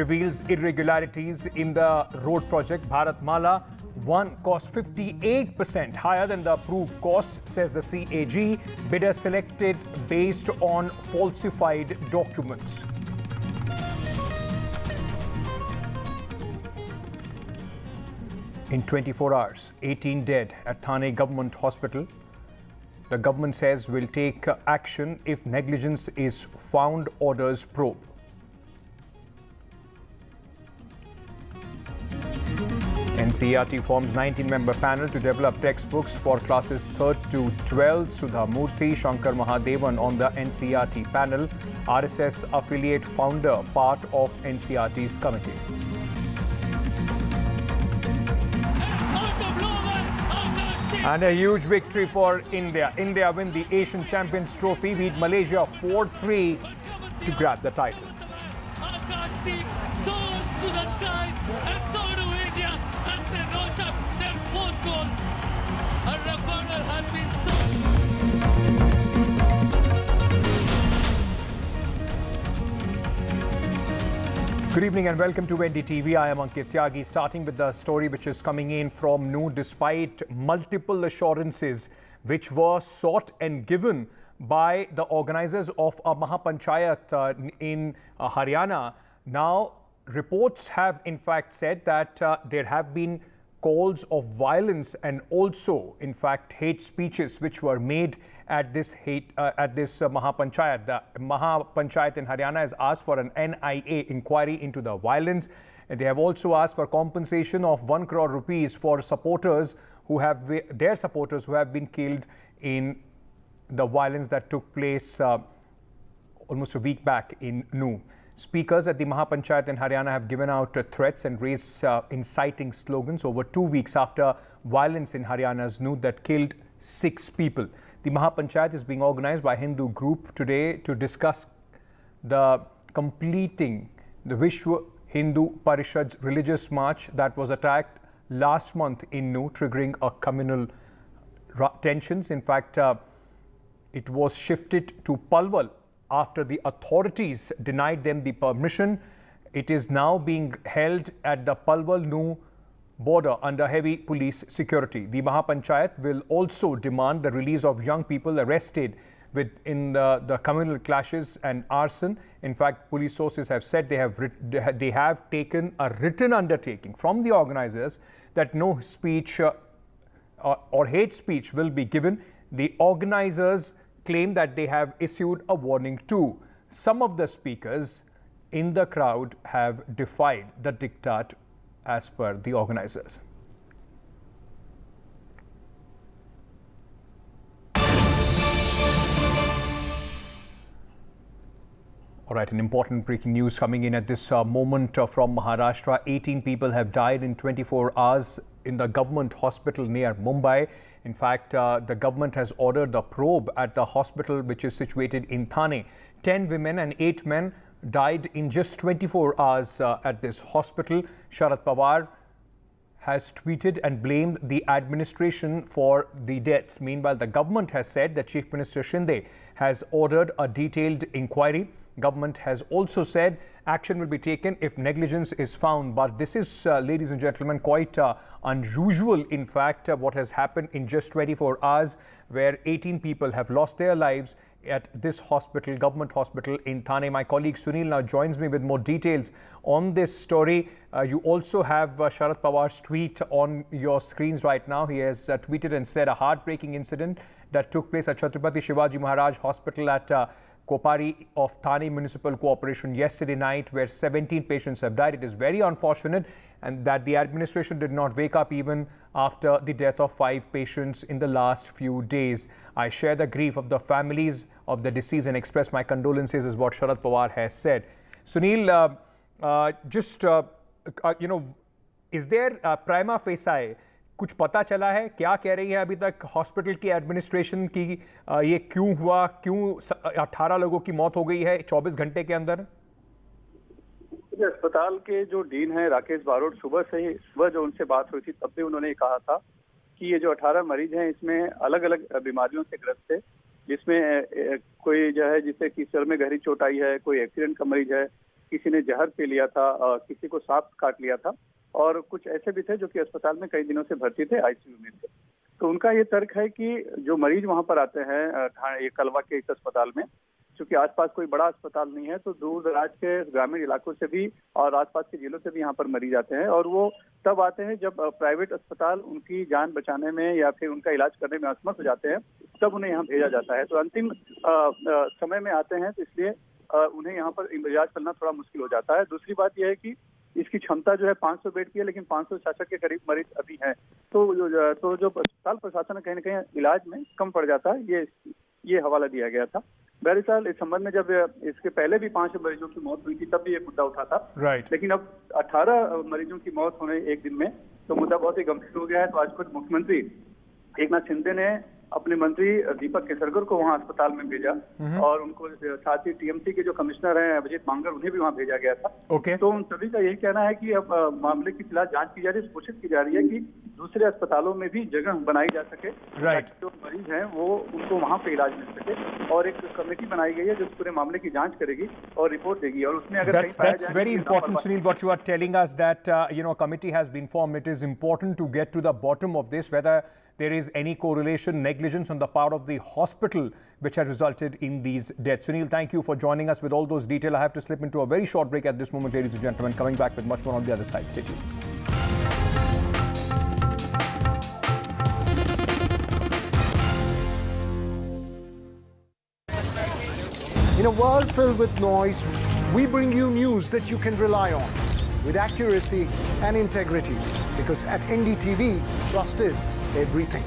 reveals irregularities in the road project Bharatmala. One cost 58% higher than the approved cost, says the CAG. Bidder selected based on falsified documents. In 24 hours, 18 dead at Thane Government Hospital. The government says will take action if negligence is found, orders probe. NCERT forms 19-member panel to develop textbooks for classes 3rd to 12th. Sudha Murthy, Shankar Mahadevan on the NCERT panel. RSS affiliate founder, part of NCERT's committee. And a huge victory for India. India win the Asian Champions Trophy, beat Malaysia 4-3 to grab the title. Soars to the skies, and so do India, and they notch up their Good evening and welcome to NDTV. I am Ankit Tyagi, starting with the story which is coming in from NU. Despite multiple assurances which were sought and given by the organizers of a Mahapanchayat in Haryana, now reports have in fact said that there have been calls of violence and also in fact hate speeches which were made at this Mahapanchayat. The Mahapanchayat in Haryana has asked for an NIA inquiry into the violence, and they have also asked for compensation of 1 crore rupees for supporters who have been killed in the violence that took place almost a week back in NU. Speakers at the Mahapanchayat in Haryana have given out threats and raised inciting slogans over 2 weeks after violence in Haryana's NU that killed 6 people. The Mahapanchayat is being organized by Hindu group today to discuss the completing the Vishwa Hindu Parishad's religious march that was attacked last month in NU, triggering a communal tensions. In fact, it was shifted to Palwal after the authorities denied them the permission. It is now being held at the Palwal-NU border under heavy police security. The Mahapanchayat will also demand the release of young people arrested in the communal clashes and arson. In fact, police sources have said they have taken a written undertaking from the organizers that no speech or hate speech will be given. The organizers claim that they have issued a warning too. Some of the speakers in the crowd have defied the diktat as per the organizers. All right, an important breaking news coming in at this moment from Maharashtra. 18 people have died in 24 hours in the government hospital near Mumbai. In fact, the government has ordered the probe at the hospital which is situated in Thane. 10 women and 8 men died in just 24 hours at this hospital. Sharad Pawar has tweeted and blamed the administration for the deaths. Meanwhile, the government has said that Chief Minister Shinde has ordered a detailed inquiry. Government has also said action will be taken if negligence is found. But this is, ladies and gentlemen, quite unusual. In fact, what has happened in just 24 hours, where 18 people have lost their lives at this hospital, government hospital in Thane. My colleague Sunil now joins me with more details on this story. You also have Sharad Pawar's tweet on your screens right now. He has tweeted and said a heartbreaking incident that took place at Chhatrapati Shivaji Maharaj Hospital at Kopari of Thane Municipal Corporation yesterday night, where 17 patients have died. It is very unfortunate and that the administration did not wake up even after the death of 5 patients in the last few days. I share the grief of the families of the deceased and express my condolences, is what Sharad Pawar has said. Sunil, is there prima facie कुछ पता चला है, क्या कह रही है अभी तक हॉस्पिटल की एडमिनिस्ट्रेशन की, ये क्यों हुआ, क्यों 18 लोगों की मौत हो गई है 24 घंटे के अंदर? अस्पताल के जो डीन हैं राकेश बारोट, सुबह जो उनसे बात हुई थी तब भी उन्होंने कहा था कि ये जो 18 मरीज हैं इसमें अलग अलग बीमारियों से ग्रस्त थे, जिसमें कोई जो है जिसे कि सिर में गहरी चोट आई है, कोई एक्सीडेंट का मरीज है, किसी ने जहर पी लिया था, किसी को सांप काट लिया था, और कुछ ऐसे भी थे जो कि अस्पताल में कई दिनों से भर्ती थे, आईसीयू में थे। तो उनका ये तर्क है कि जो मरीज वहां पर आते हैं ये कलवा के इस अस्पताल में, क्योंकि आसपास कोई बड़ा अस्पताल नहीं है, तो दूर दराज के ग्रामीण इलाकों से भी और आसपास के जिलों से भी यहाँ पर मरीज आते हैं, और वो तब आते हैं जब प्राइवेट अस्पताल उनकी जान बचाने में या फिर उनका इलाज करने में असमर्थ हो जाते हैं, तब उन्हें यहाँ भेजा जाता है। तो अंतिम समय में आते हैं, तो इसलिए उन्हें यहाँ पर इलाज करना थोड़ा मुश्किल हो जाता है। दूसरी बात यह है कि इसकी क्षमता जो है 500 बेड की है, लेकिन 566 के करीब मरीज अभी हैं, तो जो अस्पताल प्रशासन कहीं न कहीं इलाज में कम पड़ जाता है, ये हवाला दिया गया था। बहरहाल इस संबंध में जब इसके पहले भी 5 मरीजों की मौत हुई थी तब भी ये मुद्दा उठा था, लेकिन अब 18 मरीजों की मौत होने एक दिन में, तो मुद्दा बहुत ही गंभीर हो गया है। तो आज खुद मुख्यमंत्री एकनाथ शिंदे ने अपने मंत्री दीपक केसरकर को वहां अस्पताल में भेजा और उनको साथ ही टीएमसी के जो कमिश्नर हैं अभिजीत मांगर उन्हें भी वहां भेजा गया था। तो उन सभी का यही कहना है कि अब मामले की फिलहाल जांच की जा रही है, कोशिश की जा रही है कि दूसरे अस्पतालों में भी जगह बनाई जा सके, जो मरीज हैं वो उनको वहां पे इलाज मिल सके। और एक कमेटी बनाई गई है जो पूरे मामले की जांच करेगी और रिपोर्ट देगी। और उसमें अगर that's very important, Sunil, what you are telling us, that a committee has been formed. It is important to get to the bottom of this, whether there is any correlation, negligence on the part of the hospital which has resulted in these deaths. Sunil, thank you for joining us with all those details. I have to slip into a very short break at this moment, ladies and gentlemen. Coming back with much more on the other side. Stay tuned. In a world filled with noise, we bring you news that you can rely on with accuracy and integrity. Because at NDTV, trust is everything.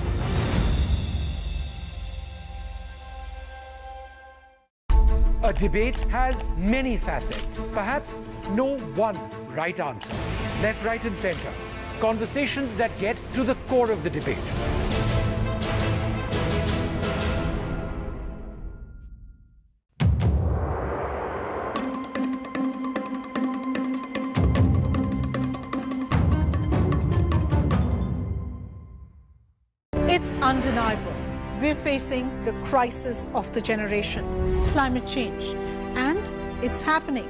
A debate has many facets. Perhaps no one right answer. Left, right, and center. Conversations that get to the core of the debate. It's undeniable. We're facing the crisis of the generation, climate change. And it's happening.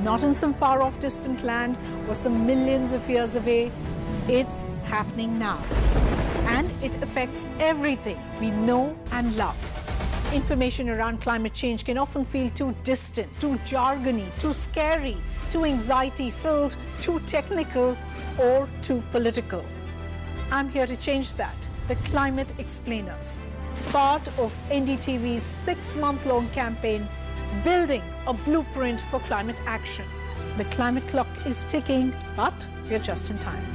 Not in some far off distant land or some millions of years away. It's happening now. And it affects everything we know and love. Information around climate change can often feel too distant, too jargony, too scary, too anxiety-filled, too technical, or too political. I'm here to change that. The Climate Explainers, part of NDTV's 6-month-long campaign, building a blueprint for climate action. The climate clock is ticking, but we're just in time.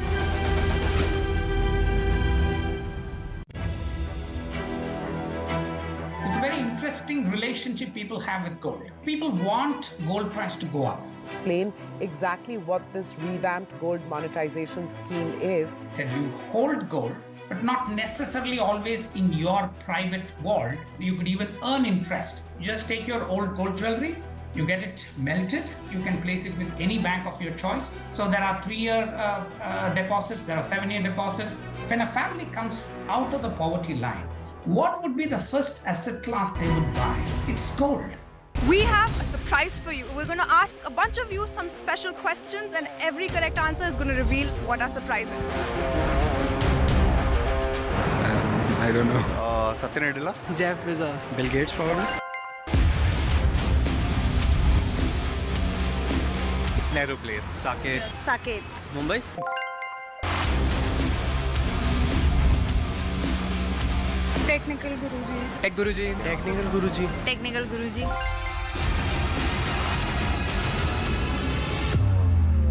It's a very interesting relationship people have with gold. People want gold price to go up. Explain exactly what this revamped gold monetization scheme is. That you hold gold, but not necessarily always in your private vault. You could even earn interest. You just take your old gold jewelry, you get it melted, you can place it with any bank of your choice. So there are 3-year deposits, there are 7-year deposits. When a family comes out of the poverty line, what would be the first asset class they would buy? It's gold. We have a surprise for you. We're going to ask a bunch of you some special questions, and every correct answer is going to reveal what our surprise is. I don't know. Satya Nadella? Jeff Bezos. Bill Gates, probably. Nehru Place. Saket. Saket. Mumbai? Technical Guruji. Tech Guruji. Technical Guruji. Technical Guruji.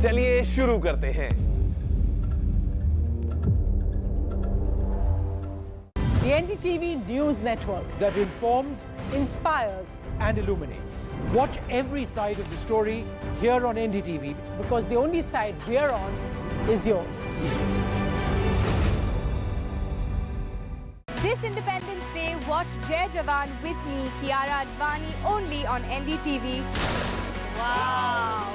चलिए शुरू करते हैं। The NDTV news network that informs, inspires, and illuminates. Watch every side of the story here on NDTV, because the only side we're on is yours. This Independence Day, watch Jai Jawan with me, Kiara Advani, only on NDTV. Wow!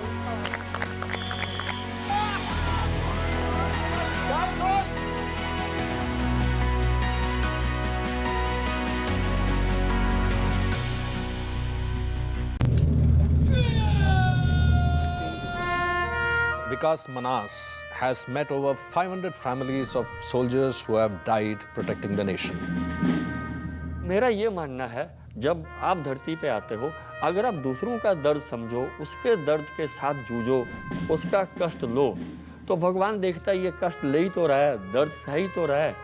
Vikas Manas has met over 500 families of soldiers who have died protecting the nation. मेरा ये मानना है, जब आप धरती पे आते हो, अगर आप दूसरों का दर्द समझो, उसके दर्द के साथ जूझो, उसका कष्ट लो, तो भगवान देखता है ये कष्ट ले ही तो रहा है, दर्द सह ही तो रहा है,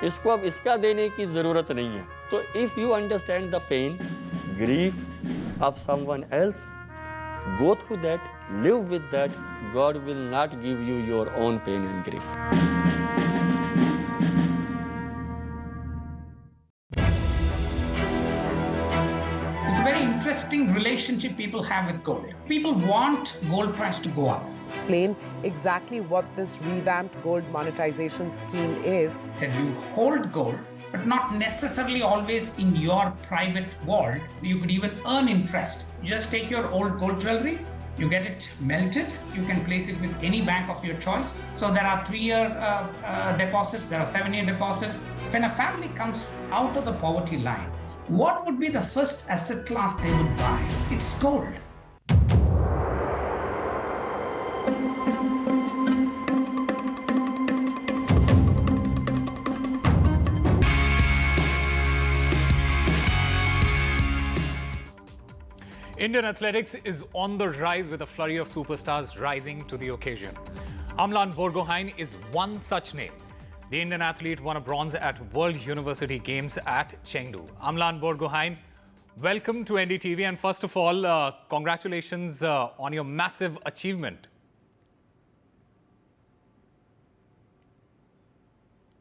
इसको अब इसका देने की ज़रूरत नहीं है। तो if you understand the pain, grief of someone else, go through that, live with that, God will not give you your own pain and grief. It's a very interesting relationship people have with gold. People want gold price to go up. Explain exactly what this revamped gold monetization scheme is. That you hold gold, but not necessarily always in your private vault. You could even earn interest. Just take your old gold jewelry, you get it melted, you can place it with any bank of your choice. So there are 3-year deposits, there are 7-year deposits. When a family comes out of the poverty line, what would be the first asset class they would buy? It's gold. Indian athletics is on the rise with a flurry of superstars rising to the occasion. Amlan Borgohain is one such name. The Indian athlete won a bronze at World University Games at Chengdu. Amlan Borgohain, welcome to NDTV, and first of all, congratulations on your massive achievement.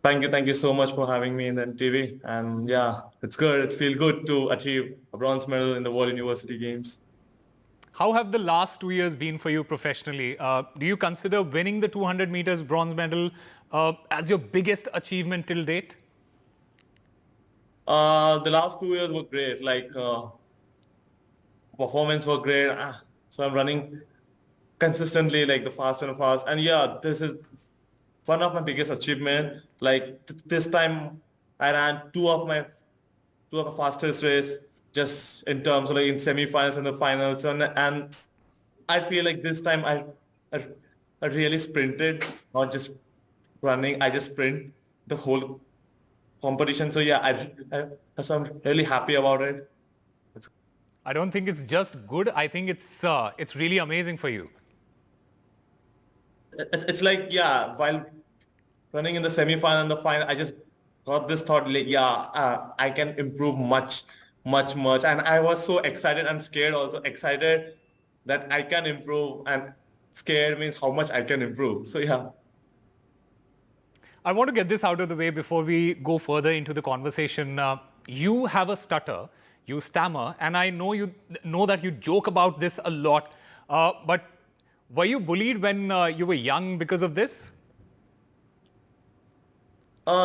Thank you so much for having me in the NDTV. And yeah, it's good. It feels good to achieve a bronze medal in the World University Games. How have the last 2 years been for you professionally? Do you consider winning the 200 meters bronze medal as your biggest achievement till date? The last 2 years were great. Like performance were great. So I'm running consistently, like the fast and fast. And yeah, this is one of my biggest achievement. Like this time, I ran two of my fastest race, just in terms of like in semi-finals and the finals, and I feel like this time I really sprinted, not just running. I just sprint the whole competition. So yeah, so I'm really happy about it. I don't think it's just good. I think it's really amazing for you. It's like, yeah, while running in the semi-final and the final, I just got this thought, like, yeah, I can improve much. And I was so excited and scared also. Excited that I can improve, and scared means how much I can improve. So yeah. I want to get this out of the way before we go further into the conversation. You have a stutter, you stammer, and I know that you joke about this a lot. But were you bullied when you were young because of this?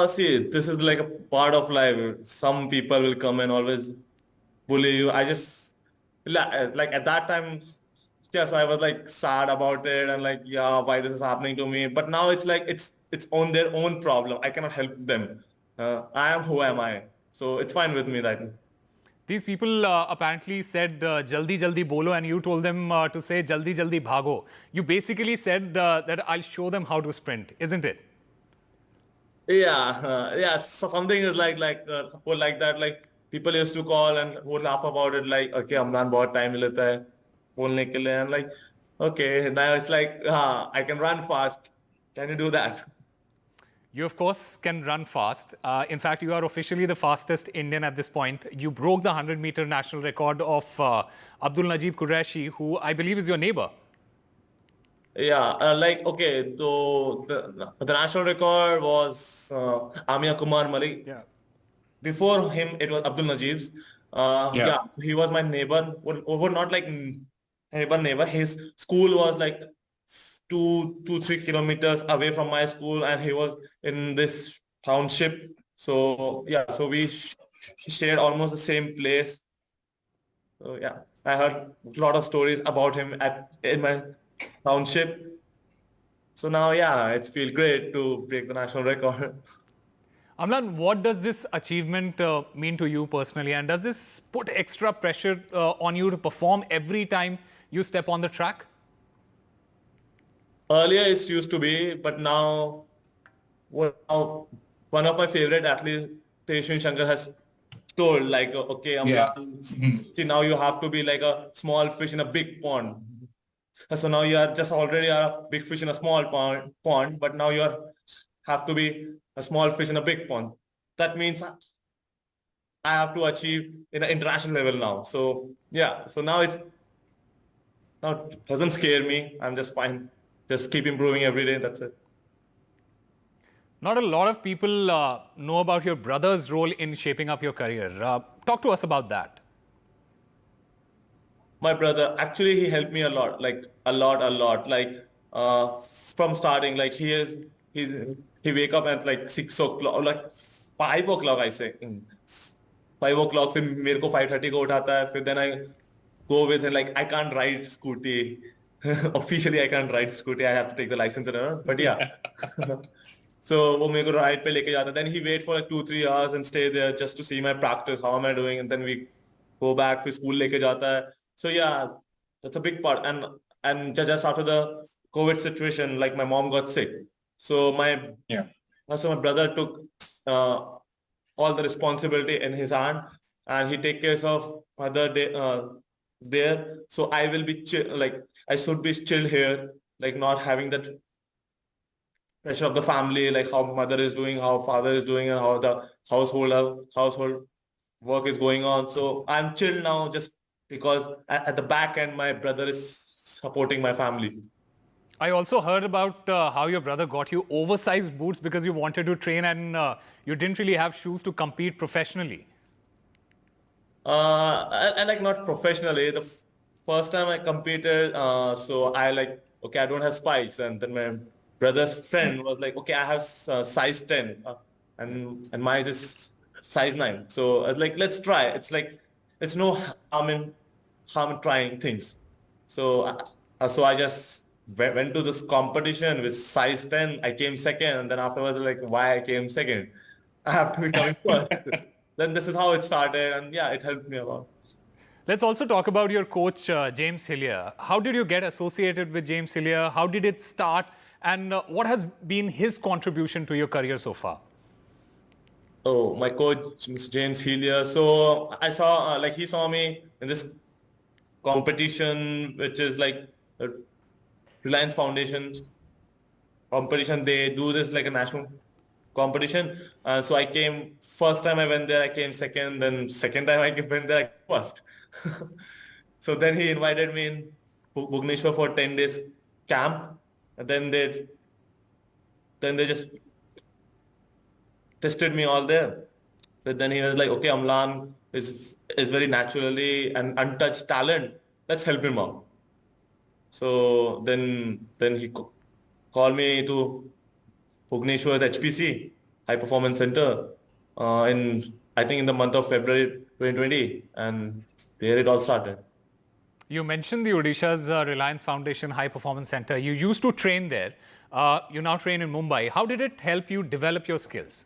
See, this is like a part of life. Some people will come and always bully you. I just, like at that time, yeah, so I was like sad about it and like, yeah, why this is happening to me. But now it's like, it's on their own problem. I cannot help them. I am who am I. So it's fine with me right now. These people apparently said, jaldi jaldi bolo, and you told them to say, jaldi jaldi bhago. You basically said that I'll show them how to sprint, isn't it? Yeah, so something is like that. Like people used to call and would laugh about it. Like, okay, Amlan, bahut time milta hai bolne ke liye. I'm like, okay. Now it's like, I can run fast. Can you do that? You of course can run fast. In fact, you are officially the fastest Indian at this point. You broke the 100-meter national record of Abdul Najib Qureshi, who I believe is your neighbor. Yeah, like, okay, so the national record was Amia Kumar Malik. Yeah. Before him, it was Abdul Najib's. Yeah, he was my neighbor. Well, not like neighbor. His school was like 2-3 kilometers away from my school, and he was in this township. So yeah, so we shared almost the same place. So yeah, I heard a lot of stories about him in my township. So now, yeah, it feels great to break the national record. Amlan, what does this achievement mean to you personally? And does this put extra pressure on you to perform every time you step on the track? Earlier it used to be, but now one of my favorite athletes, Teshwin Shankar, has told like, okay, Amlan, see, now you have to be like a small fish in a big pond. So now you are just already a big fish in a small pond, but now you have to be a small fish in a big pond. That means I have to achieve in an international level now. So yeah, so now it doesn't scare me. I'm just fine. Just keep improving every day. That's it. Not a lot of people know about your brother's role in shaping up your career. Talk to us about that. My brother, actually, he helped me a lot, like a lot. Like from starting, like he wake up at like 6 o'clock, like 5 o'clock I say. 5 o'clock फिर मेरे को 5:30 को उठाता है, फिर then I go with him, like I can't ride scooty. Officially I can't ride scooty, I have to take the license and all, but yeah. So वो मेरे को ride पे लेके जाता है, then he wait for like 2-3 hours and stay there just to see my practice, how am I doing, and then we go back, फिर school लेके जाता है. So yeah, that's a big part. And just after the COVID situation, like my mom got sick, so my brother took all the responsibility in his hand, and he take care of mother there. So I will be like I should be chill here, like not having that pressure of the family, like how mother is doing, how father is doing, and how the household work is going on. So I'm chill now, just because at the back end my brother is supporting my family. I also heard about how your brother got you oversized boots because you wanted to train and you didn't really have shoes to compete professionally. And like not professionally. The first time I competed, so I like, okay, I don't have spikes, and then my brother's friend was like, okay, I have size 10, and mine is size 9. So I was like, let's try. It's like, it's no harm in trying things. So I just went to this competition with size 10. I came second, and then afterwards, like, why I came second? I have to be coming first. Then this is how it started, and yeah, it helped me a lot. Let's also talk about your coach, James Hillier. How did you get associated with James Hillier? How did it start? And what has been his contribution to your career so far? Oh, my coach, Mr. James Hillier. So I saw, like, he saw me in this competition, which is like Reliance Foundation competition. They do this like a national competition. So I came, first time I went there, I came second. Then second time I went there, I came first. So then he invited me in Bhubaneswar for 10 days camp. And then they just tested me all there. But then he was like, okay, Amlan is very naturally an untouched talent. Let's help him out. So then he called me to Bhubaneswar's HPC, High Performance Center, I think in the month of February 2020, and there it all started. You mentioned the Odisha's Reliance Foundation High Performance Center. You used to train there. You now train in Mumbai. How did it help you develop your skills?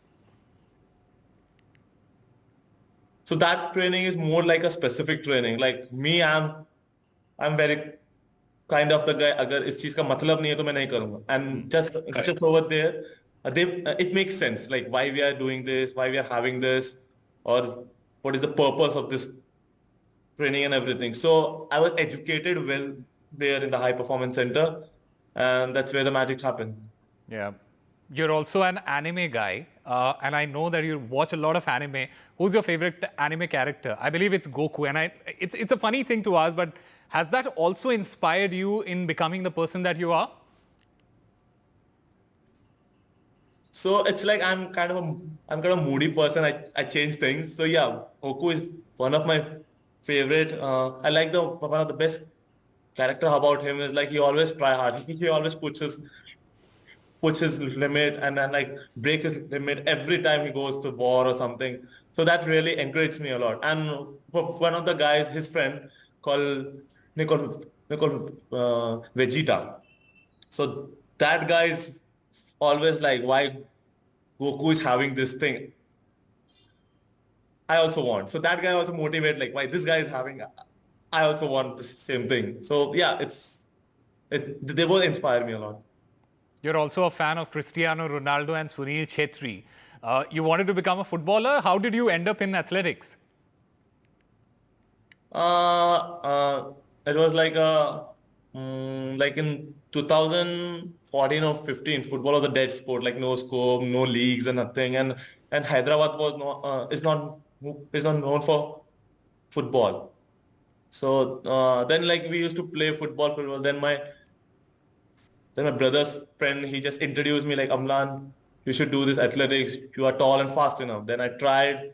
So that training is more like a specific training. Like me, I'm very kind of the guy, agar is cheez ka matlab nahi hai to main nahi karunga. And just over there, it makes sense. Like why we are doing this, why we are having this, or what is the purpose of this training and everything. So I was educated well there in the High Performance Center, and that's where the magic happened. Yeah. You're also an anime guy, and I know that you watch a lot of anime. Who's your favorite anime character? I believe it's Goku, and it's a funny thing to ask, but has that also inspired you in becoming the person that you are? So it's like I'm kind of a moody person. I change things. So yeah, Goku is one of my favorite. I like one of the best character about him is like he always try hard. He always puts his limit and then like break his limit every time he goes to war or something. So that really encouraged me a lot. And one of the guys, his friend called Vegeta. So that guy is always like, why Goku is having this thing? I also want. So that guy also motivated, like, why this guy is having, I also want the same thing. So yeah, they both inspire me a lot. You're also a fan of Cristiano Ronaldo and Sunil Chhetri. You wanted to become a footballer. How did you end up in athletics? It was like in 2014 or 15, football was a dead sport, like no scope, no leagues and nothing. And Hyderabad was is not known for football. So then like we used to play football. Then my brother's friend, he just introduced me like, Amlan, you should do this athletics. You are tall and fast enough. Then I tried,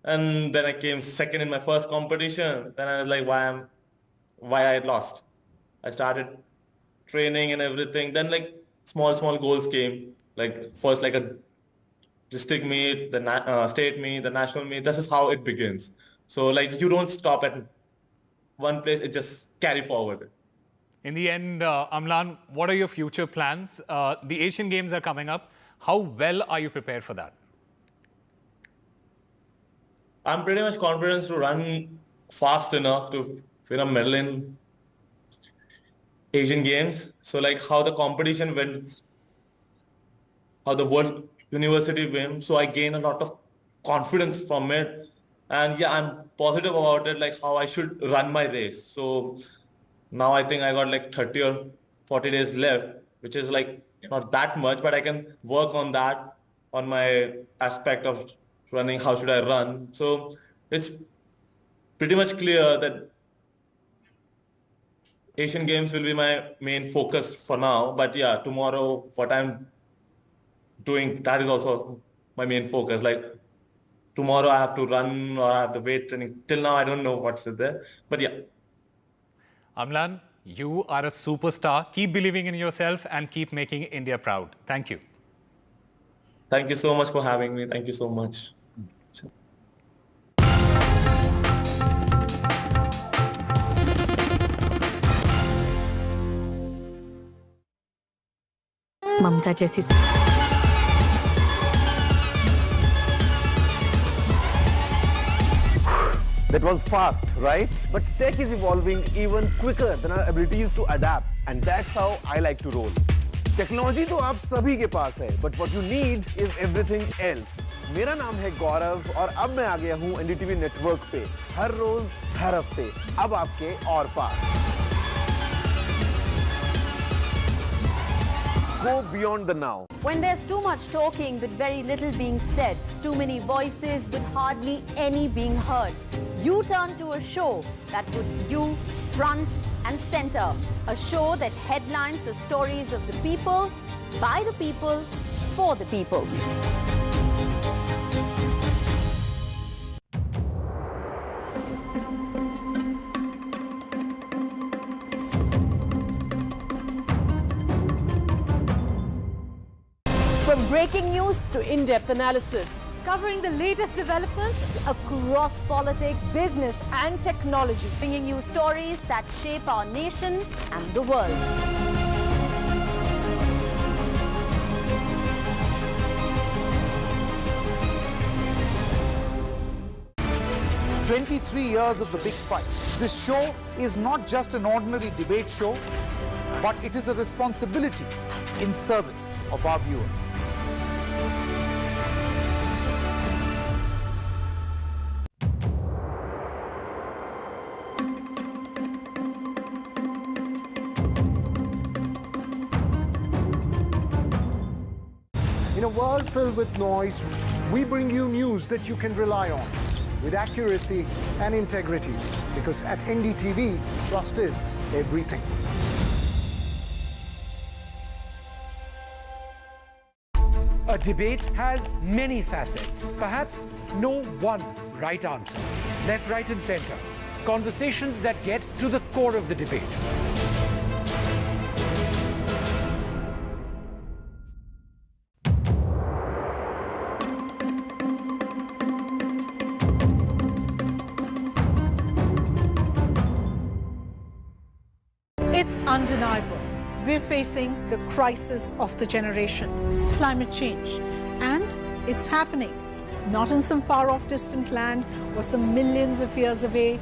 and then I came second in my first competition. Then I was like, why I lost? I started training and everything. Then like small goals came. Like first like a district meet, the state meet, the national meet. This is how it begins. So like you don't stop at one place, it just carry forward. In the end, Amlan, what are your future plans? The Asian Games are coming up. How well are you prepared for that? I'm pretty much confident to run fast enough to win a medal in Asian Games. So like how the competition went, how the World University went. So I gained a lot of confidence from it. And yeah, I'm positive about it, like how I should run my race. So now I think I got like 30 or 40 days left, which is like not that much, but I can work on that, on my aspect of running, how should I run. So it's pretty much clear that Asian Games will be my main focus for now. But yeah, tomorrow, what I'm doing, that is also my main focus. Like tomorrow I have to run or I have the weight training. Till now, I don't know what's there. But yeah. Amlan, you are a superstar. Keep believing in yourself and keep making India proud. Thank you. Thank you so much for having me. Thank you so much. Mamata जैसी That was fast, right? But tech is evolving even quicker than our abilities to adapt. And that's how I like to roll. Technology तो आप सभी के पास है, but what you need is everything else. मेरा नाम है गौरव और अब मैं आ गया हूँ NDTV नेटवर्क पे हर रोज हर हफ्ते अब आपके और पास. Go beyond the now. When there's too much talking but very little being said, too many voices but hardly any being heard, you turn to a show that puts you front and center. A show that headlines the stories of the people, by the people, for the people. From breaking news to in-depth analysis, covering the latest developments across politics, business and technology, bringing you stories that shape our nation and the world. "23 years of the big fight." This show is not just an ordinary debate show, but it is a responsibility in service of our viewers. in a world filled with noise, we bring you news that you can rely on with accuracy and integrity, because at NDTV, trust is everything. A debate has many facets, perhaps no one right answer. Left, right and center. Conversations that get to the core of the debate. It's undeniable. We're facing the crisis of the generation, climate change, and it's happening. Not in some far-off distant land or some millions of years away.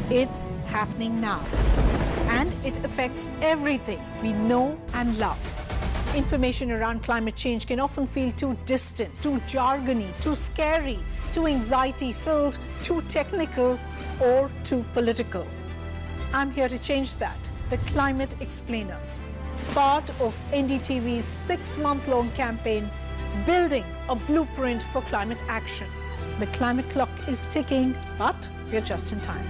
It's happening now. And it affects everything we know and love. Information around climate change can often feel too distant, too jargony, too scary, too anxiety-filled, too technical, or too political. I'm here to change that. The Climate Explainers, part of NDTV's 6-month-long campaign, building a blueprint for climate action. The climate clock is ticking, but we're just in time.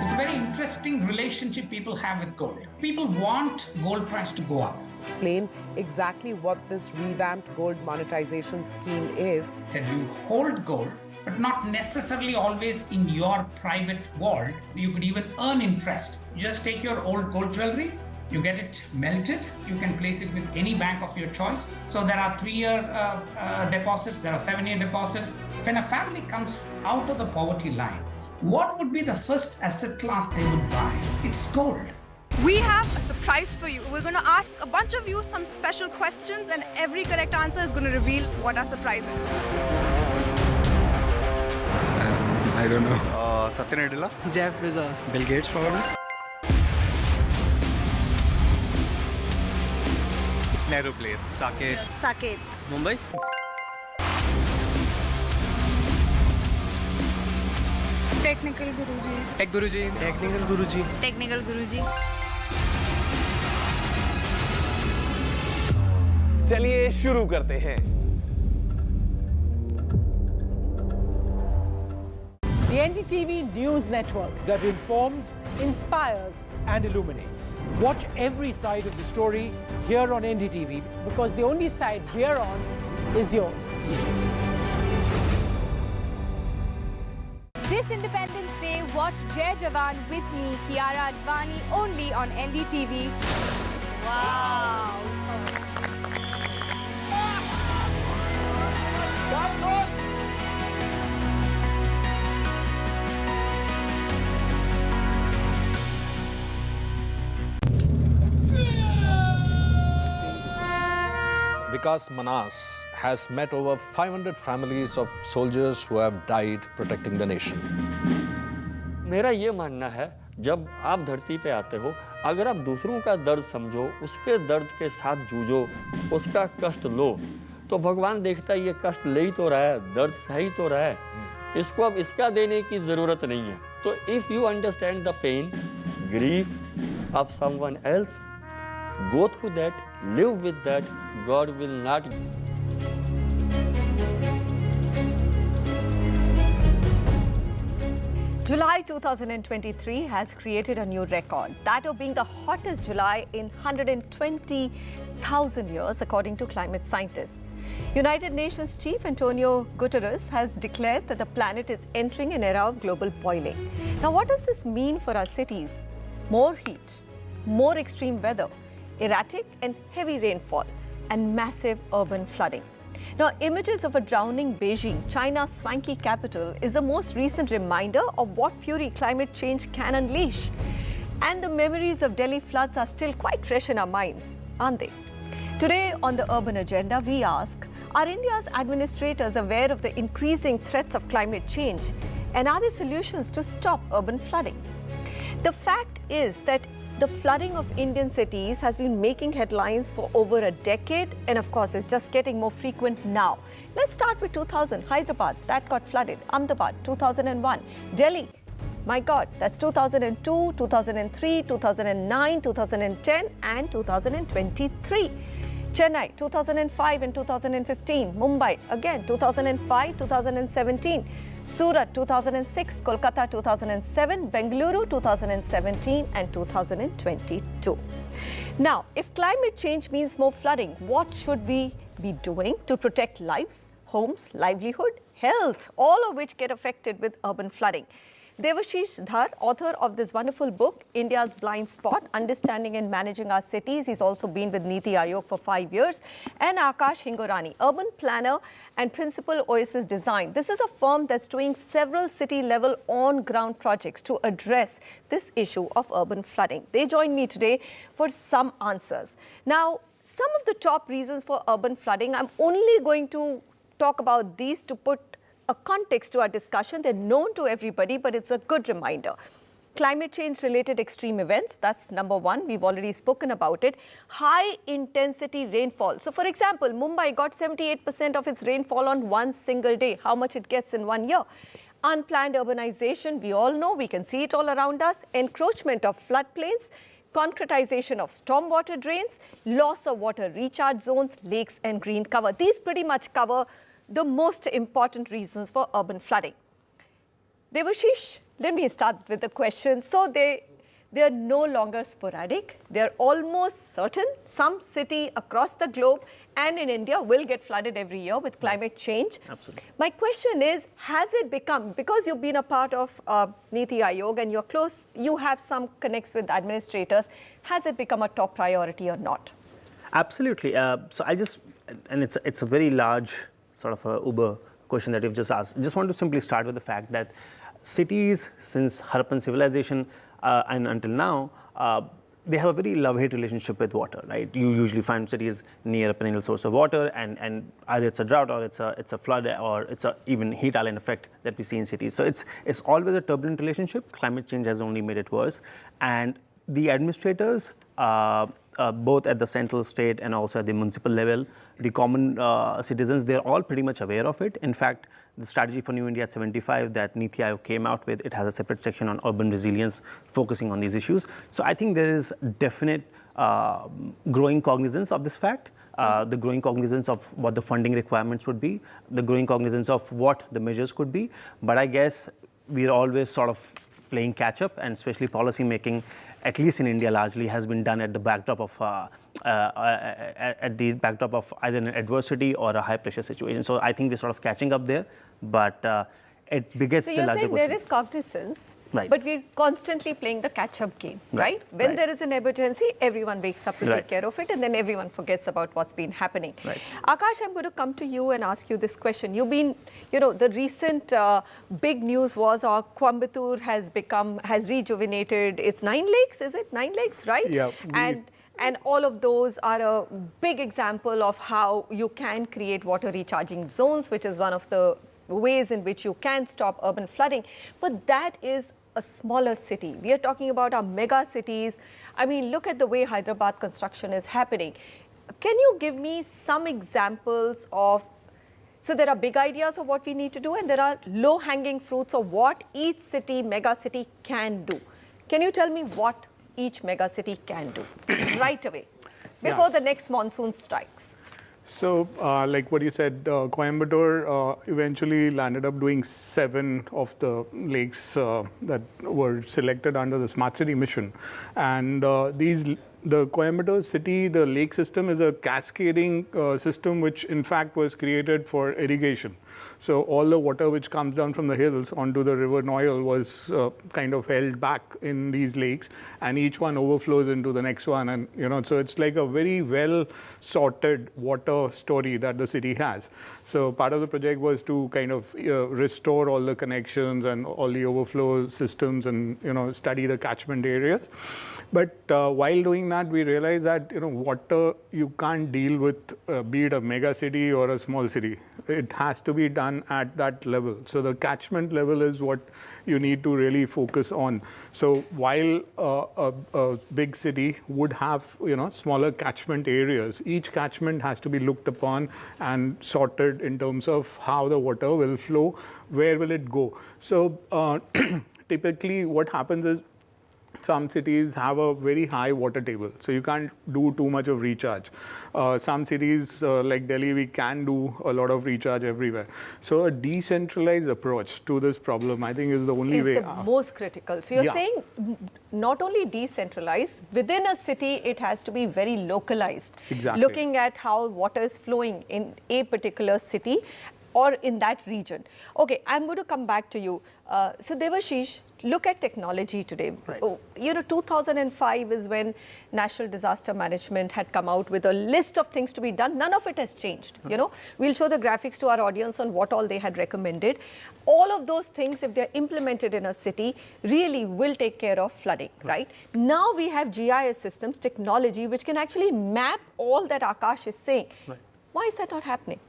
It's a very interesting relationship people have with gold. People want gold price to go up. Explain exactly what this revamped gold monetization scheme is. That you hold gold, but not necessarily always in your private vault. You could even earn interest. Just take your old gold jewelry, You get it melted. You can place it with any bank of your choice. So there are 3-year deposits, there are 7-year deposits. When a family comes out of the poverty line, what would be the first asset class they would buy? It's gold. We have a surprise for you. We're going to ask a bunch of you some special questions, and every correct answer is going to reveal what our surprise is. I don't know. Satya Nadella? Jeff Bezos. Bill Gates, probably. Nehru Place. Saket. Saket. Mumbai? Technical Guruji. Tech Guruji. Technical Guruji. Technical Guruji. चलिए शुरू करते हैं। The NDTV news network that informs, inspires, and illuminates. Watch every side of the story here on NDTV, because the only side we're on is yours. This Independence Day, watch Jai Jawan with me, Kiara Advani, only on NDTV. Wow! Vikas Manas has met over 500 families of soldiers who have died protecting the nation. मेरा ये मानना है, जब आप धरती पे आते हो, अगर आप दूसरों का दर्द समझो, उसके दर्द के साथ जूझो, उसका कष्ट लो, तो भगवान देखता है ये कष्ट ले ही तो रहा है, दर्द सह ही तो रहा है, इसको अब इसका देने की ज़रूरत नहीं है. तो if you understand the pain, grief of someone else, go through that, live with that, God will not. July 2023 has created a new record, that of being the hottest July in 120,000 years, according to climate scientists. United Nations Chief Antonio Guterres has declared that the planet is entering an era of global boiling. Now, what does this mean for our cities? More heat, more extreme weather, erratic and heavy rainfall, and massive urban flooding. Now, images of a drowning Beijing, China's swanky capital, is the most recent reminder of what fury climate change can unleash. And the memories of Delhi floods are still quite fresh in our minds, aren't they? Today on the Urban Agenda, we ask, are India's administrators aware of the increasing threats of climate change? And are there solutions to stop urban flooding? The fact is that the flooding of Indian cities has been making headlines for over a decade, and of course, it's just getting more frequent now. Let's start with 2000. Hyderabad, that got flooded. Ahmedabad, 2001. Delhi, my God, that's 2002, 2003, 2009, 2010, and 2023. Chennai, 2005 and 2015. Mumbai, again, 2005, 2017. Surat, 2006. Kolkata, 2007. Bengaluru, 2017 and 2022. Now, if climate change means more flooding, what should we be doing to protect lives, homes, livelihood, health, all of which get affected with urban flooding? Devashish Dhar, author of this wonderful book, India's Blind Spot, Understanding and Managing Our Cities. He's also been with Niti Aayog for 5 years. And Akash Hingorani, urban planner and principal Oasis Design. This is a firm that's doing several city-level on-ground projects to address this issue of urban flooding. They join me today for some answers. Now, some of the top reasons for urban flooding, I'm only going to talk about these to put a context to our discussion. They're known to everybody, but it's a good reminder. Climate change-related extreme events, that's number one. We've already spoken about it. High-intensity rainfall. So, for example, Mumbai got 78% of its rainfall on one single day. How much it gets in 1 year? Unplanned urbanization, we all know, we can see it all around us. Encroachment of floodplains, concretization of stormwater drains, loss of water recharge zones, lakes and green cover. These pretty much cover the most important reasons for urban flooding. Devashish, let me start with the question. So They're no longer sporadic. They're almost certain. Some city across the globe and in India will get flooded every year with climate change. Absolutely. My question is, has it become, because you've been a part of Niti Aayog and you're close, you have some connects with administrators, has it become a top priority or not? Absolutely. So I just, and it's a very large sort of a uber question that you've just asked. I just want to simply start with the fact that cities, since Harappan civilization and until now, they have a very love-hate relationship with water, right? You usually find cities near a perennial source of water, and either it's a drought or it's a flood or it's a even heat island effect that we see in cities. So it's always a turbulent relationship. Climate change has only made it worse, and the administrators, both at the central, state, and also at the municipal level, the common citizens, they're all pretty much aware of it. In fact, the strategy for New India at 75 that Niti Aayog came out with, it has a separate section on urban resilience focusing on these issues. So I think there is definite growing cognizance of this fact, the growing cognizance of what the funding requirements would be, the growing cognizance of what the measures could be. But I guess we're always sort of playing catch up, and especially policy making, at least in India, largely has been done at the backdrop of either an adversity or a high pressure situation. So I think we're sort of catching up there, but it begets the larger question. So you're saying there is cognizance, right, but we're constantly playing the catch-up game, right? When there is an emergency, everyone wakes up to take care of it, and then everyone forgets about what's been happening. Akash, I'm going to come to you and ask you this question. You've been, the recent big news was Coimbatore has rejuvenated its 9 lakes, is it? 9 lakes, right? Yeah. And all of those are a big example of how you can create water recharging zones, which is one of the ways in which you can stop urban flooding. But that is a smaller city. We are talking about our mega cities. I mean, look at the way Hyderabad construction is happening. Can you give me some examples of, so there are big ideas of what we need to do, and there are low-hanging fruits of what each city, mega city can do. Can you tell me what each mega city can do right away before the next monsoon strikes? So, like what you said, Coimbatore eventually landed up doing 7 of the lakes that were selected under the Smart City mission. And the Coimbatore city, the lake system is a cascading system which in fact was created for irrigation. So all the water which comes down from the hills onto the river Noyal was kind of held back in these lakes, and each one overflows into the next one. And so it's like a very well sorted water story that the city has. So part of the project was to kind of restore all the connections and all the overflow systems, and study the catchment areas. But while doing that, we realized that water you can't deal with, be it a mega city or a small city. It has to be done at that level. So the catchment level is what you need to really focus on. So while a big city would have smaller catchment areas, each catchment has to be looked upon and sorted in terms of how the water will flow, where will it go. So typically what happens is, some cities have a very high water table, so you can't do too much of recharge. Some cities like Delhi, we can do a lot of recharge everywhere. So a decentralized approach to this problem, I think, is the only way. Is the most critical. So you're saying not only decentralized, within a city, it has to be very localized. Exactly. Looking at how water is flowing in a particular city or in that region. Okay, I'm going to come back to you. So Devashish, look at technology today. Right. 2005 is when National Disaster Management had come out with a list of things to be done. None of it has changed. We'll show the graphics to our audience on what all they had recommended. All of those things, if they're implemented in a city, really will take care of flooding, right? Now we have GIS systems, technology, which can actually map all that Akash is saying. Right. Why is that not happening?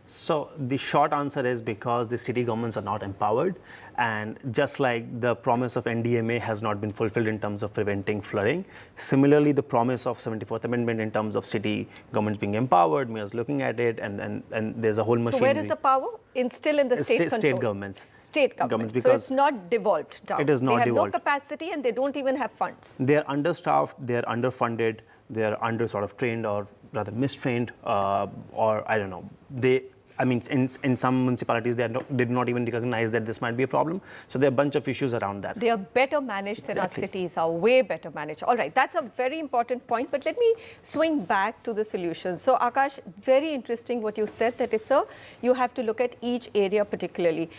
So the short answer is because the city governments are not empowered, and just like the promise of NDMA has not been fulfilled in terms of preventing flooding, similarly the promise of 74th Amendment in terms of city governments being empowered, mayors looking at it, and there's a whole machinery. So where is the power? Still in the state control? State governments. State governments. Because so it's not devolved down. It is not devolved. They have devolved. no capacity and they don't even have funds. They're understaffed, they're underfunded, they're under sort of trained or rather mistrained, or I don't know. in some municipalities, they did not even recognize that this might be a problem. So there are a bunch of issues around that. They are better managed than our cities, are way better managed. All right, that's a very important point, but let me swing back to the solutions. So Akash, very interesting what you said, that you have to look at each area particularly.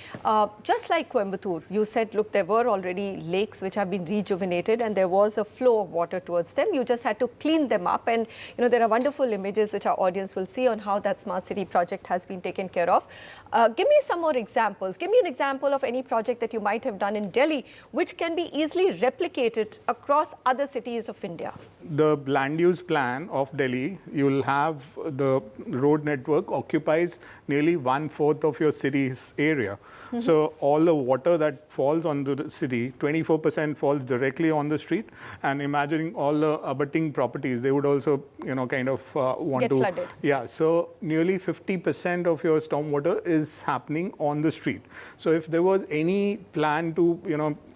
Just like Coimbatore, you said, look, there were already lakes which have been rejuvenated and there was a flow of water towards them. You just had to clean them up, and there are wonderful images which our audience will see on how that smart city project has been taken care of. Give me some more examples. Give me an example of any project that you might have done in Delhi which can be easily replicated across other cities of India. The land use plan of Delhi, you'll have the road network occupies nearly 1/4 of your city's area. So all the water that falls onto the city, 24% falls directly on the street. And imagining all the abutting properties, they would also, kind of want get to flooded. Yeah, so nearly 50% of your stormwater is happening on the street. So if there was any plan to,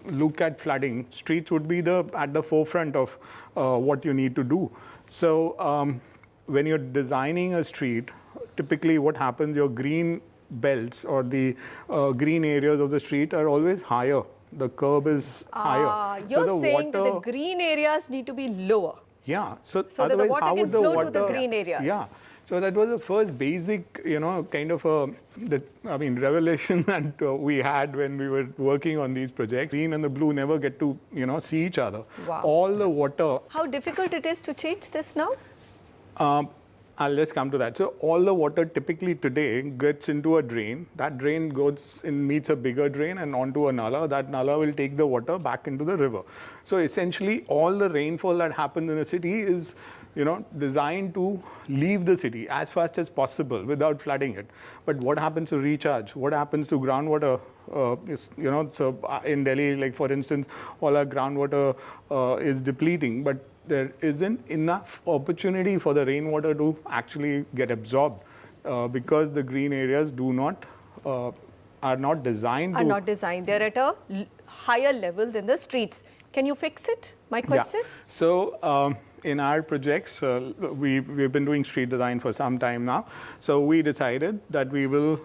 look at flooding, streets would be at the forefront of what you need to do. So when you're designing a street, typically what happens, your green belts or the green areas of the street are always higher. The curb is higher. You're so saying that the green areas need to be lower. Yeah. So that the water can flow to the green areas. Yeah. So that was the first basic, kind of revelation that we had when we were working on these projects. Green and the blue never get to, see each other. Wow. All the water. How difficult it is to change this now? I'll just come to that. So all the water typically today gets into a drain. That drain goes and meets a bigger drain and onto a nala. That nala will take the water back into the river. So essentially all the rainfall that happens in a city is, designed to leave the city as fast as possible without flooding it. But what happens to recharge? What happens to groundwater? So in Delhi, like for instance, all our groundwater is depleting, but there isn't enough opportunity for the rainwater to actually get absorbed because the green areas are not designed. They're at a higher level than the streets. Can you fix it? My question. Yeah. So in our projects, we've been doing street design for some time now. So we decided that we will,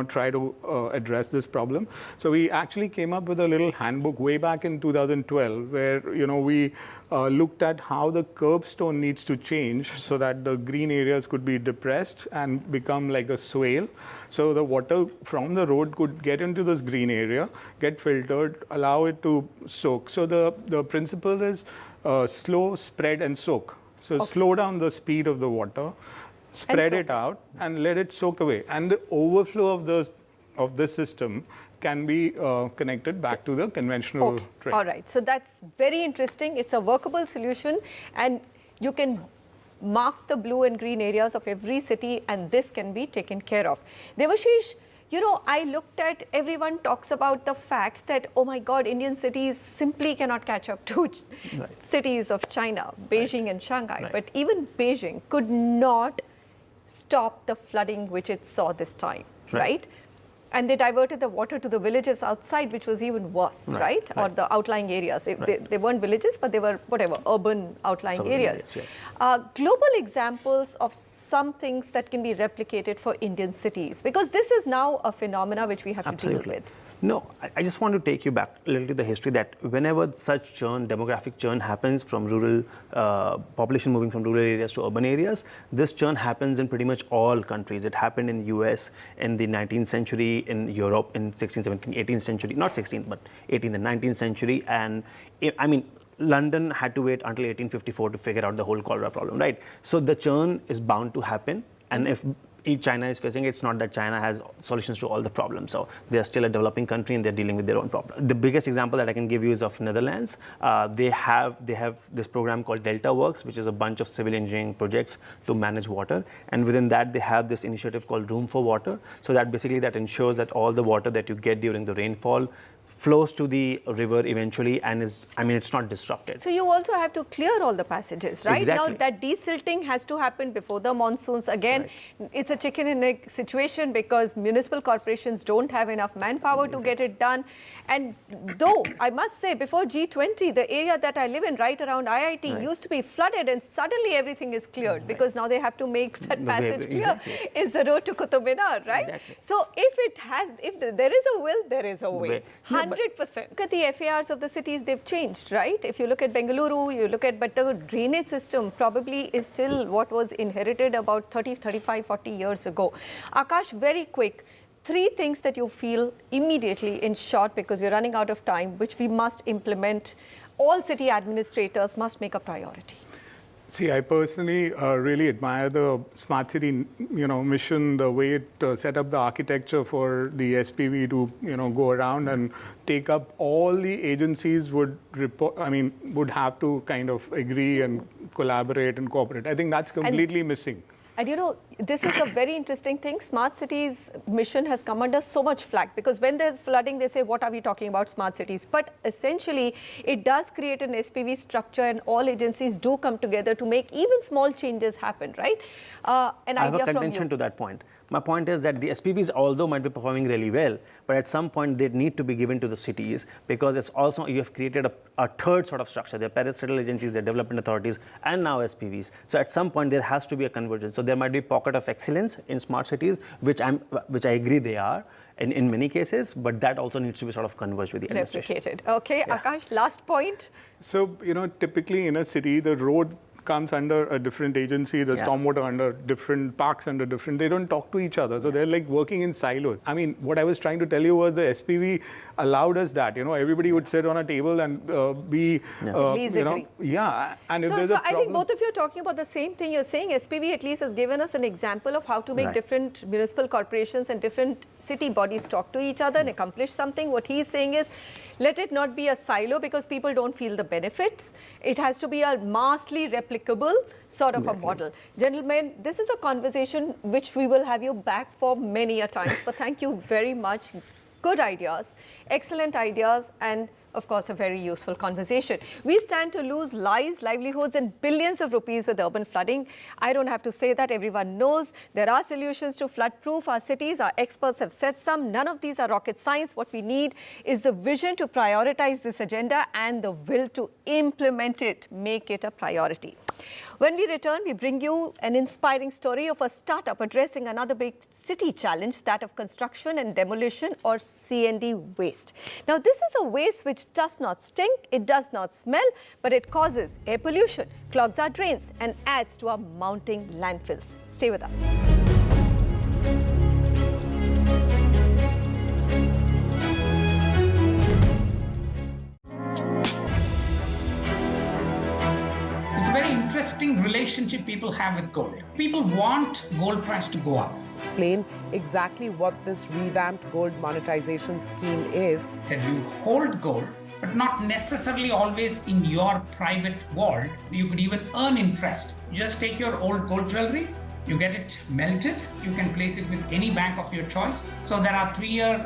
try to address this problem. So we actually came up with a little handbook way back in 2012, where we looked at how the curbstone needs to change so that the green areas could be depressed and become like a swale. So the water from the road could get into this green area, get filtered, allow it to soak. So the principle is slow, spread, and soak. So slow down the speed of the water, spread it out, and let it soak away. And the overflow of this system can be connected back to the conventional drain. All right. So that's very interesting. It's a workable solution, and you can mark the blue and green areas of every city, and this can be taken care of. Devashish, I looked at, everyone talks about the fact that, oh my God, Indian cities simply cannot catch up to cities of China, Beijing and Shanghai. Right. But even Beijing could not stop the flooding which it saw this time, right? And they diverted the water to the villages outside, which was even worse, right? Or the outlying areas. They weren't villages, but they were, urban outlying areas. Global examples of some things that can be replicated for Indian cities, because this is now a phenomena which we have to deal with. No, I just want to take you back a little to the history that whenever such churn, demographic churn happens from rural, population moving from rural areas to urban areas, this churn happens in pretty much all countries. It happened in the US in the 19th century, in Europe in 16th, 17th, 18th century, not 16th, but 18th and 19th century. And London had to wait until 1854 to figure out the whole cholera problem, right? So the churn is bound to happen. And if China is facing, it's not that China has solutions to all the problems. So they're still a developing country and they're dealing with their own problem. The biggest example that I can give you is of Netherlands. They have this program called Delta Works, which is a bunch of civil engineering projects to manage water. And within that, they have this initiative called Room for Water. So that basically that ensures that all the water that you get during the rainfall flows to the river eventually, and it's not disrupted. So you also have to clear all the passages, right? Exactly. Now that desilting has to happen before the monsoons. Again, it's a chicken and egg situation because municipal corporations don't have enough manpower to get it done. And though I must say, before G20, the area that I live in, right around IIT, used to be flooded, and suddenly everything is cleared because now they have to make that passage clear. Is the road to Qutub Minar, right? Exactly. So if there is a will, there is a way. 100%. Look at the FARs of the cities, they've changed, right? If you look at Bengaluru, you look at, but the drainage system probably is still what was inherited about 30, 35, 40 years ago. Akash, very quick, 3 things that you feel immediately, in short, because we're running out of time, which we must implement, all city administrators must make a priority. See, I personally really admire the smart city, mission, the way it set up the architecture for the SPV to, go around and take up. All the agencies would have to kind of agree and collaborate and cooperate. I think that's completely missing. And this is a very interesting thing. Smart cities mission has come under so much flack because when there's flooding, they say, what are we talking about smart cities? But essentially, it does create an SPV structure and all agencies do come together to make even small changes happen, right? I have a contention to that point. My point is that the SPVs, although might be performing really well, but at some point they need to be given to the cities because it's also, you have created a third sort of structure. There are parastatal agencies, there are development authorities, and now SPVs. So at some point there has to be a convergence. So there might be a pocket of excellence in smart cities, which I agree they are in many cases, but that also needs to be sort of converged with the administration. Replicated. Okay, yeah. Akash, last point. So, typically in a city, the road comes under a different agency, the stormwater under different, parks under different, they don't talk to each other. So they're like working in silos. I mean, what I was trying to tell you was the SPV allowed us that, everybody would sit on a table and be, yeah. And if there's a problem, I think both of you are talking about the same thing. You're saying SPV at least has given us an example of how to make different municipal corporations and different city bodies talk to each other and accomplish something. What he's saying is, let it not be a silo because people don't feel the benefits. It has to be a massively replicable sort of a model. Gentlemen, this is a conversation which we will have you back for many a times. But thank you very much. Good ideas, excellent ideas, and of course, a very useful conversation. We stand to lose lives, livelihoods, and billions of rupees with urban flooding. I don't have to say that. Everyone knows there are solutions to flood-proof our cities. Our experts have said some. None of these are rocket science. What we need is the vision to prioritize this agenda and the will to implement it, make it a priority. When we return, we bring you an inspiring story of a startup addressing another big city challenge, that of construction and demolition, or C&D waste. Now, this is a waste which does not stink, it does not smell, but it causes air pollution, clogs our drains, and adds to our mounting landfills. Stay with us. Interesting relationship people have with gold. People want gold price to go up. Explain exactly what this revamped gold monetization scheme is. That you hold gold, but not necessarily always in your private vault. You could even earn interest. You just take your old gold jewelry, you get it melted, you can place it with any bank of your choice. So there are 3-year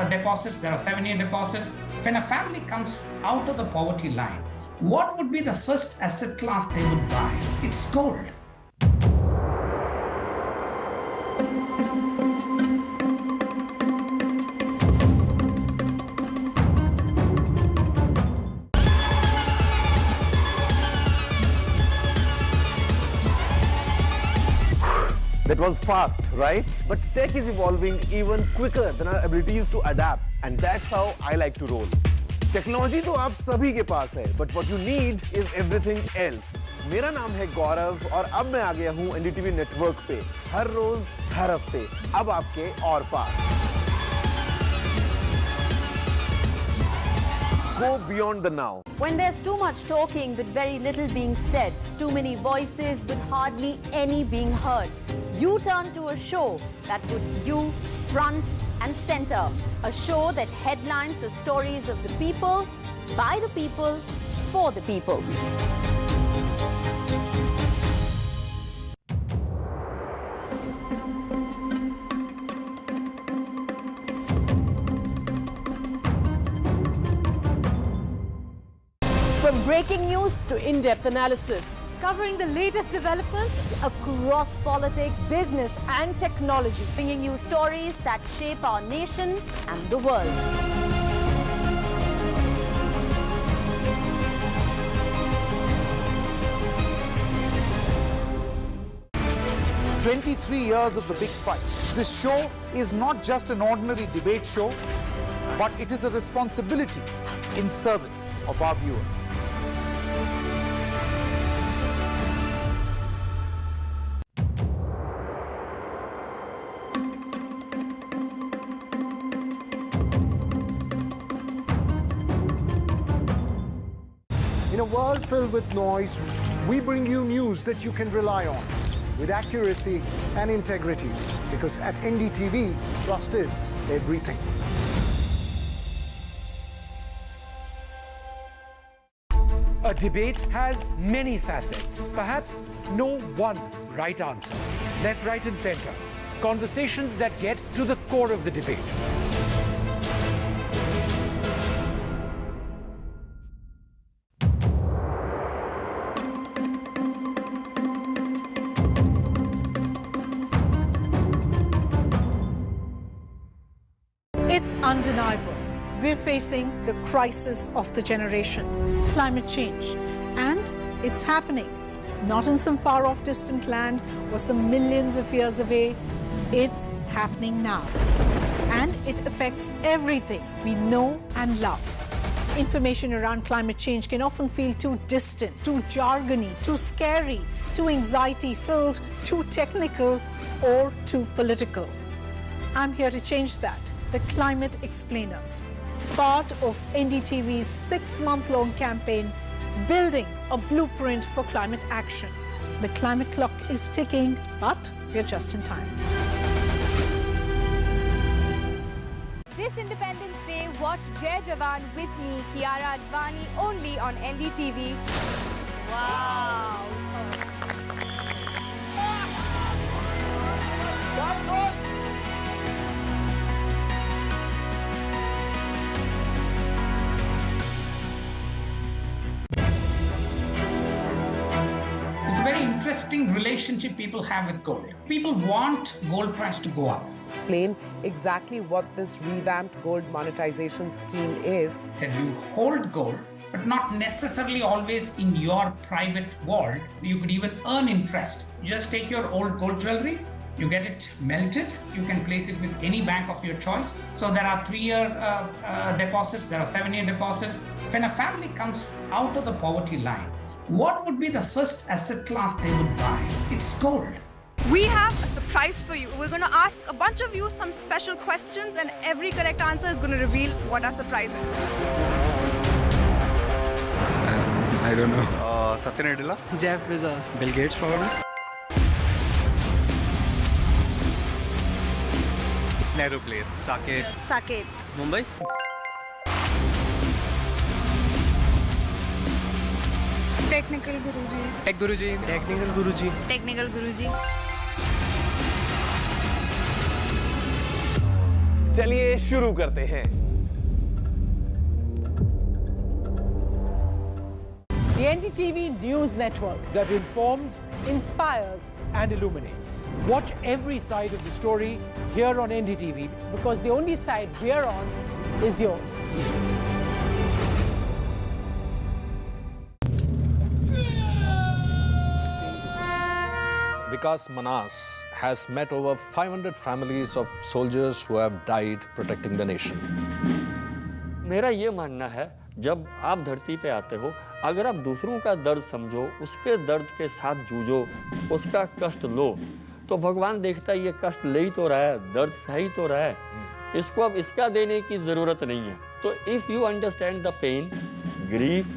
deposits, there are 7-year deposits. When a family comes out of the poverty line, what would be the first asset class they would buy? It's gold. That was fast, right? But tech is evolving even quicker than our abilities to adapt. And that's how I like to roll. Technology तो आप सभी के पास है, but what you need is everything else. मेरा नाम है गौरव और अब मैं आ गया हूं एनडीटीवी नेटवर्क पे, हर रोज हर हफ्ते, अब आपके और पास। Go beyond the now. When there's too much talking but very little being said, too many voices but hardly any being heard, you turn to a show that puts you front and center. A show that headlines the stories of the people, by the people, for the people. breaking news to in-depth analysis. Covering the latest developments Across politics, business and technology. Bringing you stories that shape our nation and the world. 23 years of the big fight. This show is not just an ordinary debate show, but it is a responsibility in service of our viewers. In a world filled with noise, we bring you news that you can rely on with accuracy and integrity, because at NDTV, trust is everything. A debate has many facets, perhaps no one right answer. Left, right, and center. Conversations that get to the core of the debate. It's undeniable. We're facing the crisis of the generation, climate change. And it's happening. Not in some far-off distant land or some millions of years away. It's happening now. And it affects everything we know and love. Information around climate change can often feel too distant, too jargony, too scary, too anxiety-filled, too technical, or too political. I'm here to change that. The Climate Explainers, part of NDTV's 6-month-long campaign, building a blueprint for climate action. The climate clock is ticking, but we're just in time. This Independence Day, watch Jai Jawan with me, Kiara Advani, only on NDTV. Wow! It's a very interesting relationship people have with gold. People want gold price to go up. Explain exactly what this revamped gold monetization scheme is. That you hold gold, but not necessarily always in your private vault. You could even earn interest. Just take your old gold jewelry, you get it melted, you can place it with any bank of your choice. So there are 3-year deposits, there are 7-year deposits. When a family comes out of the poverty line, what would be the first asset class they would buy? It's gold. We have a surprise for you. We're going to ask a bunch of you some special questions, and every correct answer is going to reveal what our surprise is. I don't know. Satya Nadella? Jeff Bezos. Bill Gates, probably. Nehru Place. Saket. Saket. Mumbai. Technical Guruji. Tech Guruji. Technical Guruji. Technical Guruji. चलिए शुरू करते हैं। The NDTV news network that informs, inspires, and illuminates. Watch every side of the story here on NDTV, because the only side we're on is yours. Vikas Manas has met over 500 families of soldiers who have died protecting the nation. मेरा ये मानना है, जब आप धरती पे आते हो, अगर आप दूसरों का दर्द समझो, उसके दर्द के साथ जूझो, उसका कष्ट लो, तो भगवान देखता है ये कष्ट ले ही तो रहा है, दर्द सह ही तो रहा है, इसको अब इसका देने की ज़रूरत नहीं है. तो if you understand the pain, grief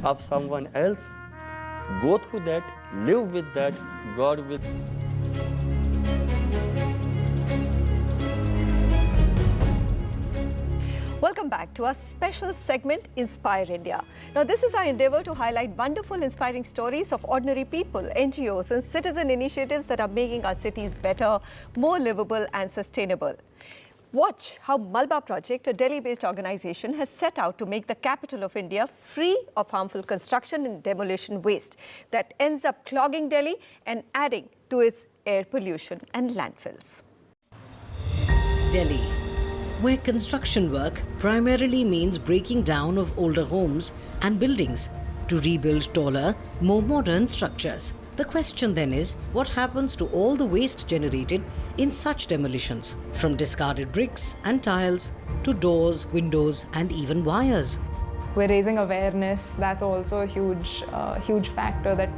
of someone else, go through that, live with that, God will. Welcome back to our special segment, Inspire India. Now, this is our endeavor to highlight wonderful, inspiring stories of ordinary people, NGOs, and citizen initiatives that are making our cities better, more livable, and sustainable. Watch how Malba Project, a Delhi-based organization, has set out to make the capital of India free of harmful construction and demolition waste that ends up clogging Delhi and adding to its air pollution and landfills. Delhi, where construction work primarily means breaking down of older homes and buildings to rebuild taller, more modern structures. The question then is, what happens to all the waste generated in such demolitions, from discarded bricks and tiles to doors, windows and even wires? We're raising awareness. That's also a huge factor, that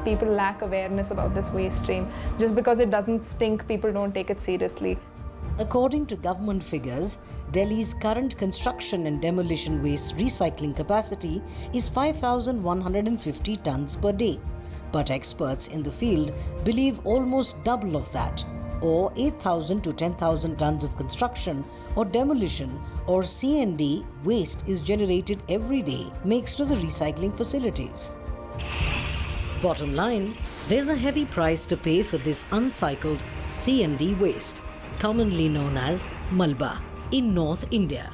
people lack awareness about this waste stream. Just because it doesn't stink, people don't take it seriously. According to government figures, Delhi's current construction and demolition waste recycling capacity is 5,150 tons per day. But experts in the field believe almost double of that, or 8,000 to 10,000 tons of construction or demolition or C&D waste is generated every day makes to the recycling facilities. Bottom line, there's a heavy price to pay for this uncycled C&D waste, commonly known as Malba, in North India.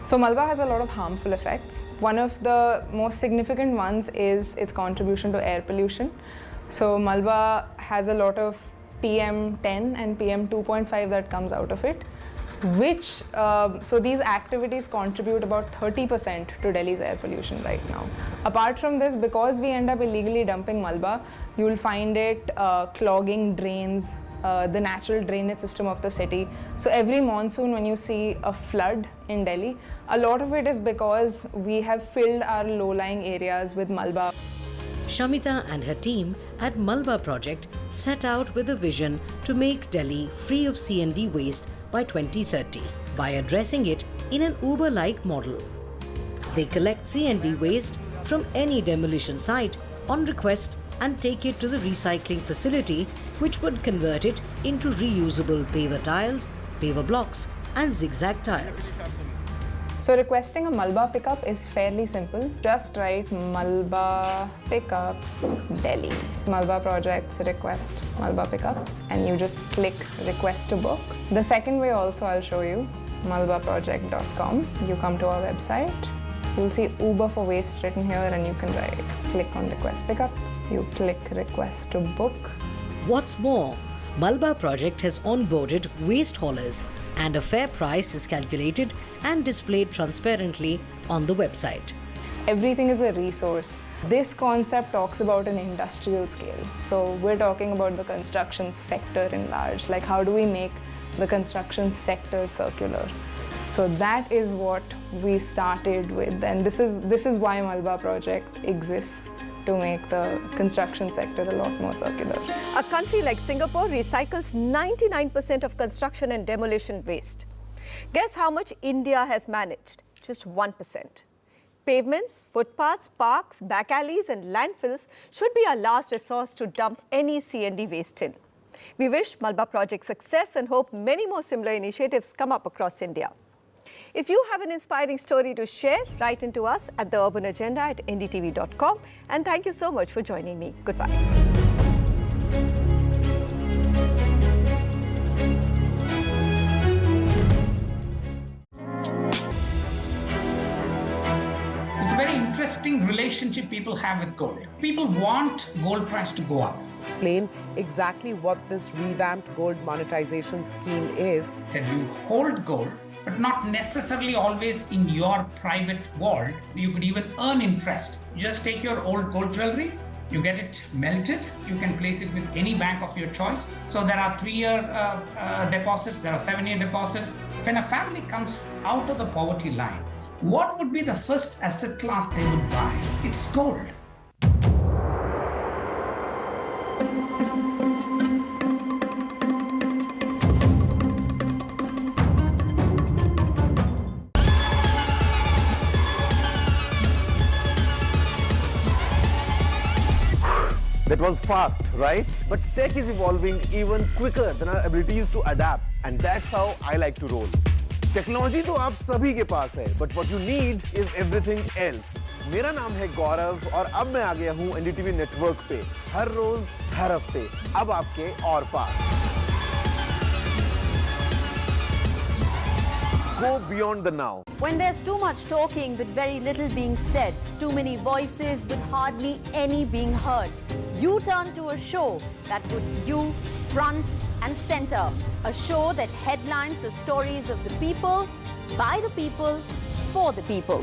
So Malba has a lot of harmful effects. One of the most significant ones is its contribution to air pollution. So Malba has a lot of PM10 and PM2.5 that comes out of it, which, so these activities contribute about 30% to Delhi's air pollution right now. Apart from this, because we end up illegally dumping Malba, you will find it clogging drains, the natural drainage system of the city. So every monsoon when you see a flood in Delhi, a lot of it is because we have filled our low-lying areas with Malba. Shamita and her team at Malba Project set out with a vision to make Delhi free of C&D waste by 2030 by addressing it in an Uber-like model. They collect C&D waste from any demolition site on request and take it to the recycling facility, which would convert it into reusable paver tiles, paver blocks and zigzag tiles. So requesting a Malba pickup is fairly simple. Just write Malba pickup Delhi. Malba projects request Malba pickup and you just click request to book. The second way also I'll show you, malbaproject.com. You come to our website, you'll see Uber for waste written here and you can write, click on request pickup, you click request to book. What's more, Malba Project has onboarded waste haulers and a fair price is calculated and displayed transparently on the website. Everything is a resource. This concept talks about an industrial scale. So we're talking about the construction sector in large, like how do we make the construction sector circular? So that is what we started with, and this is why Malba Project exists, to make the construction sector a lot more circular. A country like Singapore recycles 99% of construction and demolition waste. Guess how much India has managed? Just 1%. Pavements, footpaths, parks, back alleys and landfills should be our last resource to dump any C&D waste in. We wish Malba Project success and hope many more similar initiatives come up across India. If you have an inspiring story to share, write into us at the Urban Agenda at ndtv.com. And thank you so much for joining me. Goodbye. It's a very interesting relationship people have with gold. People want gold price to go up. Explain exactly what this revamped gold monetization scheme is. That you hold gold, but not necessarily always in your private vault. You could even earn interest. Just take your old gold jewelry, you get it melted, you can place it with any bank of your choice. So there are 3-year deposits, there are 7-year deposits. When a family comes out of the poverty line, what would be the first asset class they would buy? It's gold. That was fast, right? But tech is evolving even quicker than our abilities to adapt. And that's how I like to roll. Technology तो आप सभी के पास है, but what you need is everything else. मेरा नाम है गौरव और अब मैं आ गया हूँ NDTV नेटवर्क पे, हर रोज, हर हफ्ते, अब आपके और पास. go beyond the now. When there's too much talking but very little being said, too many voices but hardly any being heard, you turn to a show that puts you front and center. A show that headlines the stories of the people, by the people, for the people.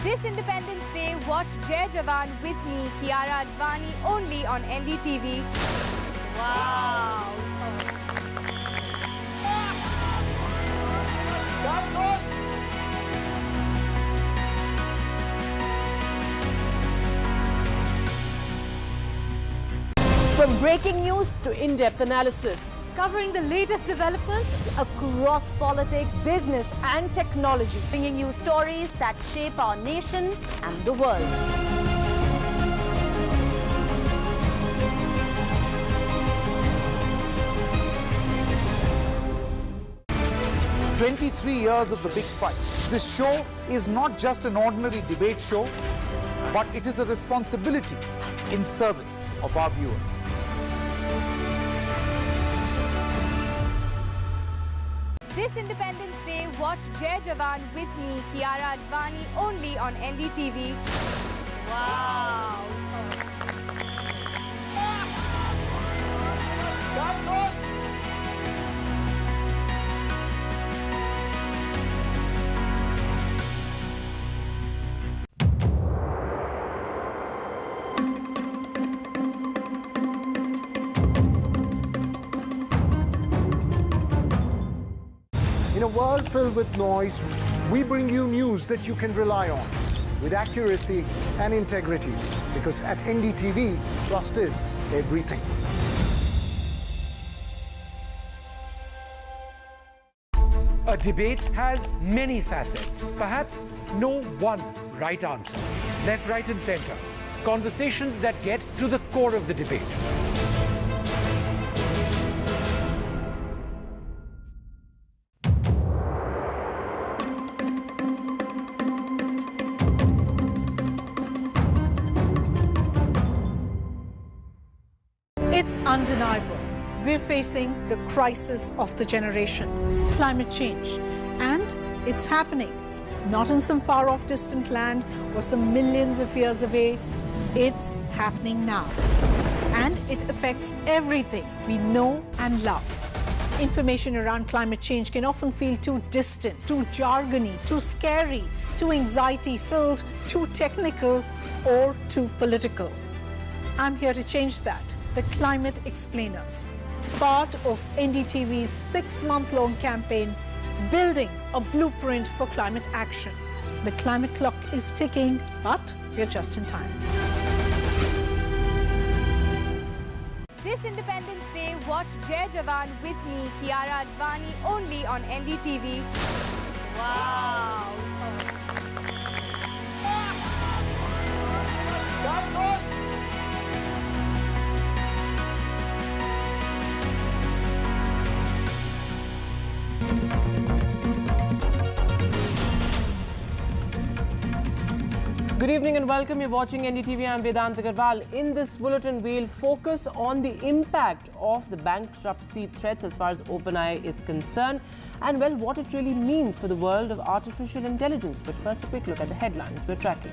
This Independence Day, watch Jai Jawan with me, Kiara Advani, only on NDTV. Wow! From breaking news to in-depth analysis, Covering the latest developments across politics, business and technology, bringing you stories that shape our nation and the world. "23 years of the big fight." This show is not just an ordinary debate show, but it is a responsibility in service of our viewers. This Independence Day, watch Jai Jawan with me, Kiara Advani, only on NDTV. Wow! In a world filled with noise, we bring you news that you can rely on with accuracy and integrity, because at NDTV, trust is everything. A debate has many facets, perhaps no one right answer. Left, right, and center. Conversations that get to the core of the debate. It's undeniable. We're facing the crisis of the generation, climate change. And it's happening. Not in some far-off distant land or some millions of years away. It's happening now. And it affects everything we know and love. Information around climate change can often feel too distant, too jargony, too scary, too anxiety-filled, too technical, or too political. I'm here to change that. The Climate Explainers, part of NDTV's 6-month-long campaign, building a blueprint for climate action. The climate clock is ticking, but we're just in time. This Independence Day, watch Jai Jawan with me, Kiara Advani, only on NDTV. Wow! Good evening and welcome. You're watching NDTV. I'm Vedant Agarwal. In this bulletin, we'll focus on the impact of the bankruptcy threats as far as OpenAI is concerned, and well, what it really means for the world of artificial intelligence. But first, a quick look at the headlines we're tracking.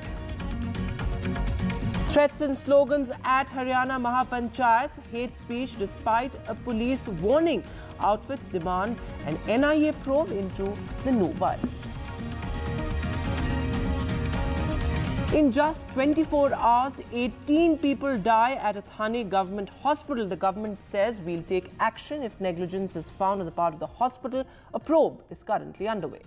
Threats and slogans at Haryana Mahapanchayat, hate speech despite a police warning. Outfits demand an NIA probe into the new violence. In just 24 hours, 18 people die at a Thane government hospital. The government says we'll take action if negligence is found on the part of the hospital. A probe is currently underway.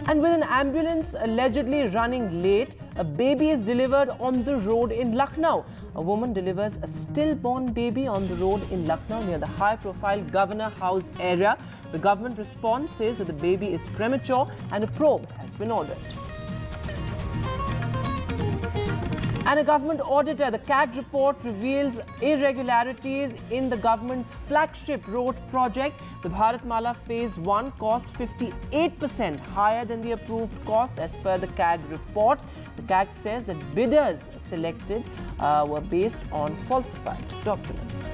And with an ambulance allegedly running late, a baby is delivered on the road in Lucknow. A woman delivers a stillborn baby on the road in Lucknow near the high-profile Governor House area. The government response says that the baby is premature and a probe has been ordered. And a government auditor, the CAG report reveals irregularities in the government's flagship road project. The Bharatmala Phase 1 cost 58% higher than the approved cost as per the CAG report. The CAG says that bidders selected were based on falsified documents.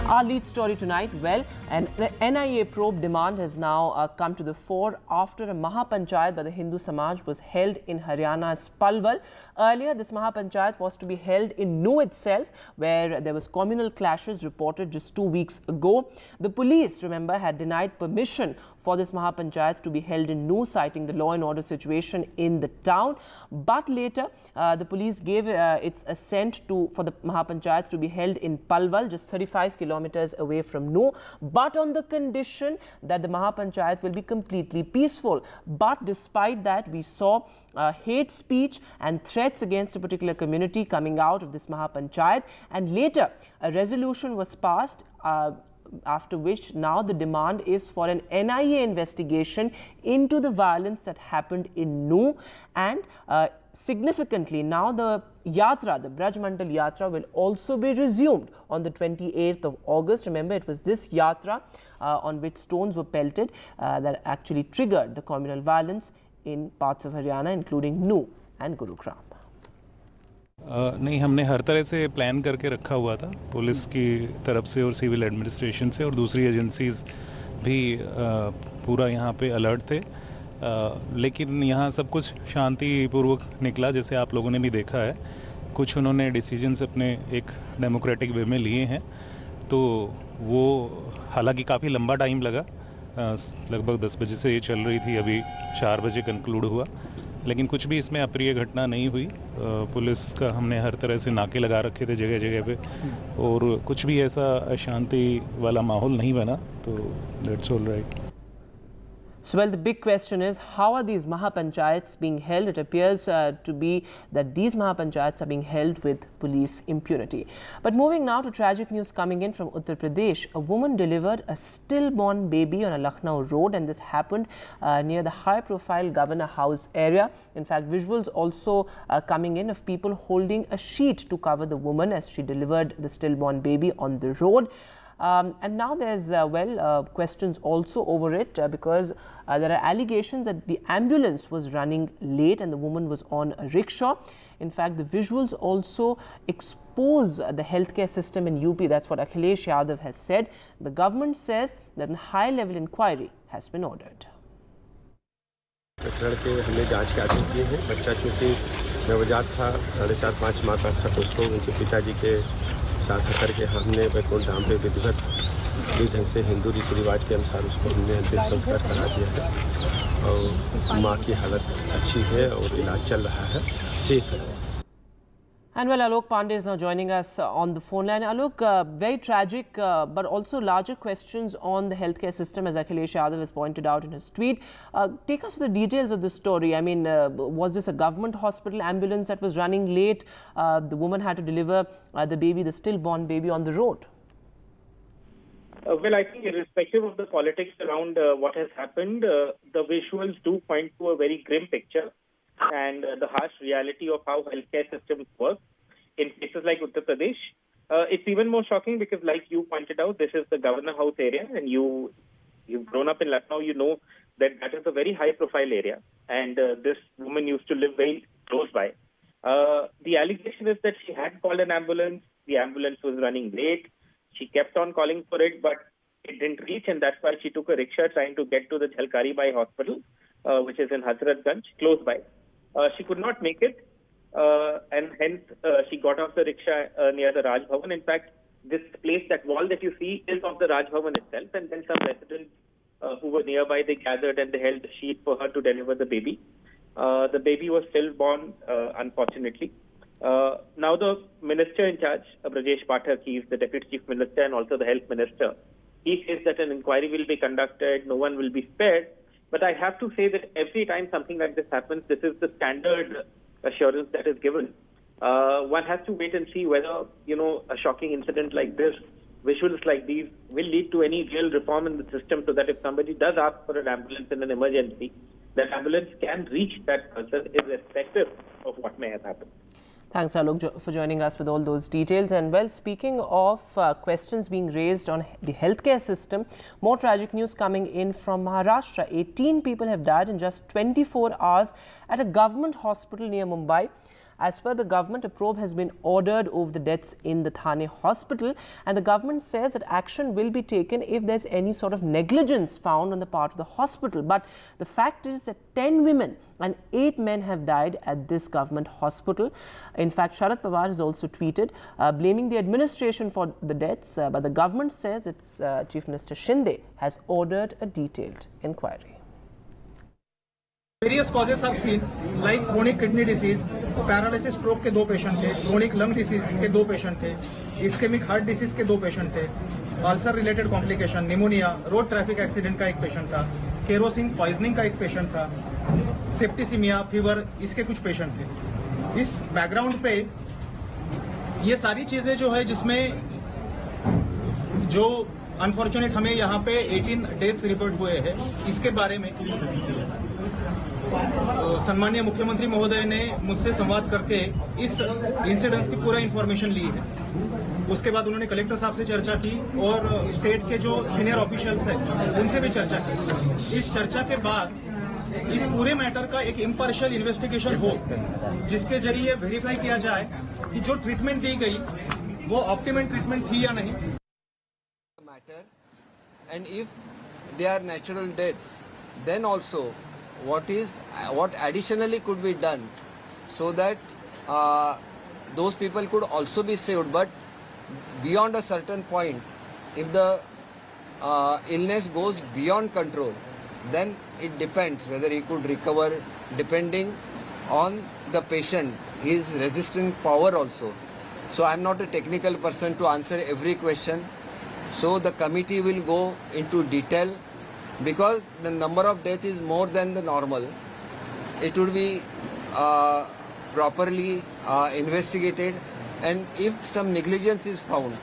Our lead story tonight, well, an NIA probe demand has now come to the fore after a Mahapanchayat by the Hindu Samaj was held in Haryana's Palwal. Earlier, this Mahapanchayat was to be held in Nuh itself, where there was communal clashes reported just 2 weeks ago. The police, remember, had denied permission for this Mahapanchayat to be held in Nuh, citing the law and order situation in the town. But later, the police gave its assent for the Mahapanchayat to be held in Palwal, just 35 kilometers away from Nuh, but on the condition that the Mahapanchayat will be completely peaceful. But despite that, we saw hate speech and threats against a particular community coming out of this Mahapanchayat, and later a resolution was passed after which now the demand is for an NIA investigation into the violence that happened in Nuh. And significantly, now the Yatra, the Braj Mandal Yatra, will also be resumed on the 28th of August. Remember, it was this Yatra on which stones were pelted that actually triggered the communal violence in parts of Haryana, including Nuh and Gurugram. नहीं, हमने हर तरह से plan करके रखा हुआ था police की तरफ से और सिविल एडमिनिस्ट्रेशन से, और दूसरी एजेंसीज भी पूरा यहाँ पे अलर्ट थे, लेकिन यहाँ सब कुछ शांतिपूर्वक निकला, जैसे आप लोगों ने भी देखा है। कुछ उन्होंने डिसीजंस अपने एक डेमोक्रेटिक वे में लिए हैं, तो वो हालांकि काफ़ी लंबा टाइम लगा, लगभग 10 बजे से ये चल रही थी, अभी 4 बजे कंक्लूड हुआ, लेकिन कुछ भी इसमें अप्रिय घटना नहीं हुई। पुलिस का हमने हर तरह से नाके लगा रखे थे जगह जगह पे, और कुछ भी ऐसा अशांति वाला माहौल नहीं बना, तो that's all right. So, well, the big question is, how are these Mahapanchayats being held? It appears to be that these Mahapanchayats are being held with police impunity. But moving now to tragic news coming in from Uttar Pradesh. A woman delivered a stillborn baby on a Lucknow road, and this happened near the high-profile Governor House area. In fact, visuals also coming in of people holding a sheet to cover the woman as she delivered the stillborn baby on the road. And now there's, questions also over it because there are allegations that the ambulance was running late and the woman was on a rickshaw. In fact, the visuals also expose the healthcare system in UP. That's what Akhilesh Yadav has said. The government says that a high-level inquiry has been ordered. लड़के हमने जांच के आदेश दिए हैं। बच्चा चूँकि नवजात था, 4.5-5 माह का था, तो उसको उनके पिताजी के साथ करके हमने बैकुंठ धाम पे विधिवत ढंग से हिंदू रीति रिवाज के अनुसार उसको हमने अंतिम संस्कार करा दिया है, और माँ की हालत अच्छी है और इलाज चल रहा है, सेफ है। And well, Alok Pandey is now joining us on the phone line. Alok, very tragic, but also larger questions on the healthcare system, as Akhilesh Yadav has pointed out in his tweet. Take us to the details of the story. I mean, was this a government hospital ambulance that was running late? The woman had to deliver the baby, the stillborn baby, on the road. Well, I think irrespective of the politics around what has happened, the visuals do point to a very grim picture and the harsh reality of how healthcare systems work in places like Uttar Pradesh. It's even more shocking because, like you pointed out, this is the Governor House area, and you've grown up in Lucknow. You know that is a very high-profile area, and this woman used to live very close by. The allegation is that she had called an ambulance. The ambulance was running late. She kept on calling for it, but it didn't reach, and that's why she took a rickshaw trying to get to the Jhalkari Bai Hospital, which is in Hazratganj, close by. She could not make it, and hence she got off the rickshaw near the Raj Bhavan. In fact, this place, that wall that you see, is of the Raj Bhavan itself, and then some residents who were nearby, they gathered and they held a sheet for her to deliver the baby. The baby was stillborn, unfortunately. Now the minister in charge, Brajesh Pathak, he is the deputy chief minister and also the health minister. He says that an inquiry will be conducted, no one will be spared. But I have to say that every time something like this happens, this is the standard assurance that is given. One has to wait and see whether, a shocking incident like this visuals like these will lead to any real reform in the system, so that if somebody does ask for an ambulance in an emergency, that ambulance can reach that person irrespective of what may have happened. Thanks, Rahul, for joining us with all those details. And well, speaking of questions being raised on the healthcare system, more tragic news coming in from Maharashtra. 18 people have died in just 24 hours at a government hospital near Mumbai. As per the government, a probe has been ordered over the deaths in the Thane hospital, and the government says that action will be taken if there's any sort of negligence found on the part of the hospital. But the fact is that 10 women and 8 men have died at this government hospital. In fact, Sharad Pawar has also tweeted blaming the administration for the deaths, but the government says its Chief Minister Shinde has ordered a detailed inquiry. Various causes are seen like chronic kidney disease, paralysis stroke के 2 patient थे, chronic lung disease के 2 patient थे, ischemic heart disease के 2 patient थे, ulcer related complication, pneumonia, road traffic accident का 1 patient था, kerosene poisoning का 1 patient था, septicemia, fever इसके कुछ पेशेंट थे. इस बैकग्राउंड पे ये सारी चीजें जो है जिसमें जो अनफॉर्चुनेट हमें यहाँ पे 18 डेथ्स रिपोर्ट हुए हैं, इसके बारे में सम्मानीय मुख्यमंत्री महोदय ने मुझसे संवाद करके इस इंसिडेंट्स की पूरा इंफॉर्मेशन ली है. उसके बाद उन्होंने कलेक्टर साहब से चर्चा की और स्टेट के जो सीनियर ऑफिशियल्स हैं उनसे भी चर्चा की. इस चर्चा के बाद इस पूरे मैटर का एक इम्पार्शियल इन्वेस्टिगेशन हो, जिसके जरिए वेरीफाई किया जाए कि जो ट्रीटमेंट दी गई वो ऑप्टिमल ट्रीटमेंट थी या नहीं. And if they are natural deaths, then also what additionally could be done so that those people could also be saved. But beyond a certain point, if the illness goes beyond control, then it depends whether he could recover, depending on the patient, his resisting power also. So I am not a technical person to answer every question. So the committee will go into detail, because the number of deaths is more than the normal. It would be properly investigated, and if some negligence is found,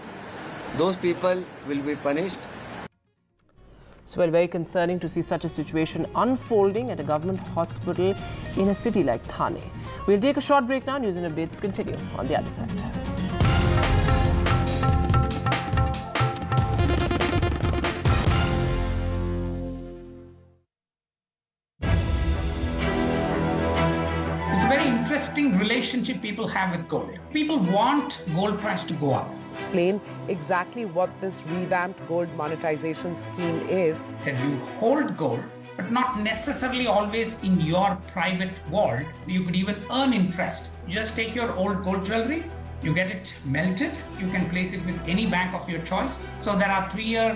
those people will be punished. So, well, very concerning to see such a situation unfolding at a government hospital in a city like Thane. We'll take a short break now. News and updates continue on the other side. Interesting relationship people have with gold. People want gold price to go up. Explain exactly what this revamped gold monetization scheme is. That you hold gold, but not necessarily always in your private vault. You could even earn interest. Just take your old gold jewelry, you get it melted, you can place it with any bank of your choice. So there are 3-year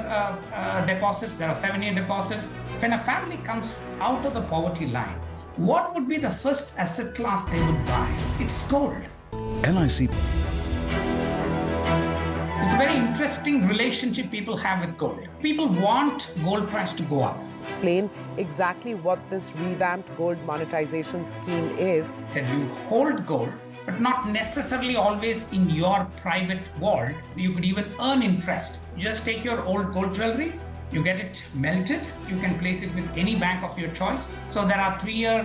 deposits, there are 7-year deposits. When a family comes out of the poverty line, what would be the first asset class they would buy? It's gold. LIC. It's a very interesting relationship people have with gold. People want gold price to go up. Explain exactly what this revamped gold monetization scheme is. That you hold gold, but not necessarily always in your private vault. You could even earn interest. Just take your old gold jewelry, you get it melted, you can place it with any bank of your choice. So there are 3-year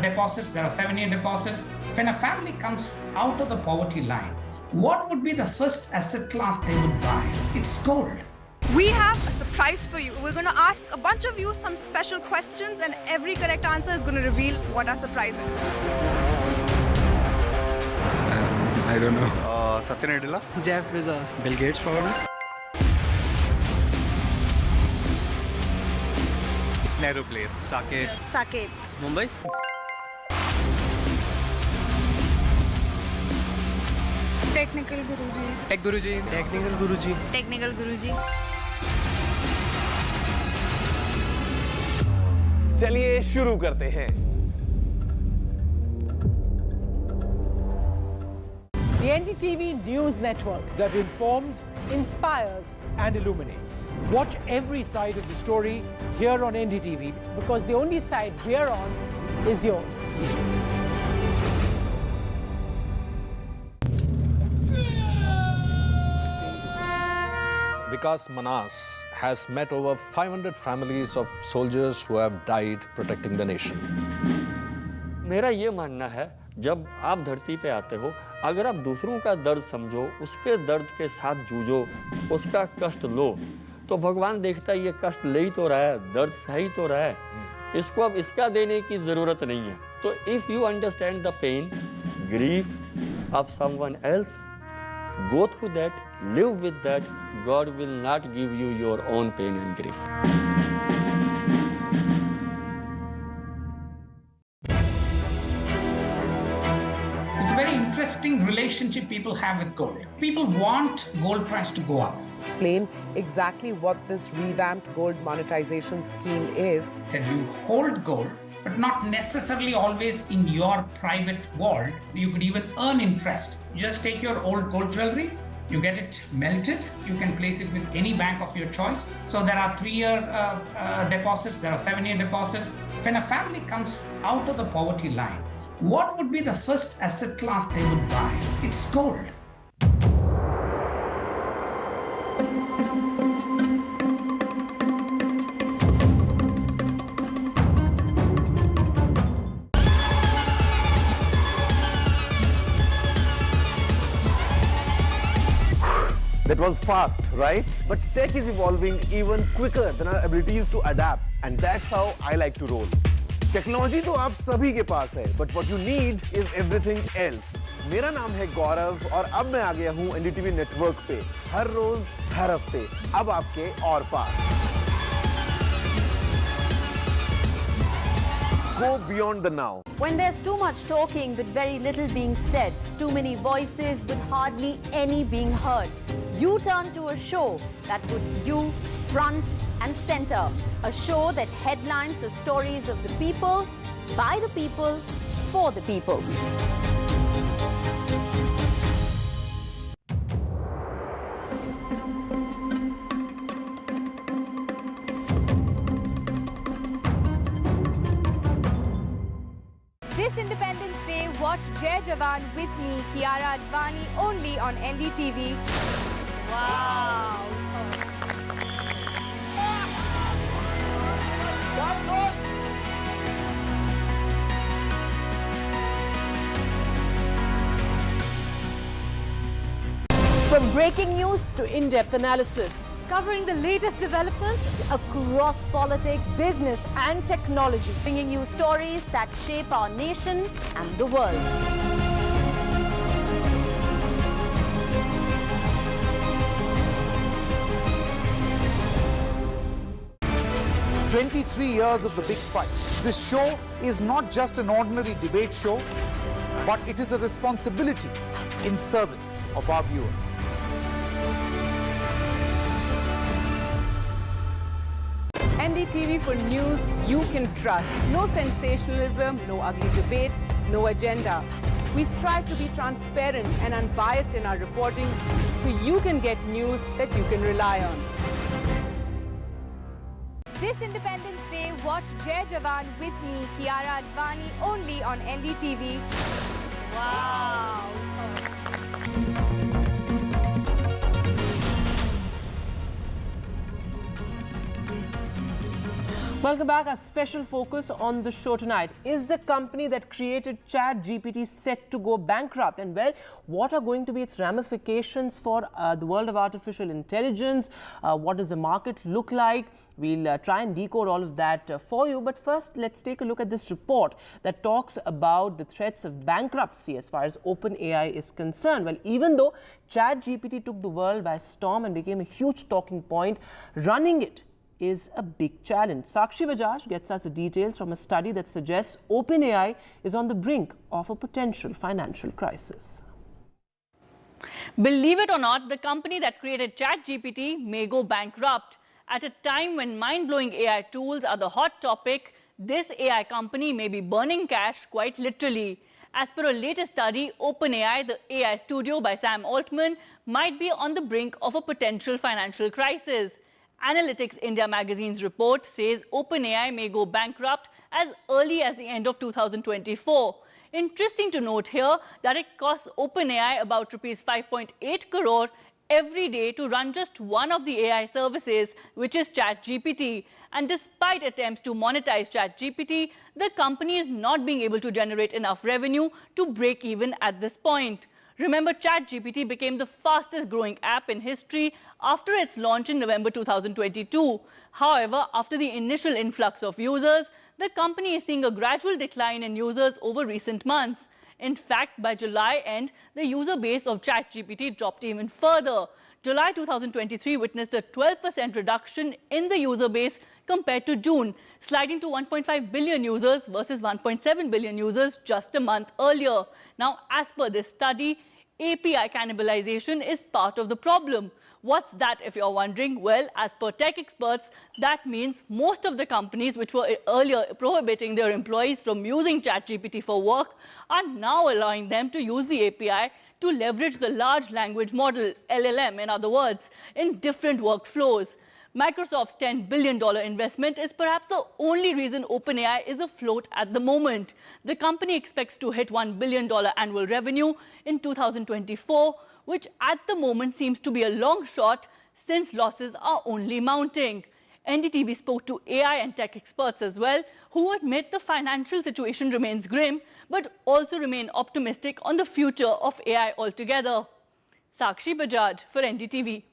deposits, there are 7-year deposits. When a family comes out of the poverty line, what would be the first asset class they would buy? It's gold. We have a surprise for you. We're going to ask a bunch of you some special questions, and every correct answer is going to reveal what our surprise is. I don't know. Satya Nadella? Jeff Bezos. Bill Gates probably. Nehru Place. Saket. Saket. Mumbai. Technical Guruji. Tech Guruji. Technical Guruji. Technical Guruji. चलिए शुरू करते हैं. The NDTV News Network that informs, inspires, and illuminates. Watch every side of the story here on NDTV, because the only side we're on is yours. Vikas Manas has met over 500 families of soldiers who have died protecting the nation. मेरा ये मानना है, जब आप धरती पे आते हो, अगर आप दूसरों का दर्द समझो, उसके दर्द के साथ जूझो, उसका कष्ट लो, तो भगवान देखता है ये कष्ट ले ही तो रहा है, दर्द सह ही तो रहा है, इसको अब इसका देने की ज़रूरत नहीं है. तो if you understand the pain, grief of someone else, go through that, live with that, God will not give you your own pain and grief. Very interesting relationship people have with gold. People want gold price to go up. Explain exactly what this revamped gold monetization scheme is. That you hold gold, but not necessarily always in your private vault. You could even earn interest. Just take your old gold jewelry, you get it melted, you can place it with any bank of your choice. So there are 3-year deposits, there are 7-year deposits. When a family comes out of the poverty line, what would be the first asset class they would buy? It's gold. That was fast, right? But tech is evolving even quicker than our abilities to adapt. And that's how I like to roll. Technology तो आप सभी के पास है, but what you need is everything else. मेरा नाम है गौरव और अब मैं आ गया हूं एनडीटीवी नेटवर्क पे, हर रोज हर हफ्ते, अब आपके और पास. Go beyond the now. When there's too much talking but very little being said, too many voices but hardly any being heard, you turn to a show that puts you front and center. A show that headlines the stories of the people, by the people, for the people. This Independence Day, watch Jai Jawan with me, Kiara Advani, only on NDTV. Wow! From breaking news to in-depth analysis, Covering the latest developments across politics, business and technology, bringing you stories that shape our nation and the world. 23 years of the big fight. This show is not just an ordinary debate show, but it is a responsibility in service of our viewers. NDTV for news you can trust. No sensationalism, no ugly debates, no agenda. We strive to be transparent and unbiased in our reporting so you can get news that you can rely on. This Independence Day, watch Jai Jawan with me, Kiara Advani, only on NDTV. Wow! Welcome back. A special focus on the show tonight. Is the company that created ChatGPT set to go bankrupt? And well, what are going to be its ramifications for the world of artificial intelligence? What does the market look like? We'll try and decode all of that for you. But first, let's take a look at this report that talks about the threats of bankruptcy as far as OpenAI is concerned. Well, even though ChatGPT took the world by storm and became a huge talking point, running it is a big challenge. Sakshi Bajaj gets us the details from a study that suggests OpenAI is on the brink of a potential financial crisis. Believe it or not, the company that created ChatGPT may go bankrupt. At a time when mind-blowing AI tools are the hot topic, this AI company may be burning cash quite literally. As per a latest study, OpenAI, the AI studio by Sam Altman, might be on the brink of a potential financial crisis. Analytics India magazine's report says OpenAI may go bankrupt as early as the end of 2024. Interesting to note here that it costs OpenAI about rupees 5.8 crore every day to run just one of the AI services, which is ChatGPT. And despite attempts to monetize ChatGPT, the company is not being able to generate enough revenue to break even at this point. Remember, ChatGPT became the fastest growing app in history after its launch in November 2022. However, after the initial influx of users, the company is seeing a gradual decline in users over recent months. In fact, by July end, the user base of ChatGPT dropped even further. July 2023 witnessed a 12% reduction in the user base compared to June, sliding to 1.5 billion users versus 1.7 billion users just a month earlier. Now, as per this study, API cannibalization is part of the problem. What's that, if you're wondering? Well, as per tech experts, that means most of the companies which were earlier prohibiting their employees from using ChatGPT for work are now allowing them to use the API to leverage the large language model, LLM in other words, in different workflows. Microsoft's $10 billion investment is perhaps the only reason OpenAI is afloat at the moment. The company expects to hit $1 billion annual revenue in 2024, which at the moment seems to be a long shot since losses are only mounting. NDTV spoke to AI and tech experts as well, who admit the financial situation remains grim, but also remain optimistic on the future of AI altogether. Sakshi Bajaj for NDTV.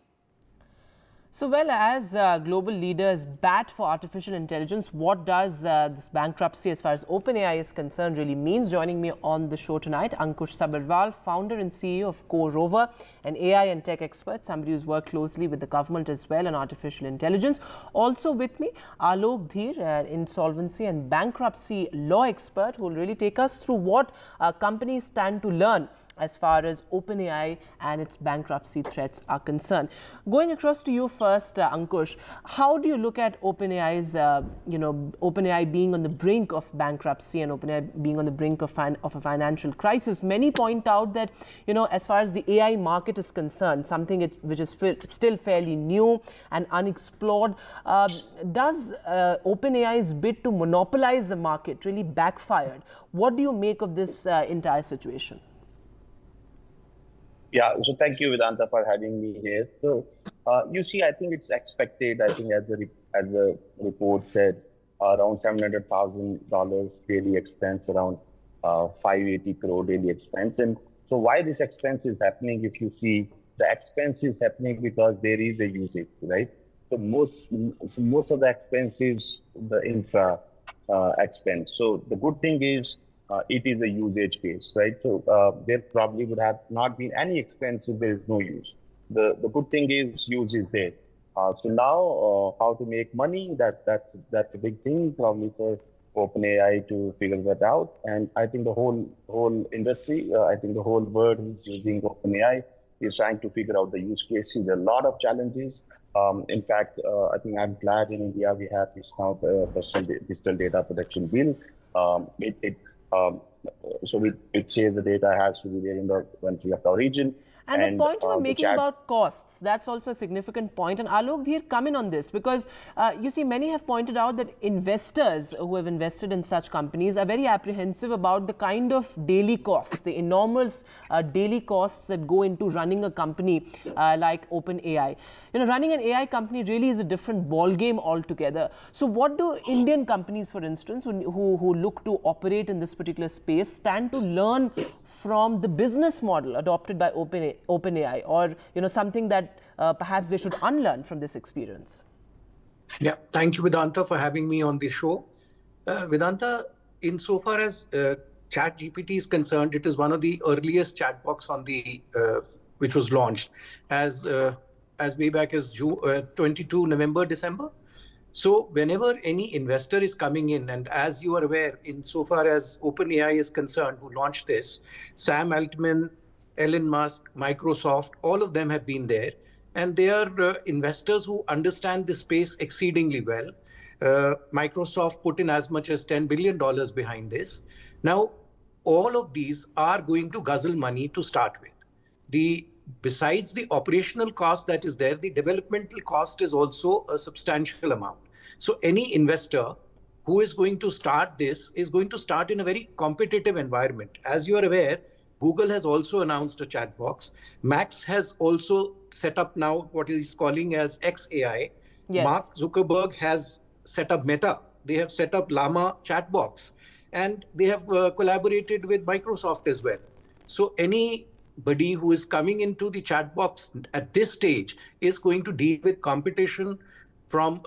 So, well, as global leaders bat for artificial intelligence, what does this bankruptcy as far as OpenAI is concerned really means? Joining me on the show tonight, Ankush Sabharwal, founder and CEO of Core Rover, an AI and tech expert, somebody who's worked closely with the government as well on artificial intelligence. Also with me, Alok Dheer, an insolvency and bankruptcy law expert, who will really take us through what companies stand to learn as far as OpenAI and its bankruptcy threats are concerned. Going across to you first, Ankush, how do you look at OpenAI's, OpenAI being on the brink of bankruptcy and OpenAI being on the brink of a financial crisis? Many point out that, as far as the AI market is concerned, something which is still fairly new and unexplored, does OpenAI's bid to monopolize the market really backfired? What do you make of this entire situation? Yeah, so thank you, Vedanta, for having me here. So, you see, I think it's expected, as the report said, around $700,000 daily expense, around 580 crore daily expense. And so why this expense is happening, if you see, the expense is happening because there is a usage, right? So most of the expense is the infra expense. So the good thing is, it is a usage base, right? So there probably would have not been any expense if there is no use. The good thing is use is there. So now how to make money, that's a big thing probably for OpenAI to figure that out. And I think the whole industry, I think the whole world is using OpenAI is trying to figure out the use cases. There are a lot of challenges. In fact, I think I'm glad in India we have this now digital data protection bill. So it says the data has to be there in the country of origin. And the point you were making about costs, that's also a significant point. And Alok Dheer, come in on this, because you see, many have pointed out that investors who have invested in such companies are very apprehensive about the kind of daily costs, the enormous daily costs that go into running a company like OpenAI. Running an AI company really is a different ballgame altogether. So what do Indian companies, for instance, who look to operate in this particular space, stand to learn from the business model adopted by OpenAI, or something that perhaps they should unlearn from this experience? Yeah, thank you, Vedanta, for having me on this show. Vedanta, insofar as ChatGPT is concerned, it is one of the earliest chatbots on the which was launched as way back as 22 November, December. So whenever any investor is coming in, and as you are aware, insofar as OpenAI is concerned, who launched this, Sam Altman, Elon Musk, Microsoft, all of them have been there. And they are investors who understand the space exceedingly well. Microsoft put in as much as $10 billion behind this. Now, all of these are going to guzzle money to start with. Besides the operational cost that is there, the developmental cost is also a substantial amount. So any investor who is going to start this is going to start in a very competitive environment. As you are aware, Google has also announced a chat box. Max has also set up now what he's calling as XAI. Yes. Mark Zuckerberg has set up Meta. They have set up Llama chat box. And they have collaborated with Microsoft as well. So anybody who is coming into the chat box at this stage is going to deal with competition from,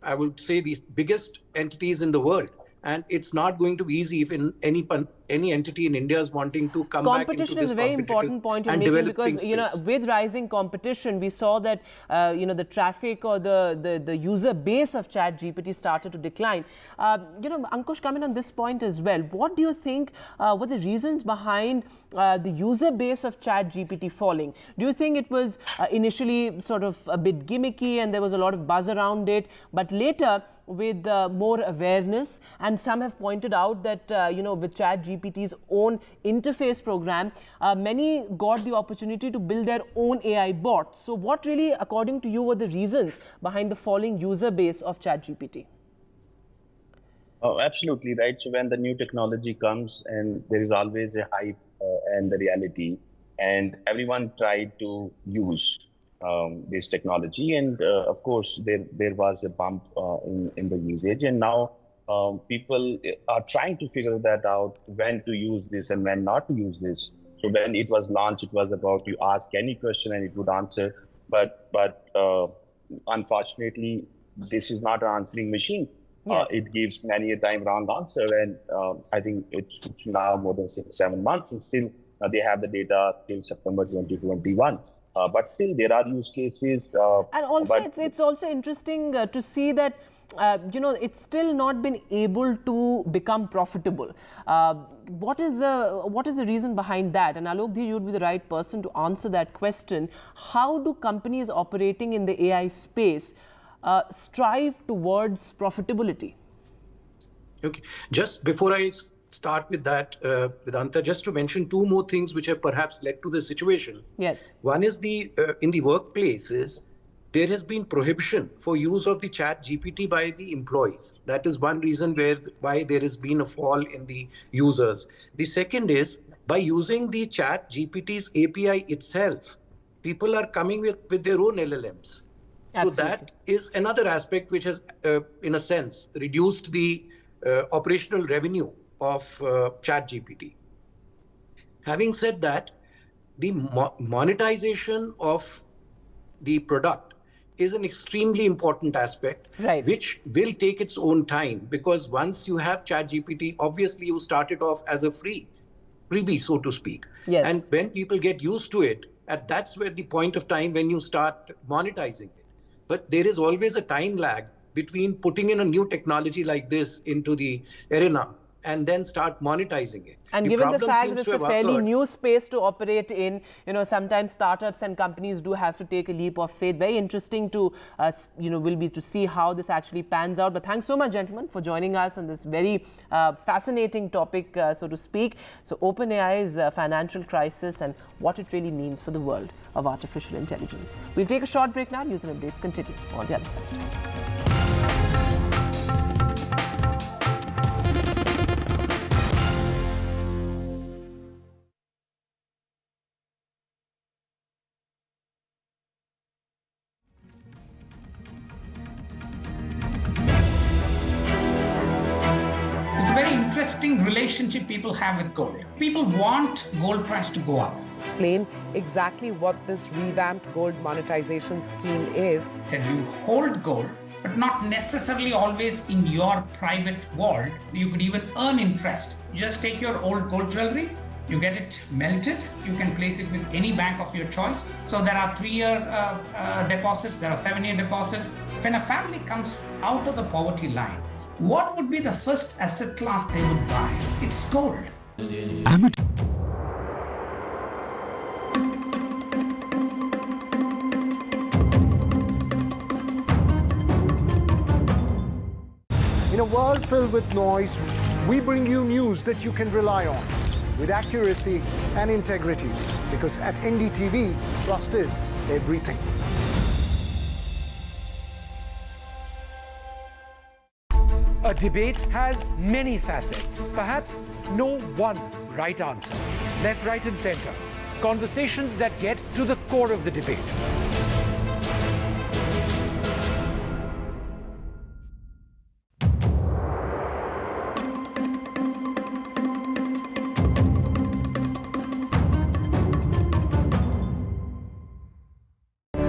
I would say, the biggest entities in the world. And it's not going to be easy if any entity in India is wanting to come back into this competition is a very important point you're making, because with rising competition, we saw that the traffic or the user base of ChatGPT started to decline. Ankush, come in on this point as well. What do you think were the reasons behind the user base of ChatGPT falling? Do you think it was initially sort of a bit gimmicky and there was a lot of buzz around it, but later with more awareness, and some have pointed out that with ChatGPT's own interface program, many got the opportunity to build their own AI bots. So what really, according to you, were the reasons behind the falling user base of ChatGPT? Oh, absolutely right. So when the new technology comes, and there is always a hype and the reality, and everyone tried to use this technology, and of course there was a bump in the usage, and now people are trying to figure that out, when to use this and when not to use this. So when it was launched, it was about you ask any question and it would answer, but unfortunately this is not an answering machine. Yes. It gives many a time wrong answer, and I think it's now more than 6-7 months, and still they have the data till September 2021. But still, there are use cases. And also, it's also interesting to see that it's still not been able to become profitable. What is the reason behind that? And Alokji, you'd be the right person to answer that question. How do companies operating in the AI space strive towards profitability? Okay, just before I start with that, Vedanta, just to mention two more things which have perhaps led to the situation. Yes. One is in the workplaces, there has been prohibition for use of the chat GPT by the employees. That is one reason why there has been a fall in the users. The second is, by using the chat GPT's API itself, people are coming with their own LLMs. Absolutely. So that is another aspect which has, in a sense, reduced the operational revenue of ChatGPT. Having said that, the monetization of the product is an extremely important aspect, right, which will take its own time, because once you have ChatGPT, obviously you start it off as a freebie, so to speak. Yes. And when people get used to it, that's where the point of time when you start monetizing it. But there is always a time lag between putting in a new technology like this into the arena and then start monetizing it. And given the fact that it's a fairly new space to operate in, sometimes startups and companies do have to take a leap of faith. Very interesting to, will be to see how this actually pans out. But thanks so much, gentlemen, for joining us on this very fascinating topic, so to speak. So OpenAI's financial crisis and what it really means for the world of artificial intelligence. We'll take a short break now. News and updates continue on the other side. Interesting relationship people have with gold. People want gold price to go up. Explain exactly what this revamped gold monetization scheme is. That you hold gold, but not necessarily always in your private vault. You could even earn interest. Just take your old gold jewelry, you get it melted, you can place it with any bank of your choice. So there are 3-year deposits, there are 7-year deposits. When a family comes out of the poverty line, what would be the first asset class they would buy? It's gold. In a world filled with noise, we bring you news that you can rely on with accuracy and integrity, because at NDTV, trust is everything. A debate has many facets, perhaps no one right answer. Left, right and center. Conversations that get to the core of the debate.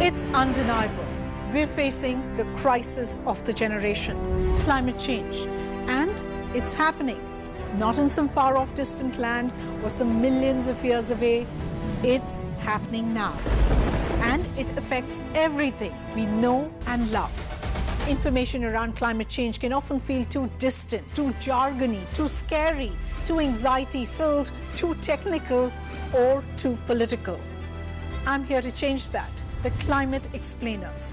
It's undeniable. We're facing the crisis of the generation, climate change. And it's happening. Not in some far-off distant land or some millions of years away. It's happening now. And it affects everything we know and love. Information around climate change can often feel too distant, too jargony, too scary, too anxiety-filled, too technical, or too political. I'm here to change that. The Climate Explainers,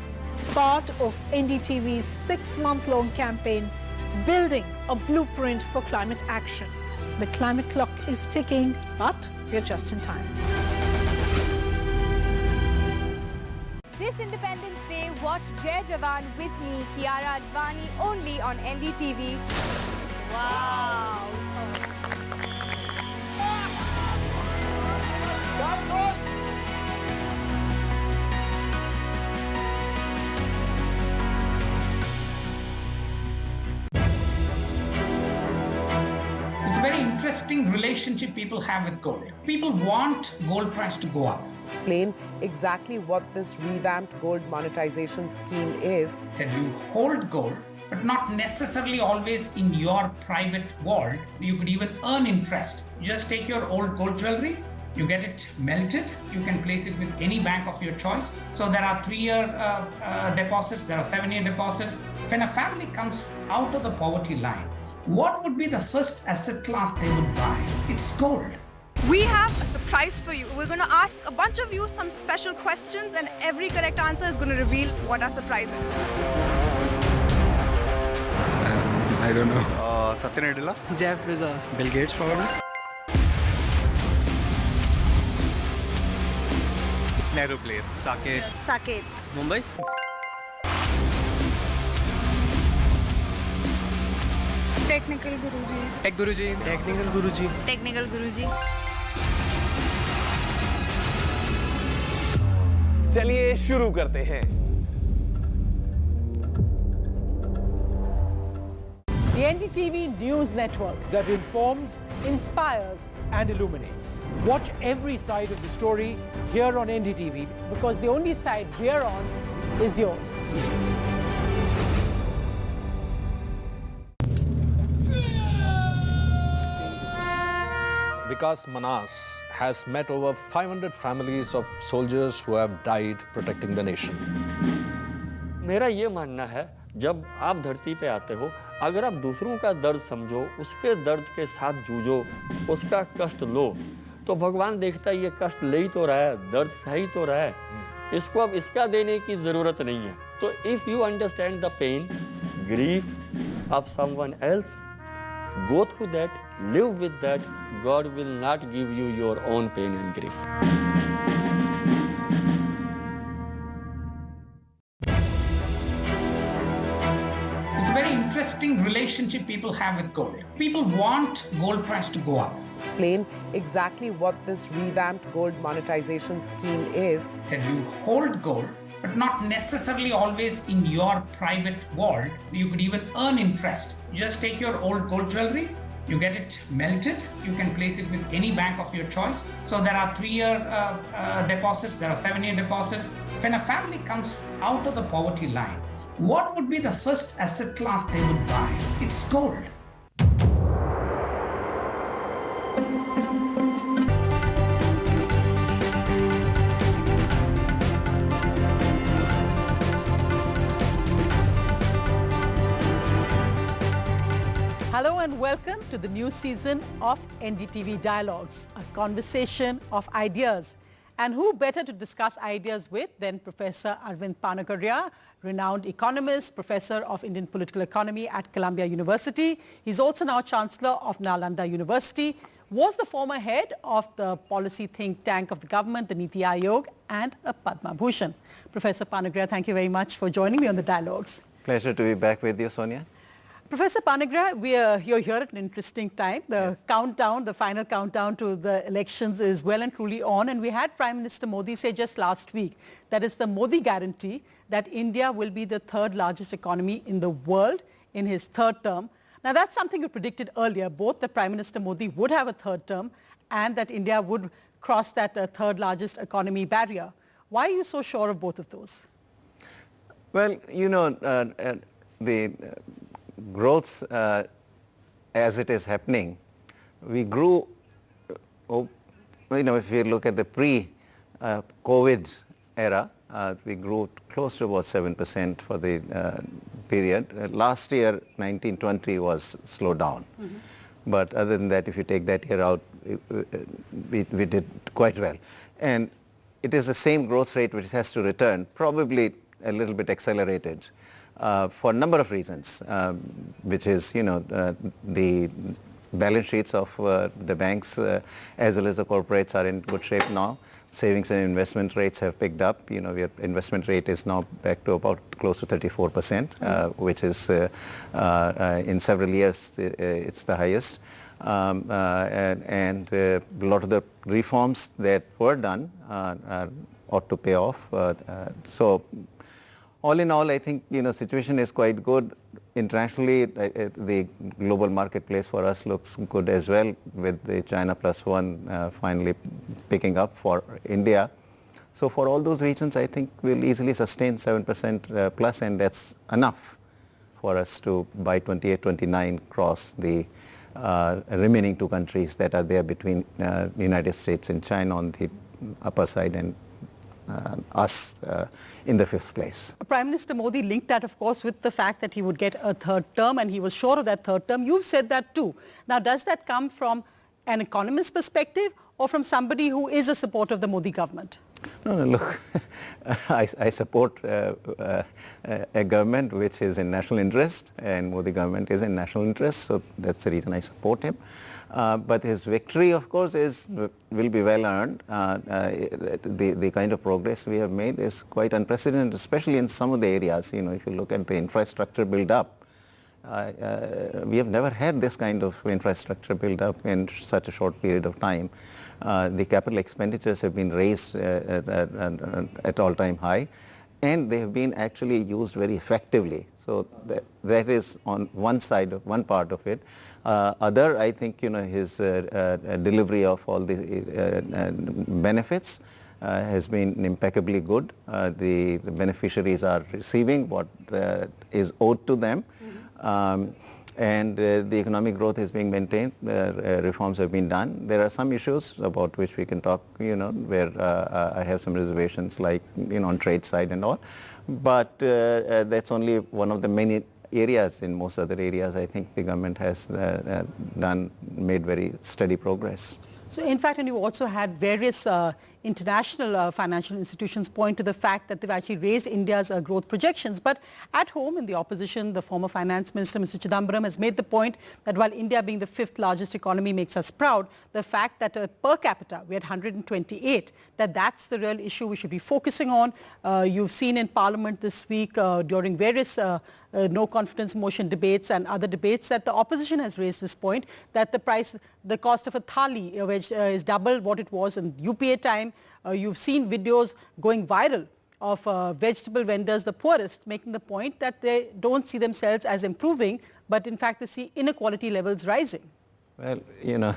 part of NDTV's 6-month-long campaign, building a blueprint for climate action. The climate clock is ticking, but we're just in time. This Independence Day, watch Jai Jawan with me, Kiara Advani, only on NDTV. Wow! It's a very interesting relationship people have with gold. People want gold price to go up. Explain exactly what this revamped gold monetization scheme is. That you hold gold, but not necessarily always in your private vault. You could even earn interest. Just take your old gold jewelry, you get it melted, you can place it with any bank of your choice. So there are 3-year deposits, there are 7-year deposits. When a family comes out of the poverty line, what would be the first asset class they would buy? It's gold. We have a surprise for you. We're going to ask a bunch of you some special questions, and every correct answer is going to reveal what our surprise is. I don't know. Satya Nadella? Jeff Bezos. Bill Gates probably. Nehru Place. Saket. Saket. Mumbai. Technical Guruji. Tech Guruji. Technical Guruji. Technical Guruji. चलिए शुरू करते हैं। The NDTV news network that informs, inspires and illuminates. Watch every side of the story here on NDTV, because the only side we're on is yours. Vikas Manas has met over 500 families of soldiers who have died protecting the nation. मेरा ये मानना है, जब आप धरती पे आते हो, अगर आप दूसरों का दर्द समझो, उसके दर्द के साथ जूझो, उसका कष्ट लो, तो भगवान देखता है ये कष्ट ले ही तो रहा है, दर्द सह ही तो रहा है, इसको अब इसका देने की ज़रूरत नहीं है. तो if you understand the pain, grief of someone else, go through that, live with that, God will not give you your own pain and grief. It's a very interesting relationship people have with gold. People want gold price to go up. Explain exactly what this revamped gold monetization scheme is. That you hold gold, but not necessarily always in your private vault. You could even earn interest. Just take your old gold jewelry, you get it melted, you can place it with any bank of your choice. So there are 3-year deposits, there are 7-year deposits. When a family comes out of the poverty line, what would be the first asset class they would buy? It's gold. Hello and welcome to the new season of NDTV Dialogues, a conversation of ideas. And who better to discuss ideas with than Professor Arvind Panagarya, renowned economist, professor of Indian political economy at Columbia University. He's also now Chancellor of Nalanda University, was the former head of the policy think tank of the government, the Niti Aayog, and a Padma Bhushan. Professor Panagarya, thank you very much for joining me on the Dialogues. Pleasure to be back with you, Sonia. Professor Panigra, you're here at an interesting time. The countdown, the final countdown to the elections is well and truly on. And we had Prime Minister Modi say just last week that it's the Modi guarantee that India will be the third largest economy in the world in his third term. Now, that's something you predicted earlier, both that Prime Minister Modi would have a third term and that India would cross that third largest economy barrier. Why are you so sure of both of those? Well, you know, the growth as it is happening, we grew, you know, if you look at the pre-COVID era, we grew close to about 7% for the period. Last year, 1920 was slowed down. But other than that, if you take that year out, we did quite well. And it is the same growth rate which has to return, probably a little bit accelerated. For a number of reasons, which is, you know, the balance sheets of the banks as well as the corporates are in good shape now. Savings and investment rates have picked up. You know, our investment rate is now back to about close to 34%, which is in several years it's the highest. And a lot of the reforms that were done ought to pay off. So all in all, I think, you know, situation is quite good. Internationally, the global marketplace for us looks good as well, with the China +1 finally picking up for India. So for all those reasons, I think we'll easily sustain 7% plus, and that's enough for us to, by 28-29, cross the remaining two countries that are there between United States and China on the upper side, and us in the fifth place. Prime Minister Modi linked that, of course, with the fact that he would get a third term, and he was sure of that third term. You've said that too. Now, does that come from an economist perspective or from somebody who is a supporter of the Modi government? No, look, I support a government which is in national interest, and Modi government is in national interest, so that's the reason I support him. But his victory, of course, will be well earned. The kind of progress we have made is quite unprecedented, especially in some of the areas. You know, if you look at the infrastructure build-up, we have never had this kind of infrastructure build-up in such a short period of time. The capital expenditures have been raised at all-time high, and they have been actually used very effectively. So that is on one side, one part of it. Other, I think, you know, his delivery of all the benefits has been impeccably good. The beneficiaries are receiving what is owed to them. And the economic growth is being maintained, reforms have been done. There are some issues about which we can talk, you know, where I have some reservations, like, you know, on trade side and all. But that's only one of the many areas. In most other areas, I think the government has made very steady progress. So in fact, and you also had various international financial institutions point to the fact that they've actually raised India's growth projections. But at home in the opposition, the former finance minister, Mr. Chidambaram, has made the point that while India being the fifth largest economy makes us proud, the fact that per capita we had 128, that's the real issue we should be focusing on. You've seen in Parliament this week during various no confidence motion debates and other debates that the opposition has raised this point, that the cost of a thali, which is double what it was in UPA time. You've seen videos going viral of vegetable vendors, the poorest, making the point that they don't see themselves as improving, but in fact they see inequality levels rising. Well, you know,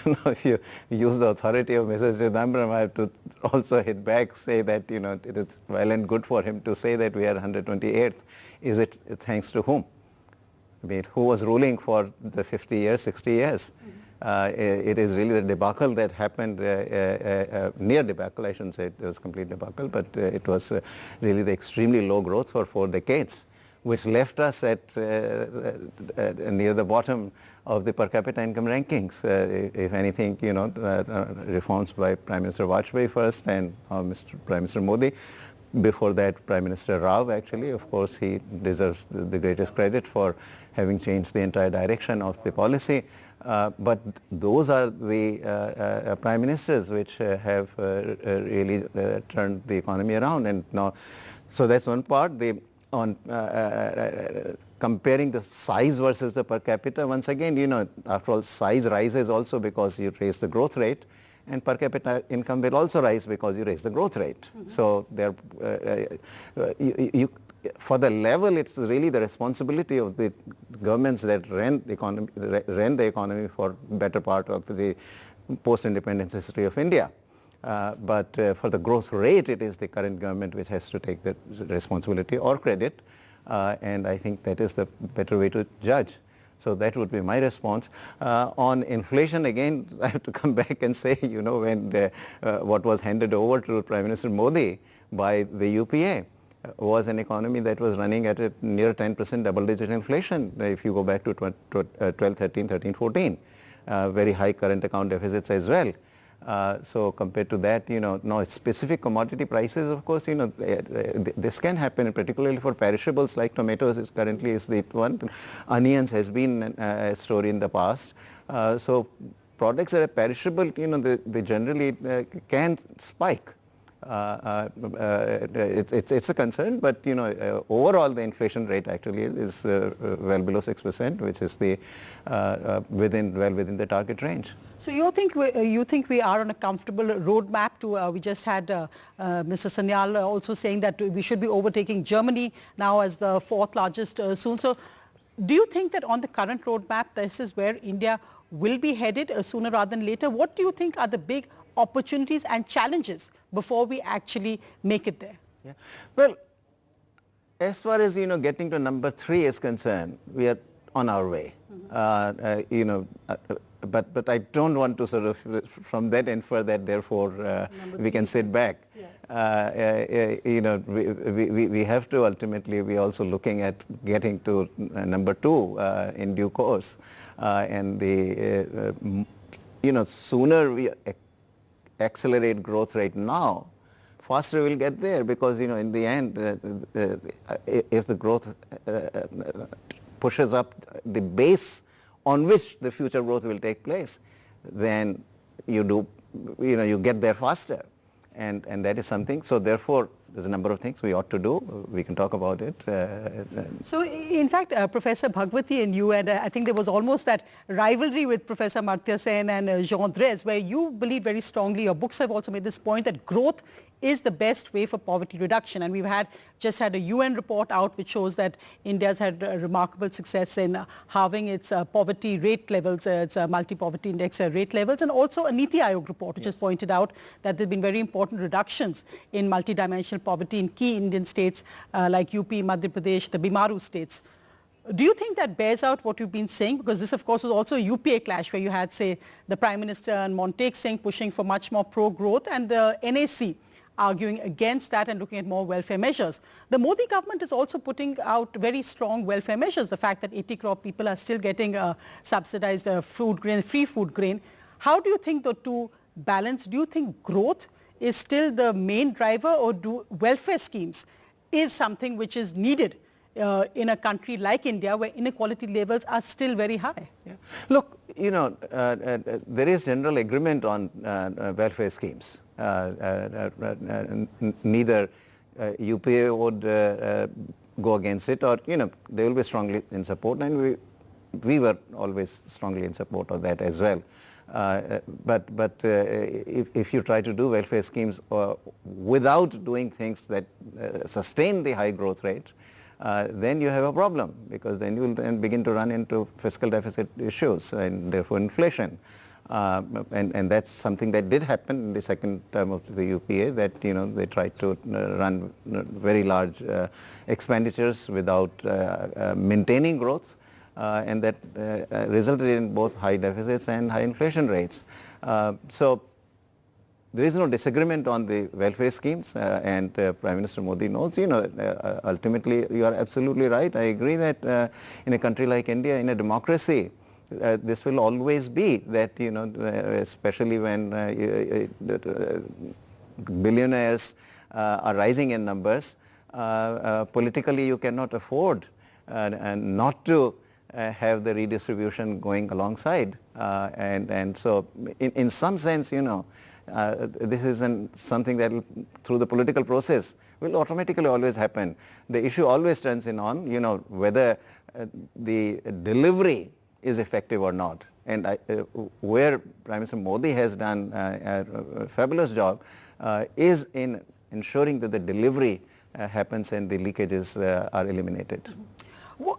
if you use the authority of Mr. Chidambaram, I have to also hit back, say that, you know, it is well and good for him to say that we are 128th. Is it thanks to whom? I mean, who was ruling for the 50 years, 60 years? It is really the debacle that happened, near debacle, I shouldn't say it was complete debacle, but it was really the extremely low growth for 4 decades, which left us at near the bottom of the per capita income rankings. If anything, you know, reforms by Prime Minister Vajpayee first, and Prime Minister Modi. Before that, Prime Minister Rao, actually, of course, he deserves the greatest credit for having changed the entire direction of the policy. But those are the prime ministers which have really turned the economy around. And now, so that's one part. The on comparing the size versus the per capita, once again, after all, size rises also because you raise the growth rate, and per capita income will also rise because you raise the growth rate. So there, for the level, it's really the responsibility of the governments that ran the economy for better part of the post-independence history of India. But for the growth rate, it is the current government which has to take the responsibility or credit, and I think that is the better way to judge. So that would be my response. On inflation, again, I have to come back and say, when what was handed over to Prime Minister Modi by the UPA was an economy that was running at a near 10% double-digit inflation if you go back to 12, 13, 14. Very high current account deficits as well. So compared to that, now specific commodity prices, of course, this can happen, particularly for perishables like tomatoes is currently is the one. Onions has been a story in the past. So products that are perishable, they generally can spike. It's a concern, but overall the inflation rate actually is well below 6%, which is the well within the target range. So you think we are on a comfortable roadmap to? We just had Mr. Sanyal also saying that we should be overtaking Germany now as the fourth largest soon. So do you think that on the current roadmap, this is where India will be headed sooner rather than later? What do you think are the big opportunities and challenges before we actually make it there? Yeah. Well, as far as getting to number 3 is concerned, we are on our way. But I don't want to sort of from that infer that therefore we can sit back. Yeah. We have to ultimately be also looking at getting to number 2 in due course, and the sooner we accelerate growth rate now, faster we'll get there, because in the end, if the growth pushes up the base on which the future growth will take place, then you get there faster, and that is something. So therefore, there's a number of things we ought to do. We can talk about it. So in fact, Professor Bhagwati and you, and I think there was almost that rivalry with Professor Amartya Sen and Jean Drèze, where you believe very strongly, your books have also made this point, that growth is the best way for poverty reduction. And we've just had a UN report out which shows that India's had remarkable success in halving its poverty rate levels, its multi-poverty index rate levels, and also a Niti Aayog report which has pointed out that there have been very important reductions in multidimensional poverty in key Indian states like UP, Madhya Pradesh, the Bimaru states. Do you think that bears out what you've been saying? Because this, of course, was also a UPA clash where you had, say, the Prime Minister and Montek Singh pushing for much more pro-growth, and the NAC arguing against that and looking at more welfare measures. The Modi government is also putting out very strong welfare measures. The fact that 80 crore people are still getting subsidized food grain, free food grain. How do you think the two balance? Do you think growth is still the main driver, or do welfare schemes is something which is needed in a country like India where inequality levels are still very high? Yeah. Look, there is general agreement on welfare schemes. Neither UPA would go against it, or they will be strongly in support, and we were always strongly in support of that as well. But if you try to do welfare schemes without doing things that sustain the high growth rate, then you have a problem, because then you will then begin to run into fiscal deficit issues and therefore inflation. And that's something that did happen in the second term of the UPA, that they tried to run very large expenditures without maintaining growth, and that resulted in both high deficits and high inflation rates. So there is no disagreement on the welfare schemes, and Prime Minister Modi knows, ultimately you are absolutely right. I agree that in a country like India, in a democracy, this will always be that, especially when billionaires are rising in numbers, politically you cannot afford and not to have the redistribution going alongside. And so in some sense, This isn't something that will, through the political process, will automatically always happen. The issue always turns in on, whether the delivery is effective or not. And where Prime Minister Modi has done a fabulous job is in ensuring that the delivery happens and the leakages are eliminated.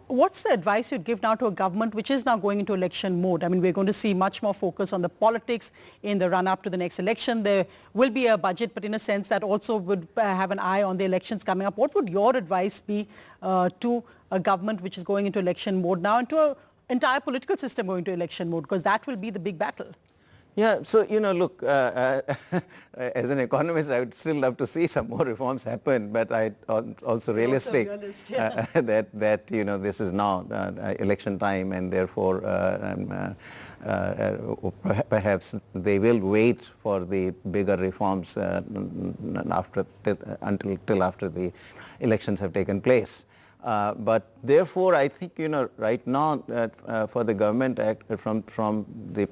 What's the advice you'd give now to a government which is now going into election mode? I mean, we're going to see much more focus on the politics in the run-up to the next election. There will be a budget, but in a sense that also would have an eye on the elections coming up. What would your advice be to a government which is going into election mode now and to an entire political system going into election mode? Because that will be the big battle. Yeah, so, look, as an economist, I would still love to see some more reforms happen, but I'm also realistic that this is now election time, and therefore perhaps they will wait for the bigger reforms till after the elections have taken place. But therefore, I think, right now for the government, from the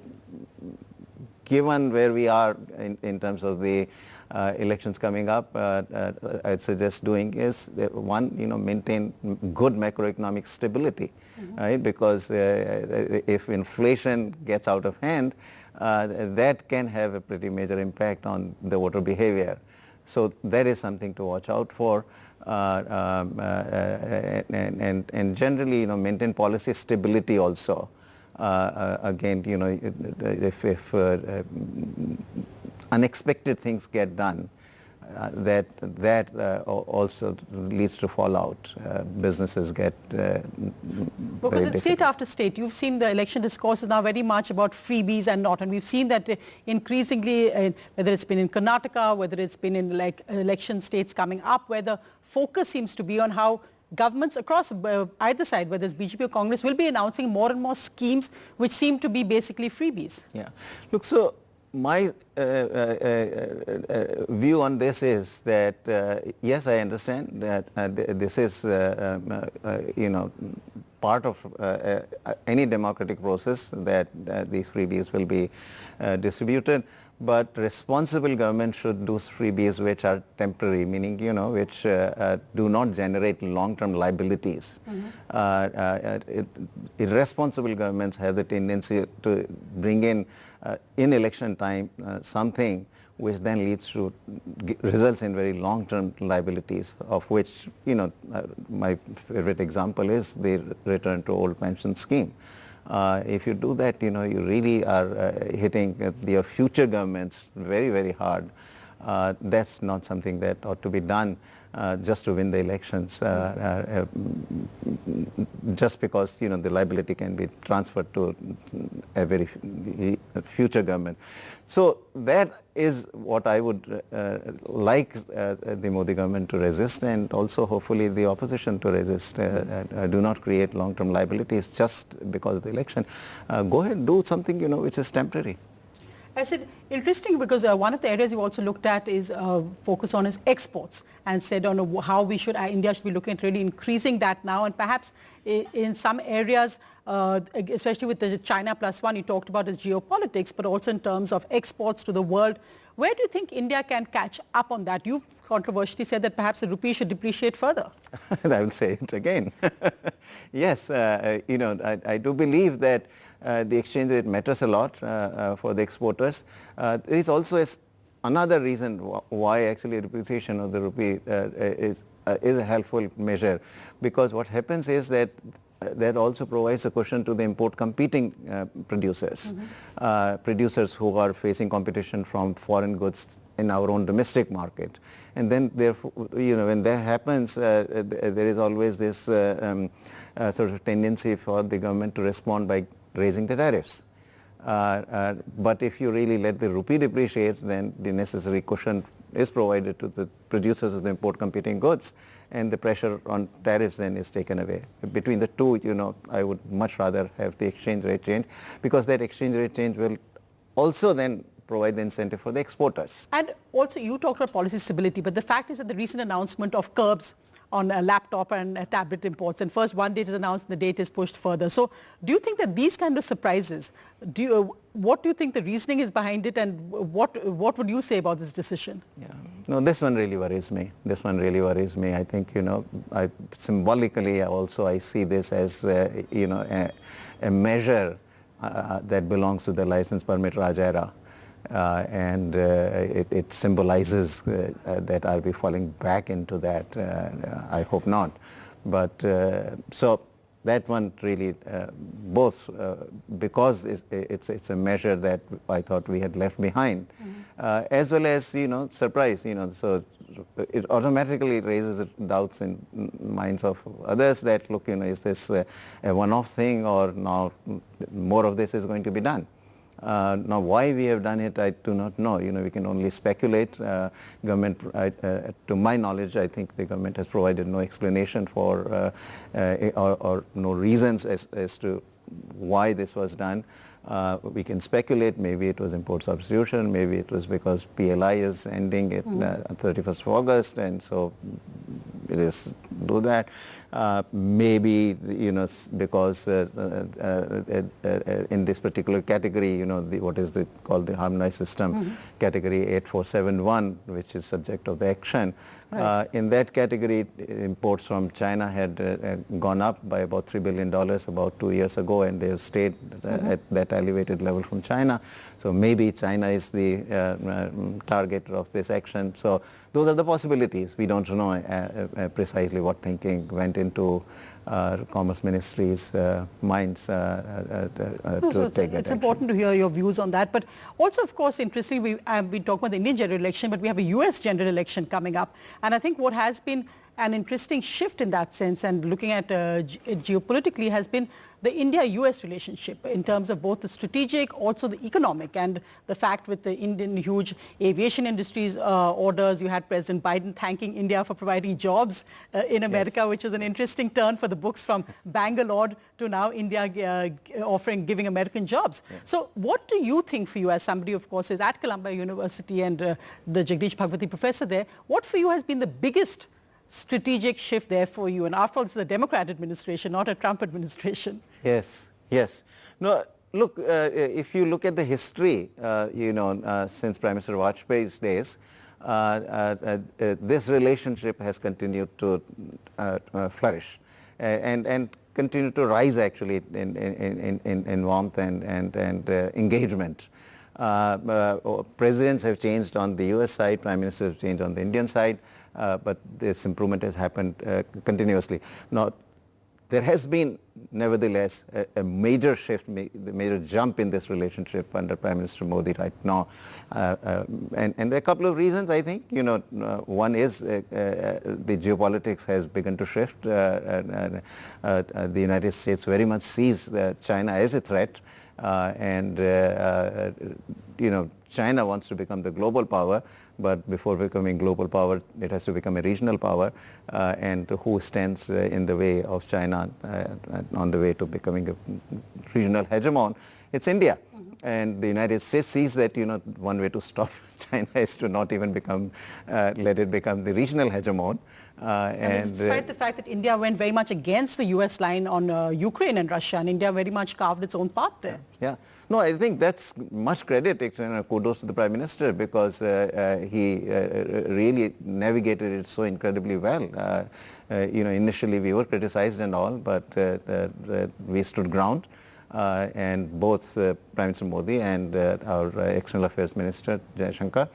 given where we are in terms of the elections coming up, I'd suggest doing is one, maintain good macroeconomic stability, right? Because if inflation gets out of hand, that can have a pretty major impact on the voter behavior. So that is something to watch out for, and generally, maintain policy stability also. Again, if unexpected things get done, that also leads to fallout. Businesses get because it's state after state. You've seen the election discourse is now very much about freebies and not, and we've seen that increasingly, whether it's been in Karnataka, whether it's been in election states coming up, where the focus seems to be on how governments across either side, whether it's BJP or Congress, will be announcing more and more schemes which seem to be basically freebies. Yeah. Look, so my view on this is that, yes, I understand that this is, part of any democratic process that these freebies will be distributed. But responsible government should do freebies which are temporary, meaning, which do not generate long-term liabilities. Irresponsible governments have the tendency to bring in election time, something which then leads to results in very long-term liabilities, of which, my favorite example is the return to old pension scheme. If you do that, you really are hitting your future governments very, very hard. That's not something that ought to be done just to win the elections, just because, the liability can be transferred to a very future government. So that is what I would like the Modi government to resist, and also hopefully the opposition to resist. Do not create long-term liabilities just because of the election. Go ahead, do something, which is temporary. I said, interesting, because one of the areas you also looked at is focus on is exports, and said on how we should, India should be looking at really increasing that now, and perhaps in some areas, especially with the China +1, you talked about is geopolitics, but also in terms of exports to the world. Where do you think India can catch up on that? You've controversially said that perhaps the rupee should depreciate further. I will say it again. Yes, I do believe that the exchange rate matters a lot for the exporters. There is also another reason why actually depreciation of the rupee is a helpful measure, because what happens is that also provides a cushion to the import competing producers, producers who are facing competition from foreign goods in our own domestic market. And then therefore, when that happens, there is always this sort of tendency for the government to respond by raising the tariffs. But if you really let the rupee depreciate, then the necessary cushion is provided to the producers of the import competing goods, and the pressure on tariffs then is taken away. Between the two, I would much rather have the exchange rate change, because that exchange rate change will also then provide the incentive for the exporters. And also, you talked about policy stability, but the fact is that the recent announcement of curbs on a laptop and a tablet imports. And first one date is announced and the date is pushed further. So do you think that these kind of surprises, what do you think the reasoning is behind it, and what would you say about this decision? Yeah. No, this one really worries me. This one really worries me. I think, symbolically also I see this as, a measure that belongs to the license permit Raj era. And it symbolizes that I'll be falling back into that. I hope not. But so that one really, both because it's a measure that I thought we had left behind, as well as surprise. So it automatically raises doubts in minds of others that look, is this a one-off thing, or now more of this is going to be done? Now, why we have done it, I do not know. We can only speculate. Government, to my knowledge, I think the government has provided no explanation for or no reasons as to why this was done. We can speculate. Maybe it was import substitution. Maybe it was because PLI is ending at 31st of August, and so it is do that. Maybe because in this particular category, what is called the harmonized system category 8471, which is subject of the action. Right. In that category, imports from China had gone up by about $3 billion about 2 years ago, and they have stayed at that elevated level from China. So maybe China is the target of this action. So those are the possibilities. We don't know precisely what thinking went into Commerce Ministry's minds to take that It's action. important to hear your views on that. But also, of course, interestingly, we have been talking about the Indian general election, but we have a US general election coming up. And I think what has been an interesting shift in that sense, and looking at geopolitically, has been the India-US relationship in terms of both the strategic, also the economic, and the fact with the Indian huge aviation industries orders. You had President Biden thanking India for providing jobs in America, yes, which is an interesting turn for the books from Bangalore to now India giving American jobs. Yeah. So what do you think, for you, as somebody, of course, is at Columbia University and the Jagdish Bhagwati professor there, what for you has been the biggest strategic shift there for you? And after all, it's the Democrat administration, not a Trump administration. Yes, yes. No, look, if you look at the history, since Prime Minister Vajpayee's days, this relationship has continued to flourish and continue to rise, actually, in warmth and engagement. Presidents have changed on the US side, Prime Ministers have changed on the Indian side, but this improvement has happened continuously. Now, there has been, nevertheless, a major shift, the major jump in this relationship under Prime Minister Modi right now. And there are a couple of reasons, I think. One is the geopolitics has begun to shift. The United States very much sees China as a threat. China wants to become the global power, but before becoming global power, it has to become a regional power. And who stands in the way of China on the way to becoming a regional hegemon? It's India. And the United States sees that, one way to stop China is to not even let it become the regional hegemon. And despite the fact that India went very much against the US line on Ukraine and Russia, and India very much carved its own path there. Yeah. No, I think that's much credit, kudos to the Prime Minister, because he really navigated it so incredibly well. Initially we were criticized and all, but we stood ground. And both Prime Minister Modi and our External Affairs Minister, Jaishankar,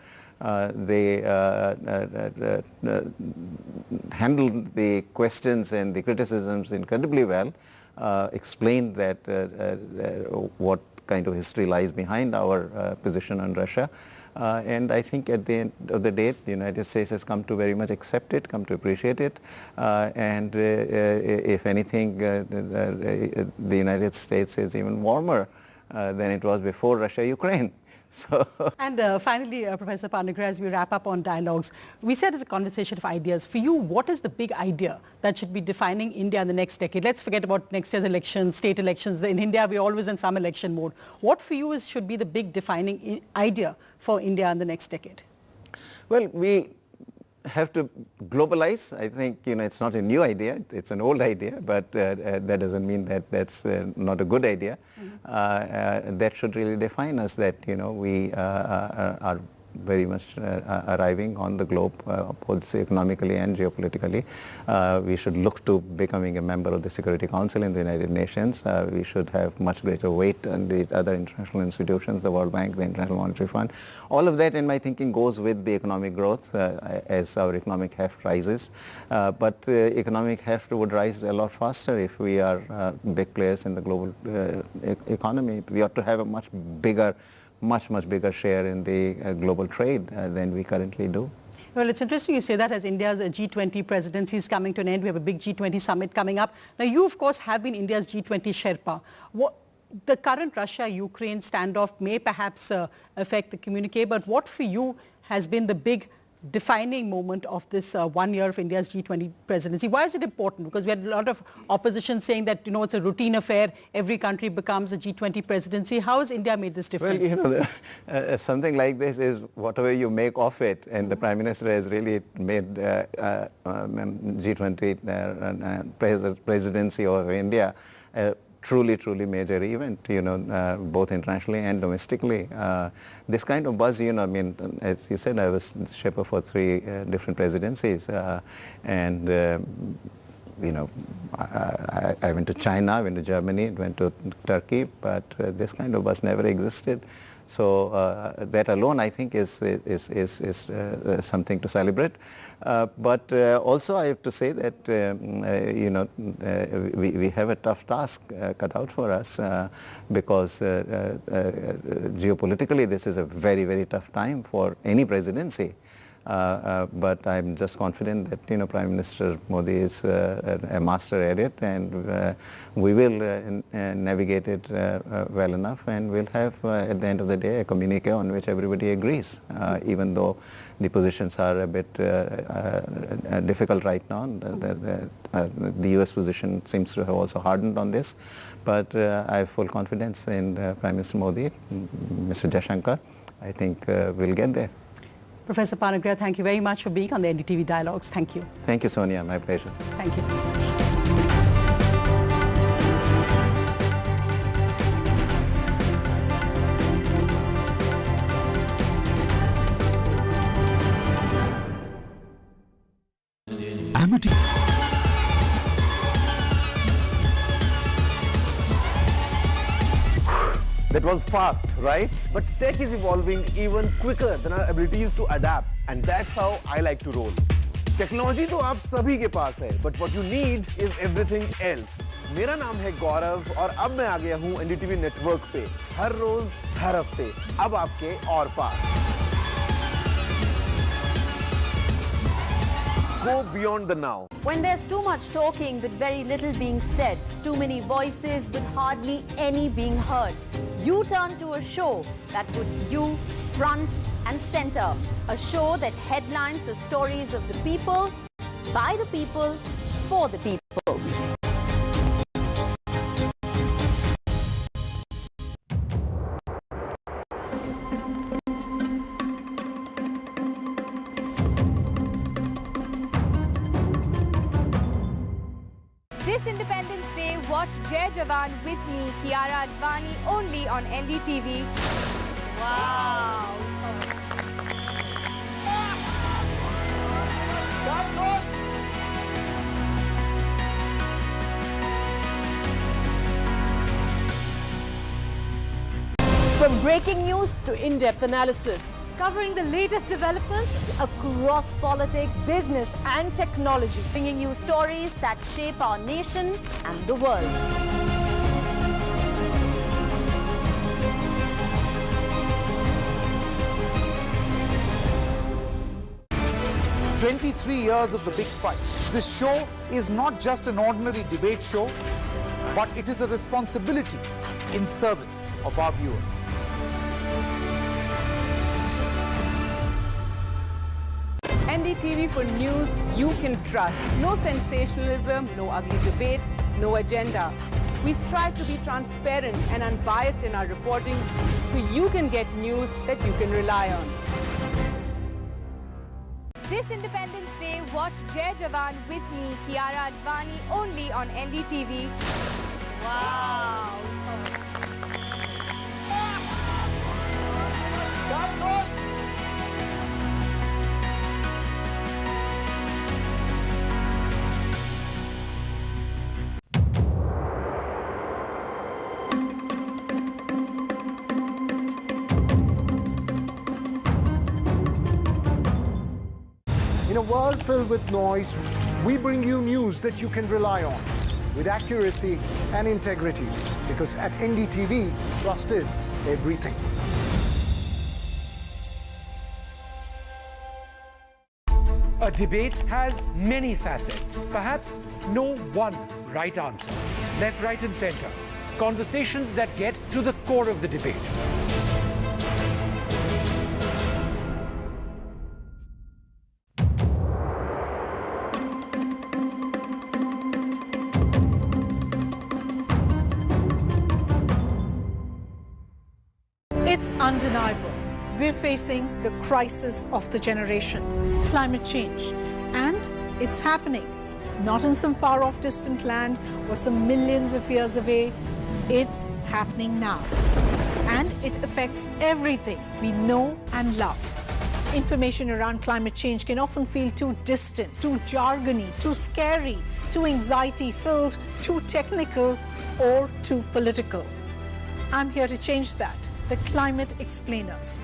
they handled the questions and the criticisms incredibly well, explained that what kind of history lies behind our position on Russia. And I think at the end of the day, the United States has come to very much accept it, come to appreciate it. And if anything, the United States is even warmer than it was before Russia-Ukraine. So and finally, Professor Panigra, as we wrap up on dialogues, we said it's a conversation of ideas. For you, what is the big idea that should be defining India in the next decade? Let's forget about next year's elections, state elections. In India, we're always in some election mode. What for you should be the big defining idea for India in the next decade? Well, have to globalize. I think, it's not a new idea, it's an old idea, but that doesn't mean that that's not a good idea. That should really define us, that, we are very much arriving on the globe, both economically and geopolitically. We should look to becoming a member of the Security Council in the United Nations. We should have much greater weight in the other international institutions, the World Bank, the International Monetary Fund. All of that, in my thinking, goes with the economic growth as our economic heft rises. But economic heft would rise a lot faster if we are big players in the global economy. We ought to have a much bigger share in the global trade than we currently do. Well, it's interesting you say that, as India's G20 presidency is coming to an end. We have a big G20 summit coming up. Now, you, of course, have been India's G20 Sherpa. The current Russia-Ukraine standoff may perhaps affect the communique, but what for you has been the big defining moment of this 1 year of India's G20 presidency? Why is it important? Because we had a lot of opposition saying that, it's a routine affair. Every country becomes a G20 presidency. How has India made this different? Well, something like this is whatever you make of it. And the Prime Minister has really made G20 presidency of India truly major event, both internationally and domestically. This kind of buzz, as you said, I was Sherpa for 3 different presidencies, and I went to China, I went to Germany, went to Turkey, but this kind of buzz never existed. So that alone, I think, is something to celebrate. But also, I have to say that we have a tough task cut out for us because geopolitically, this is a very tough time for any presidency. But I'm just confident that Prime Minister Modi is a master at it, and we will navigate it well enough, and we'll have at the end of the day a communique on which everybody agrees, even though the positions are a bit difficult right now. The US position seems to have also hardened on this, but I have full confidence in Prime Minister Modi, Mr. Jaishankar. I think we'll get there. Professor Banerjee, thank you very much for being on the NDTV Dialogues. Thank you. Thank you, Sonia. My pleasure. Thank you. That was fast, right? But tech is evolving even quicker than our abilities to adapt. And that's how I like to roll. Technology तो आप सभी के पास है, but what you need is everything else. मेरा नाम है गौरव और अब मैं आ गया हूँ NDTV नेटवर्क पे, हर रोज, हर हफ्ते, अब आपके और पास. Go beyond the now. When there's too much talking but very little being said, too many voices but hardly any being heard, you turn to a show that puts you front and center. A show that headlines the stories of the people, by the people, for the people. This Independence Day, watch Jai Jawan with me, Kiara Advani, only on NDTV. Wow! From breaking news to in-depth analysis, Covering the latest developments across politics, business and technology. Bringing you stories that shape our nation and the world. 23 years of the big fight. This show is not just an ordinary debate show, but it is a responsibility in service of our viewers. NDTV for news you can trust. No sensationalism, no ugly debates, no agenda. We strive to be transparent and unbiased in our reporting so you can get news that you can rely on. This Independence Day, watch Jai Jawan with me, Kiara Advani, only on NDTV. Wow! In a world filled with noise, we bring you news that you can rely on with accuracy and integrity. Because at NDTV, trust is everything. A debate has many facets. Perhaps no one right answer. Left, right, and center. Conversations that get to the core of the debate. It's undeniable. We're facing the crisis of the generation, climate change. And it's happening. Not in some far-off distant land or some millions of years away. It's happening now. And it affects everything we know and love. Information around climate change can often feel too distant, too jargony, too scary, too anxiety-filled, too technical, or too political. I'm here to change that. The Climate Explainers,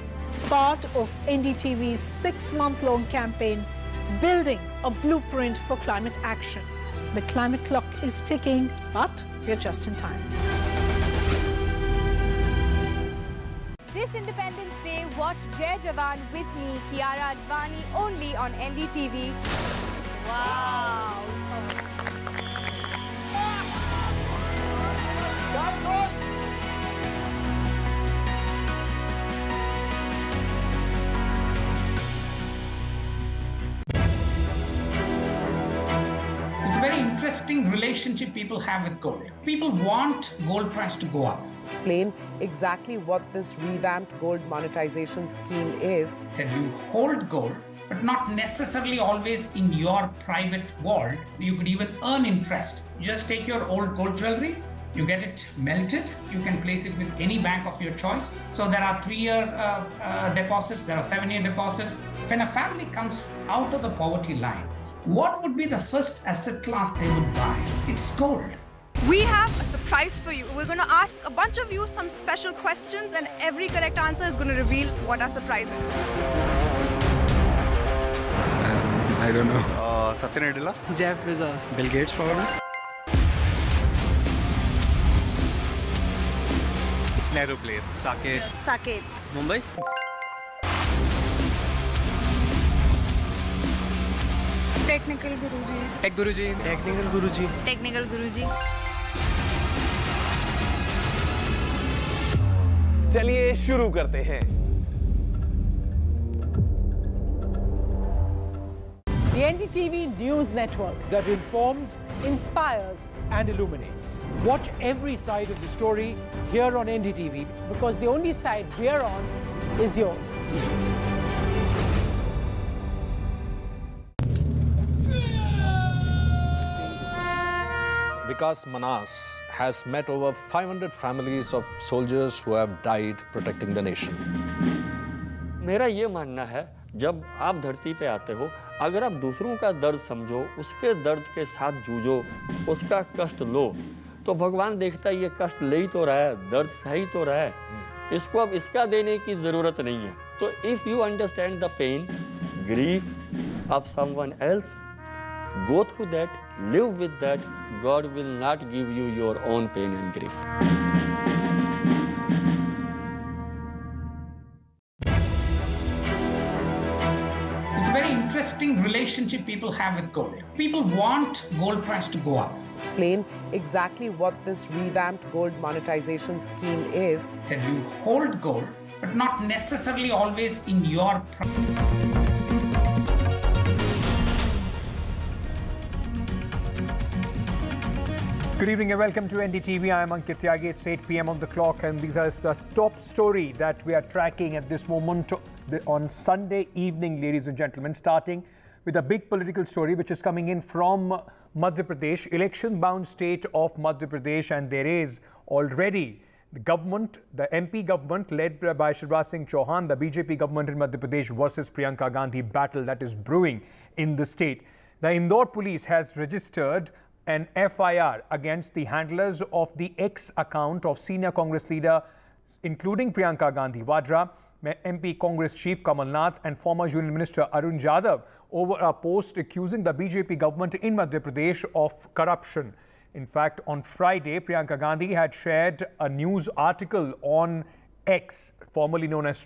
part of NDTV's 6-month-long campaign, building a blueprint for climate action. The climate clock is ticking, but we're just in time. This Independence Day, watch Jai Jawan with me, Kiara Advani, only on NDTV. Wow! It's a very interesting relationship people have with gold. People want gold price to go up. Explain exactly what this revamped gold monetization scheme is. That you hold gold, but not necessarily always in your private vault. You could even earn interest. Just take your old gold jewelry, you get it melted, you can place it with any bank of your choice. So there are 3-year deposits, there are 7-year deposits. When a family comes out of the poverty line, what would be the first asset class they would buy? It's gold. We have a surprise for you. We're going to ask a bunch of you some special questions, and every correct answer is going to reveal what our surprise is. I don't know. Satya Nadella? Jeff Bezos. Bill Gates, probably. Nehru Place. Saket. Saket. Mumbai. Technical Guruji. Tech Guruji. Technical Guruji. Technical Guruji. चलिए शुरू करते हैं। The NDTV News Network that informs, inspires, and illuminates. Watch every side of the story here on NDTV because the only side we're on is yours. Vikas Manas has met over 500 families of soldiers who have died protecting the nation. मेरा ये मानना है, जब आप धरती पे आते हो, अगर आप दूसरों का दर्द समझो, उसके दर्द के साथ जूझो, उसका कष्ट लो, तो भगवान देखता है ये कष्ट ले ही तो रहा है, दर्द सह ही तो रहा है, इसको अब इसका देने की ज़रूरत नहीं है. तो if you understand the pain, grief of someone else, go through that, live with that, God will not give you your own pain and grief. It's a very interesting relationship people have with gold. People want gold price to go up. Explain exactly what this revamped gold monetization scheme is. That you hold gold, but not necessarily always in your Good evening and welcome to NDTV. I am Ankit Tyagi. It's 8 p.m. on the clock, and these are the top story that we are tracking at this moment on Sunday evening, ladies and gentlemen, starting with a big political story which is coming in from Madhya Pradesh, election-bound state of Madhya Pradesh, and there is already the government, the MP government led by Shivraj Singh Chauhan, the BJP government in Madhya Pradesh versus Priyanka Gandhi battle that is brewing in the state. The Indore police has registered an FIR against the handlers of the X account of senior Congress leader, including Priyanka Gandhi Vadra, MP Congress chief Kamal Nath, and former Union Minister Arun Jadhav over a post accusing the BJP government in Madhya Pradesh of corruption. In fact, on Friday, Priyanka Gandhi had shared a news article on X, formerly known as